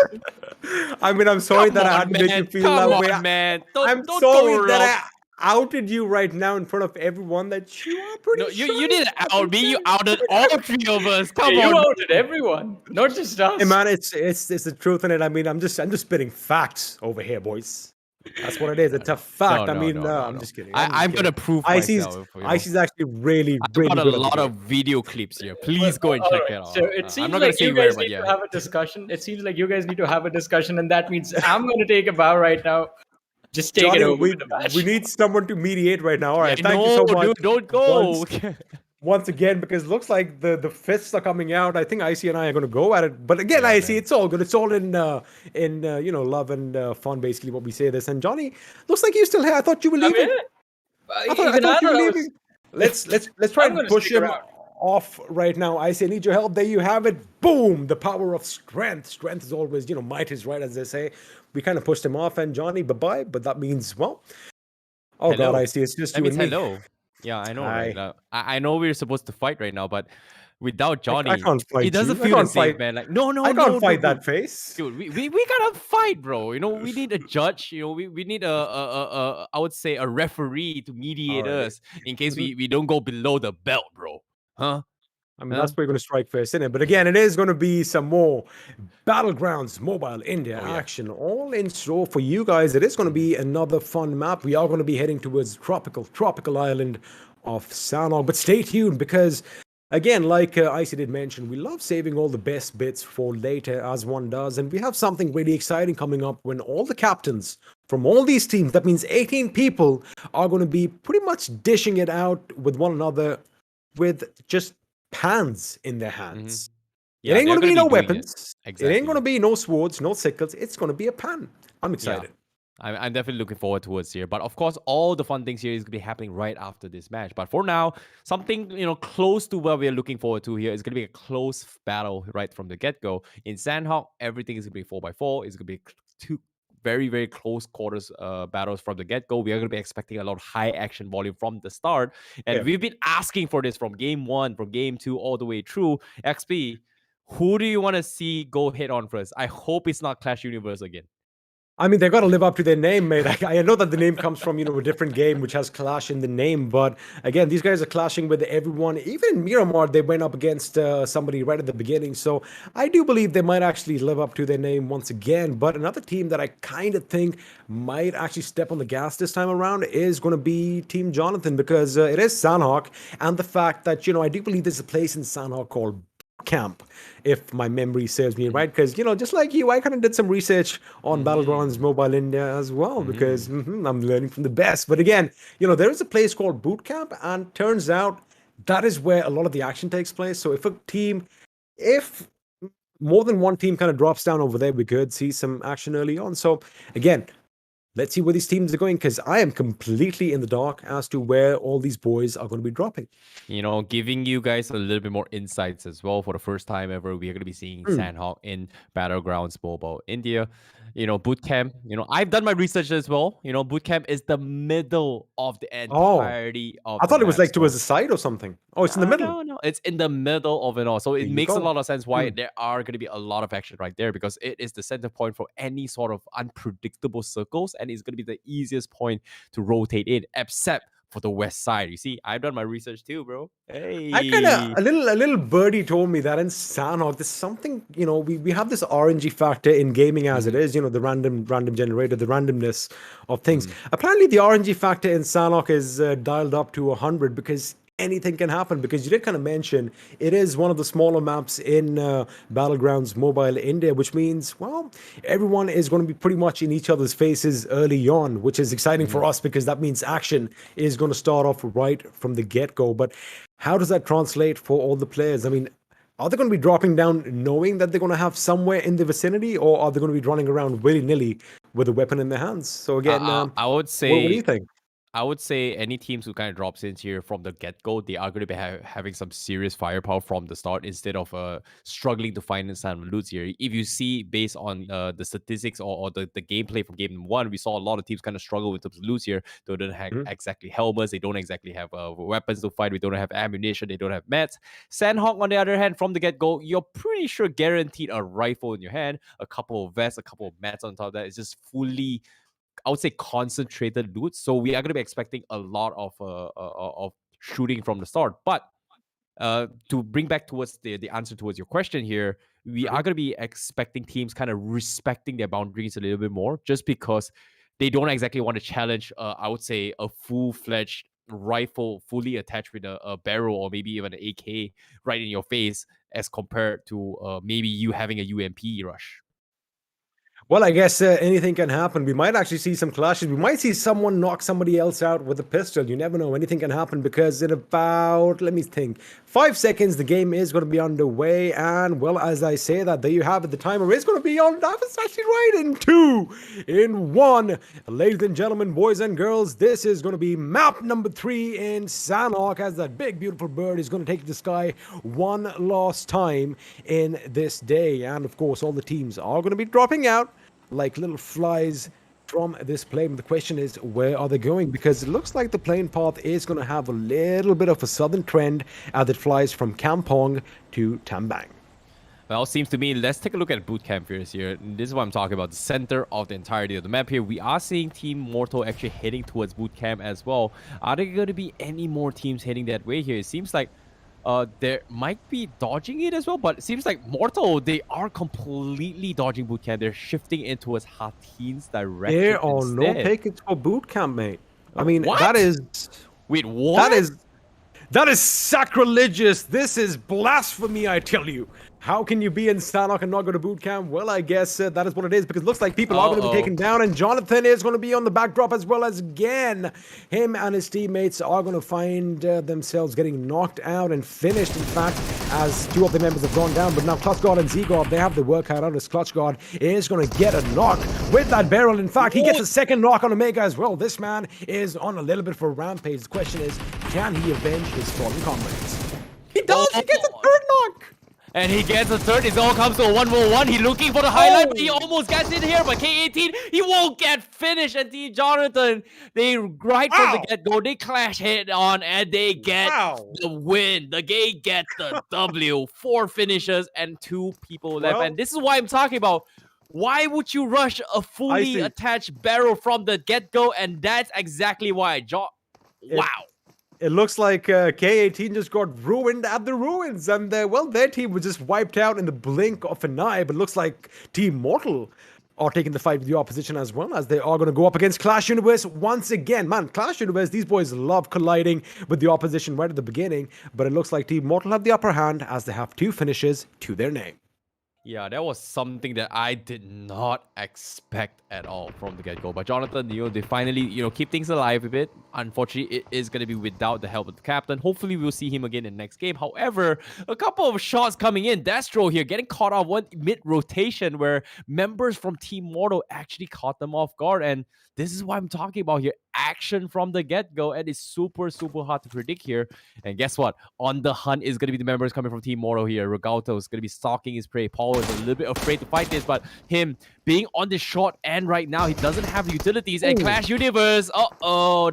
I mean, I'm sorry Come that I on, had to make you man. feel Come that way. on, man. I'm Don't sorry go that wrong. I outed you right now in front of everyone that you are pretty No, sure. you didn't out me. You outed all 3 of us. Come You on. outed everyone, not just us. Hey man, it's the truth in it. I mean, I'm just spitting facts over here, boys. That's what it is. It's a fact. I'm just kidding. I'm gonna prove myself. You know? Icy's actually really I've got a good at the lot game. of video clips here. Please go and check it out. So it seems I'm not like gonna say you where, guys but need yeah. to have a discussion. It seems like you guys need to have a discussion, and that means I'm going to take a bow right now. Just take Johnny, it over we, with the match. we need someone to mediate right now. All right, Yeah, thank you so no, much. dude, don't go. Once again, because it looks like the fists are coming out. I think Icy and I are going to go at it. But again, Yeah, Icy, man. it's all good. It's all in love and fun, basically, what we say this. And Johnny, looks like you're still here. I thought you were leaving. I thought you were leaving. Let's try I'm and gonna push stick him around. off right now. Icy, I need your help. There you have it. Boom! The power of strength. Strength is always, might is right, as they say. We kind of pushed him off, and Johnny, bye-bye. But that means, well, oh Hello. God, Icy, it's just That you and means me. hello. Yeah, I know, Hi. right? I know we're supposed to fight right now, but without Johnny, I can't fight it doesn't you. I feel the can't same, fight- man. Like, no, I can't no, fight dude, that face. dude. We gotta fight, bro. You know, we need a judge. You know, we need a I would say a referee to mediate Alright. us in case we don't go below the belt, bro. Huh? I mean, that's where you're going to strike first, isn't it? But again, it is going to be some more Battlegrounds Mobile India action all in store for you guys. It is going to be another fun map. We are going to be heading towards tropical island of Sanhok. But stay tuned because, again, like Icy did mention, we love saving all the best bits for later, as one does. And we have something really exciting coming up when all the captains from all these teams, that means 18 people, are going to be pretty much dishing it out with one another with just pans in their hands. Yeah, it ain't they're going to be no gonna be doing it. weapons. It Exactly. ain't going to be no swords, no sickles. It's going to be a pan. I'm excited. I'm definitely looking forward towards here. But of course, all the fun things here is going to be happening right after this match. But for now, something close to what we're looking forward to here is going to be a close battle right from the get-go. In Sanhok, everything is going to be 4x4. It's going to be two very, very close quarters battles from the get-go. We are going to be expecting a lot of high action volume from the start. And we've been asking for this from game 1, from game 2, all the way through. XP, who do you want to see go head on first? I hope it's not Clash Universe again. I mean, they got to live up to their name, mate. I know that the name comes from, a different game which has Clash in the name. But again, these guys are clashing with everyone. Even in Miramar, they went up against somebody right at the beginning. So I do believe they might actually live up to their name once again. But another team that I kind of think might actually step on the gas this time around is going to be Team Jonathan, because it is Sanhok. And the fact that, I do believe there's a place in Sanhok called Camp, if my memory serves me right, because just like you, I kind of did some research on Battlegrounds Mobile India as well, because I'm learning from the best. But again, there is a place called Boot Camp, and turns out that is where a lot of the action takes place. So if more than one team kind of drops down over there, we could see some action early on. So again, let's see where these teams are going, because I am completely in the dark as to where all these boys are going to be dropping. Giving you guys a little bit more insights as well. For the first time ever, we are going to be seeing Sandhawk in Battlegrounds Mobile India. Bootcamp, I've done my research as well. Bootcamp is the middle of the entirety of I thought the it was map, like towards the side or something. Oh, it's in the middle. No, it's in the middle of it all. So it you makes a go. lot of sense why there are going to be a lot of action right there, because it is the center point for any sort of unpredictable circles, and it's going to be the easiest point to rotate in, except for the west side. You see, I've done my research too, bro. Hey. A little birdie told me that in Sandhawk, there's something, we have this RNG factor in gaming as it is, the random generator, the randomness of things. Apparently the RNG factor in Sandhawk is dialed up to 100 because anything can happen, because you did kind of mention it is one of the smaller maps in Battlegrounds Mobile India, which means, well, everyone is going to be pretty much in each other's faces early on, which is exciting for us, because that means action is going to start off right from the get-go. But how does that translate for all the players? I mean, are they going to be dropping down knowing that they're going to have somewhere in the vicinity, or are they going to be running around willy-nilly with a weapon in their hands? So again, I would say, what do you think? I would say any teams who kind of drops in here from the get-go, they are going to be having some serious firepower from the start, instead of struggling to find some loots here. If you see, based on the statistics or the gameplay from game 1, we saw a lot of teams kind of struggle with terms of loots here. They don't have exactly helmets, they don't exactly have weapons to fight, we don't have ammunition, they don't have mats. Sandhawk, on the other hand, from the get-go, you're pretty sure guaranteed a rifle in your hand, a couple of vests, a couple of mats on top of that. It's just fully, I would say, concentrated loot. So we are going to be expecting a lot of shooting from the start. But to bring back towards the answer towards your question here, we are going to be expecting teams kind of respecting their boundaries a little bit more, just because they don't exactly want to challenge, I would say, a full-fledged rifle fully attached with a barrel, or maybe even an AK right in your face, as compared to maybe you having a UMP rush. Well, I guess anything can happen. We might actually see some clashes. We might see someone knock somebody else out with a pistol. You never know. Anything can happen, because in about, let me think, 5 seconds, the game is going to be underway. And, well, as I say that, there you have it. The timer is going to be on. That was actually right, in 2, in 1. Ladies and gentlemen, boys and girls, this is going to be map number 3 in Sandhawk, as that big, beautiful bird is going to take the sky one last time in this day. And, of course, all the teams are going to be dropping out like little flies from this plane. The question is, where are they going? Because it looks like the plane path is going to have a little bit of a southern trend as it flies from Kampong to Tambang. Well, seems to me, let's take a look at boot camp here. This is what I'm talking about, the center of the entirety of the map here. We are seeing Team Mortal actually heading towards boot camp as well. Are there going to be any more teams heading that way here? It seems like there might be dodging it as well, but it seems like Mortal, they are completely dodging bootcamp. They're shifting in towards Hatin's direction. There are instead. no tickets for bootcamp, mate. I mean, What? that is... Wait, what? That is sacrilegious. This is blasphemy, I tell you. How can you be in Sandhawk and not go to boot camp? Well, I guess that is what it is, because it looks like people are going to be taken down, and Jonathan is going to be on the backdrop as well, as again, him and his teammates are going to find themselves getting knocked out and finished, in fact, as 2 of the members have gone down. But now Clutchguard and Zegard, they have the work cut out, as Clutchguard is going to get a knock with that barrel. In fact, he gets a second knock on Omega as well. This man is on a little bit for a rampage. The question is, can he avenge his fallen comrades? He does! He gets a third knock! And he gets a third. It all comes to a 1v1. He's looking for the highlight, but he almost gets in here. But K18, he won't get finished. And Team Jonathan, they right from the get-go, they clash head on, and they get the win. The Gay get the W. 4 finishers and 2 people left. And this is why I'm talking about. Why would you rush a fully attached barrel from the get-go? And that's exactly why. Wow. It looks like K18 just got ruined at the ruins, and well, their team was just wiped out in the blink of an eye. But it looks like Team Mortal are taking the fight with the opposition as well, as they are going to go up against Clash Universe once again. Man, Clash Universe, these boys love colliding with the opposition right at the beginning, but it looks like Team Mortal have the upper hand, as they have 2 finishes to their name. Yeah, that was something that I did not expect at all from the get-go. But Jonathan, they finally, keep things alive a bit. Unfortunately, it is going to be without the help of the captain. Hopefully, we'll see him again in the next game. However, a couple of shots coming in. Destro here getting caught off one mid-rotation where members from Team Mortal actually caught them off guard. And this is what I'm talking about here. Action from the get-go. And it's super, super hard to predict here. And guess what? On the hunt is going to be the members coming from Team Mortal here. Regalto is going to be stalking his prey. Paul is a little bit afraid to fight this, but him being on the short end right now, he doesn't have the utilities. And Clash Universe,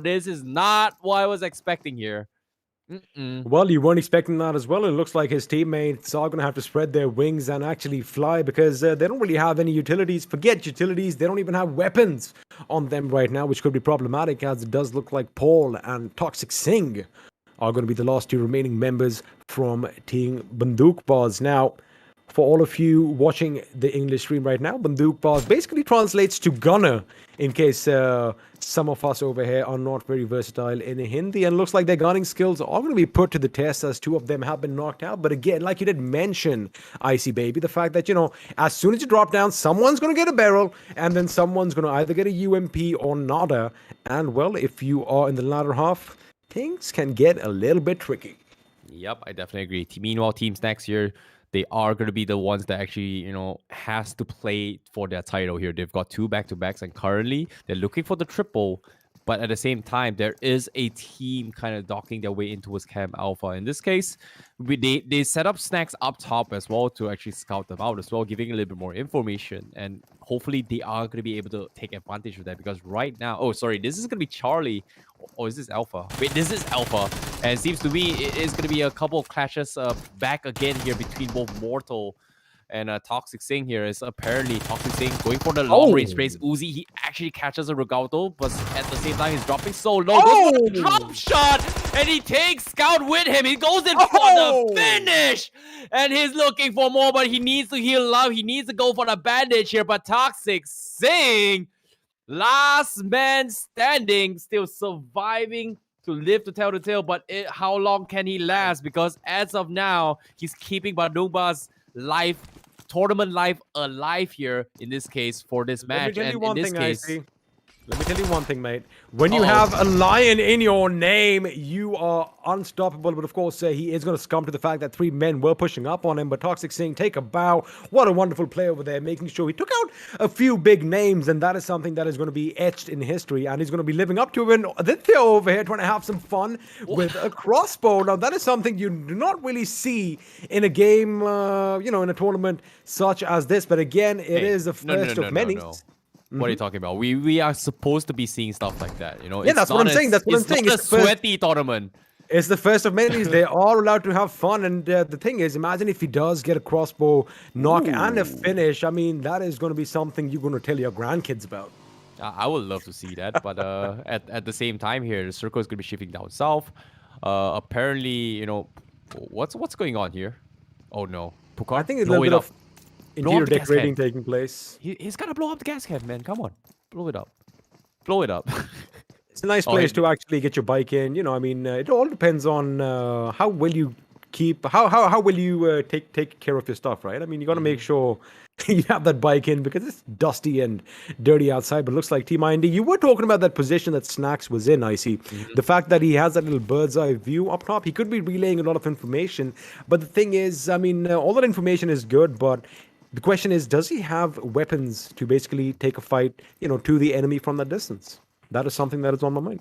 this is not what I was expecting here. Well, you weren't expecting that as well. It looks like his teammates are going to have to spread their wings and actually fly because they don't really have any utilities. Forget utilities. They don't even have weapons on them right now, which could be problematic as it does look like Paul and Toxic Singh are going to be the last two remaining members from Team BandookBaaz. Now, for all of you watching the English stream right now, BandookBaaz basically translates to gunner in case some of us over here are not very versatile in Hindi. And looks like their gunning skills are going to be put to the test as two of them have been knocked out. But again, like you did mention, Icy Baby, the fact that, as soon as you drop down, someone's going to get a barrel and then someone's going to either get a UMP or nada. And well, if you are in the latter half, things can get a little bit tricky. Yep, I definitely agree. Meanwhile, Team Snax here, they are going to be the ones that actually, has to play for their title here. They've got 2 back-to-backs, and currently they're looking for the triple. But at the same time, there is a team kind of docking their way in towards Camp Alpha. In this case, they set up Snax up top as well to actually scout them out as well, giving a little bit more information. And hopefully they are going to be able to take advantage of that because right now... Oh, sorry, this is going to be Charlie. Or is this Alpha? Wait, this is Alpha. And it seems to me it is going to be a couple of clashes back again here between both Mortal and Toxic Singh here. Is apparently Toxic Singh going for the long range sprays. Uzi, he actually catches a Regalto, but at the same time, he's dropping so low. Goes for the drop shot, and he takes Scout with him. He goes in for the finish, and he's looking for more, but he needs to heal up. He needs to go for the bandage here, but Toxic Singh, last man standing, still surviving to live to tell the tale, but how long can he last? Because as of now, he's keeping BandookBaaz life, tournament life alive here in this case for this match. Let me tell you and one in this thing, case, Icy. Let me tell you one thing, mate. When you have a lion in your name, you are unstoppable. But of course, he is going to succumb to the fact that 3 men were pushing up on him. But Toxic Singh, take a bow. What a wonderful play over there, making sure he took out a few big names. And that is something that is going to be etched in history. And he's going to be living up to it. And Aditya over here trying to have some fun with a crossbow. Now, that is something you do not really see in a game, in a tournament such as this. But again, it is the first of many. What are you talking about? We are supposed to be seeing stuff like that, Yeah, that's what I'm saying. That's what I'm saying. It's not a sweaty tournament. It's the first of many. They are allowed to have fun. And the thing is, imagine if he does get a crossbow knock and a finish. I mean, that is going to be something you're going to tell your grandkids about. I would love to see that. But at the same time here, the circle is going to be shifting down south. Apparently, what's going on here? Oh, no. Pukar, I think it's a little bit of interior decorating taking place. He's got to blow up the gas can, man. Come on. Blow it up. Blow it up. It's a nice place to actually get your bike in. It all depends on how will you keep, how will you take care of your stuff, right? I mean, you got to make sure you have that bike in because it's dusty and dirty outside. But it looks like Team Indy, you were talking about that position that Snax was in, I see. The fact that he has that little bird's eye view up top, he could be relaying a lot of information. But the thing is, all that information is good, but the question is, does he have weapons to basically take a fight, to the enemy from that distance? That is something that is on my mind.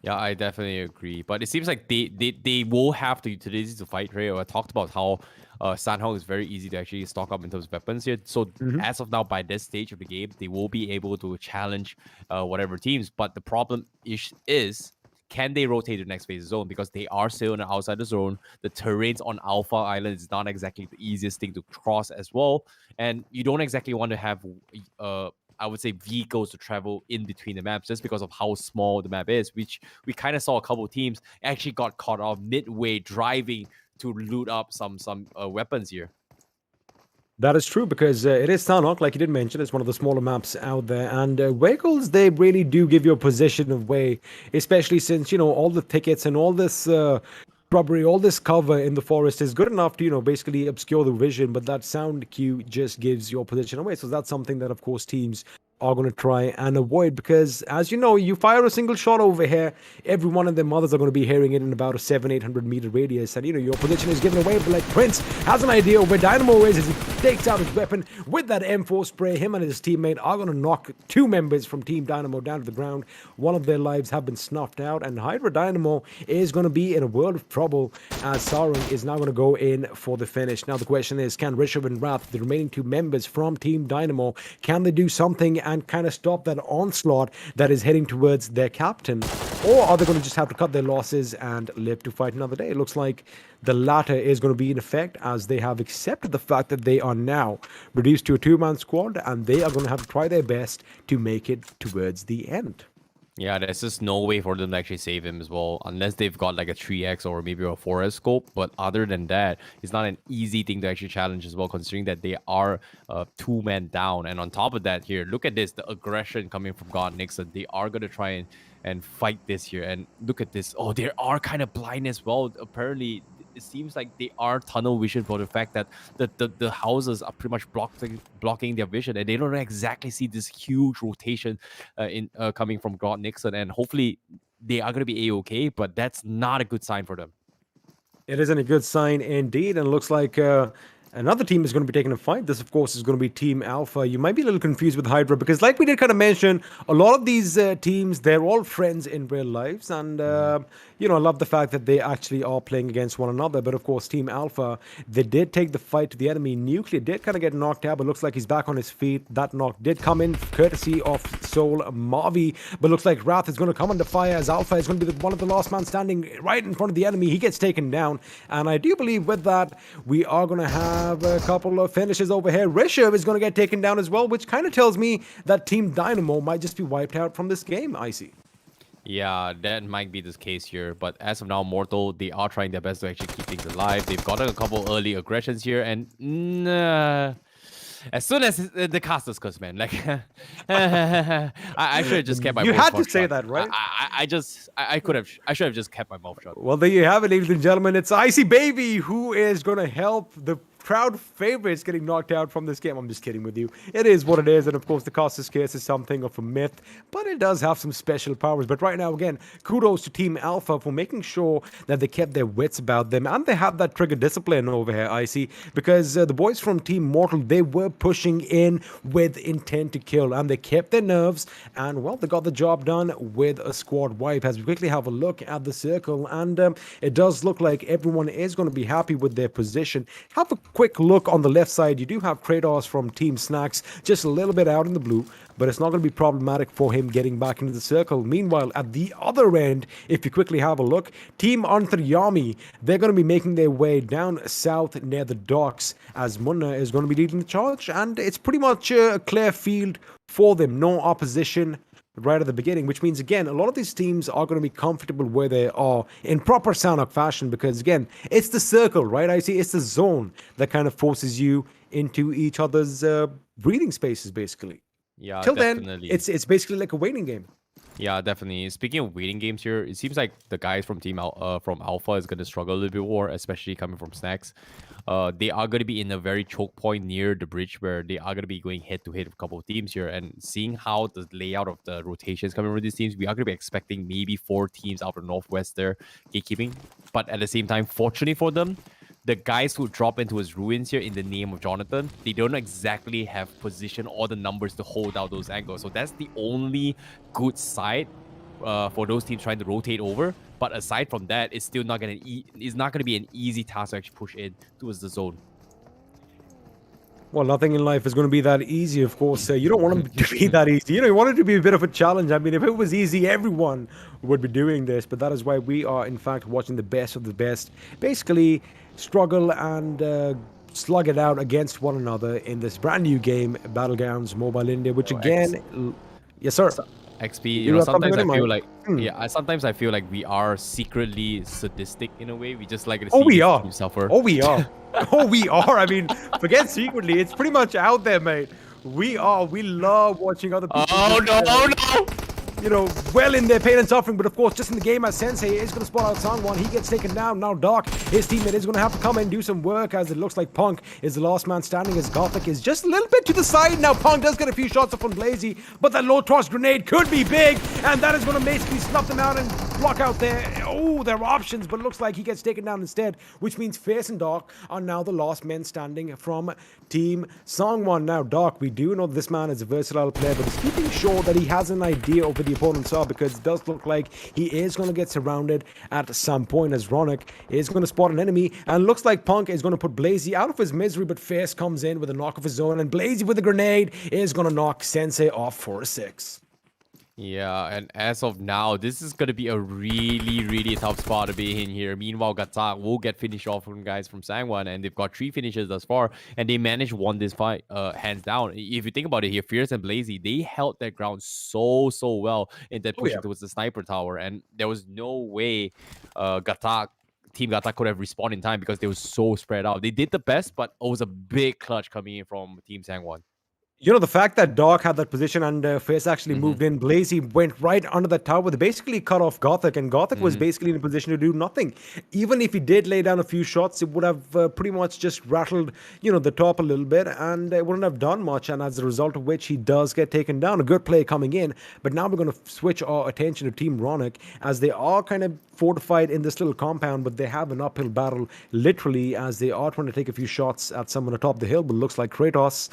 Yeah, I definitely agree. But it seems like they will have the utilities to fight, right? I talked about how Sanhong is very easy to actually stock up in terms of weapons here. So as of now, by this stage of the game, they will be able to challenge whatever teams. But the problem is, can they rotate to the next phase zone? Because they are still on the outside the zone. The terrains on Alpha Island is not exactly the easiest thing to cross as well. And you don't exactly want to have, I would say, vehicles to travel in between the maps just because of how small the map is, which we kind of saw a couple of teams actually got caught off midway driving to loot up some weapons here. That is true because it is Sanhok, like you did mention. It's one of the smaller maps out there. And vehicles, they really do give you a position of way, especially since, all the tickets and all this shrubbery, all this cover in the forest is good enough to, basically obscure the vision, but that sound cue just gives your position away. So that's something that, of course, teams are going to try and avoid, because as you know, you fire a single shot over here, every one of their mothers are going to be hearing it in about a 700-800 meter radius, and your position is given away. But like Prince has an idea of where Dynamo is as he takes out his weapon with that M4 spray. Him and his teammate are going to knock two members from Team Dynamo down to the ground. One of their lives have been snuffed out, and Hydra Dynamo is going to be in a world of trouble as Sarang is now going to go in for the finish. Now the question is, can Rishabh and Wrath, the remaining two members from Team Dynamo, can they do something and kind of stop that onslaught that is heading towards their captain? Or are they going to just have to cut their losses and live to fight another day? It looks like the latter is going to be in effect, as they have accepted the fact that they are now reduced to a two-man squad, and they are going to have to try their best to make it towards the end. Yeah, there's just no way for them to actually save him as well, unless they've got like a 3x or maybe a 4s scope. But other than that, it's not an easy thing to actually challenge as well, considering that they are two men down. And on top of that here, look at this, the aggression coming from GODNIXON. They are going to try and fight this here. And look at this. Oh, they are kind of blind as well. Apparently, it seems like they are tunnel vision for the fact that the houses are pretty much blocking their vision, and they don't exactly see this huge rotation coming from GODNIXON. And hopefully they are going to be A-okay, but that's not a good sign for them. It isn't a good sign indeed, and it looks like another team is going to be taking a fight. This, of course, is going to be Team Alpha. You might be a little confused with Hydra, because like we did kind of mention, a lot of these teams, they're all friends in real lives, and I love the fact that they actually are playing against one another. But of course, Team Alpha, they did take the fight to the enemy. Nuclear did kind of get knocked out, but looks like he's back on his feet. That knock did come in courtesy of Soul Mavi, but looks like Wrath is going to come under fire, as Alpha is going to be one of the last man standing right in front of the enemy. He gets taken down, and I do believe with that, we are going to have a couple of finishes over here. Rishabh is going to get taken down as well, which kind of tells me that Team Dynamo might just be wiped out from this game, Icy. Yeah, that might be the case here. But as of now, Mortal, they are trying their best to actually keep things alive. They've gotten a couple early aggressions here. And as soon as the casters curse, man, like, I should have just kept my mouth shut. You had to say that, right? I should have just kept my mouth shut. Well, there you have it, ladies and gentlemen. It's Icy Baby who is going to help the crowd favorites getting knocked out from this game. I'm just kidding with you. It is what it is, and of course the Costas case is something of a myth, but it does have some special powers. But right now, again, kudos to Team Alpha for making sure that they kept their wits about them, and they have that trigger discipline over here, I see, because the boys from Team Mortal, they were pushing in with intent to kill, and they kept their nerves, and well, they got the job done with a squad wipe. As we quickly have a look at the circle, and it does look like everyone is going to be happy with their position. Have a quick look on the left side. You do have Kratos from Team Snax just a little bit out in the blue, but it's not going to be problematic for him getting back into the circle. Meanwhile, at the other end, if you quickly have a look, Team ANTARYAMI, they're going to be making their way down south near the docks, as Munna is going to be leading the charge, and it's pretty much a clear field for them. No opposition right at the beginning, which means, again, a lot of these teams are going to be comfortable where they are in proper Sanhok fashion, because, again, it's the circle, right? I see it's the zone that kind of forces you into each other's breathing spaces, basically. Yeah, Till definitely. then, it's basically like a waiting game. Yeah, definitely. Speaking of waiting games here, it seems like the guys from from Alpha is going to struggle a little bit more, especially coming from Snax. They are going to be in a very choke point near the bridge, where they are going to be going head-to-head with a couple of teams here. And seeing how the layout of the rotations coming from these teams, we are going to be expecting maybe 4 teams out of Northwest there gatekeeping. But at the same time, fortunately for them, the guys who drop into his ruins here in the name of Jonathan, they don't exactly have position or the numbers to hold out those angles. So that's the only good side for those teams trying to rotate over. But aside from that, it's still not going to be an easy task to actually push in towards the zone. Well, nothing in life is going to be that easy, of course. You don't want it to be that easy. You want it to be a bit of a challenge. I mean, if it was easy, everyone would be doing this. But that is why we are, in fact, watching the best of the best basically struggle and slug it out against one another in this brand new game, Battlegrounds Mobile India, which again... Yes, sir. XP, sometimes I feel like... sometimes I feel like we are secretly sadistic in a way. We just like to see team suffer. Oh, we are. Oh, we are. I mean, forget secretly. It's pretty much out there, mate. We are. We love watching other people. Oh, no. well in their pain and suffering. But of course, just in the game, as Sensei is going to spot out Sangwan. He gets taken down. Now Doc, his teammate, is going to have to come and do some work, as it looks like Punk is the last man standing, as GHATAK is just a little bit to the side. Now Punk does get a few shots up on Blazy, but that low toss grenade could be big, and that is going to basically snuff them out and block out their options. But it looks like he gets taken down instead, which means Face and Doc are now the last men standing from Team Sangwan. Now Doc, we do know this man is a versatile player, but he's keeping sure that he has an idea of where the opponents are, because it does look like he is going to get surrounded at some point, as Ronak is going to spot an enemy, and looks like Punk is going to put Blazy out of his misery, but Face comes in with a knock of his own, and Blazy with a grenade is going to knock Sensei off for a 6. Yeah, and as of now, this is going to be a really tough spot to be in here. Meanwhile, GHATAK will get finished off from guys from Sangwan, and they've got 3 finishes thus far, and they managed won this fight hands down. If you think about it here, Fierce and Blazy, they held their ground so well in that push towards the sniper tower, and there was no way Team GHATAK could have respawned in time because they were so spread out. They did the best, but it was a big clutch coming in from Team Sangwan. The fact that Doc had that position and Face actually moved in, Blazy went right under that tower. They basically cut off GHATAK, and GHATAK was basically in a position to do nothing. Even if he did lay down a few shots, it would have pretty much just rattled, the top a little bit, and it wouldn't have done much. And as a result of which, he does get taken down. A good play coming in, but now we're going to switch our attention to Team Ronak, as they are kind of fortified in this little compound, but they have an uphill battle, literally, as they are trying to take a few shots at someone atop the hill. But looks like Kratos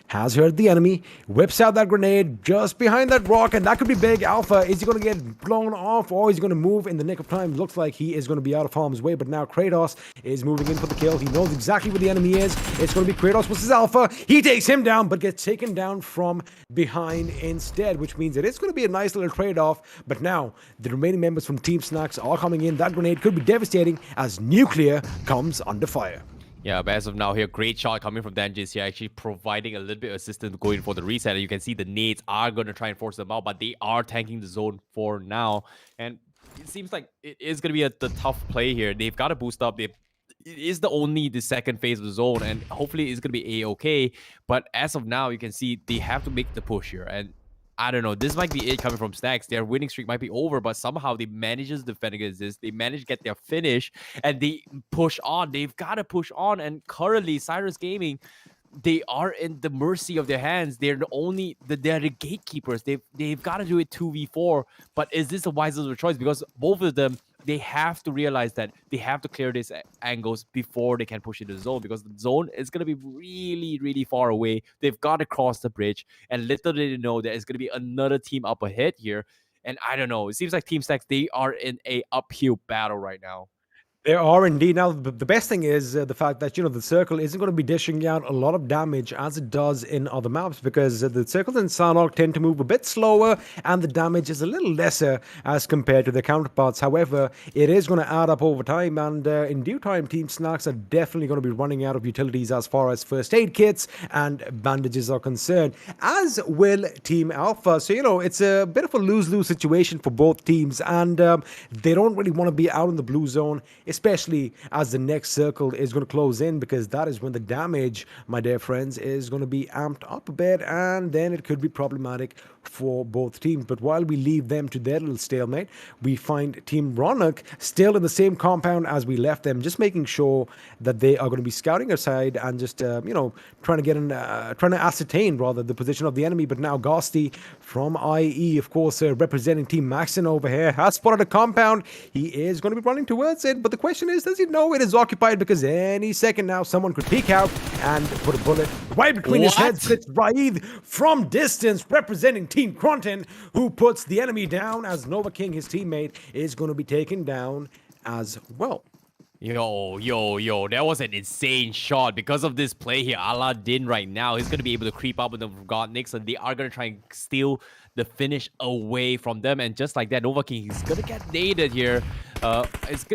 has heard the enemy, whips out that grenade just behind that rock, and that could be big. Alpha, is he going to get blown off, or is he going to move in the nick of time? Looks like he is going to be out of harm's way, but now Kratos is moving in for the kill. He knows exactly where the enemy is. It's going to be Kratos versus Alpha. He takes him down, but gets taken down from behind instead, which means it is going to be a nice little trade-off. But now the remaining members from Team Snax are coming in. That grenade could be devastating as Nuclear comes under fire. Yeah, but as of now here, great shot coming from Danjis here, actually providing a little bit of assistance going for the reset. And you can see the nades are going to try and force them out, but they are tanking the zone for now. And it seems like it is going to be the tough play here. They've got to boost up. It is the second phase of the zone, and hopefully it's going to be A-okay. But as of now, you can see they have to make the push here. And I don't know, this might be it coming from Snax. Their winning streak might be over, but somehow they manage to defend against this. They manage to get their finish, and they push on. They've got to push on, and currently, Cyrus Gaming, they are in the mercy of their hands. They're the gatekeepers. They've got to do it 2v4, but is this a wiser choice? Because both of them, they have to realize that they have to clear these angles before they can push into the zone, because the zone is going to be really far away. They've got to cross the bridge, and little do they know there's going to be another team up ahead here. And I don't know, it seems like Team Snax, they are in a uphill battle right now. There are indeed. Now, the best thing is the fact that, the circle isn't going to be dishing out a lot of damage as it does in other maps, because the circles in Sanhok tend to move a bit slower and the damage is a little lesser as compared to their counterparts. However, it is going to add up over time, and in due time, Team Snax are definitely going to be running out of utilities as far as first aid kits and bandages are concerned, as will Team Alpha. So, it's a bit of a lose-lose situation for both teams, and they don't really want to be out in the blue zone, especially as the next circle is going to close in, because that is when the damage, my dear friends, is going to be amped up a bit, and then it could be problematic for both teams. But while we leave them to their little stalemate, we find Team Ronak still in the same compound as we left them, just making sure that they are going to be scouting aside and just trying to ascertain rather the position of the enemy. But now Ghosty from IE, of course, representing Team MAXTERN over here, has spotted a compound. He is going to be running towards it, but the question is, does he know it is occupied? Because any second now someone could peek out and put a bullet right between his head. Sits Raid from distance, representing Team KRONTEN, who puts the enemy down, as Nova King, his teammate, is going to be taken down as well. Yo, that was an insane shot. Because of this play here, Aladdin right now, he's going to be able to creep up with them from GODNIXON. They are going to try and steal the finish away from them. And just like that, Nova King, he's going to get naded here.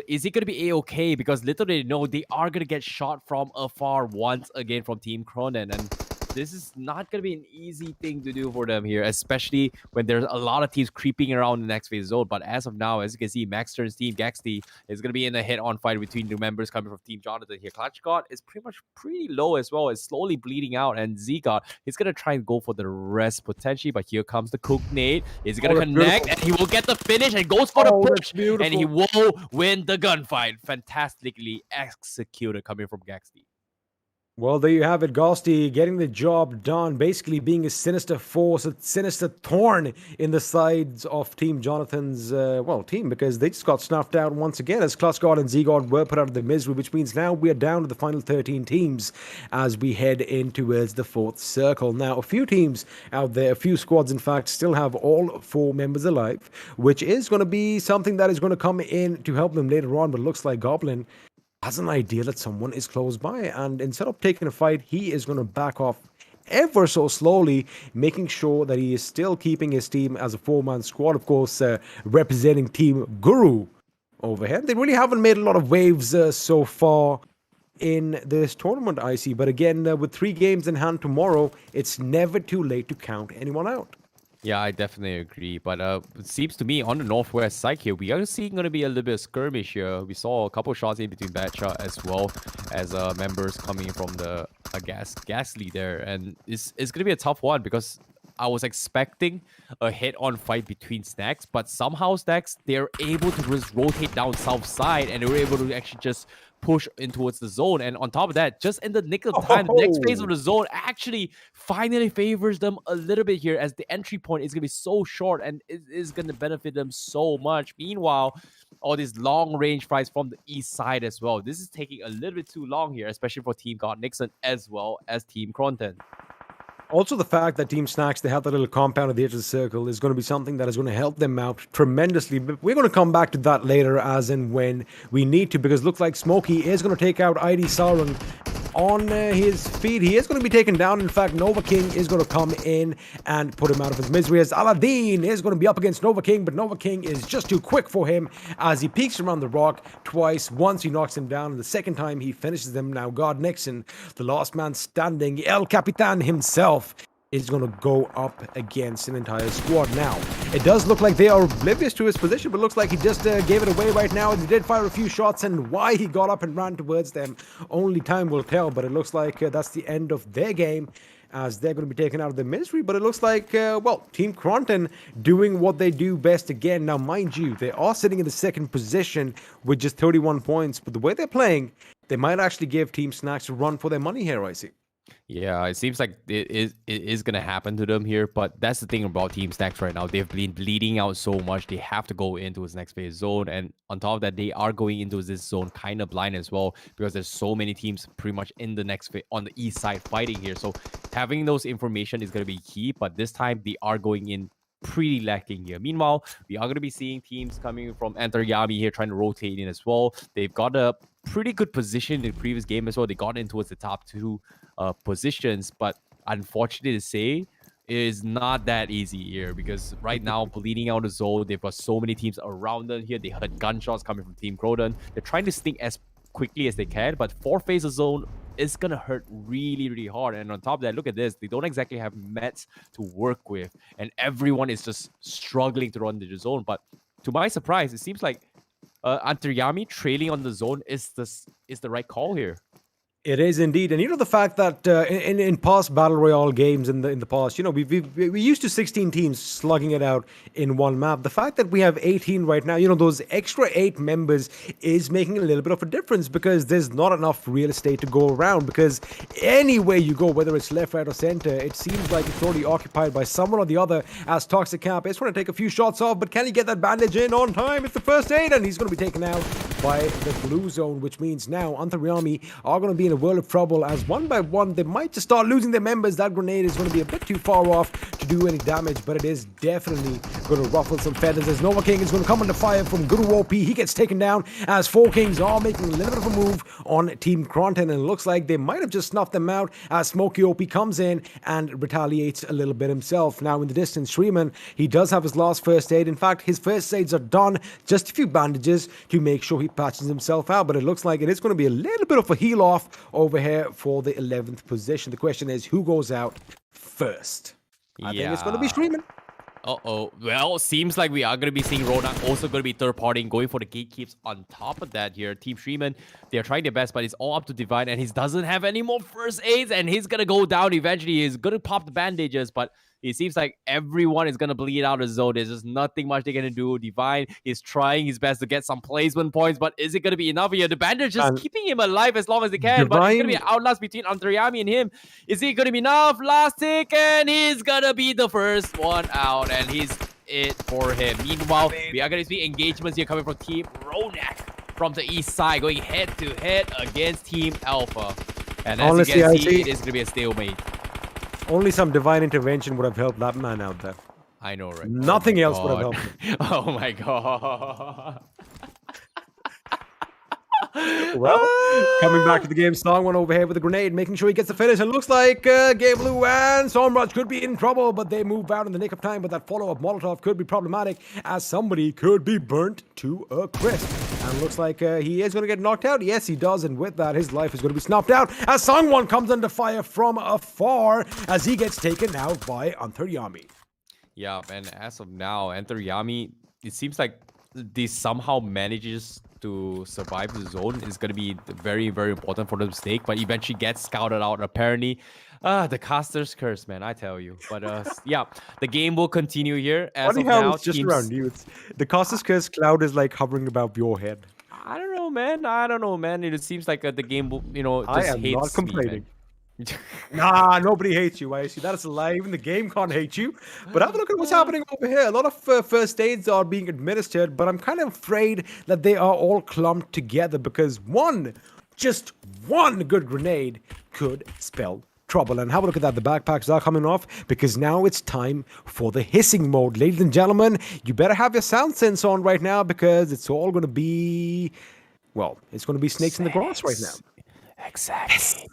Is he going to be A-okay? Because little they know, they are going to get shot from afar once again from Team KRONTEN. And this is not going to be an easy thing to do for them here, especially when there's a lot of teams creeping around the next phase zone. But as of now, as you can see, MAXTERN's team, Gaxty, is going to be in a head-on fight between the members coming from Team Jonathan here. Clutchgod is pretty low as well. It's slowly bleeding out. And Zgod, he's going to try and go for the rest potentially. But here comes the Cook Nade. He's going to connect, and he will get the finish and goes for the push. And he will win the gunfight. Fantastically executed coming from Gaxty. Well, there you have it. Ghosty getting the job done, basically being a sinister force, a sinister thorn in the sides of Team Jonathan's, team, because they just got snuffed out once again as Clutchgod and Zgod were put out of the misery, which means now we are down to the final 13 teams as we head in towards the fourth circle. Now, a few teams out there, a few squads, in fact, still have all 4 members alive, which is going to be something that is going to come in to help them later on, but it looks like Goblin has an idea that someone is close by, and instead of taking a fight, he is going to back off ever so slowly, making sure that he is still keeping his team as a 4-man squad, of course, representing Team Guru over here. They really haven't made a lot of waves so far in this tournament, I see. But again, with 3 games in hand tomorrow, it's never too late to count anyone out. Yeah, I definitely agree. But it seems to me on the northwest side here, we are seeing going to be a little bit of skirmish here. We saw a couple shots in between Batcha as well as members coming in from the gas lead there. And it's going to be a tough one because I was expecting a head-on fight between Snax, but somehow Snax, they're able to just rotate down south side and they were able to actually just push in towards the zone. And on top of that, just in the nick of time, the next phase of the zone actually finally favors them a little bit here as the entry point is going to be so short and it is going to benefit them so much. Meanwhile, all these long-range fights from the east side as well. This is taking a little bit too long here, especially for Team GODNIXON as well as Team KRONTEN. Also, the fact that Team Snax, they have that little compound at the edge of the circle is going to be something that is going to help them out tremendously. But we're going to come back to that later as and when we need to, because it looks like Smokey is going to take out ID Sarung on his feet. He is going to be taken down. In fact, Nova King is going to come in and put him out of his misery as Aladdin is going to be up against Nova King, but Nova King is just too quick for him as he peeks around the rock twice. Once he knocks him down, and the second time he finishes him. Now GODNIXON, the last man standing, El Capitan himself, is going to go up against an entire squad. Now, it does look like they are oblivious to his position, but it looks like he just gave it away right now. He did fire a few shots, and why he got up and ran towards them, only time will tell. But it looks like that's the end of their game, as they're going to be taken out of the misery. But it looks like, Team KRONTEN doing what they do best again. Now, mind you, they are sitting in the second position with just 31 points. But the way they're playing, they might actually give Team Snax a run for their money here, I see. Yeah, it seems like it is going to happen to them here, but that's the thing about Team Snax right now. They've been bleeding out so much. They have to go into his next phase zone, and on top of that, they are going into this zone kind of blind as well because there's so many teams pretty much in the next phase on the east side fighting here. So having those information is going to be key, but this time they are going in pretty lacking here. Meanwhile, we are going to be seeing teams coming from ANTARYAMI here trying to rotate in as well. They've got a pretty good position in the previous game as well. They got in towards the top 2 positions, but unfortunately to say, it is not that easy here because right now, bleeding out the zone, they've got so many teams around them here. They heard gunshots coming from Team KRONTEN. They're trying to sneak as quickly as they can, but 4 phase of zone is gonna hurt really, really hard. And on top of that, look at this. They don't exactly have mats to work with, and everyone is just struggling to run the zone. But to my surprise, it seems like ANTARYAMI trailing on the zone is the right call here. It is indeed, and the fact that in past battle royale games in the past, we used to 16 teams slugging it out in one map. The fact that we have 18 right now, those extra 8 members is making a little bit of a difference because there's not enough real estate to go around. Because anywhere you go, whether it's left, right, or center, it seems like it's already occupied by someone or the other. As Toxic Cap is trying to take a few shots off, but can he get that bandage in on time? It's the first aid, and he's going to be taken out by the blue zone, which means now ANTARYAMI are going to be in a world of trouble as one by one they might just start losing their members. That grenade is going to be a bit too far off to do any damage, but it is definitely going to ruffle some feathers as Nova King is going to come under fire from Guru OP. He gets taken down as 4 Kings are making a little bit of a move on Team KRONTEN, and it looks like they might have just snuffed them out as Smokey OP comes in and retaliates a little bit himself. Now in the distance, SHREEMAN, he does have his last first aid. In fact, his first aids are done, just a few bandages to make sure he patches himself out, but it looks like it is going to be a little bit of a heal off over here for the 11th position. The question is, who goes out first? I think it's going to be SHREEMAN. Uh-oh. Well, seems like we are going to be seeing Ronak also going to be third partying, going for the gatekeeps on top of that here. Team SHREEMAN, they're trying their best, but it's all up to Divine, and he doesn't have any more first aids, and he's going to go down eventually. He's going to pop the bandages, but it seems like everyone is going to bleed out of the zone. There's just nothing much they're going to do. Divine is trying his best to get some placement points, but is it going to be enough here? The bandage just keeping him alive as long as they can, but it's going to be an outlast between ANTARYAMI and him. Is it going to be enough? Last tick, and he's going to be the first one out, and he's it for him. Meanwhile, we are going to see engagements here coming from Team Ronak from the east side, going head-to-head against Team Alpha. And as Honestly, you can see, it is going to be a stalemate. Only some divine intervention would have helped that man out there. I know, right? Nothing else would have helped him. Oh my god. Well, coming back to the game, Sangwan over here with a grenade, making sure he gets the finish. It looks like Game Blue and Somraj could be in trouble, but they move out in the nick of time. But that follow-up Molotov could be problematic, as somebody could be burnt to a crisp. And looks like he is going to get knocked out. Yes, he does, and with that, his life is going to be snuffed out as Sangwan comes under fire from afar as he gets taken out by ANTARYAMI. Yeah, and as of now, ANTARYAMI, it seems like they somehow manages to survive the zone. Is going to be very, very important for them to stake, but eventually gets scouted out. Apparently, the caster's curse, man, I tell you. But yeah, the game will continue here. As Funny of how now, it's just around you. The caster's curse cloud is like hovering above your head. I don't know, man. I don't know, man. It seems like the game will, just I am hates not complaining. me, man. Nah, nobody hates you. I see that's a lie. Even the game can't hate you. But have a look at what's happening over here. A lot of first aids are being administered, but I'm kind of afraid that they are all clumped together because just one good grenade could spell trouble. And have a look at that. The backpacks are coming off because now it's time for the hissing mode. Ladies and gentlemen, you better have your sound sense on right now because it's all going to be, well, it's going to be snakes in the grass right now. Exactly.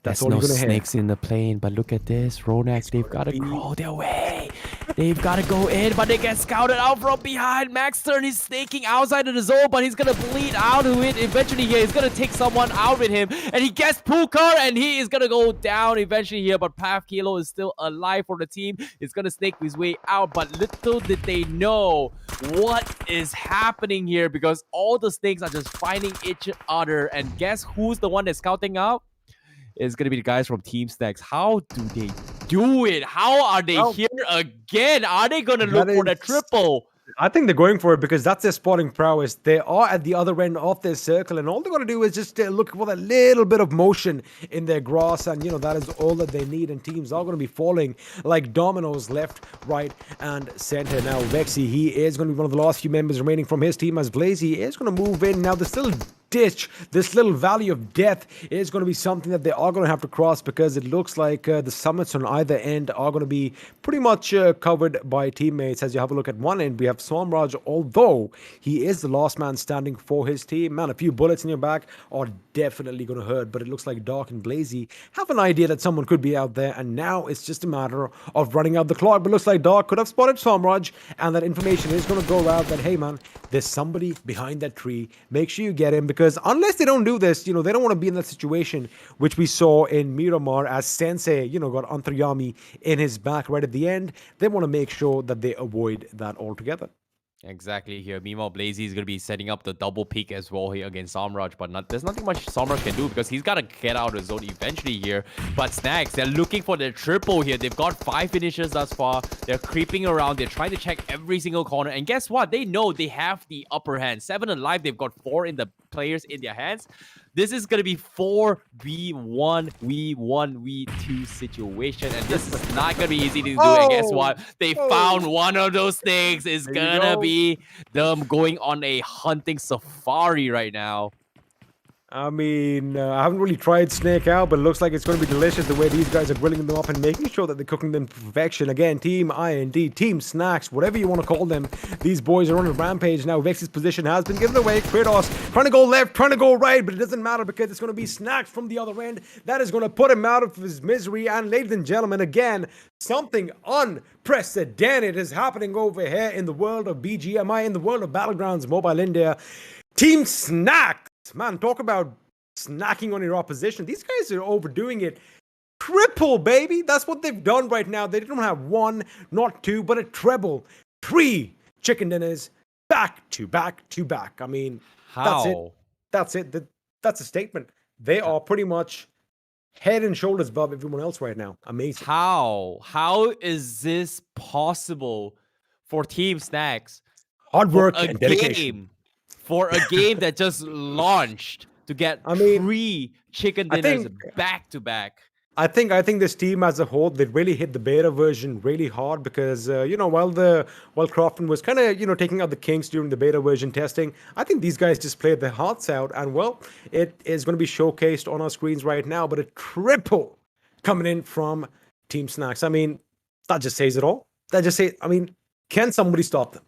That's There's all no you're gonna hear. snakes in the plane, but look at this. Ronak, they've got to crawl their way. They've got to go in, but they get scouted out from behind. MAXTERN is snaking outside of the zone, but he's going to bleed out of it. Eventually here, he's going to take someone out with him. And he gets Pukar, and he is going to go down eventually here. But Path Kilo is still alive for the team. He's going to snake his way out. But little did they know what is happening here, because all the snakes are just finding each other. And guess who's the one that's scouting out? Is going to be the guys from Team Snax. How do they do it? How are they here again? Are they going to look for the triple? I think they're going for it because that's their spotting prowess. They are at the other end of their circle, and all they're going to do is just look for that little bit of motion in their grass, and that is all that they need. And teams are going to be falling like dominoes left, right, and center. Now, Vexy, he is going to be one of the last few members remaining from his team, as Blazy is going to move in. Now, there's still ditch, this little valley of death is going to be something that they are going to have to cross because it looks like the summits on either end are going to be pretty much covered by teammates. As you have a look at one end, we have Somraj, although he is the last man standing for his team. Man, a few bullets in your back are definitely going to hurt, but it looks like Dark and Blazy have an idea that someone could be out there, and now it's just a matter of running out the clock. But looks like Dark could have spotted Somraj, and that information is going to go out that, hey man, there's somebody behind that tree. Make sure you get him, because unless they don't do this, they don't want to be in that situation which we saw in Miramar as Sensei, got ANTARYAMI in his back right at the end. They want to make sure that they avoid that altogether. Exactly here. Meanwhile, Blazy is going to be setting up the double peak as well here against Somraj, but there's nothing much Somraj can do because he's got to get out of the zone eventually here. But Snax, they're looking for their triple here. They've got 5 finishes thus far. They're creeping around. They're trying to check every single corner. And guess what? They know they have the upper hand. 7 alive. They've got 4 in the players in their hands. This is going to be 4v1, v1, v2 situation. And this is not going to be easy to do. And guess what? They found one of those things. It's going to be them going on a hunting safari right now. I mean, I haven't really tried snake out, but it looks like it's going to be delicious the way these guys are grilling them up and making sure that they're cooking them to perfection. Again, Team IND, Team Snax, whatever you want to call them, these boys are on a rampage now. Vex's position has been given away. Kratos trying to go left, trying to go right, but it doesn't matter because it's going to be Snax from the other end. That is going to put him out of his misery. And ladies and gentlemen, again, something unprecedented is happening over here in the world of BGMI, in the world of Battlegrounds Mobile India. Team Snax. Man, talk about snacking on your opposition. These guys are overdoing it. Triple, baby. That's what they've done right now. They don't have one, not two, but a treble. 3 chicken dinners back to back to back. I mean, that's it. How? That's it. That's a statement. They are pretty much head and shoulders above everyone else right now. Amazing. How? How is this possible for Team Snax? Hard work For a and dedication. game, for a game that just launched to get 3 chicken I dinners think- back to back. I think this team as a whole, they really hit the beta version really hard because while KRONTEN was kind of taking out the kinks during the beta version testing, I think these guys just played their hearts out, and well, it is going to be showcased on our screens right now. But a triple coming in from Team Snax. I mean, that just says it all. That just says, I mean, can somebody stop them?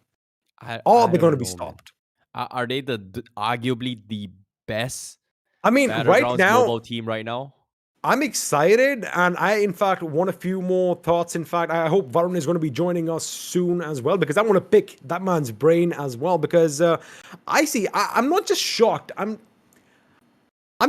I Are they don't going to be know, man. stopped? Are they arguably the best? I mean, right Battlegrounds now, mobile team right now. I'm excited, and I, in fact, want a few more thoughts. In fact, I hope Varun is going to be joining us soon as well, because I want to pick that man's brain as well, because I'm not just shocked. I'm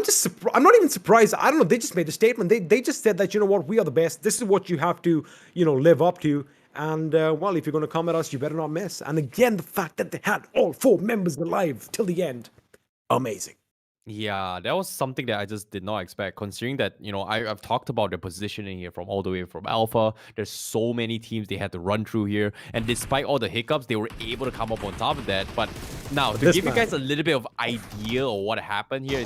just I'm not even surprised. I don't know. They just made a statement. They just said that, you know what, we are the best. This is what you have to, live up to. And, well, if you're going to come at us, you better not miss. And again, the fact that they had all 4 members alive till the end. Amazing. Yeah, that was something that I just did not expect, considering that, I've talked about the positioning here from all the way from Alpha. There's so many teams they had to run through here. And despite all the hiccups, they were able to come up on top of that. But now, to give you guys a little bit of idea of what happened here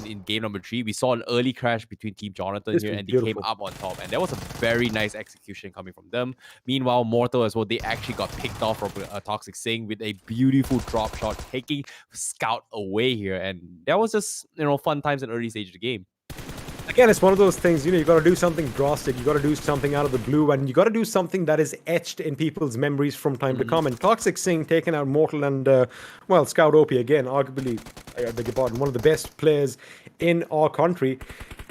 in game number 3, we saw an early crash between Team Jonathan This here, was and they came beautiful. up on top. And that was a very nice execution coming from them. Meanwhile, Mortal as well, they actually got picked off from Toxic Sing with a beautiful drop shot, taking Scout away here. And that was just, fun times in early stage of the game. Again, it's one of those things, you got to do something drastic. You got to do something out of the blue, and you got to do something that is etched in people's memories from time to come. And Toxic Sing taking out Mortal and, Scout OP again, arguably, I beg your pardon, one of the best players in our country.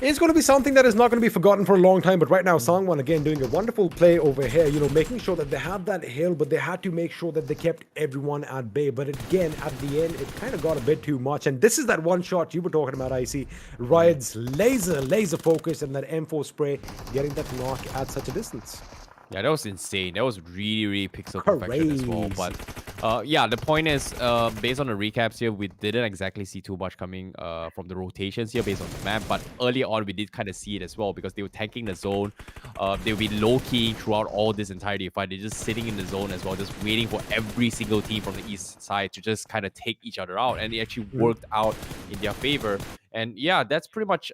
It's going to be something that is not going to be forgotten for a long time. But right now, Sangwan again doing a wonderful play over here, making sure that they had that hill, but they had to make sure that they kept everyone at bay. But again, at the end, it kind of got a bit too much. And this is that one shot you were talking about, IC. Riot's laser focus and that M4 spray getting that knock at such a distance. Yeah, that was insane. That was really, really pixel perfection as well. But yeah, the point is, based on the recaps here, we didn't exactly see too much coming from the rotations here based on the map. But early on, we did kind of see it as well, because they were tanking the zone. They would be low-keying throughout all this entirety fight. They're just sitting in the zone as well, just waiting for every single team from the east side to just kind of take each other out. And it actually worked out in their favor. And yeah, that's pretty much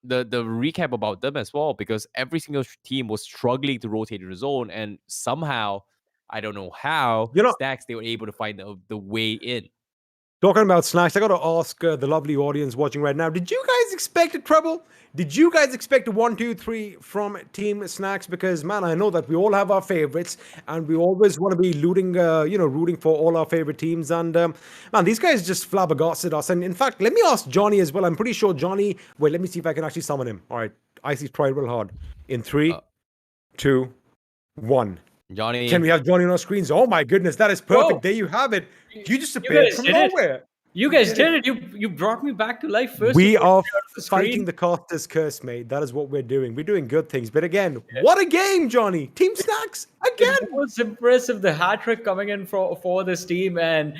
the recap about them as well, because every single team was struggling to rotate the zone, and somehow, I don't know how, Snax, they were able to find the way in. Talking about Snax, I got to ask the lovely audience watching right now, did you guys expect a treble? Did you guys expect a 1, 2, 3 from Team Snax? Because, man, I know that we all have our favorites, and we always want to be rooting for all our favorite teams. And, man, these guys just flabbergasted us. And, in fact, let me ask Johnny as well. I'm pretty sure Johnny... Wait, let me see if I can actually summon him. All right, Icy's tried real hard. In 3, 2, 1. Johnny. Can we have Johnny on our screens? Oh, my goodness, that is perfect. Whoa. There you have it. You just appeared from nowhere. You guys did it. You brought me back to life first. We are the fighting screen. the caster's curse, mate. That is what we're doing. We're doing good things. But again, what a game, Johnny. Team Snax, again. It was impressive, the hat trick coming in for this team. And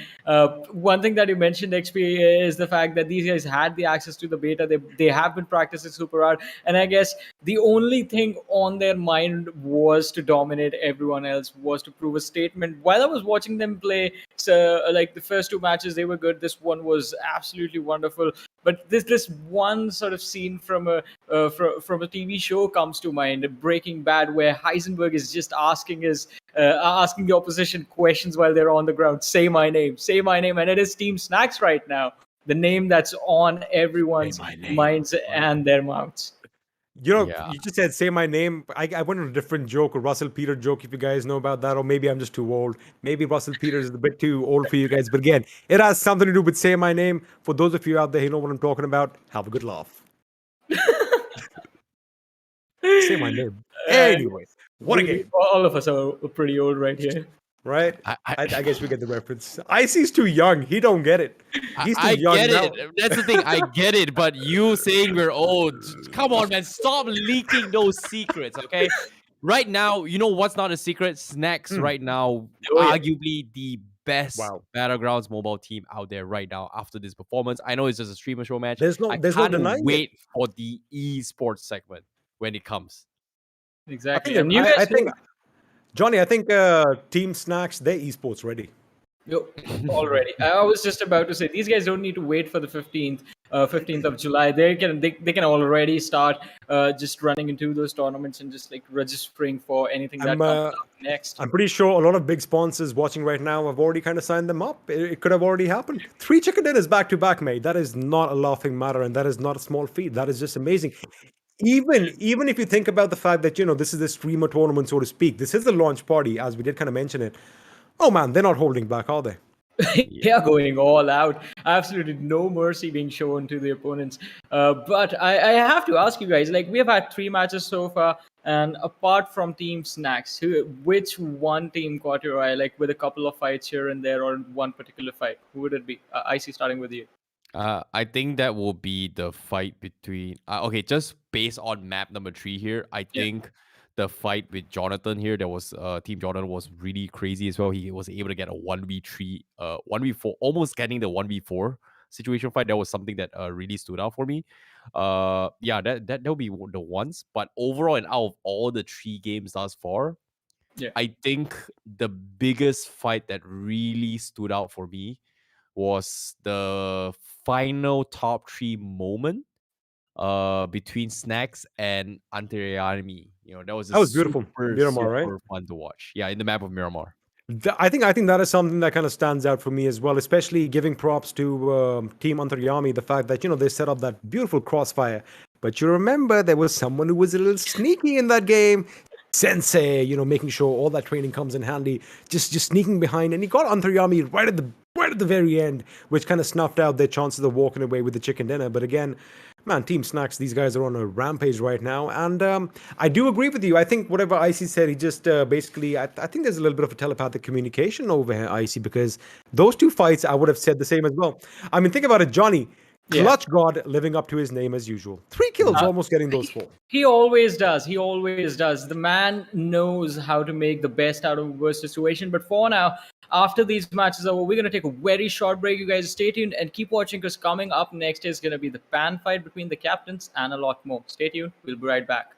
one thing that you mentioned, XP, is the fact that these guys had the access to the beta. They have been practicing super hard. And I guess the only thing on their mind was to dominate everyone else, was to prove a statement. While I was watching them play, like the first 2 matches, they were good. This one was absolutely wonderful. But this one sort of scene from a TV show comes to mind, Breaking Bad, where Heisenberg is just asking the opposition questions while they're on the ground. Say my name, and it is Team Snax right now, the name that's on everyone's minds and their mouths. You just said, say my name. I went on a different joke, a Russell Peters joke, if you guys know about that, or maybe I'm just too old. Maybe Russell Peters is a bit too old for you guys. But again, it has something to do with say my name. For those of you out there who know what I'm talking about, have a good laugh. Say my name. Anyway, what a game. All of us are pretty old right here. right? I, I guess we get the reference. Icy's too young. He don't get it. He's too I young get now. it. That's the thing. I get it. But you saying we're old, come on, man. Stop leaking those secrets, okay? Right now, you know what's not a secret? Snax right now, arguably the best Battlegrounds mobile team out there right now after this performance. I know it's just a streamer show match. There's no can't denying wait for the esports segment when it comes. Exactly. I And you guys think Johnny, I think Team Snax, they're esports ready. already. I was just about to say these guys don't need to wait for the 15th of July. They can already start just running into those tournaments and just like registering for anything that comes up next. I'm pretty sure a lot of big sponsors watching right now have already kind of signed them up. It could have already happened. 3 chicken dinners back to back, mate. That is not a laughing matter, and that is not a small feat. That is just amazing. Even if you think about the fact that, you know, this is the streamer tournament, so to speak, this is the launch party, as we did kind of mention it. Oh man, they're not holding back, are they? They are going all out. Absolutely no mercy being shown to the opponents. But I have to ask you guys, like, we have had 3 matches so far, and apart from Team Snax, which one team caught your eye, like with a couple of fights here and there, or one particular fight? Who would it be? Icy, starting with you. I think that will be the fight between okay, just based on map number 3 here, I think the fight with Jonathan here, there was Team Jonathan was really crazy as well. He was able to get a 1v3 1v4, almost getting the 1v4 situation fight. That was something that really stood out for me. Yeah, that'll be the ones. But overall, and out of all the 3 games thus far, I think the biggest fight that really stood out for me was the final top 3 moment between Snax and ANTARYAMI. You know, that was beautiful. Miramar, right? Super fun to watch. Yeah, in the map of Miramar. I think that is something that kind of stands out for me as well, especially giving props to Team ANTARYAMI, the fact that, you know, they set up that beautiful crossfire. But you remember there was someone who was a little sneaky in that game. Sensei, you know, making sure all that training comes in handy, just sneaking behind, and he got ANTARYAMI right at the very end, which kind of snuffed out their chances of walking away with the chicken dinner. But again, man, Team Snax, these guys are on a rampage right now, and I do agree with you. I think whatever Icy said, he just basically, I think there's a little bit of a telepathic communication over here, Icy, because those 2 fights, I would have said the same as well. I mean, think about it, Johnny. Clutch God living up to his name as usual. 3 kills, almost getting those 4. He always does. He always does. The man knows how to make the best out of a worst situation. But for now, after these matches are over, we're going to take a very short break. You guys stay tuned and keep watching, because coming up next is going to be the pan fight between the captains and a lot more. Stay tuned. We'll be right back.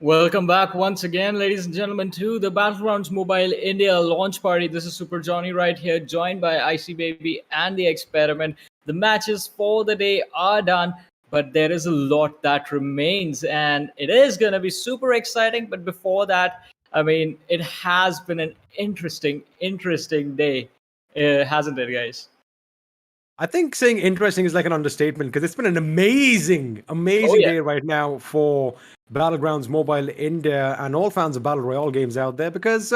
Welcome back once again, ladies and gentlemen, to the Battlegrounds Mobile India launch party. This is Super Johnny right here, joined by Icy Baby and the Experiment. The matches for the day are done, but there is a lot that remains, and it is going to be super exciting. But before that, I mean, it has been an interesting day, hasn't it, guys? I think saying interesting is like an understatement because it's been an amazing day right now for Battlegrounds Mobile India and all fans of Battle Royale games out there because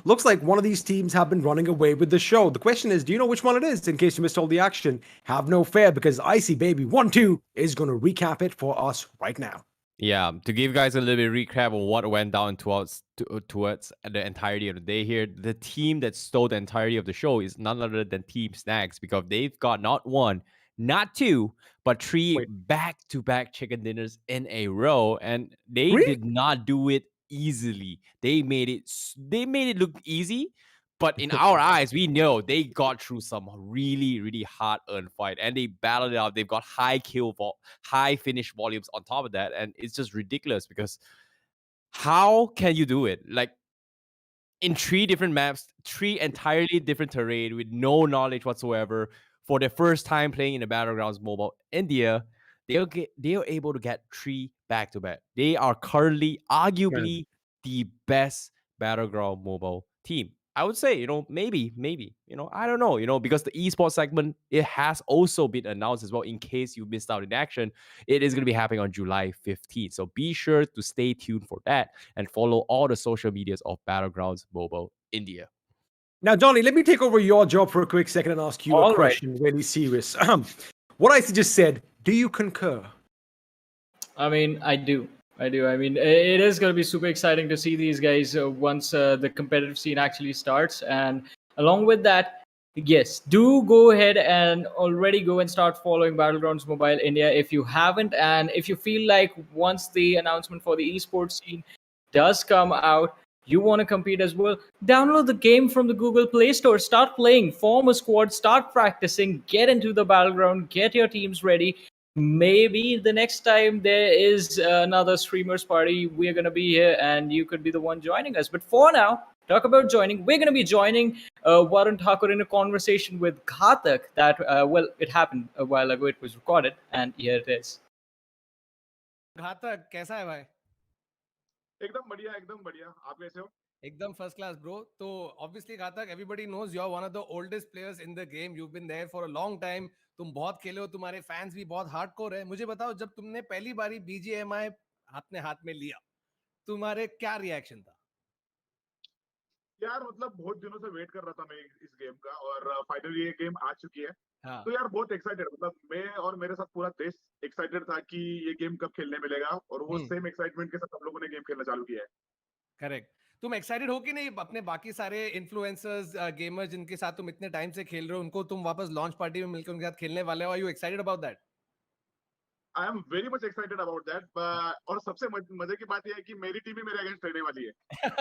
looks like one of these teams have been running away with the show. The question is, do you know which one it is? In case you missed all the action, have no fear because Icy Baby 1-2 is going to recap it for us right now. Yeah, to give you guys a little bit of recap of what went down towards the entirety of the day here, the team that stole the entirety of the show is none other than Team Snax because they've got not one, not two, but three back-to-back chicken dinners in a row, and they did not do it easily. They made it look easy, but in our eyes, we know they got through some really, really hard-earned fight, and they battled it out. They've got high finish volumes on top of that, and it's just ridiculous because how can you do it? Like, in 3 different maps, 3 entirely different terrain with no knowledge whatsoever, for their first time playing in the Battlegrounds Mobile India, they are able to get 3 back-to-back. They are currently arguably the best Battleground Mobile team. I would say, maybe, I don't know, because the esports segment, it has also been announced as well. In case you missed out in action, it is going to be happening on July 15th. So be sure to stay tuned for that and follow all the social medias of Battlegrounds Mobile India. Now, Johnny, let me take over your job for a quick second and ask you a question, really serious. What I just said, do you concur? I mean, I do. I mean, it is going to be super exciting to see these guys once the competitive scene actually starts. And along with that, yes, do go ahead and already go and start following Battlegrounds Mobile India if you haven't. And if you feel like once the announcement for the esports scene does come out, you want to compete as well, download the game from the Google Play Store, start playing, form a squad, start practicing, get into the battleground, get your teams ready. Maybe the next time there is another streamers party, we're going to be here and you could be the one joining us. But for now, talk about joining. We're going to be joining Varun Thakur in a conversation with GHATAK that, it happened a while ago. It was recorded and here it is. घातक कैसा है भाई? एकदम बढ़िया. आप कैसे हो? एकदम फर्स्ट क्लास ब्रो. तो obviously घातक, everybody knows you're one of the oldest players in the game. You've been there for a long time. तुम बहुत खेले हो, तुम्हारे फैंस भी बहुत हार्डकोर है. मुझे बताओ, जब तुमने पहली बारी BGMI अपने हाथ में लिया, तुम्हारे क्या रिएक्शन था? यार मतलब बहुत दिनों से वेट कर रहा था मैं इस गेम का और फाइनली ये गेम आ चुकी है. तो यार बहुत एक्साइटेड, मतलब मैं और मेरे साथ पूरा देश एक्साइटेड था कि ये गेम कब खेलने मिलेगा और वो सेम एक्साइटमेंट के साथ हम लोगों ने गेम खेलना चालू किया है. करेक्ट. तुम एक्साइटेड हो कि नहीं अपने बाकी सारे इन्फ्लुएंसर्स गेमर्स जिनके साथ तुम इतने टाइम से खेल रहे हो, उनको तुम वापस लॉन्च पार्टी में मिलकर उनके साथ खेलने वाले हो? Are you excited about that? I am very much excited about that. और सबसे मजे की बात यह है कि मेरी टीम ही मेरे अगेंस्ट खेलने वाली है.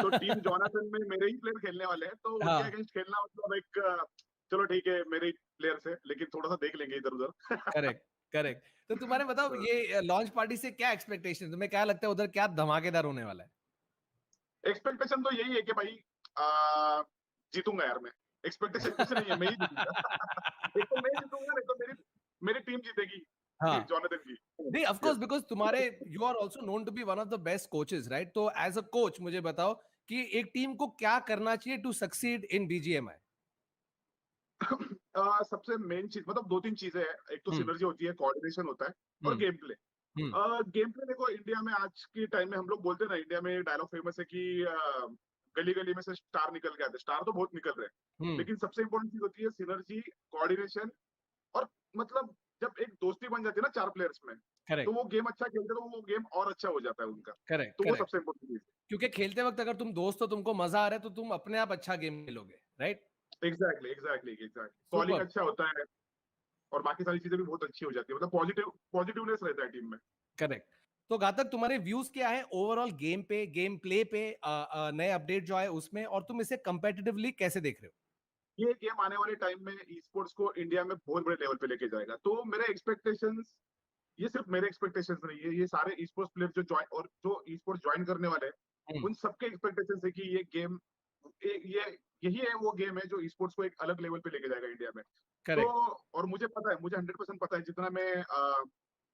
तो टीम जोनाथन में मेरे ही प्लेयर खेलने वाले हैं, तो उनके अगेंस्ट खेलना मतलब एक चलो ठीक है मेरे ही प्लेयर से, लेकिन थोड़ा सा देख लेंगे इधर उधर. करेक्ट. तो तुम्हारे बताओ, ये लॉन्च पार्टी से क्या एक्सपेक्टेशन, तुम्हें क्या लगता है उधर क्या धमाकेदार होने वाला है? एक्सपेक्टेशन तो यही है कि भाई जीतूंगा यार मैं. एक्सपेक्टेशन कुछ नहीं है, मैं ही जीतूंगा. एक तो मैं जीतूंगा, नहीं तो मेरी टीम जीतेगी. जोनाथन की. नहीं, of course, because you are also known to be one of the best coaches, right? तो as a coach मुझे बताओ कि एक टीम को क्या करना चाहिए to succeed in BGMI? सबसे मेन चीज मतलब 2-3 चीजें हैं. एक तो सिनर्जी होती है, कोऑर्डिनेशन होता है और गेम प्ले. गेम प्ले देखो, इंडिया में आज के टाइम में हम लोग बोलते हैं ना, इंडिया में डायलॉग फेमस है कि गली गली में से स्टार निकल के आते. स्टार तो बहुत निकल रहे हैं, लेकिन सबसे इंपॉर्टेंट चीज होती है सिनर्जी, कोऑर्डिनेशन. और मतलब जब एक दोस्ती बन जाती है ना 4 प्लेयर्स में, तो वो गेम अच्छा खेलते तो वो गेम और अच्छा हो जाता है उनका. तो वो सबसे इंपॉर्टेंट चीज है, क्योंकि खेलते वक्त अगर तुम दोस्त हो, तुमको मजा आ रहा है, तो तुम अपने आप अच्छा गेम खेलोगे, राइट? एग्जैक्टली. कॉलिंग अच्छा होता है और बाकी सारी चीजें भी बहुत अच्छी हो जाती है, मतलब पॉजिटिवनेस रहता है टीम में. करेक्ट. तो घातक, तुम्हारे व्यूज क्या है ओवरऑल गेम पे, गेम प्ले पे, नए अपडेट जो आए उसमें, और तुम इसे कंपेटिटिवली कैसे देख रहे हो? ये गेम आने वाले टाइम में ई स्पोर्ट्स को इंडिया में बहुत बड़े लेवल पे लेके जाएगा. तो मेरे एक्सपेक्टेशंस ये सिर्फ मेरे एक्सपेक्टेशंस नहीं है, ये सारे ई स्पोर्ट्स प्लेयर जो ज्वाइन और जो ई स्पोर्ट्स ज्वाइन करने वाले हैं उन सबके एक्सपेक्टेशंस है कि ये गेम ये यही है वो गेम है जो ई स्पोर्ट्स को एक अलग लेवल पे लेके जाएगा इंडिया में। तो और मुझे पता है, मुझे 100% पता है, जितना मैं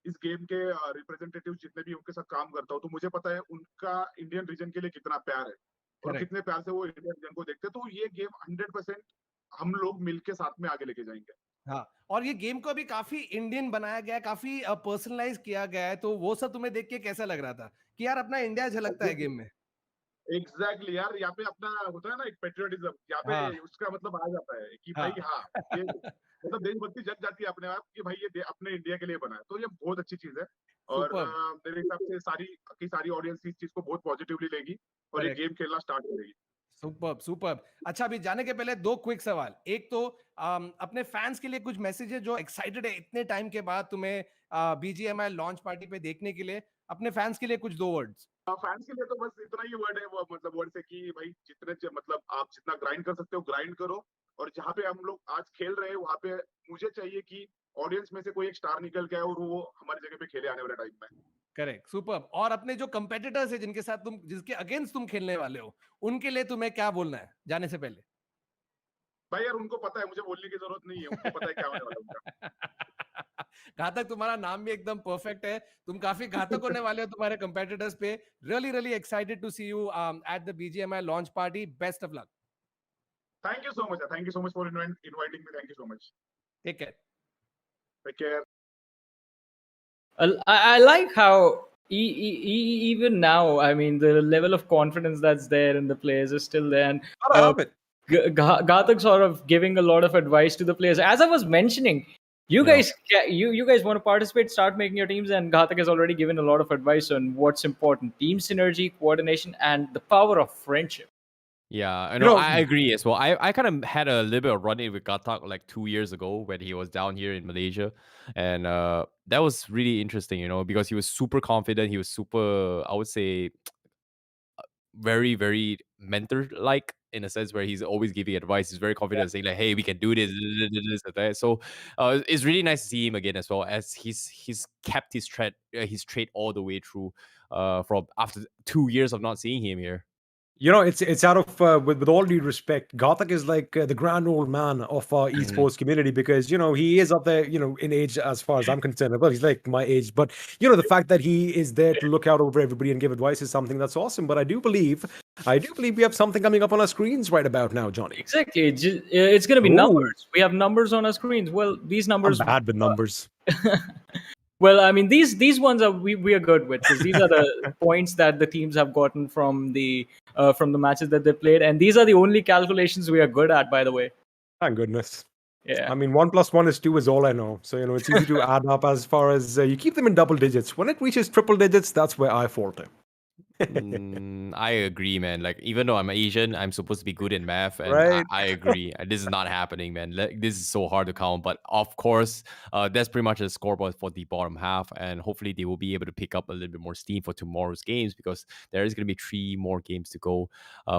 इस गेम के रिप्रेजेंटेटिव जितने भी उनके साथ काम करता हूँ, तो मुझे पता है उनका इंडियन रीजन के लिए कितना प्यार है और कितने प्यार से वो इंडियन रीजन को देखते हैं। तो ये गेम 100% हम लोग मिलके साथ में आगे लेके जाएंगे। हाँ, और ये गेम को अभी काफी इंडियन बनाया गया है, काफी पर्सनलाइज किया गया है, तो वो सब तुम्हें देख के कैसा लग रहा था कि यार अपना इंडिया झलकता है गेम में? एग्जैक्टली यार, यहाँ पे अपना होता है ना एक पेट्रियोटिज्म, यहाँ पे उसका मतलब आ जाता है कि भाई हाँ, ये मतलब देशभक्ति जग जाती है अपने आप कि भाई ये अपने इंडिया के लिए बना है। तो ये बहुत अच्छी चीज है और मेरे हिसाब से सारी ऑडियंस इस चीज को बहुत पॉजिटिवली लेगी और ये गेम खेलना स्टार्ट करेगी। Superb superb. अच्छा, अभी जाने के पहले दो क्विक सवाल। एक तो अपने फैंस के लिए कुछ मैसेज है जो एक्साइटेड है इतने टाइम के बाद तुम्हें बीजीएमआई लॉन्च पार्टी पे देखने के लिए, अपने फैंस के लिए कुछ दो वर्ड्स। फैंस के लिए तो बस इतना ही वर्ड है, वो मतलब वर्ड से कि भाई मतलब आप जितना ग्राइंड कर सकते हो ग्राइंड करो, और जहाँ पे हम लोग आज खेल रहे हैं वहाँ पे मुझे चाहिए कि ऑडियंस में से कोई एक स्टार निकल के आए और वो हमारी जगह पे खेले आने वाले टाइम में। Correct, superb. और अपने जो कंपेटिटर्स है जिसके अगेंस्ट तुम खेलने वाले हो, उनके लिए तुम्हें क्या बोलना है जाने से पहले? भाई यार उनको पता है, मुझे बोलने की जरूरत नहीं है, उनको पता है क्या होने वाला उनका। घातक, तुम्हारा नाम भी एकदम परफेक्ट है, तुम काफी घातक होने वाले हो तुम्हारे कंपेटिटर्स पे। Really excited to see you at the BGMI launch party. Best of luck. Thank you so much. Thank you so much for inviting me. Thank you so much. Take care. Take care. I like how even now, I mean, the level of confidence that's there in the players is still there, and Ghatak sort of giving a lot of advice to the players. As I was mentioning, you guys want to participate, start making your teams, and Ghatak has already given a lot of advice on what's important: team synergy, coordination, and the power of friendship. Yeah, I agree as well. I kind of had a little bit of run-in with GHATAK like 2 years ago when he was down here in Malaysia. And that was really interesting, because he was super confident. He was super, I would say, very, very mentor-like in a sense where he's always giving advice. He's very confident, saying like, hey, we can do this, and that. So it's really nice to see him again as well, as he's kept his trait all the way through from after 2 years of not seeing him here. It's out of with all due respect, Ghatak is like the grand old man of our esports community because he is up there in age as far as I'm concerned. Well, he's like my age, but the fact that he is there to look out over everybody and give advice is something that's awesome. But I do believe we have something coming up on our screens right about now, Johnny. Exactly, it's going to be numbers. We have numbers on our screens. Well, these numbers. I'm bad with numbers. Well, I mean, these ones are we are good with, because these are the points that the teams have gotten from the matches that they played, and these are the only calculations we are good at, by the way. Thank goodness. Yeah. I mean, 1 + 1 is 2 is all I know. So it's easy to add up as far as you keep them in double digits. When it reaches triple digits, that's where I falter. I agree, man. Like, even though I'm Asian, I'm supposed to be good in math, and right? I agree. This is not happening, man. This is so hard to count. But of course, that's pretty much the scoreboard for the bottom half, and hopefully they will be able to pick up a little bit more steam for tomorrow's games, because there is going to be 3 more games to go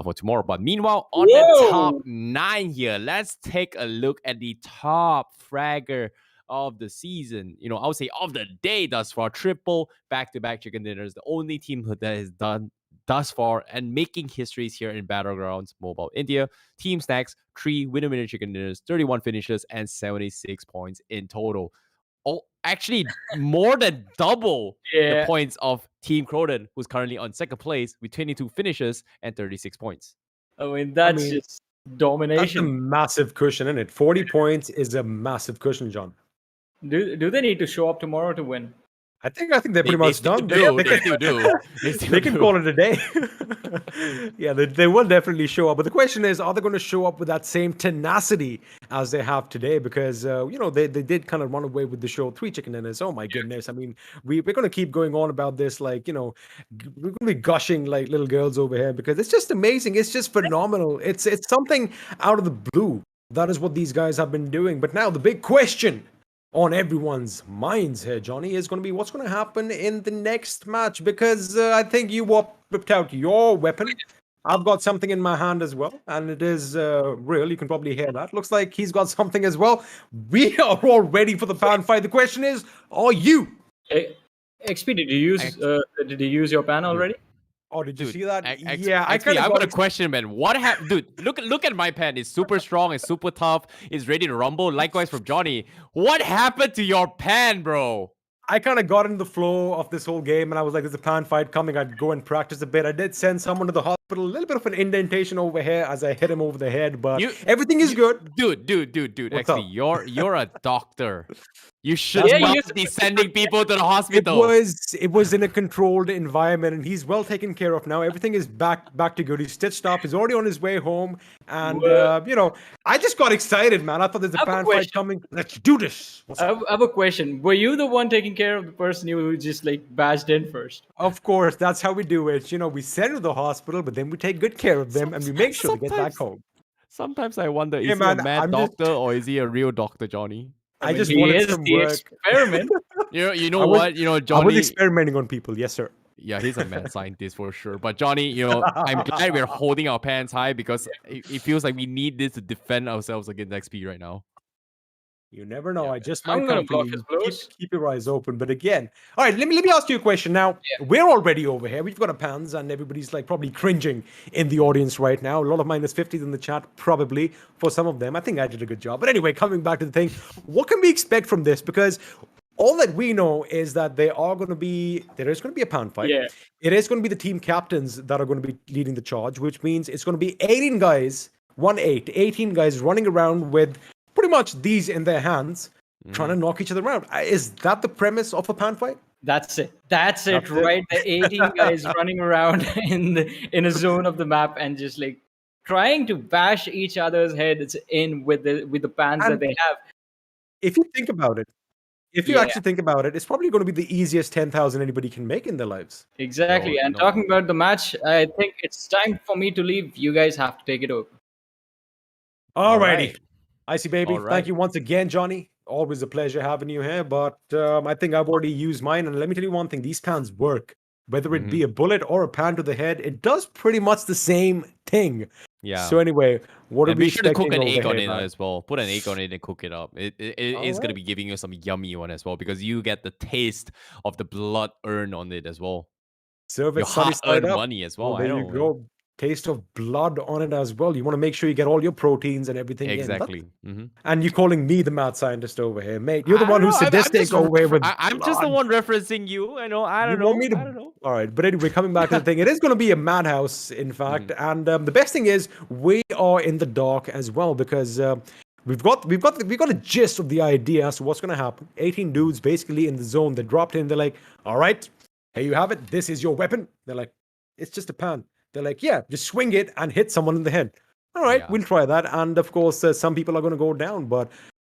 for tomorrow. But meanwhile, on the top 9 here, let's take a look at the top fragger of the season, I would say of the day thus far. Triple back-to-back chicken dinners, the only team that has done thus far and making histories here in Battlegrounds Mobile India. Team Snax, 3 winner chicken dinners, 31 finishes, and 76 points in total. Oh, actually more than double the points of Team KRONTEN, who's currently on second place with 22 finishes and 36 points. I mean, that's just domination. That's a massive cushion, isn't it? 40 points is a massive cushion, John. Do they need to show up tomorrow to win? I think they're pretty much done. They still do. They can call it a day. Yeah, they will definitely show up. But the question is, are they going to show up with that same tenacity as they have today? Because, they did kind of run away with the show 3 chicken dinners. Oh, my goodness. I mean, we're going to keep going on about this. Like, we're going to be gushing like little girls over here because it's just amazing. It's just phenomenal. It's something out of the blue. That is what these guys have been doing. But now the big question on everyone's minds here, Johnny, is going to be what's going to happen in the next match, because I think you whipped out your weapon. I've got something in my hand as well, and it is real. You can probably hear that. Looks like he's got something as well. We are all ready for the fan fight. The question is, are you? XP, did you use your pan already? Oh, did you Dude, see that? XP, Yeah, I kind of I've got got a question, man. What happened? Dude, look at my pen. It's super strong. It's super tough. It's ready to rumble. Likewise from Johnny. What happened to your pen, bro? I kind of got in the flow of this whole game, and I was like, "There's a pan fight coming." I'd go and practice a bit. I did send someone to the hospital. A little bit of an indentation over here as I hit him over the head, but everything is good. Dude. What's XP, up? you're a doctor. You should That's not why- be sending people to the hospital. It was in a controlled environment, and he's well taken care of now. Everything is back to good. He's stitched up. He's already on his way home, and I just got excited, man. I thought there's a pan fight coming. Let's do this. I have a question. Were you the one taking care of the person who just like bashed in first? Of course, that's how we do it. We send them to the hospital, but then we take good care of them, and we make sure they get back home. Sometimes I wonder, Hey, is man, he a mad I'm just- doctor or is he a real doctor, Johnny? I just wanted some work. Experiment. You know what? Johnny. I was experimenting on people. Yes, sir. Yeah, he's a mad scientist for sure. But Johnny, I'm glad we're holding our pants high because it feels like we need this to defend ourselves against XP right now. You never know. I just I'm might gonna come block for his you. blows. Keep your eyes open. But again, all right. Let me ask you a question. Now we're already over here. We've got a pans, and everybody's like probably cringing in the audience right now. A lot of -50s in the chat, probably for some of them. I think I did a good job. But anyway, coming back to the thing, what can we expect from this? Because all that we know is that there is going to be a pound fight. Yeah. It is going to be the team captains that are going to be leading the charge, which means it's going to be 18 guys, 18 guys running around with pretty much these in their hands, trying to knock each other out. Is that the premise of a pound fight? That's it. That's it, right? The 18 guys running around in a zone of the map and just like trying to bash each other's heads in with the pans that they have. If you think about it, actually think about it, it's probably going to be the easiest 10,000 anybody can make in their lives. Exactly. And talking about the match, I think it's time for me to leave. You guys have to take it over. Alrighty. Icy baby, All right. thank you once again, Johnny. Always a pleasure having you here. But I think I've already used mine. And let me tell you one thing, these pans work. Whether it be a bullet or a pan to the head, it does pretty much the same thing. Yeah. So anyway, what are And we be sure to cook an expecting egg over on here, it man? as well. Put an egg on it and cook it up. It is going to be giving you some yummy one as well because you get the taste of the blood earned on it as well. Serve it Your sunny side hard-earned up. money as well. There you go. Taste of blood on it as well. You want to make sure you get all your proteins and everything in. Exactly. And you're calling me the mad scientist over here, mate. You're the one who's sadistic over here with I'm just the blood. one referencing you. I know. I You don't know. want me to- I don't know. All right, but anyway, coming back to the thing, it is going to be a madhouse, in fact. And the best thing is, we are in the dark as well because we've got a gist of the idea as to what's going to happen. 18 dudes basically in the zone. They dropped in. They're like, "All right, here you have it. This is your weapon." They're like, "It's just a pan." They're like, "Yeah, just swing it and hit someone in the head." All right, we'll try that. And of course, some people are going to go down, but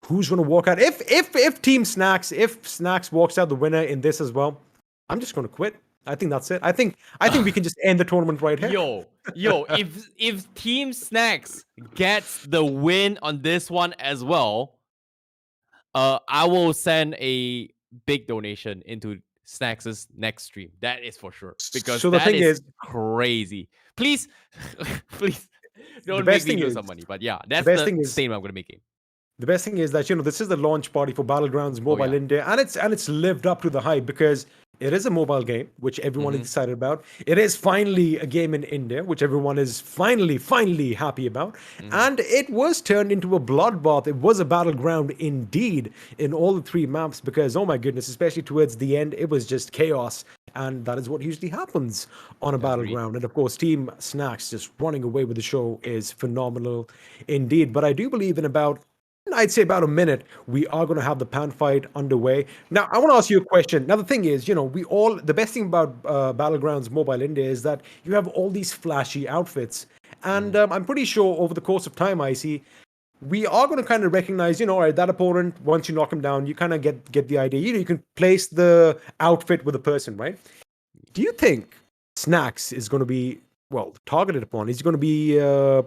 who's going to walk out? If Team Snax, if Snax walks out the winner in this as well, I'm just going to quit. I think that's it. I think we can just end the tournament right here. Yo, if Team Snax gets the win on this one as well, I will send a big donation into Snax's next stream. That is for sure. Because So the that thing is- crazy. Please, please don't best make me thing lose is- some money. But yeah, that's best the thing is- statement I'm gonna make it. The best thing is that this is the launch party for Battlegrounds Mobile yeah. India, and it's lived up to the hype because it is a mobile game, which everyone is excited about. It is finally a game in India, which everyone is finally happy about. And it was turned into a bloodbath. It was a battleground indeed in all the three maps because, oh my goodness, especially towards the end, it was just chaos. And that is what usually happens on a battleground. And of course, Team Snax just running away with the show is phenomenal indeed. But I do believe in I'd say about a minute, we are going to have the pan fight underway. Now, I want to ask you a question. Now, the thing is, the best thing about Battlegrounds Mobile India is that you have all these flashy outfits. And I'm pretty sure over the course of time, we are going to kind of recognize, all right, that opponent, once you knock him down, you kind of get the idea. You can place the outfit with the person, right? Do you think Snax is going to be, targeted upon? He's going to be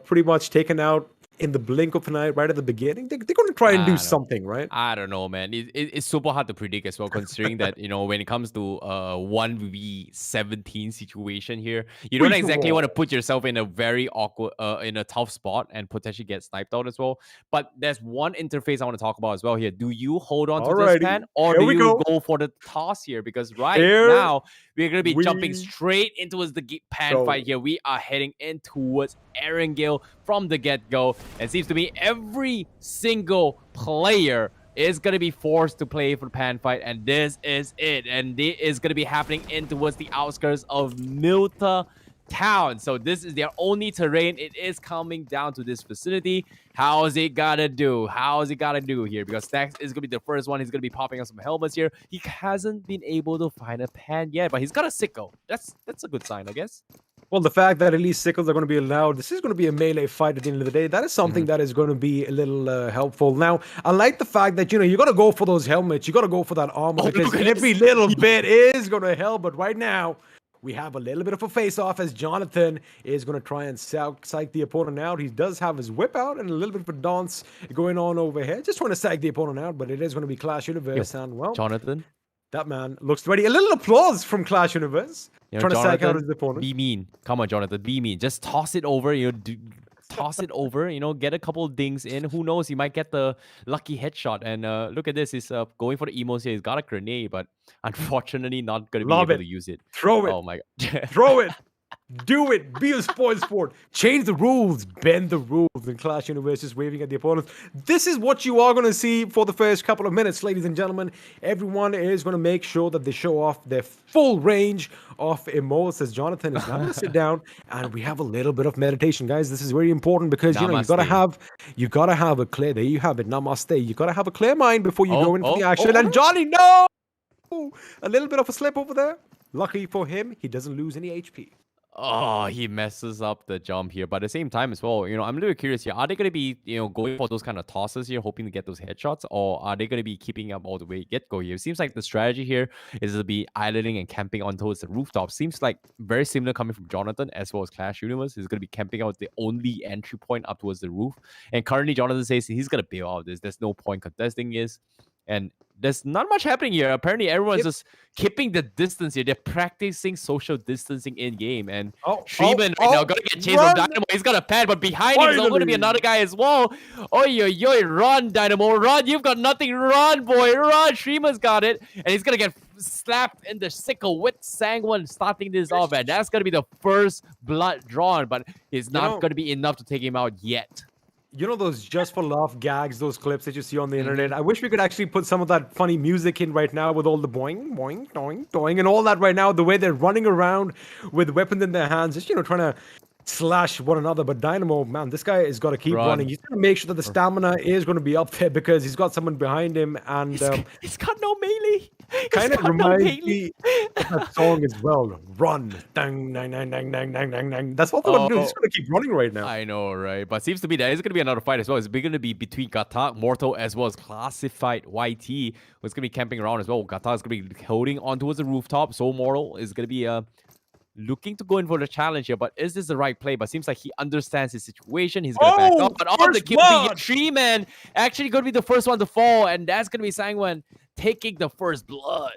pretty much taken out in the blink of an eye right at the beginning? They're going to try and do something, right? I don't know, man. It's super hard to predict as well, considering that, when it comes to 1v17 situation here, you don't exactly want to put yourself in a very awkward, in a tough spot and potentially get sniped out as well. But there's one interface I want to talk about as well here. Do you hold on to this pan, or do you go for the toss here? Because now we're going to be jumping straight into the pan fight here. We are heading in towards Erangel from the get-go. It seems to me every single player is going to be forced to play for the pan fight, and this is it. And it is going to be happening in towards the outskirts of Milta Town. So this is their only terrain. It is coming down to this facility. How is it gotta do? How is it gotta do here? Because Snax is gonna be the first one. He's gonna be popping up some helmets here. He hasn't been able to find a pan yet, but he's got a sickle. That's a good sign, I guess. Well, the fact that at least sickles are going to be allowed, this is going to be a melee fight at the end of the day. That is something that is going to be a little helpful. Now, I like the fact that, you got to go for those helmets. You got to go for that armor because every little bit is going to help. But right now, we have a little bit of a face-off as Jonathan is going to try and psych the opponent out. He does have his whip out and a little bit of a dance going on over here. Just trying to psych the opponent out, but it is going to be Clash Universe. And, well, Jonathan, that man looks ready. A little applause from Clash Universe. Trying to psych out his opponent. Be mean. Come on, Jonathan. Be mean. Just toss it over. Toss it over. Get a couple of dings in. Who knows? He might get the lucky headshot. And look at this. He's going for the emos here. He's got a grenade, but unfortunately not going to be able to use it. Throw it. Oh my god. Throw it. Do it. Be a spoil sport. Change the rules. Bend the rules. And Clash Universe is waving at the opponents. This is what you are going to see for the first couple of minutes, ladies and gentlemen. Everyone is going to make sure that they show off their full range of emotes as Jonathan is now going to sit down and we have a little bit of meditation, guys. This is very important because you got to have a clear. There you have it. Namaste. You got to have a clear mind before you go into the action. And Johnny, no, a little bit of a slip over there. Lucky for him, he doesn't lose any HP. Oh, he messes up the jump here. But at the same time as well, I'm a little curious here. Are they going to be, going for those kind of tosses here, hoping to get those headshots? Or are they going to be keeping up all the way get-go here? It seems like the strategy here is to be islanding and camping on towards the rooftop. Seems like very similar coming from Jonathan as well as Clash Universe. He's going to be camping out the only entry point up towards the roof. And currently, Jonathan says he's going to bail out of this. There's no point contesting this. And there's not much happening here. Apparently, everyone's just keeping the distance here. They're practicing social distancing in game. And SHREEMAN right now gonna get chased from DYNAMO. He's got a pad, but behind him is going to be another guy as well. Run, DYNAMO, run! You've got nothing. Run, boy, run! SHREEMAN's got it, and he's gonna get slapped in the sickle with Sangwan starting this off, and that's gonna be the first blood drawn. But it's not gonna be enough to take him out yet. Those just for laugh gags, those clips that you see on the internet. I wish we could actually put some of that funny music in right now with all the boing, boing, doing, doing, and all that right now. The way they're running around with weapons in their hands, just, trying to slash one another. But DYNAMO, man, this guy has got to keep running. He's going to make sure that the stamina is going to be up there because he's got someone behind him. And he's got no melee. Kind of reminds me of that song as well. Run. Dang, dang, dang, dang, dang, dang, dang, dang. That's what they're going to do. He's going to keep running right now. I know, right? But seems to be there is going to be another fight as well. It's going to be between GHATAK, Mortal, as well as Classified YT, who's going to be camping around as well. GHATAK is going to be holding on towards the rooftop. So Mortal is going to be looking to go in for the challenge here, but is this the right play? But seems like he understands his situation. He's gonna back up, but on the kill, SHREEMAN actually gonna be the first one to fall, and that's gonna be Sangwan taking the first blood.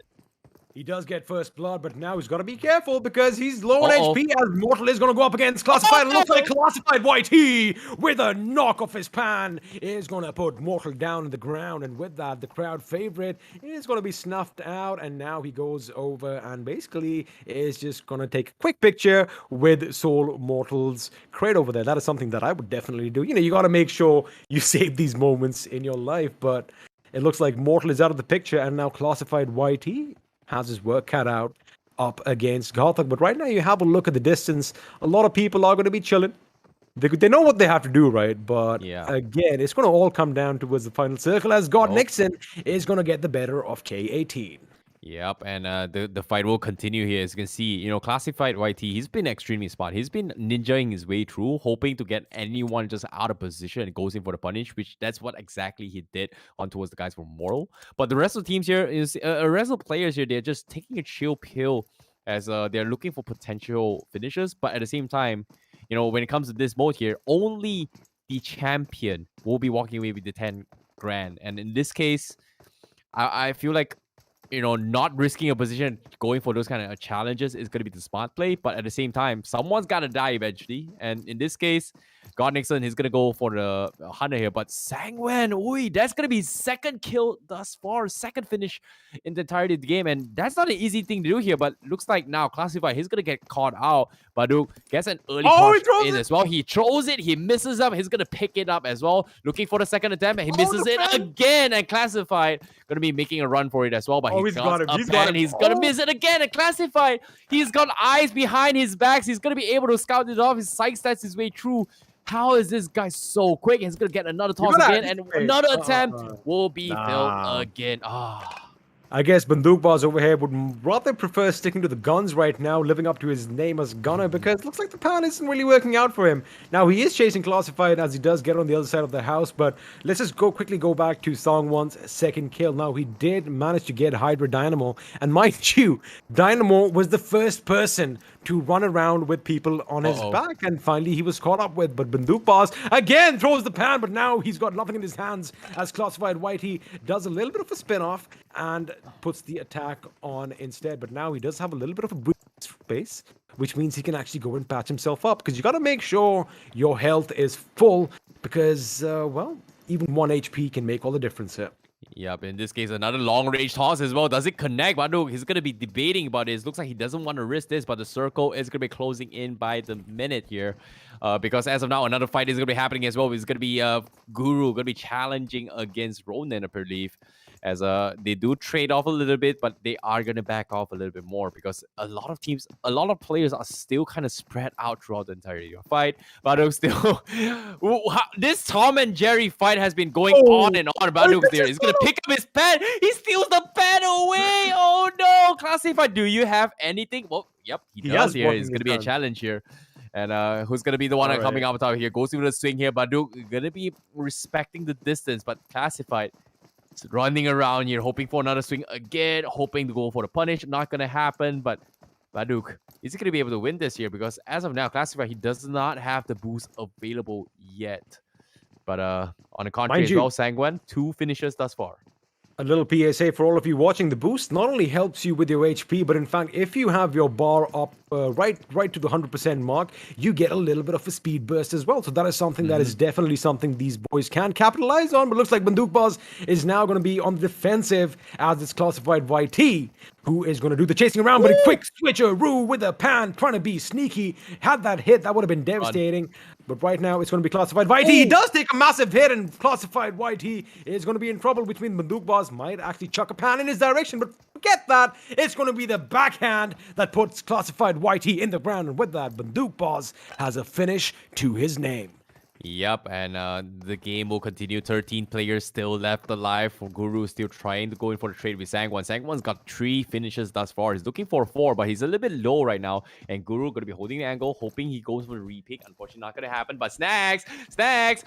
He does get first blood, but now he's got to be careful because he's low on HP as Mortal is going to go up against Classified. It looks like Classified YT with a knock off his pan is going to put Mortal down on the ground. And with that, the crowd favorite is going to be snuffed out. And now he goes over and basically is just going to take a quick picture with Soul Mortal's crate over there. That is something that I would definitely do. You got to make sure you save these moments in your life. But it looks like Mortal is out of the picture and now Classified YT has his work cut out up against GHATAK. But right now, you have a look at the distance. A lot of people are going to be chilling. They know what they have to do, right? But again, it's going to all come down towards the final circle as GODNIXON is going to get the better of K18. Yep, and the fight will continue here. As you can see, Classified YT, he's been extremely smart. He's been ninjaing his way through, hoping to get anyone just out of position and goes in for the punish, which that's what exactly he did on towards the guys from Mortal. But the rest of the teams here is, rest of the players here, they're just taking a chill pill as they're looking for potential finishes. But at the same time, when it comes to this mode here, only the champion will be walking away with the 10 grand. And in this case, I feel like, not risking a position going for those kind of challenges is going to be the smart play. But at the same time, someone's got to die eventually. And in this case, GODNIXON, he's going to go for the Hunter here. But Sangwan, that's going to be second kill thus far, second finish in the entirety of the game. And that's not an easy thing to do here. But looks like now, Classified, he's going to get caught out. Badook gets an early push in as well. He throws it. He misses up. He's going to pick it up as well. Looking for the second attempt. And he misses it again. And Classified going to be making a run for it as well. But he's got him. He's going to miss it again. And Classified, he's got eyes behind his backs. He's going to be able to scout it off. His sight stats his way through. How is this guy so quick? He's going to get another toss again. And another attempt will be filled again. I guess BandookBaaz over here would rather prefer sticking to the guns right now, living up to his name as Gunner, because it looks like the plan isn't really working out for him. Now, he is chasing Classified as he does get on the other side of the house, but let's just quickly go back to Sangwan's second kill. Now, he did manage to get Hydra DYNAMO, and mind you, DYNAMO was the first person to run around with people on his back, and finally he was caught up with. But BandookBaaz again throws the pan, but now he's got nothing in his hands as Classified Whitey does a little bit of a spin-off and puts the attack on instead. But now he does have a little bit of a breathing space, which means he can actually go and patch himself up, because you got to make sure your health is full, because, well, even 1 HP can make all the difference here. Yep, in this case, another long-range toss as well. Does it connect? Baduk, he's going to be debating about this. Looks like he doesn't want to risk this, but the circle is going to be closing in by the minute here. Because as of now, another fight is going to be happening as well. It's going to be Guru going to be challenging against Ronan, I believe. As they do trade off a little bit, but they are going to back off a little bit more, because a lot of teams, a lot of players are still kind of spread out throughout the entirety of the fight. Baduk still... this Tom and Jerry fight has been going on and on. Baduk there. He's going to pick up his pen. He steals the pen away. Oh no. Classified, do you have anything? Well, yep, he does here. It's going to be a challenge here. And who's going to be the one coming out top here? Goes through the swing here. Baduk going to be respecting the distance, but Classified running around here, hoping for another swing again, hoping to go for the punish. Not going to happen, but Baduk, is he going to be able to win this here? Because as of now, Classified, he does not have the boost available yet. But on the contrary as well, Sangwan, 2 finishes thus far. A little PSA for all of you watching. The boost not only helps you with your HP, but in fact, if you have your bar up right to the 100% mark, you get a little bit of a speed burst as well. So that is something that is definitely something these boys can capitalize on. But looks like BandookBaaz is now going to be on the defensive as it's Classified YT, who is going to do the chasing around, but a quick switcheroo with a pan, trying to be sneaky. Had that hit, that would have been devastating. But right now, it's going to be Classified YT. He does take a massive hit, and Classified YT is going to be in trouble, which means BandookBaaz might actually chuck a pan in his direction. But forget that. It's going to be the backhand that puts Classified YT in the ground. And with that, BandookBaaz has a finish to his name. Yep, and the game will continue. 13 players still left alive. For Guru still trying to go in for the trade with Sangwan. Sangwan's got 3 finishes thus far. He's looking for 4, but he's a little bit low right now. And Guru going to be holding the angle, hoping he goes for the repick. Unfortunately, not going to happen. But Snax, Snax,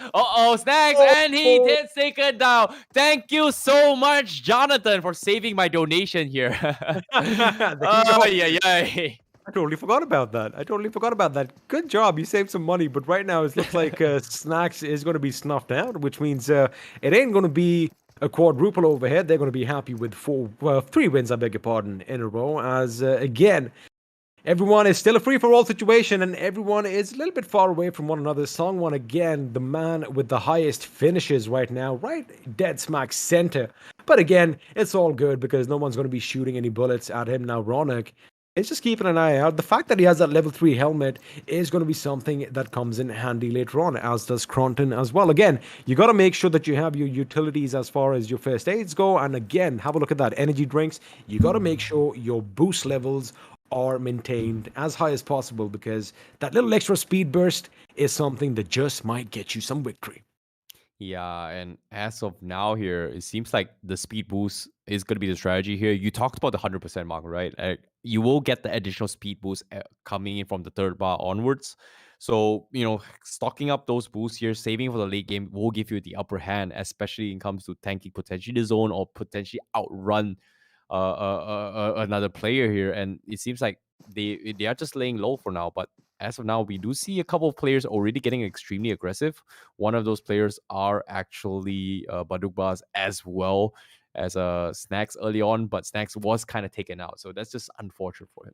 and he did take it down. Thank you so much, Jonathan, for saving my donation here. I totally forgot about that. Good job. You saved some money. But right now, it looks like Snax is going to be snuffed out, which means it ain't going to be a quadruple overhead. They're going to be happy with 3 wins, I beg your pardon, in a row. As, again, everyone is still a free-for-all situation, and everyone is a little bit far away from one another. Sangwan, again, the man with the highest finishes right now, right dead smack center. But again, it's all good because no one's going to be shooting any bullets at him now. Ronak, it's just keeping an eye out. The fact that he has that level 3 helmet is going to be something that comes in handy later on, as does KRONTEN as well. Again, you got to make sure that you have your utilities as far as your first aids go. And again, have a look at that. Energy drinks. You got to make sure your boost levels are maintained as high as possible, because that little extra speed burst is something that just might get you some victory. Yeah, and as of now here, it seems like the speed boost is going to be the strategy here. You talked about the 100% mark, right? You will get the additional speed boost coming in from the 3rd bar onwards. So, stocking up those boosts here, saving for the late game will give you the upper hand, especially when it comes to tanking potentially the zone or potentially outrun another player here. And it seems like they are just laying low for now. But as of now, we do see a couple of players already getting extremely aggressive. One of those players are actually BandookBaaz as well as Snax early on, but Snax was kind of taken out. So that's just unfortunate for him.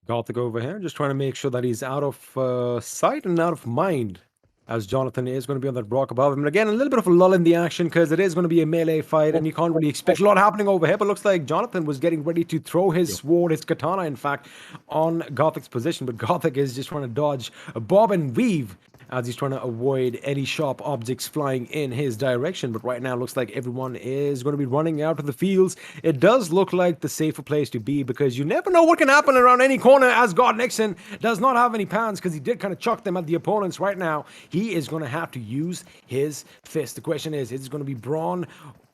GHATAK over here, just trying to make sure that he's out of sight and out of mind, as Jonathan is going to be on that block above him. And again, a little bit of a lull in the action because it is going to be a melee fight and you can't really expect a lot happening over here. But looks like Jonathan was getting ready to throw his sword, his katana, in fact, on GHATAK's position. But GHATAK is just trying to dodge, bob and weave as he's trying to avoid any sharp objects flying in his direction. But right now, looks like everyone is going to be running out of the fields. It does look like the safer place to be because you never know what can happen around any corner, as GODNIXON does not have any pans because he did kind of chuck them at the opponents. Right now, he is going to have to use his fist. The question is it going to be Braun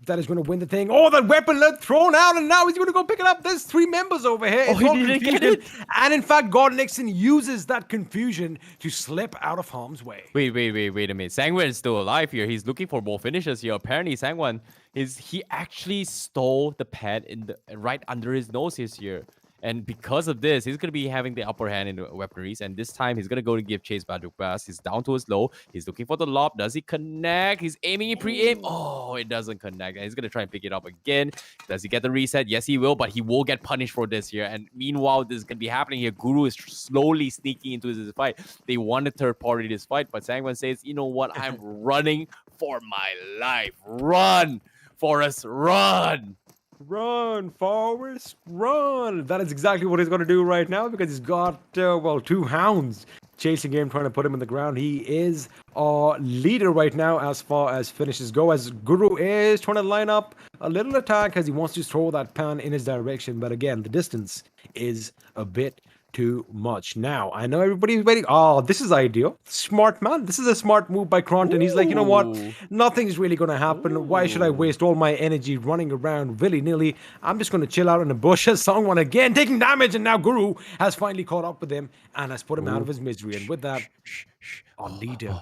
that is going to win the thing? Oh, that weapon thrown out, and now he's going to go pick it up. There's 3 members over here. Oh, he didn't get it. And in fact, GODNIXON uses that confusion to slip out of harm's way. Wait a minute. Sangwan is still alive here. He's looking for more finishes here. Apparently, Sangwan he actually stole the pad right under his nose here. And because of this, he's going to be having the upper hand in the weaponries. And this time, he's going to go to give chase BandookBaaz. He's down to his low. He's looking for the lob. Does he connect? He's aiming in pre-aim. Oh, it doesn't connect. And he's going to try and pick it up again. Does he get the reset? Yes, he will. But he will get punished for this here. And meanwhile, this is going to be happening here. Guru is slowly sneaking into this fight. They want a third party this fight. But Sangwan says, you know what? I'm running for my life. Run, Forrest, run. Run, Forrest, run. That is exactly what he's going to do right now because he's got, 2 hounds chasing him, trying to put him in the ground. He is our leader right now as far as finishes go, as Guru is trying to line up a little attack as he wants to throw that pan in his direction. But again, the distance is a bit too much. Now, I know everybody's waiting. Oh, this is ideal. Smart man. This is a smart move by KRONTEN. He's like, you know what? Nothing's really going to happen. Why should I waste all my energy running around willy-nilly? I'm just going to chill out in the bush. Sangwan again taking damage, and now Guru has finally caught up with him and has put him out of his misery. And with that, our leader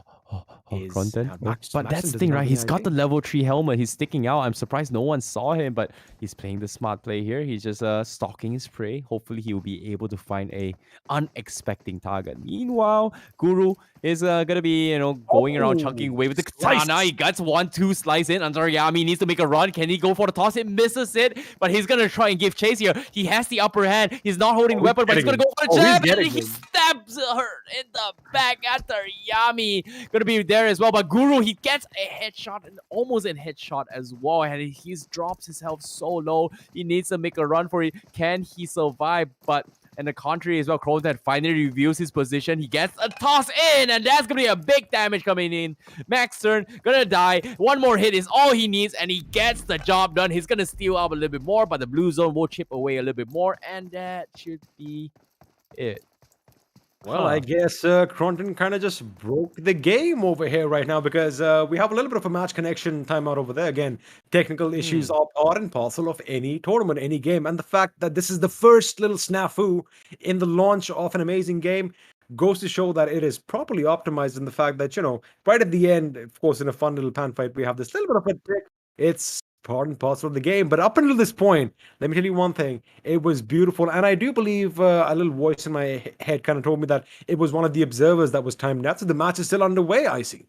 is KRONTEN. Max. But that's the thing, right? He's got the level 3 helmet. He's sticking out. I'm surprised no one saw him, but he's playing the smart play here. He's just stalking his prey. Hopefully, he will be able to find a unexpected target. Meanwhile, Guru is gonna be, going around chunking away with the katana. He gets 1-2 slice in. ANTARYAMI needs to make a run. Can he go for the toss? It misses it, but he's gonna try and give chase here. He has the upper hand. He's not holding weapon, but he's gonna go for the jab, and he stabs her in the back. ANTARYAMI gonna be there as well, but Guru, he gets a headshot and almost a headshot as well, and he drops his health so low. He needs to make a run for it. Can he survive? But and the contrary as well, KRONTEN finally reveals his position. He gets a toss in, and that's gonna be a big damage coming in. MAXTERN gonna die. One more hit is all he needs, and he gets the job done. He's gonna steal up a little bit more, but the blue zone will chip away a little bit more, and that should be it. Well, I guess KRONTEN kind of just broke the game over here right now because we have a little bit of a match connection timeout over there. Again, technical issues are part and parcel of any tournament, any game. And the fact that this is the first little snafu in the launch of an amazing game goes to show that it is properly optimized in the fact that, right at the end, of course, in a fun little pan fight, we have this little bit of a trick. It's part and parcel of the game. But up until this point, let me tell you one thing. It was beautiful. And I do believe a little voice in my head kind of told me that it was one of the observers that was timed out. So the match is still underway, I see.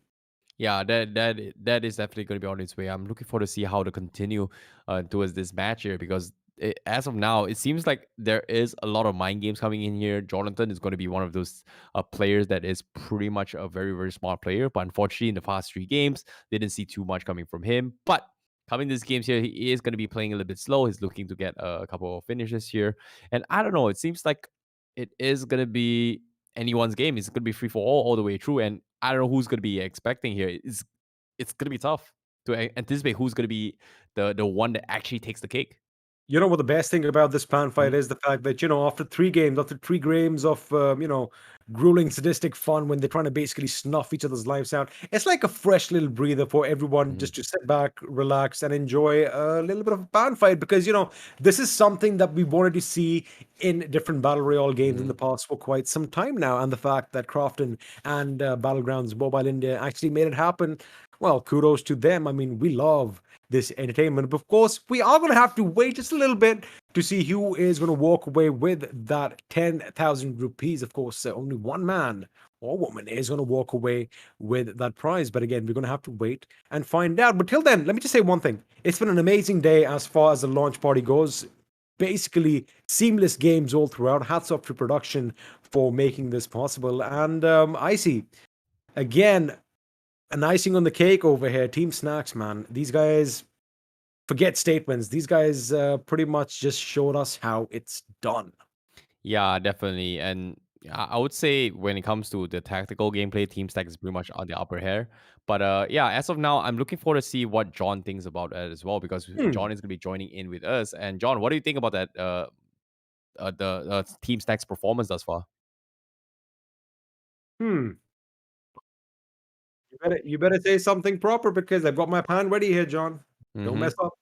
Yeah, that is definitely going to be on its way. I'm looking forward to see how to continue towards this match here because as of now, it seems like there is a lot of mind games coming in here. Jonathan is going to be one of those players that is pretty much a very, very smart player. But unfortunately, in the past 3 games, didn't see too much coming from him. But coming this games here, he is going to be playing a little bit slow. He's looking to get a couple of finishes here. And I don't know, it seems like it is going to be anyone's game. It's going to be free for all the way through. And I don't know who's going to be expecting here. It's going to be tough to anticipate who's going to be the one that actually takes the cake. You know what the best thing about this pan fight is? The fact that, after 3 games of, grueling sadistic fun when they're trying to basically snuff each other's lives out, it's like a fresh little breather for everyone just to sit back, relax, and enjoy a little bit of a pan fight because, this is something that we wanted to see in different Battle Royale games in the past for quite some time now. And the fact that KRONTEN and BATTLEGROUNDS Mobile India actually made it happen well, kudos to them. I mean, we love this entertainment. But of course, we are going to have to wait just a little bit to see who is going to walk away with that 10,000 rupees. Of course, only one man or woman is going to walk away with that prize. But again, we're going to have to wait and find out. But till then, let me just say one thing. It's been an amazing day as far as the launch party goes. Basically, seamless games all throughout. Hats off to production for making this possible. And Icy, again, an icing on the cake over here. Team Snax, man. These guys forget statements. These guys pretty much just showed us how it's done. Yeah, definitely. And I would say when it comes to the tactical gameplay, Team Stack is pretty much on the upper hair. But yeah, as of now, I'm looking forward to see what John thinks about it as well, because John is going to be joining in with us. And John, what do you think about that? The Team Stack's performance thus far? You better say something proper because I've got my pan ready here, John. Don't mess up.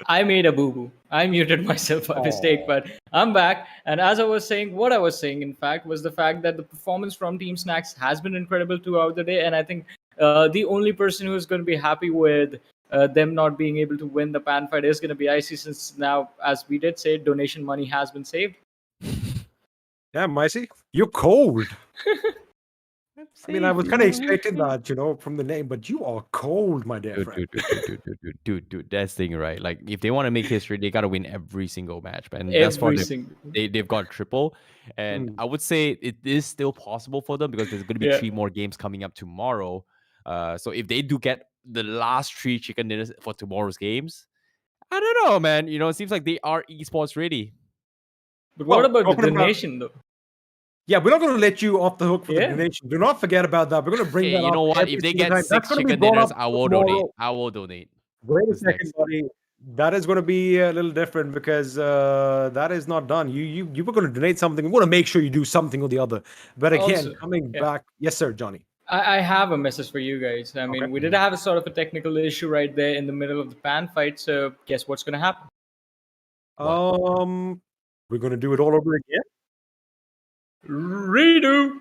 I made a boo-boo. I muted myself by mistake, but I'm back. And as I was saying, what I was saying, in fact, was the fact that the performance from Team Snax has been incredible throughout the day. And I think the only person who's going to be happy with them not being able to win the pan fight is going to be Icy, since now, as we did say, donation money has been saved. Yeah, Icy, you're cold. I mean, I was kind of expecting that, from the name, but you are cold, my dear friend. Dude, that's the thing, right? Like, if they want to make history, they got to win every single match, man. They've got triple. And I would say it is still possible for them because there's going to be 3 more games coming up tomorrow. So if they do get the last 3 chicken dinners for tomorrow's games, I don't know, man. It seems like they are esports ready. But what about the donation, though? Yeah, we're not going to let you off the hook for the donation. Do not forget about that. We're going to bring that up. You know what? If they get 6 chicken dinners, I will donate. I will donate. Wait a second, buddy. That is going to be a little different because that is not done. You were going to donate something. We want to make sure you do something or the other. But again, coming back. Yes, sir, Johnny. I have a message for you guys. I mean, we did have a sort of a technical issue right there in the middle of the pan fight. So guess what's going to happen? We're going to do it all over again. Redo.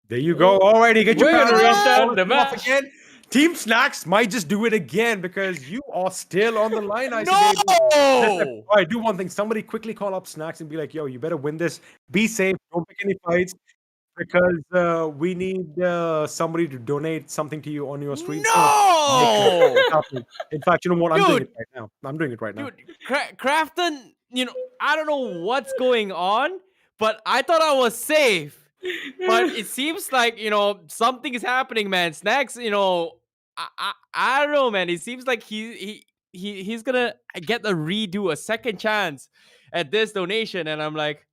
There you go. Alrighty, get your We're gonna restart the match again. Team Snax might just do it again because you are still on the line. No! All right, do one thing. Somebody quickly call up Snax and be like, "Yo, you better win this. Be safe. Don't pick any fights because we need somebody to donate something to you on your stream." No! In fact, you know what? I'm doing it right now. I'm doing it right now. Dude, Krafton, I don't know what's going on. But I thought I was safe. But it seems like, something is happening, man. Snax, I don't know, man. It seems like he's gonna get a redo, a second chance at this donation. And I'm like,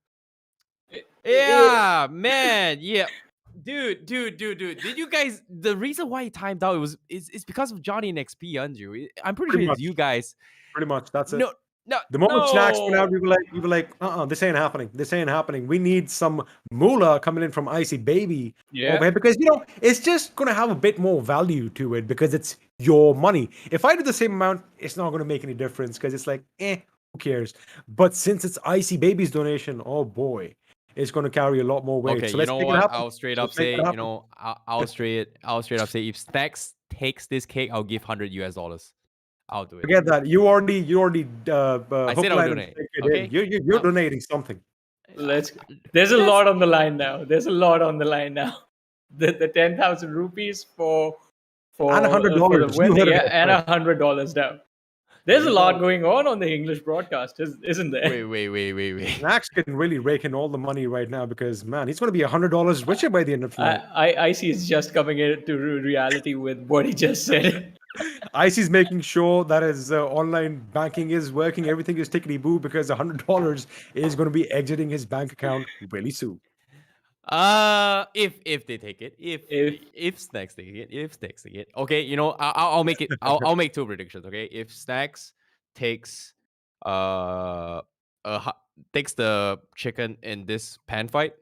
yeah, man. Yeah. Dude. Did you guys, the reason why he timed out it's because of Johnny and XP, Anju. I'm pretty sure it's you guys. Pretty much. That's it. No, the moment Snax went out, we were like, this ain't happening. This ain't happening. We need some moolah coming in from Icy Baby over here because it's just gonna have a bit more value to it because it's your money. If I do the same amount, it's not gonna make any difference because it's like, who cares? But since it's Icy Baby's donation, oh boy, it's gonna carry a lot more weight. Okay, so you know what? I'll straight up say, I'll straight up say, if Snax takes this cake, I'll give $100. I'll do it. Forget that. You already. I said I'll donate. Okay? You're donating something. There's a lot on the line now. The 10,000 rupees for and $100. And $100 down. There's a lot going on the English broadcast, isn't there? Wait. Snax can really rake in all the money right now because, man, he's going to be $100 richer by the end of the night. Icy is just coming into reality with what he just said. Icy's making sure that his online banking is working. Everything is tickety-boo because $100 is going to be exiting his bank account really soon. If they take it, if Snax take it, okay, I'll make it. I'll make 2 predictions. Okay, if Snax takes takes the chicken in this pan fight,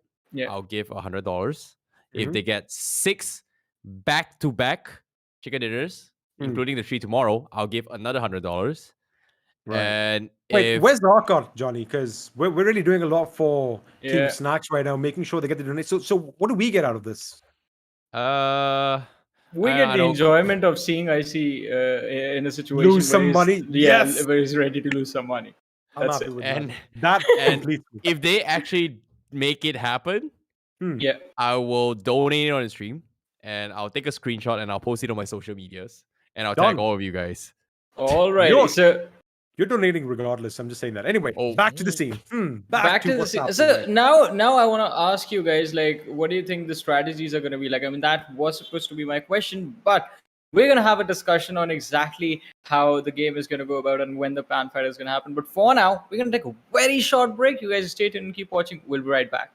I'll give $100. If they get 6 back-to-back chicken dinners, including the 3 tomorrow, I'll give another $100. Right. And wait, where's the knockout, Johnny? Because we're really doing a lot for Team Snax right now, making sure they get the donation. So what do we get out of this? We get the enjoyment of seeing IC in a situation lose some money. Yes, where he's ready to lose some money. That's it. And that completely. If they actually make it happen, yeah, I will donate it on the stream, and I'll take a screenshot and I'll post it on my social medias, and I'll tag all of you guys. All right, so you're donating regardless. I'm just saying that. Anyway, back to the scene. Back to the scene. So now I want to ask you guys, like, what do you think the strategies are going to be like? I mean, that was supposed to be my question, but we're going to have a discussion on exactly how the game is going to go about and when the pan fight is going to happen. But for now, we're going to take a very short break. You guys stay tuned and keep watching. We'll be right back.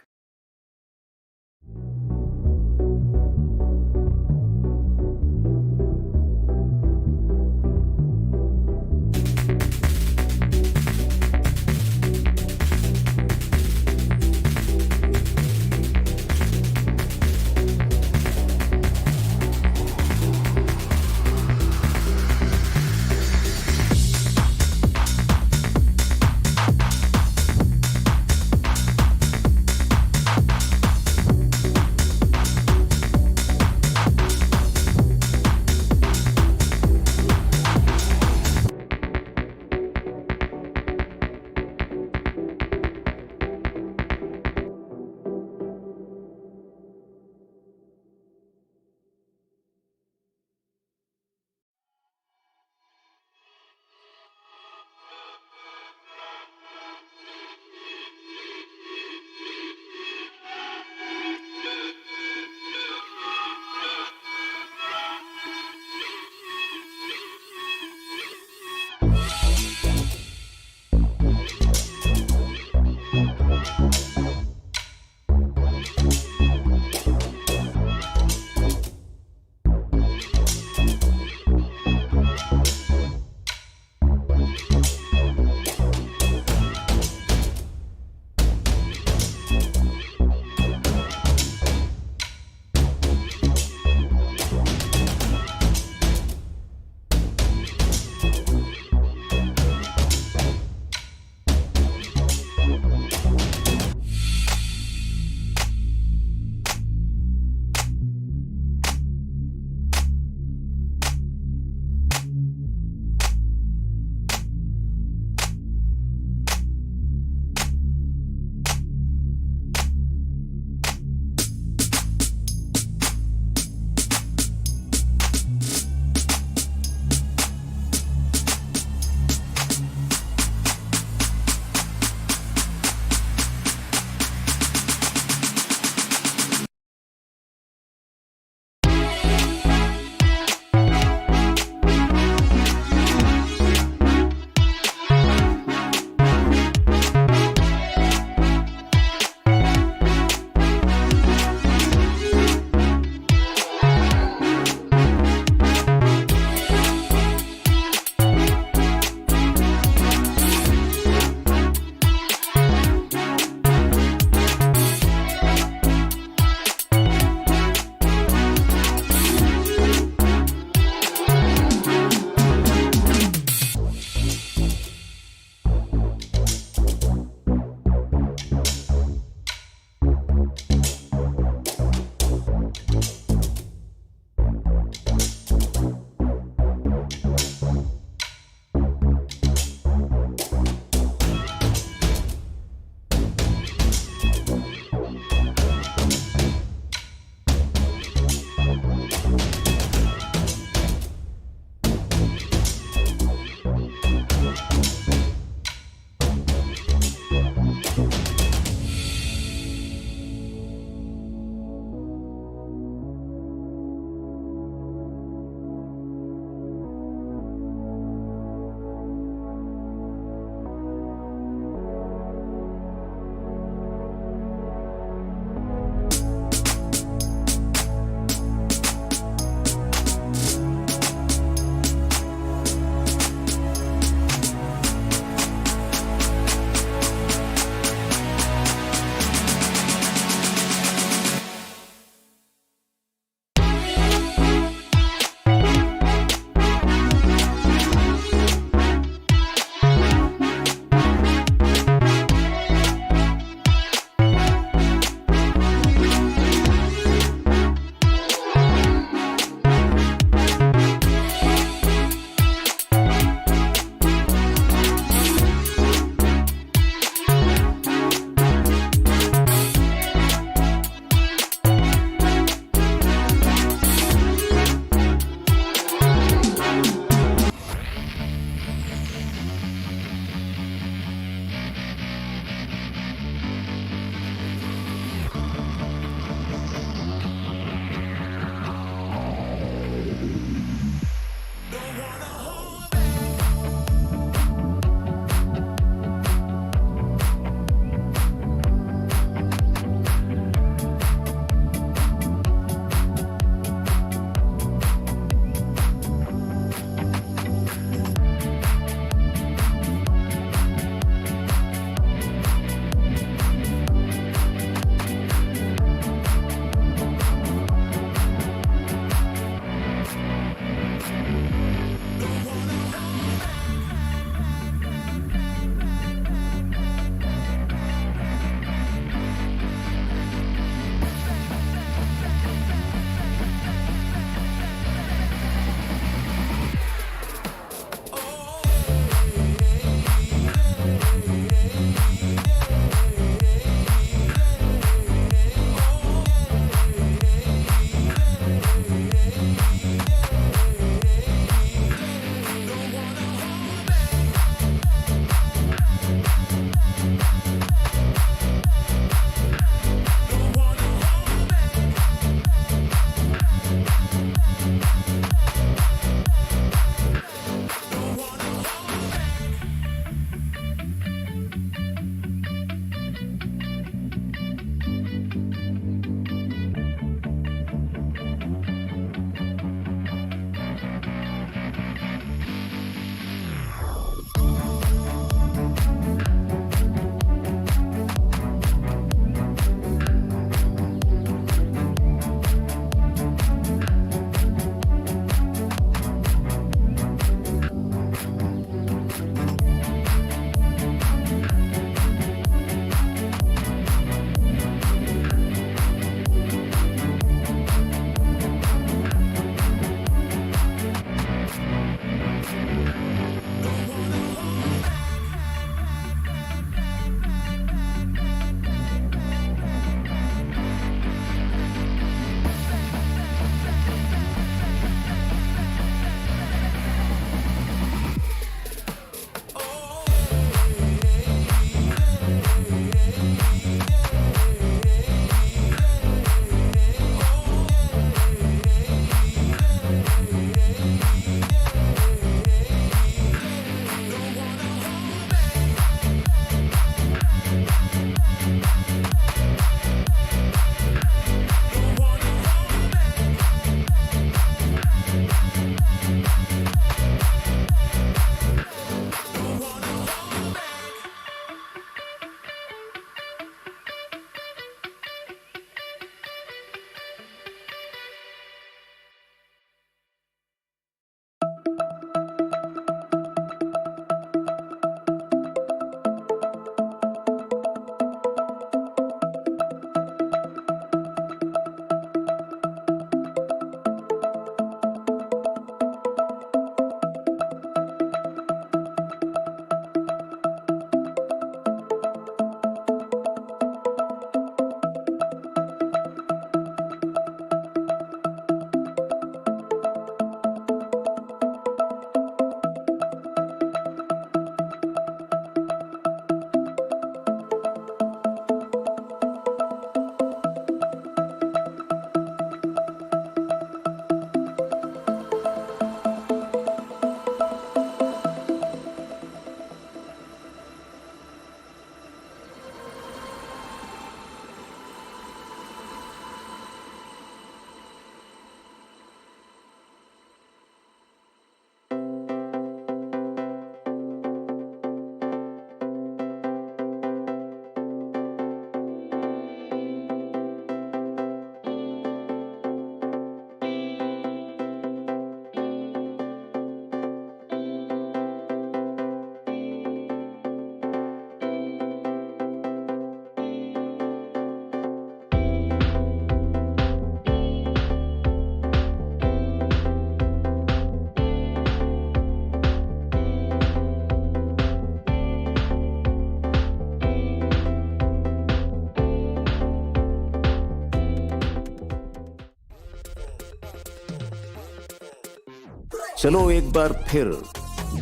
चलो एक बार फिर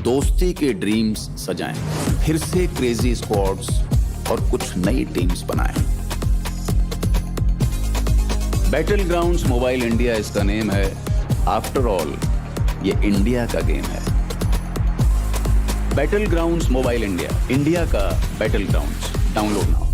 दोस्ती के dreams सजाएं, फिर से crazy squads और कुछ नई टीम्स बनाएं। बैटल ग्राउंड्स मोबाइल इंडिया इसका नेम है। आफ्टर ऑल ये इंडिया का गेम है। Battlegrounds Mobile India, India का Battlegrounds. Download now.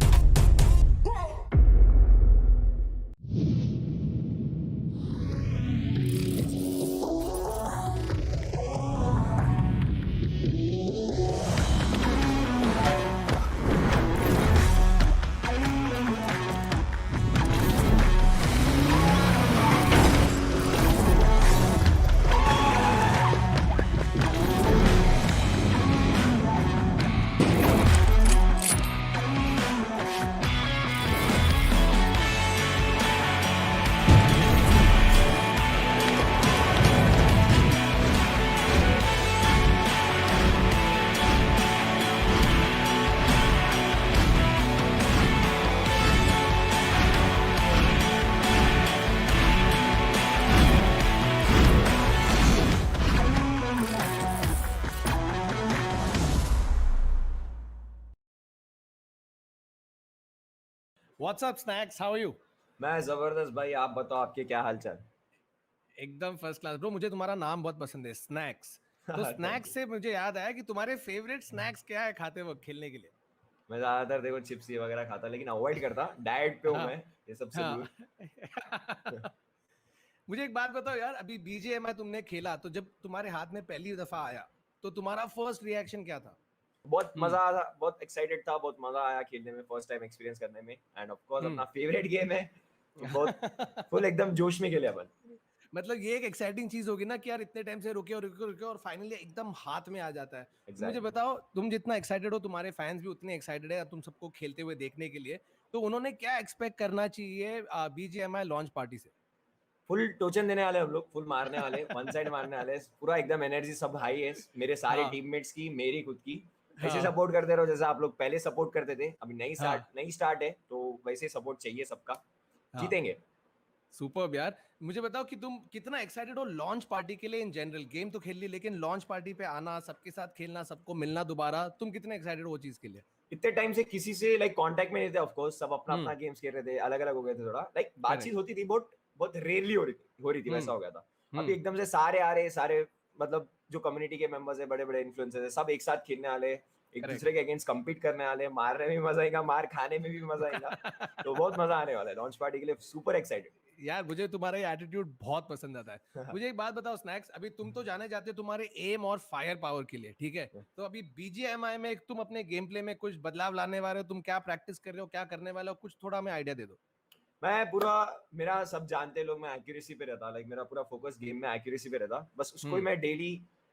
What's up, Snax? How are you? मैं जबरदस्त भाई, आप बताओ आपके क्या हालचाल? एकदम फर्स्ट क्लास ब्रो। मुझे तुम्हारा नाम बहुत पसंद है, स्नैक्स। तो स्नैक्स से मुझे याद आया कि तुम्हारे फेवरेट स्नैक्स क्या है खाते वक्त खेलने के लिए? मैं ज्यादातर देखो चिप्स ये वगैरह खाता, लेकिन अवॉइड करता, डाइट पे हूँ मैं, ये सबसे दूर। मुझे एक बात बताओ यार, अभी बीजीएमआई तुमने खेला तो जब तुम्हारे हाथ में पहली दफा आया तो तुम्हारा फर्स्ट रिएक्शन क्या था? बहुत मजा आया, बहुत एक्साइटेड था, बहुत मजा आया खेलने में, फर्स्ट टाइम एक्सपीरियंस करने में, एंड ऑफ कोर्स अपना फेवरेट गेम है तो बहुत फुल एकदम जोश में खेले अपन। मतलब ये एक एक्साइटिंग चीज होगी ना कि यार इतने टाइम से रुके और रुके रुके और फाइनली एकदम हाथ में आ जाता है। Exactly. मुझे बताओ, तुम जितना एक्साइटेड हो तुम्हारे फैंस भी उतने एक्साइटेड है तुम सबको खेलते हुए देखने के लिए, तो उन्होंने क्या एक्सपेक्ट करना चाहिए बीजीएमआई लॉन्च पार्टी से? फुल टोचन देने वाले हम लोग, फुल मारने वाले, वन साइड मारने वाले, पूरा एकदम एनर्जी सब हाई है, मेरे सारे टीममेट्स की, मेरी खुद की। ऐसे सपोर्ट करते रहो जैसा आप लोग पहले सपोर्ट करते थे। अभी नई स्टार्ट है तो वैसे सपोर्ट चाहिए सबका। जीतेंगे। सुपर्ब यार। मुझे बताओ कि तुम कितना एक्साइटेड हो लॉन्च पार्टी के लिए इन जनरल? गेम तो खेल ली, लेकिन लॉन्च पार्टी पे आना, सबके साथ खेलना, सबको मिलना दोबारा, तुम कितने एक्साइटेड हो वो चीज के लिए? इतने टाइम से किसी से लाइक कांटेक्ट में नहीं थे, ऑफ कोर्स सब अपना अपना गेम्स खेल रहे थे, अलग अलग हो गए थे, थोड़ा लाइक बातचीत होती थी, बहुत रेयरली हो रही थी वैसा हो गया था। अभी एकदम से सारे आ रहे, सारे मतलब जो कम्युनिटी के मेंबर्स है, बड़े बड़े इन्फ्लुएंसर्स है, सब एक साथ खेलने वाले, एक दूसरे के अगेंस्ट कम्पीट करने वाले, मारने में भी मजा आएगा, मार खाने में भी मजा आएगा। तो बहुत मजा आने वाला है लॉन्च पार्टी के लिए, सुपर एक्साइटेड। यार मुझे तुम्हारा ये एटीट्यूड बहुत पसंद आता है। मुझे एक बात बताओ स्नैक्स, अभी तुम तो जाने जाते हो तुम्हारे एम और फायर पावर के लिए, ठीक है? तो अभी बीजीएमआई में तुम अपने गेम प्ले में कुछ बदलाव लाने वाले हो, तुम क्या प्रैक्टिस कर रहे हो, क्या करने वाले हो, कुछ थोड़ा हमें आइडिया दे दो। मैं पूरा, मेरा सब जानते लोग, मैं एक्यूरेसी पे रहता, लाइक मेरा पूरा फोकस गेम में एक्यूरेसी पे रहता, बस उसको ही मैं डेली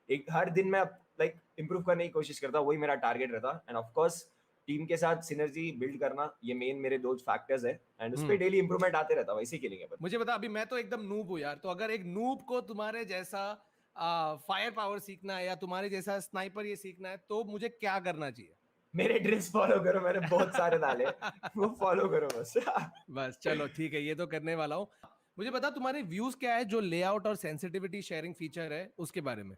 एक हर दिन में लाइक इंप्रूव करने की कोशिश करता, वही मेरा टारगेट रहता। एंड ऑफ कोर्स टीम के साथ सिनर्जी बिल्ड करना, ये मेन मेरे दो फैक्टर्स है, एंड उस पे डेली इंप्रूवमेंट आते रहता, वैसे ही खेलेंगे अपन। मुझे बता, अभी मैं तो एकदम नूब हूँ यार, तो अगर एक नूब को तुम्हारे जैसा फायर पावर सीखना है या तुम्हारे जैसा स्नाइपर ये सीखना है, तो मुझे क्या करना चाहिए? मेरे ड्रिल्स फॉलो करो, मैंने बहुत सारे डाले, वो फॉलो करो बस। बस चलो ठीक है, ये तो करने वाला हूँ। मुझे बता, तुम्हारे व्यूज क्या है जो लेआउट और सेंसिटिविटी शेयरिंग फीचर है उसके बारे में?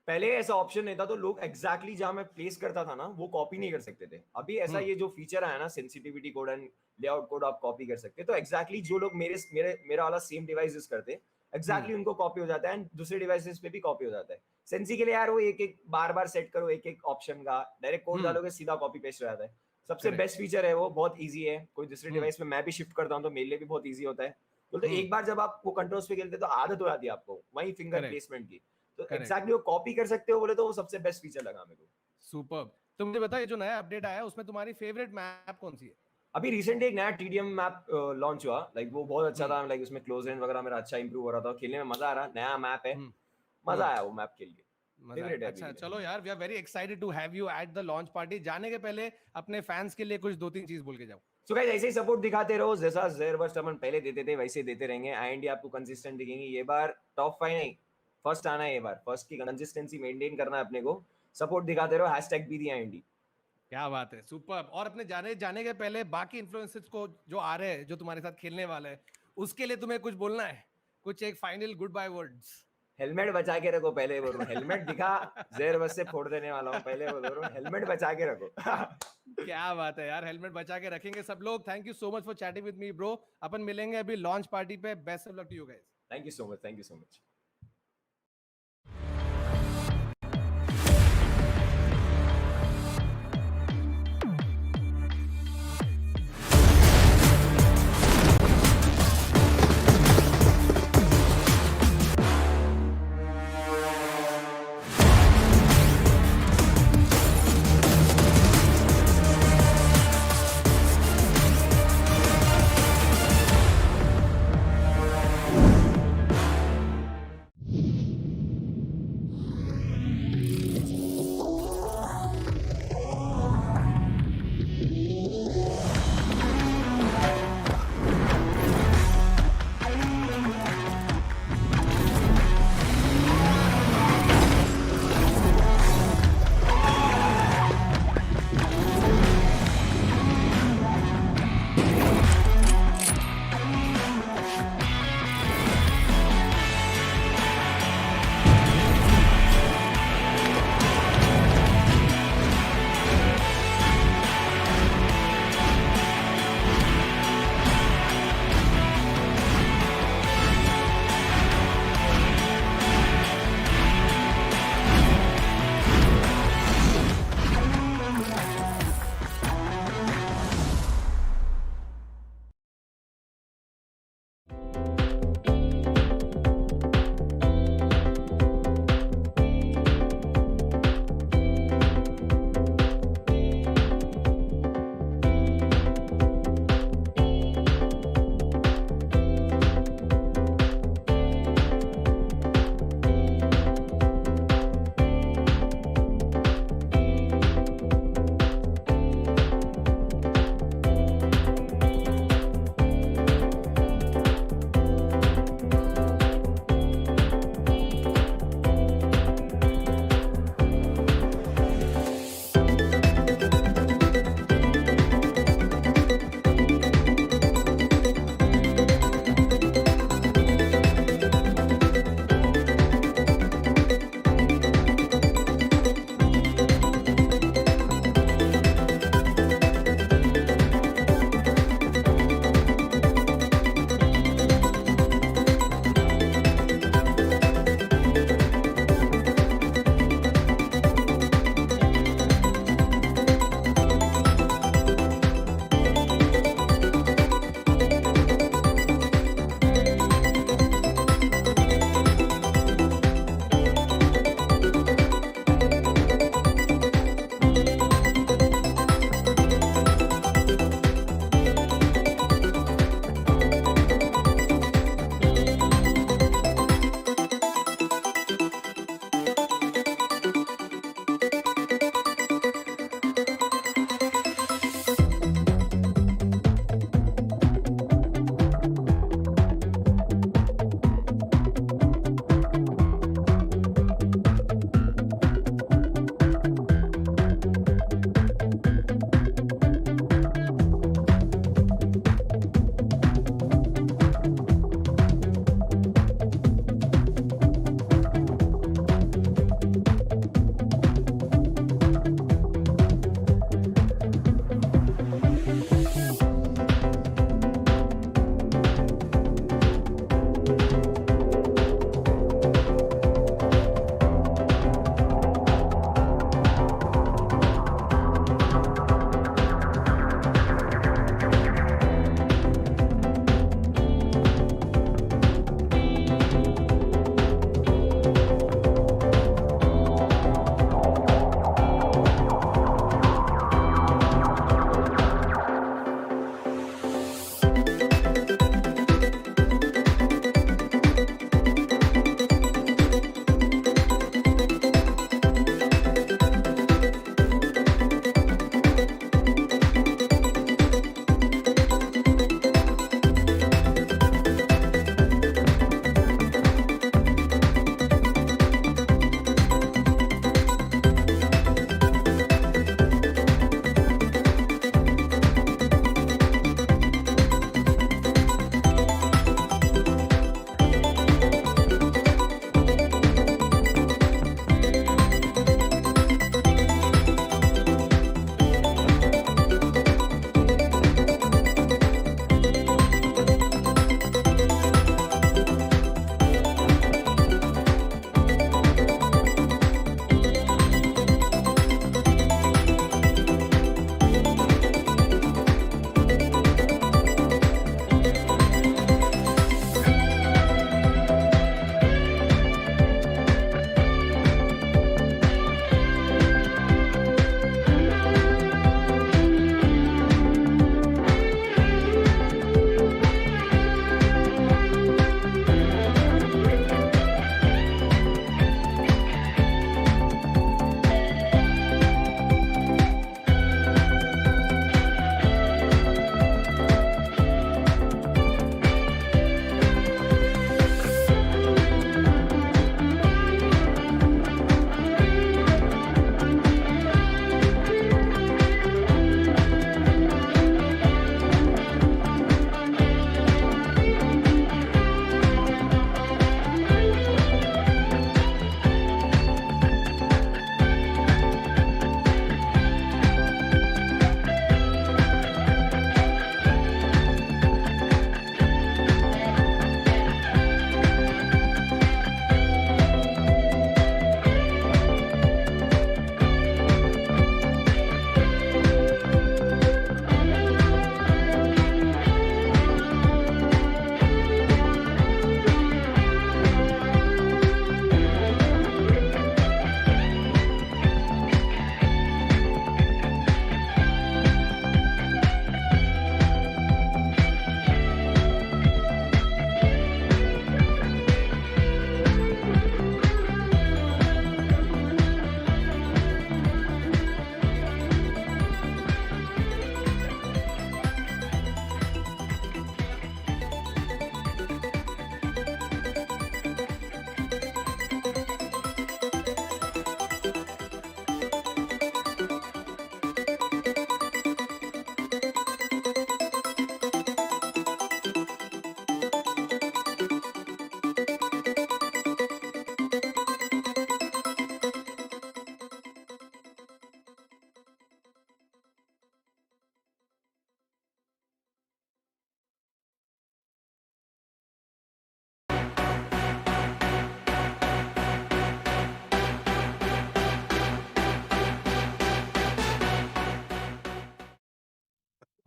पहले ऐसा ऑप्शन नहीं था, तो लोग एग्जैक्टली जहां मैं प्लेस करता था ना, वो कॉपी नहीं कर सकते थे। अभी ऐसा ये जो फीचर आया ना, sensitivity code and layout code आप कॉपी कर सकते, तो एग्जैक्टली जो लोग मेरा वाला सेम डिवाइस यूज करते, एग्जैक्टली उनको कॉपी हो जाता है, एंड दूसरे डिवाइसेस पे भी कॉपी हो जाता है। सेंसी के लिए यार वो एक बार सेट करो, एक ऑप्शन का डायरेक्ट कोड डालोगे, सीधा कॉपी पेस्ट हो जाता है। सबसे बेस्ट फीचर है वो, बहुत ईजी है। कोई दूसरे डिवाइस पे मैं भी शिफ्ट करता हूँ तो मेरे लिए भी बहुत ईजी होता है। तो एक बार जब आप वो कंट्रोल्स पे खेलते तो आदत हो जाती है आपको वही फिंगर प्लेसमेंट की, तो एग्जैक्टली वो कॉपी कर सकते हो बोले तो वो सबसे बेस्ट फीचर लगा मेरे को। सुपर्ब। तो मुझे बताओ, ये जो नया अपडेट आया है उसमें तुम्हारी फेवरेट मैप कौन सी है? अभी रिसेंटली एक नया टीडीएम मैप लॉन्च हुआ, लाइक वो बहुत अच्छा था, लाइक उसमें क्लोज रेंज वगैरह मेरा अच्छा इंप्रूव हो रहा था, खेलने में मजा आ रहा, नया मैप है, मजा आया वो मैप खेल के। अच्छा चलो यार, we are very excited to have you at the launch party. जाने के पहले अपने फैंस के लिए कुछ 2-3 चीज बोल के जाओ। सो गाइस, ऐसे ही सपोर्ट दिखाते रहो, जैसा ज़ेर बस्ट अपन पहले देते थे वैसे देते रहेंगे। आईएनडी आपको कंसिस्टेंट दिखेंगे, ये बार टॉप 5 नहीं फर्स्ट आना है, ये बार फर्स्ट की कंसिस्टेंसी मेंटेन करना है अपने को। सपोर्ट दिखाते रहो, #BDIND। क्या बात है, सुपर। और अपने जाने के पहले बाकी इन्फ्लुएंसर्स को जो आ रहे हैं, जो तुम्हारे साथ खेलने वाले हैं, उसके लिए तुम्हें कुछ बोलना है? कुछ एक final good by words? Helmet बचा के रखो, पहले बोल रहा हूँ। हेलमेट दिखा, जहर बस से फोड़ देने वाला हूँ, पहले बोल रहा हूँ, हेलमेट बचा के रखो। क्या बात है यार, हेलमेट बचा के रखेंगे सब लोग। Thank you so much for chatting with me bro. अपन मिलेंगे अभी लॉन्च पार्टी पे। Best of luck to you guys. Thank you so much, thank you so much.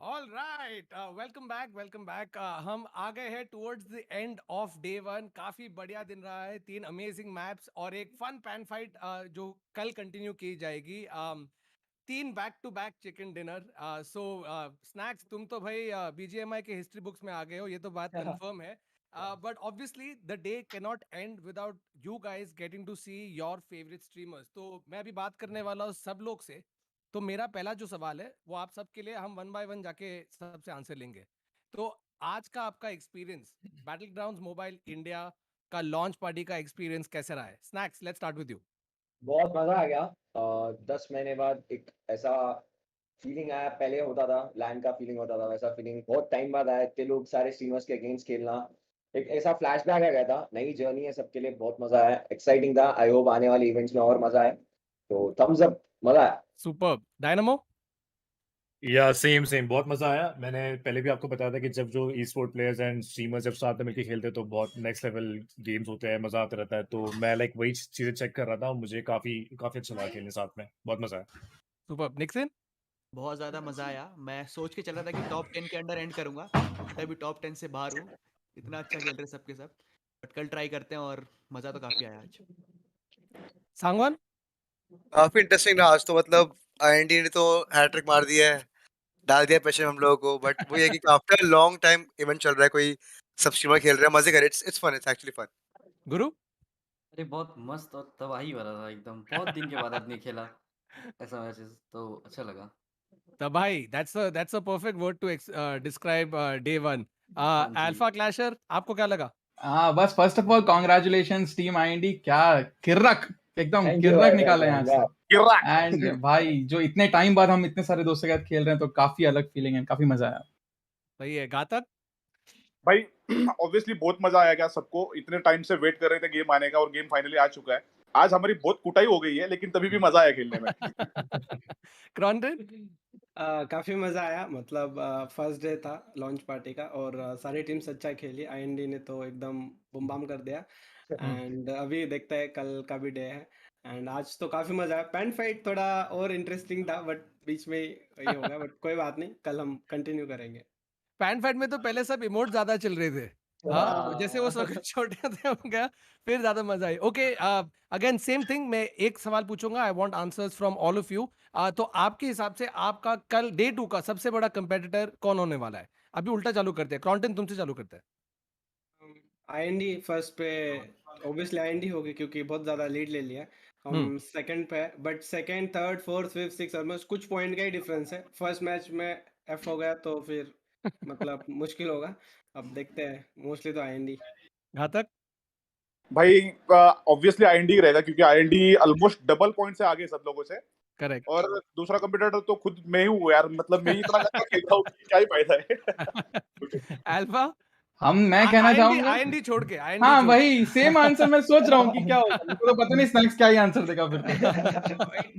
All right, welcome back हम आ गए हैं towards the end of day 1। काफी बढ़िया दिन रहा है, 3 अमेजिंग मैप्स और एक फन पैन फाइट जो कल कंटिन्यू की जाएगी। 3 back to back chicken dinner. So snacks, तुम तो भाई बीजीएमआई के हिस्ट्री बुक्स में आ गए हो, ये तो बात कंफर्म है। But obviously the day can not end without you guys getting to see your favourite streamers. तो मैं अभी बात करने वाला हूँ सब लोग से। तो मेरा पहला जो सवाल है वो आप सबके लिए, हम 1 बाय 1 जाके सबसे आंसर लेंगे। तो आज का आपका experience, battle grounds Mobile India का लॉन्च पार्टी का एक्सपीरियंस कैसे रहा है? Snacks, let's start with you. बहुत मजा आ गया। 10 महीने बाद एक ऐसा फीलिंग आया, पहले होता था लैंड का फीलिंग होता था, वैसा फीलिंग बहुत टाइम बाद आया। इतने लोग सारे स्ट्रीमर्स के अगेंस्ट खेलना एक ऐसा फ्लैशबैक आ गया था। नई जर्नी है सबके लिए, बहुत मजा आया, एक्साइटिंग था। आई होप आने वाले इवेंट्स में और मजा आए। तो थम्स अप, मजा आया। सुपर्ब। डायनामो? या सेम बहुत मजा आया। मैंने पहले भी आपको बताया था कि जब जो ई स्पोर्ट प्लेयर्स एंड स्ट्रीमर्स जब साथ में मिलकर खेलते हैं तो बहुत नेक्स्ट लेवल गेम्स होते हैं, मजा आता रहता है। तो मैं वही चीजें चेक कर रहा था और मुझे काफी अच्छा लगा खेलने साथ में, बहुत मजा आया। सुपर्ब। निक्सन? बहुत ज़्यादा मज़ा आया। मैं सोच के चला था कि टॉप 10 के अंडर एंड करूंगा, बट अभी टॉप 10 से बाहर हूँ। इतना अच्छा खेल रहे सबके सब, बट कल ट्राई करते हैं और मज़ा तो काफ़ी आया आज। सांगवान? काफी इंटरेस्टिंग रहा आज तो। मतलब आईएनडी ने तो हैट्रिक मार दिया है, डाल दिया प्रेशर हम लोगों को। बट वो ये कि आफ्टर लॉन्ग टाइम इवेंट चल रहा है, कोई सब स्ट्रीमर खेल रहे हैं, मजे कर। It's fun, it's actually fun. गुरु? अरे बहुत मस्त और तबाही वाला था एकदम। बहुत दिन के बाद आदमी खेला ऐसा मैचेस, तो अच्छा लगा। तबाही, that's a perfect word to describe day 1. Alpha clasher, आपको क्या लगा? हाँ बस first of all congratulations team IND, क्या किर्रक, एकदम Thank you, किर्रक thank निकाला you, यहाँ yeah. से। एंड भाई जो इतने टाइम बाद हम इतने सारे दोस्तों के साथ खेल रहे हैं तो काफी अलग फीलिंग है, काफी मजा आया। सही है। घातक? भाई ऑब्वियसली बहुत मजा आया क्या सबको, इतने टाइम से वेट कर रहे थे गेम आने का और गेम फाइनली आ चुका है। आज हमारी बहुत कुटाई हो गई है लेकिन तभी भी मजा आया खेलने में। क्रोंटेन? काफ़ी मज़ा आया। मतलब फर्स्ट डे था लॉन्च पार्टी का और सारी टीम्स अच्छा खेली। आईएनडी ने तो एकदम बम बम कर दिया। एंड अभी देखते हैं कल का भी डे है। एंड आज तो काफ़ी मज़ा आया। पैन फाइट थोड़ा और इंटरेस्टिंग था बट बीच में ये हो गया, बट कोई बात नहीं, कल हम कंटिन्यू करेंगे। पैन फाइट में तो पहले सब इमोट ज्यादा चल रहे थे। हाँ, जैसे वो सब छोटे थे हो गया, फिर ज्यादा मजा आई। ओके, अगेन सेम थिंग, मैं एक सवाल पूछूंगा। I want answers from all of you. तो आपके हिसाब से आपका कल डे 2 का सबसे बड़ा कंपेटिटर कौन होने वाला है? अभी उल्टा चालू करते हैं, क्रोंटेन तुमसे चालू करते हैं। आईएनडी फर्स्ट पे, ऑब्वियसली आईएनडी होगी क्योंकि बहुत ज़्यादा लीड ले लिया। हम सेकंड पे है, but second, third, fourth, fifth, six almost कुछ पॉइंट का ही डिफरेंस है। फर्स्ट मैच में एफ हो गया तो फिर मतलब मुश्किल होगा। अब देखते हैं, मोस्टली तो आईएनडी। घातक? भाई ऑब्वियसली आईएनडी रहेगा क्योंकि आईएनडी ऑलमोस्ट डबल पॉइंट से आगे सब लोगों से। करेक्ट। और दूसरा कंप्यूटर तो खुद मैं ही हूँ यार, मतलब मैं ही इतना ज्यादा खेलता हूँ कि क्या ही फायदा है। अल्फा? मैं कहना चाहूंगा आईएनडी छोड़ के, आईएनडी हाँ छोड़ वही सेम आंसर मैं सोच रहा हूँ कि क्या होगा। मुझे तो पता नहीं स्नैक्स क्या ही आंसर देगा फिर।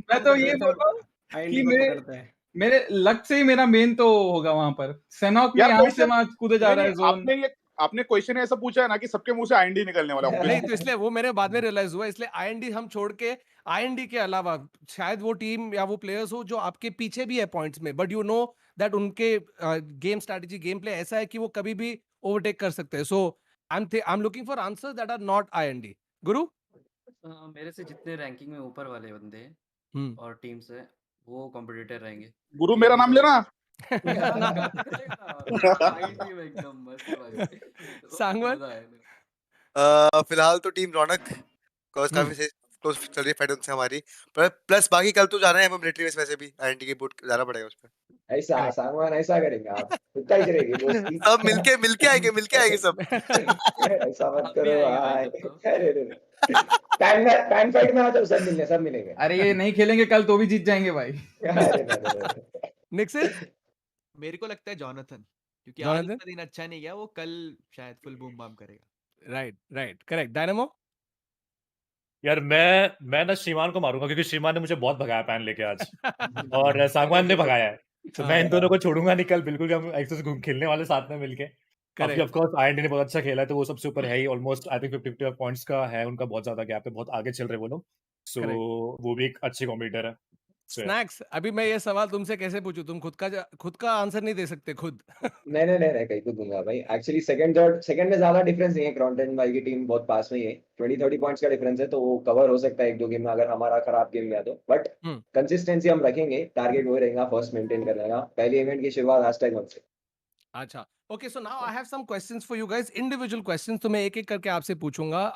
मैं तो ये बोल रहा हूँ कि आईएनडी को पकड़ते हैं। मेरे लक से ही मेरा मेन तो होगा वहां पर। सेनॉक में यार यहाँ से क्वेश्चन वहां कूदे जा रहा है जोन। आपने क्वेश्चन ऐसा पूछा है ना कि सबके मुंह से आईएनडी निकलने वाला है। नहीं, तो इसलिए वो मेरे बाद में रियलाइज हुआ, इसलिए आईएनडी हम छोड़ के, आईएनडी के अलावा शायद वो टीम या वो प्लेयर्स हो जो आपके पीछे भी है पॉइंट्स में, बट यू नो दैट उनके गेम स्ट्रेटजी, गेम प्ले ऐसा है कि वो कभी भी ओवरटेक कर सकते हैं। So I am looking for answers that are not IND. Guru? मेरे से जितने रैंकिंग में ऊपर वाले बंदे और टीम्स है वो कॉम्पिटिटर रहेंगे। गुरु मेरा नाम लेना। सांगवान? फिलहाल तो टीम रौनक काफी से क्लोज चल रही है फाइट उनसे हमारी। प्लस बाकी कल तो जाना है हमें मिलिट्री में, वैसे भी आईएनटी की बूट जाना पड़ेगा उसमें। ऐसा सांगवान ऐसा करेंगे आप, इतना ही करेंगे दोस्ती। सब मिलके आएंगे सब। ऐसा मत करो भाई। अरे पैन फाइट में आ जाओ, सब मिलेंगे। अरे ये नहीं खेलेंगे कल तो भी जीत जाएंगे भाई। निक्सन? मेरे को लगता है जॉनथन, क्योंकि आज उसका दिन अच्छा नहीं गया, वो कल शायद फुल बूम बम करेगा। Right, correct. डायनामो? यार मैं ना श्रीमान को मारूंगा क्योंकि श्रीमान ने मुझे बहुत भगाया पैन लेके आज और सांगवान ने भगाया है, तो मैं इन दोनों को छोड़ूंगा नहीं। कल बिल्कुल हम एक्सेस खेलने वाले साथ में मिलके। अभी ऑफ कोर्स आईएनडी ने बहुत अच्छा खेला है तो वो सबसे ऊपर है ही, ऑलमोस्ट आई थिंक 50 पॉइंट्स का है उनका, बहुत ज्यादा गैप है, बहुत आगे चल रहे वो लोग। सो वो भी एक अच्छे कॉम्पिटिटर है। स्नैक्स, अभी मैं ये सवाल तुमसे कैसे पूछूं? तुम खुद का आंसर नहीं दे सकते खुद। नहीं कहीं को दूंगा भाई। एक्चुअली सेकंड में ज्यादा डिफरेंस नहीं है, क्रॉन्टन भाई की टीम बहुत पास में ही है, 20-30 पॉइंट्स का डिफरेंस है, तो वो कवर हो सकता है एक दो गेम में अगर हमारा खराब गेम गया तो। बट कंसिस्टेंसी हम रखेंगे, टारगेट वही रहेगा फर्स्ट मेंटेन करने का, पहले इवेंट की शुरुआत #1 से। अच्छा, okay, so now I have some questions for you guys, individual questions, तो मैं एक एक करके आपसे पूछूंगा।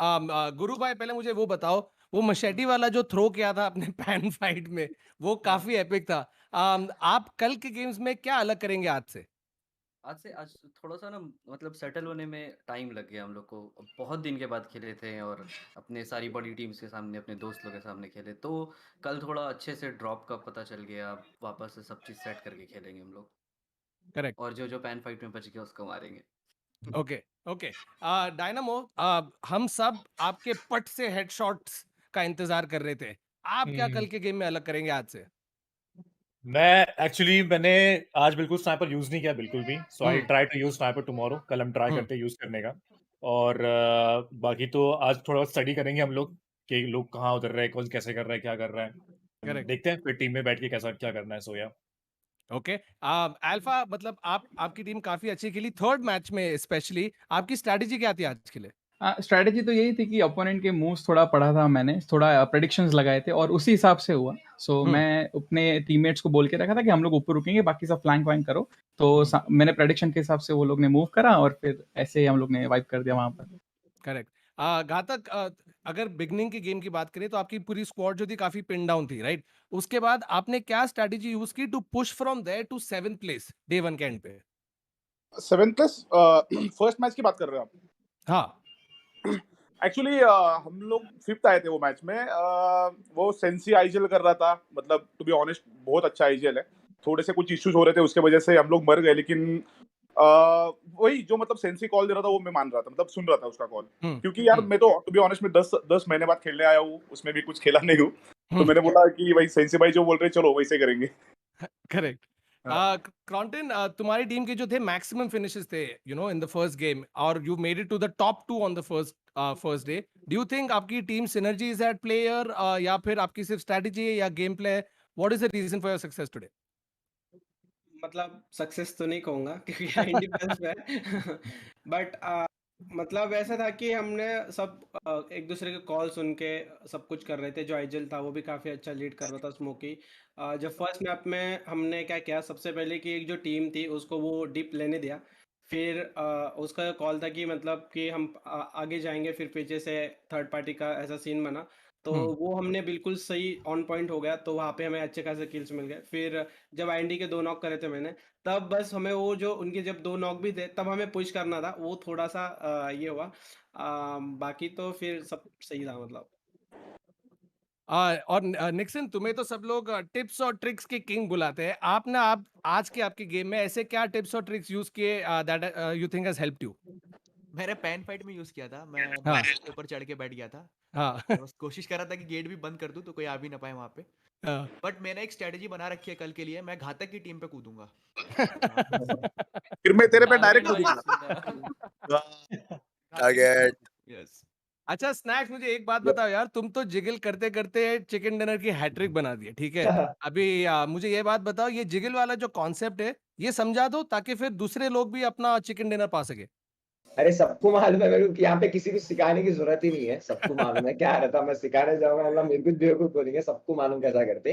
गुरु भाई, पहले मुझे वो बताओ, वो मशेटी वाला जो थ्रो किया था अपने पैन फाइट में, वो काफी एपिक था। आप कल के गेम्स में क्या अलग करेंगे आज थोड़ा सा ना, मतलब सेटल होने में टाइम लग गया हम लोग को। बहुत दिन के बाद खेले थे और अपने सारी बड़ी टीम्स के सामने, अपने दोस्त लोग के सामने खेले, तो कल थोड़ा अच्छे से ड्रॉप का पता चल गया। वापस से सब चीज़ सेट करके खेलेंगे हम लोग। करेक्ट। और जो जो पैन फाइट में बच गया उसको मारेंगे। Okay, okay. डायनामो, हम सब आपके पट से हेडशॉट्स का इंतजार कर रहे थे, आप क्या कल के गेम में अलग करेंगे आज से? मैंने आज बिल्कुल स्नाइपर यूज नहीं किया बिल्कुल भी, so I try to use sniper tomorrow. कल हम ट्राई करते हैं यूज करने का। और बाकी तो आज थोड़ा स्टडी करेंगे हम लोग कि लोग कहाँ उतर रहे हैं, कौन कैसे कर रहा है, क्या कर रहा है। Correct. देखते हैं फिर टीम में बैठ के कैसा क्या करना है। सोया ओके, अल्फा, मतलब आपकी टीम काफी अच्छी खेली थर्ड मैच में, स्पेशली आपकी स्ट्रैटेजी क्या थी आज के लिए? स्ट्रैटेजी तो यही थी कि अपोनेंट के मूव्स थोड़ा पढ़ा था मैंने, थोड़ा प्रेडिक्शंस लगाए थे और उसी हिसाब से हुआ। सो मैं अपने टीममेट्स को बोल के रखा था कि हम लोग ऊपर रुकेंगे, बाकी सब फ्लैंक वैंक करो। तो मैंने प्रेडिक्शन के हिसाब से वो लोग ने मूव करा और फिर ऐसे ही हम लोग ने वाइप कर दिया वहां पर। करेक्ट। घातक, अगर बिगनिंग की गेम की बात करें तो आपकी पूरी स्क्वाड जो थी काफी पिन डाउन थी, राइट? उसके बाद आपने क्या स्ट्रैटेजी यूज की to push from there to 7th place day 1 के एंड पे? 7 प्लस फर्स्ट मैच की बात कर रहे हो आप? हाँ। एक्चुअली हम लोग 5th आए थे वो मैच में। वो सेंसी आईजीएल कर रहा था, मतलब टू बी ऑनेस्ट बहुत अच्छा आईजीएल है। थोड़े से कुछ इश्यूज हो रहे थे, उसके वजह से हम लोग मर गए, लेकिन वही जो मतलब सेंसी कॉल दे रहा था वो मैं मान रहा था, मतलब सुन रहा था उसका कॉल। क्योंकि यार मैं तो टू बी ऑनेस्ट में 10 महीने बाद खेलने आया हूँ, उसमें भी कुछ खेला नहीं हूँ, तो मैंने बोला कि भाई सेंसी भाई जो बोल रहे चलो वैसे करेंगे। करेक्ट। क्रॉन्टन, तुम्हारी टीम के जो थे मैक्सिमम फिनिशेस थे इन द फर्स्ट गेम, और you made it to the top 2 on the first day. Do you think आपकी team synergy is at player, या फिर आपकी सिर्फ स्ट्रेटजी है या gameplay? What is the reason for your success today? मतलब success तो नहीं कहूँगा क्योंकि इंडिपेंडेंस पे है। बट मतलब ऐसा था कि हमने सब एक दूसरे के कॉल सुन के सब कुछ कर रहे थे। जो आइजल था वो भी काफ़ी अच्छा लीड कर रहा था, स्मोकी। जब फर्स्ट मैप में हमने क्या किया, सबसे पहले कि एक जो टीम थी उसको वो डिप लेने दिया। फिर उसका कॉल था कि मतलब कि हम आगे जाएंगे, फिर पीछे से थर्ड पार्टी का ऐसा सीन बना, तो वो हमने बिल्कुल सही ऑन पॉइंट हो गया, तो वहाँ पे हमें अच्छे खासे किल्स मिल गए। फिर जब आईएनडी के 2 नॉक करे थे मैंने, तब बस हमें वो जो उनके जब 2 नॉक भी थे तब हमें पुश करना था, वो थोड़ा सा ये हुआ। बाकी तो फिर सब सही था मतलब। और निक्सन, तुम्हें तो सब लोग टिप्स और ट्रिक्स के किंग बुलाते हैं। आप आज के आपके गेम में ऐसे क्या टिप्स और ट्रिक्स यूज किए that you think has helped you? मैंने पैन फाइट में यूज किया था। मैं हाँ। माउंटेन के ऊपर चढ़ के बैठ गया था। हाँ। मैं बस कोशिश कर रहा था कि गेट भी बंद कर दूं तो कोई आ भी ना पाए वहां पे। हाँ। बट मैंने एक स्ट्रेटजी बना रखी है कल के लिए, मैं घातक की टीम पे कूदूंगा। फिर मैं तेरे पे डायरेक्ट टारगेट। यस। अच्छा स्नैक्स, मुझे एक बात बताओ यार, तुम तो जिगल करते करते चिकन डिनर की हैट्रिक बना दी है, ठीक है? अभी मुझे ये बात बताओ, ये जिगल वाला जो कॉन्सेप्ट है ये समझा दो ताकि फिर दूसरे लोग भी अपना चिकन डिनर पा सके। अरे सबको मालूम है मेरे को कि यहाँ पे किसी को सिखाने की जरूरत ही नहीं है, सबको मालूम है। क्या रहता मैं सिखाने जाऊंगा, मतलब मेरे को बेवकूफ बोलेंगे, सबको मालूम कैसा करते।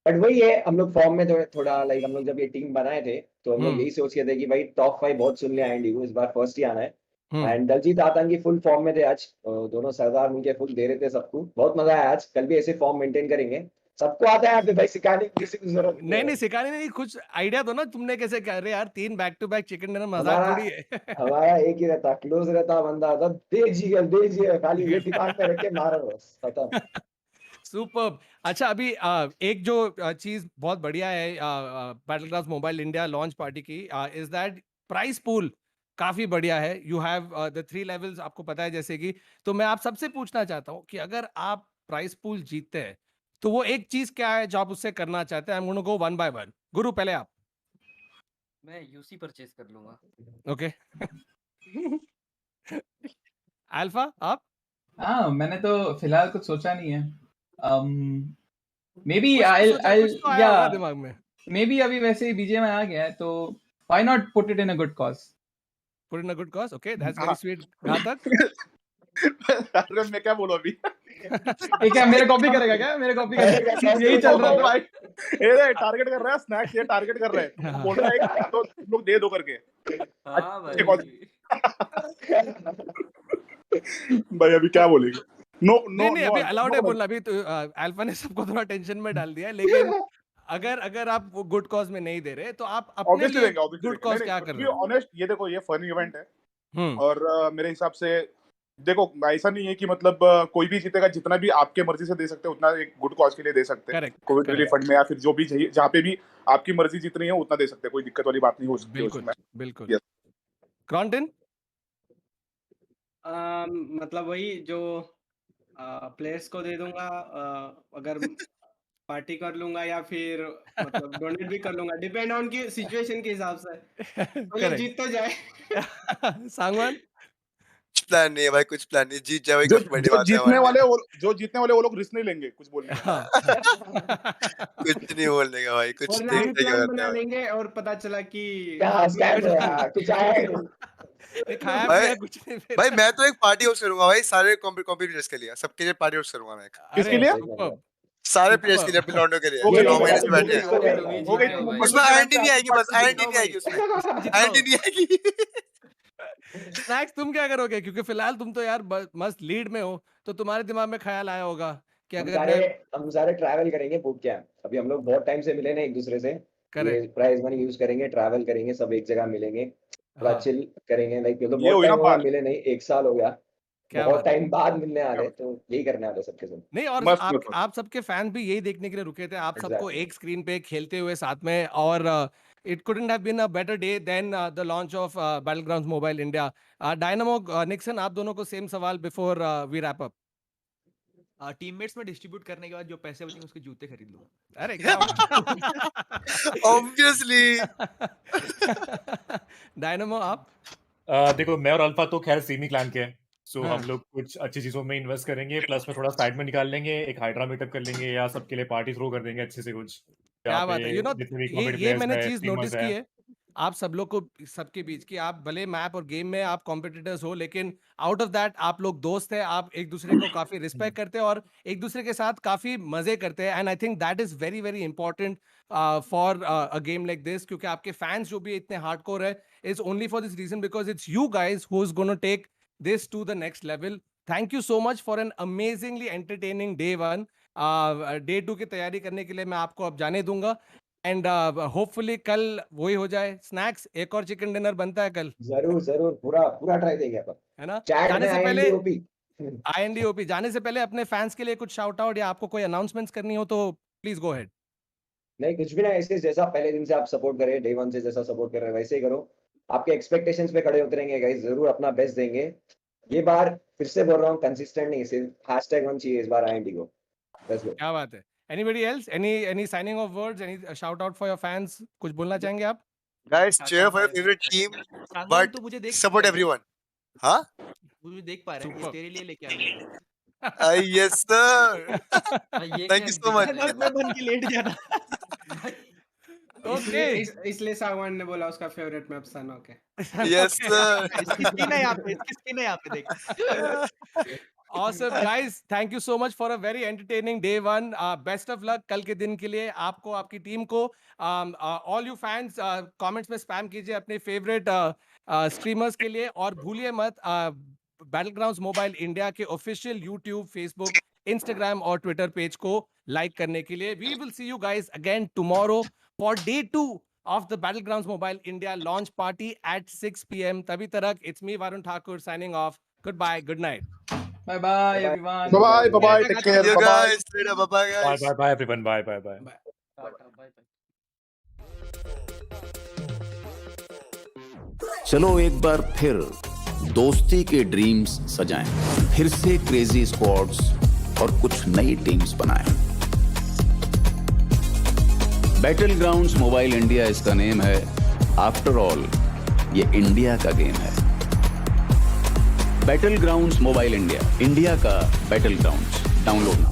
बट वही है, हम लोग फॉर्म में थोड़ा लाइक, हम लोग जब ये टीम बनाए थे तो हम लोग यही सोच के थे कि भाई टॉप 5 बहुत सुन लिया एंडी को, इस बार फर्स्ट ही आना है। एंड दलजीत आतंकी फुल फॉर्म में थे आज, दोनों सरदार उनके फुल दे रहे थे सबको, बहुत मजा आया आज। कल भी ऐसे फॉर्म मेंटेन करेंगे, सबको आता है यहाँ पे भाई, सिखाने की किसी की जरूरत नहीं सिखाने नहीं, कुछ आइडिया दो ना, तुमने कैसे कर रहे यार 3 back to back chicken dinner, मजाक थोड़ी है। हमारा एक ही रहता, क्लोज रहता बंदा था, दे खाली ये दिमाग में रख के मारो बस, खत्म। सुपर्ब। अच्छा अभी एक जो चीज बहुत बढ़िया है battlegrounds mobile India launch party की, इज दैट प्राइस पूल काफी बढ़िया है। यू हैव द 3 लेवल्स, आपको पता है जैसे कि। तो मैं आप सबसे पूछना चाहता हूँ कि अगर आप प्राइस पूल जीतते हैं तो वो एक चीज क्या है जो आप उससे करना चाहते हैं? I am gonna go one by one. गुरु पहले आप। मैं यूसी परचेज कर लूंगा। ओके। अल्फा आप? हाँ, मैंने तो फिलहाल कुछ सोचा नहीं है। Maybe कुछ तो सोचा, I'll कुछ तो आया होगा yeah, दिमाग में। maybe अभी वैसे ही बीजे में आ गया है, तो why not put it in a good cause? Put in a good cause. Okay, that's हाँ। very sweet. घातक। अरे मैं क्या बोलूं अभी? ये क्या मेरे कॉपी करेगा क्या? मेरे कॉपी करेगा? यही चल रहा ओ था। भाई, ये टारगेट कर रहा है स्नैक्स, ये टारगेट कर रहा है। वो बोल रहा है कि तो तुम लोग दे दो करके। हाँ ये कौन- भाई। भाई अभी क्या बोलेंगे? नो नो नहीं अभी अलाउड है बोलना। अभी तो अल्फा ने सबको थोड़ा टेंशन में डाल दिया है, लेकिन अगर आप वो गुड कॉज में नहीं दे रहे तो आप अपने ऑब्वियसली लिए देंगे, गुड कॉज क्या कर रहे हो? ऑनेस्ट ये देखो, ये फन इवेंट है हम्म। और मेरे हिसाब से देखो ऐसा नहीं है कि मतलब कोई भी जीतेगा, जितना भी आपके मर्जी से दे सकते हैं उतना एक गुड कॉज के लिए दे सकते हैं, कोविड रिलीफ फंड में या फिर जो भी जहाँ पे भी आपकी मर्जी जितनी है उतना दे सकते हैं, कोई दिक्कत वाली बात नहीं हो सकती बिल्कुल उसमें। बिल्कुल। क्रॉन्टन मतलब वही जो प्लेयर्स को दे दूंगा, अगर पार्टी कर लूंगा या फिर मतलब डोनेट भी कर लूंगा, डिपेंड ऑन की सिचुएशन के हिसाब से। पहले जीत तो जाए। सांगवान प्लान नहीं है भाई, कुछ प्लान नहीं, जीत जाए वही जो काफी बड़ी जो बात है जीतने हमारे वाले लिए। जो जीतने वाले वो लोग रिस्क नहीं लेंगे कुछ बोलने का। कुछ नहीं बोलने का भाई, कुछ वरना हम देखते क्या प्लान करते बना हैं भाई। लेंगे और पता चला कि क्या स्कैम है यार, कुछ आया ही नहीं। खाया भाई पिया कुछ नहीं फिर। भाई मैं तो एक पार्टी होस्ट करूंगा भाई, सारे कॉम्पिटिटर्स के लिए, सबके लिए पार्टी होस्ट करूंगा मैं एक। किसके लिए? सारे प्लेयर्स के लिए, अपने लॉन्डो के लिए, हो जो गई 9 महीने से तुम बैठे हैं। हो गई तुम मुंबई उसमें में आईएनडी नहीं आएगी, बस आईएनडी नहीं आएगी उसमें, आईएनडी नहीं आएगी। स्नैक्स तुम क्या करोगे? क्योंकि फिलहाल तुम तो यार मस्त लीड में हो, तो तुम्हारे दिमाग में ख्याल आया होगा कि हम अगर सारे मैं हम सारे ट्रैवल करेंगे बूट कैंप। अभी हम लोग बहुत टाइम से मिले नहीं एक दूसरे से, ये प्राइज मनी यूज करेंगे, ट्रैवल करेंगे, सब एक जगह मिलेंगे, थोड़ा चिल करेंगे। लाइक तो ये बहुत हुई ना टाइम हो गया बात। मिले नहीं, 1 साल हो गया, क्या बहुत बात है। टाइम बाद मिलने वाले, तो यही करने वाले सबके साथ। नहीं, और मस्त मस्त। आप सबके फैंस भी यही देखने के लिए रुके थे, आप सबको Exactly. एक स्क्रीन पे खेलते हुए साथ में, और it couldn't have been a better day than the launch of battlegrounds mobile India. Dynamo, Nixon, आप दोनों को सेम सवाल before we wrap up. Teammates में डिस्ट्रीब्यूट करने के बाद जो पैसे बचेंगे उसके जूते खरीद लूंगा। अरे क्या ऑब्वियसली। डायनामो आप? देखो मैं और अल्फा तो खैर सेमी क्लैन के हैं, सो हाँ। हम लोग कुछ अच्छी चीजों में इन्वेस्ट करेंगे, प्लस में थोड़ा साइड में निकाल लेंगे, एक हाइड्रा मीटअप कर लेंगे या सबके लिए पार्टी थ्रो कर देंगे अच्छे से कुछ, क्या जहाँ बात है। पे जितने भी ये कॉम्पिटिटिव ये प्लेयर्स मैंने है, चीज स्ट्रीमर्स नोटिस की है। है आप सब लोग को, सबके बीच की, आप भले मैप और गेम में आप कॉम्पिटिटर्स हो, लेकिन आउट ऑफ दैट आप लोग दोस्त हैं, आप एक दूसरे को काफी रिस्पेक्ट करते हैं और एक दूसरे के साथ काफी मजे करते हैं, and I think that is very very important for a game like this, क्योंकि आपके फैंस जो भी इतने हार्डकोर है, is only for this reason because it's you guys who is gonna take this to the next level. Thank you so much for an amazingly entertaining day 1. Day 2 की तैयारी करने के लिए मैं आपको अब जाने दूंगा, एंड होपफुली कल वही हो जाए। स्नैक्स, एक और चिकन डिनर बनता है कल। जरूर जरूर, पूरा पूरा ट्राई देंगे अपन, है ना? चैट जाने में से पहले INDOP। INDOP जाने से पहले अपने फैंस के लिए कुछ शाउट आउट या आपको कोई अनाउंसमेंट्स करनी हो तो प्लीज गो अहेड। नहीं कुछ भी नहीं, ऐसे जैसा पहले दिन से आप सपोर्ट कर रहे हैं, डे 1 से जैसा सपोर्ट कर रहे हैं वैसे ही करो, आपके एक्सपेक्टेशंस पे खड़े उतरेंगे गाइस, जरूर अपना बेस्ट देंगे। ये बार फिर से बोल रहा हूँ, कंसिस्टेंट नहीं, सिर्फ #1 चाहिए इस बार IND को। Let's go. क्या बात है। Anybody else? Any signing of words? Any shout out for your fans? कुछ बोलना चाहेंगे आप? Guys, cheer for your favorite team, Sangwan but तू मुझे देख support everyone. हाँ? मुझे देख पा रहा है, इस तेरे लिए लेके आ गया मैं। Yes sir. Thank you so much. मैं बन के लेट जाना। ओके, इसलिए सागवान ने बोला उसका फेवरेट मैप सन। Okay Yes sir. इसकी स्पिन है यहाँ पे, इसकी स्पिन है यहाँ पे देख। awesome guys, thank you so much for a very entertaining day 1. Best of luck कल के दिन के लिए आपको, आपकी टीम को। all you fans comments में स्पैम कीजिए अपने फेवरेट स्ट्रीमर्स के लिए, और भूलिए मत बैटलग्राउंड्स मोबाइल इंडिया के ऑफिशियल यूट्यूब, फेसबुक, इंस्टाग्राम और ट्विटर पेज को लाइक करने के लिए। We will see you guys again tomorrow for day 2 of the Battlegrounds Mobile India launch party at 6 p.m. Tabi tarak, it's me Varun Thakur signing off. Goodbye, good night. Bye bye everyone. Bye bye, take care, See you bye bye. guys later. Bye bye Bye guys. bye everyone, bye bye bye. चलो एक बार फिर दोस्ती के dreams सजाएं, फिर से crazy squads और कुछ नई टीम्स बनाएं। बैटल ग्राउंड्स मोबाइल इंडिया इसका नेम है। आफ्टर ऑल ये इंडिया का गेम है। Battlegrounds Mobile India, India का बैटल ग्राउंड्स। डाउनलोड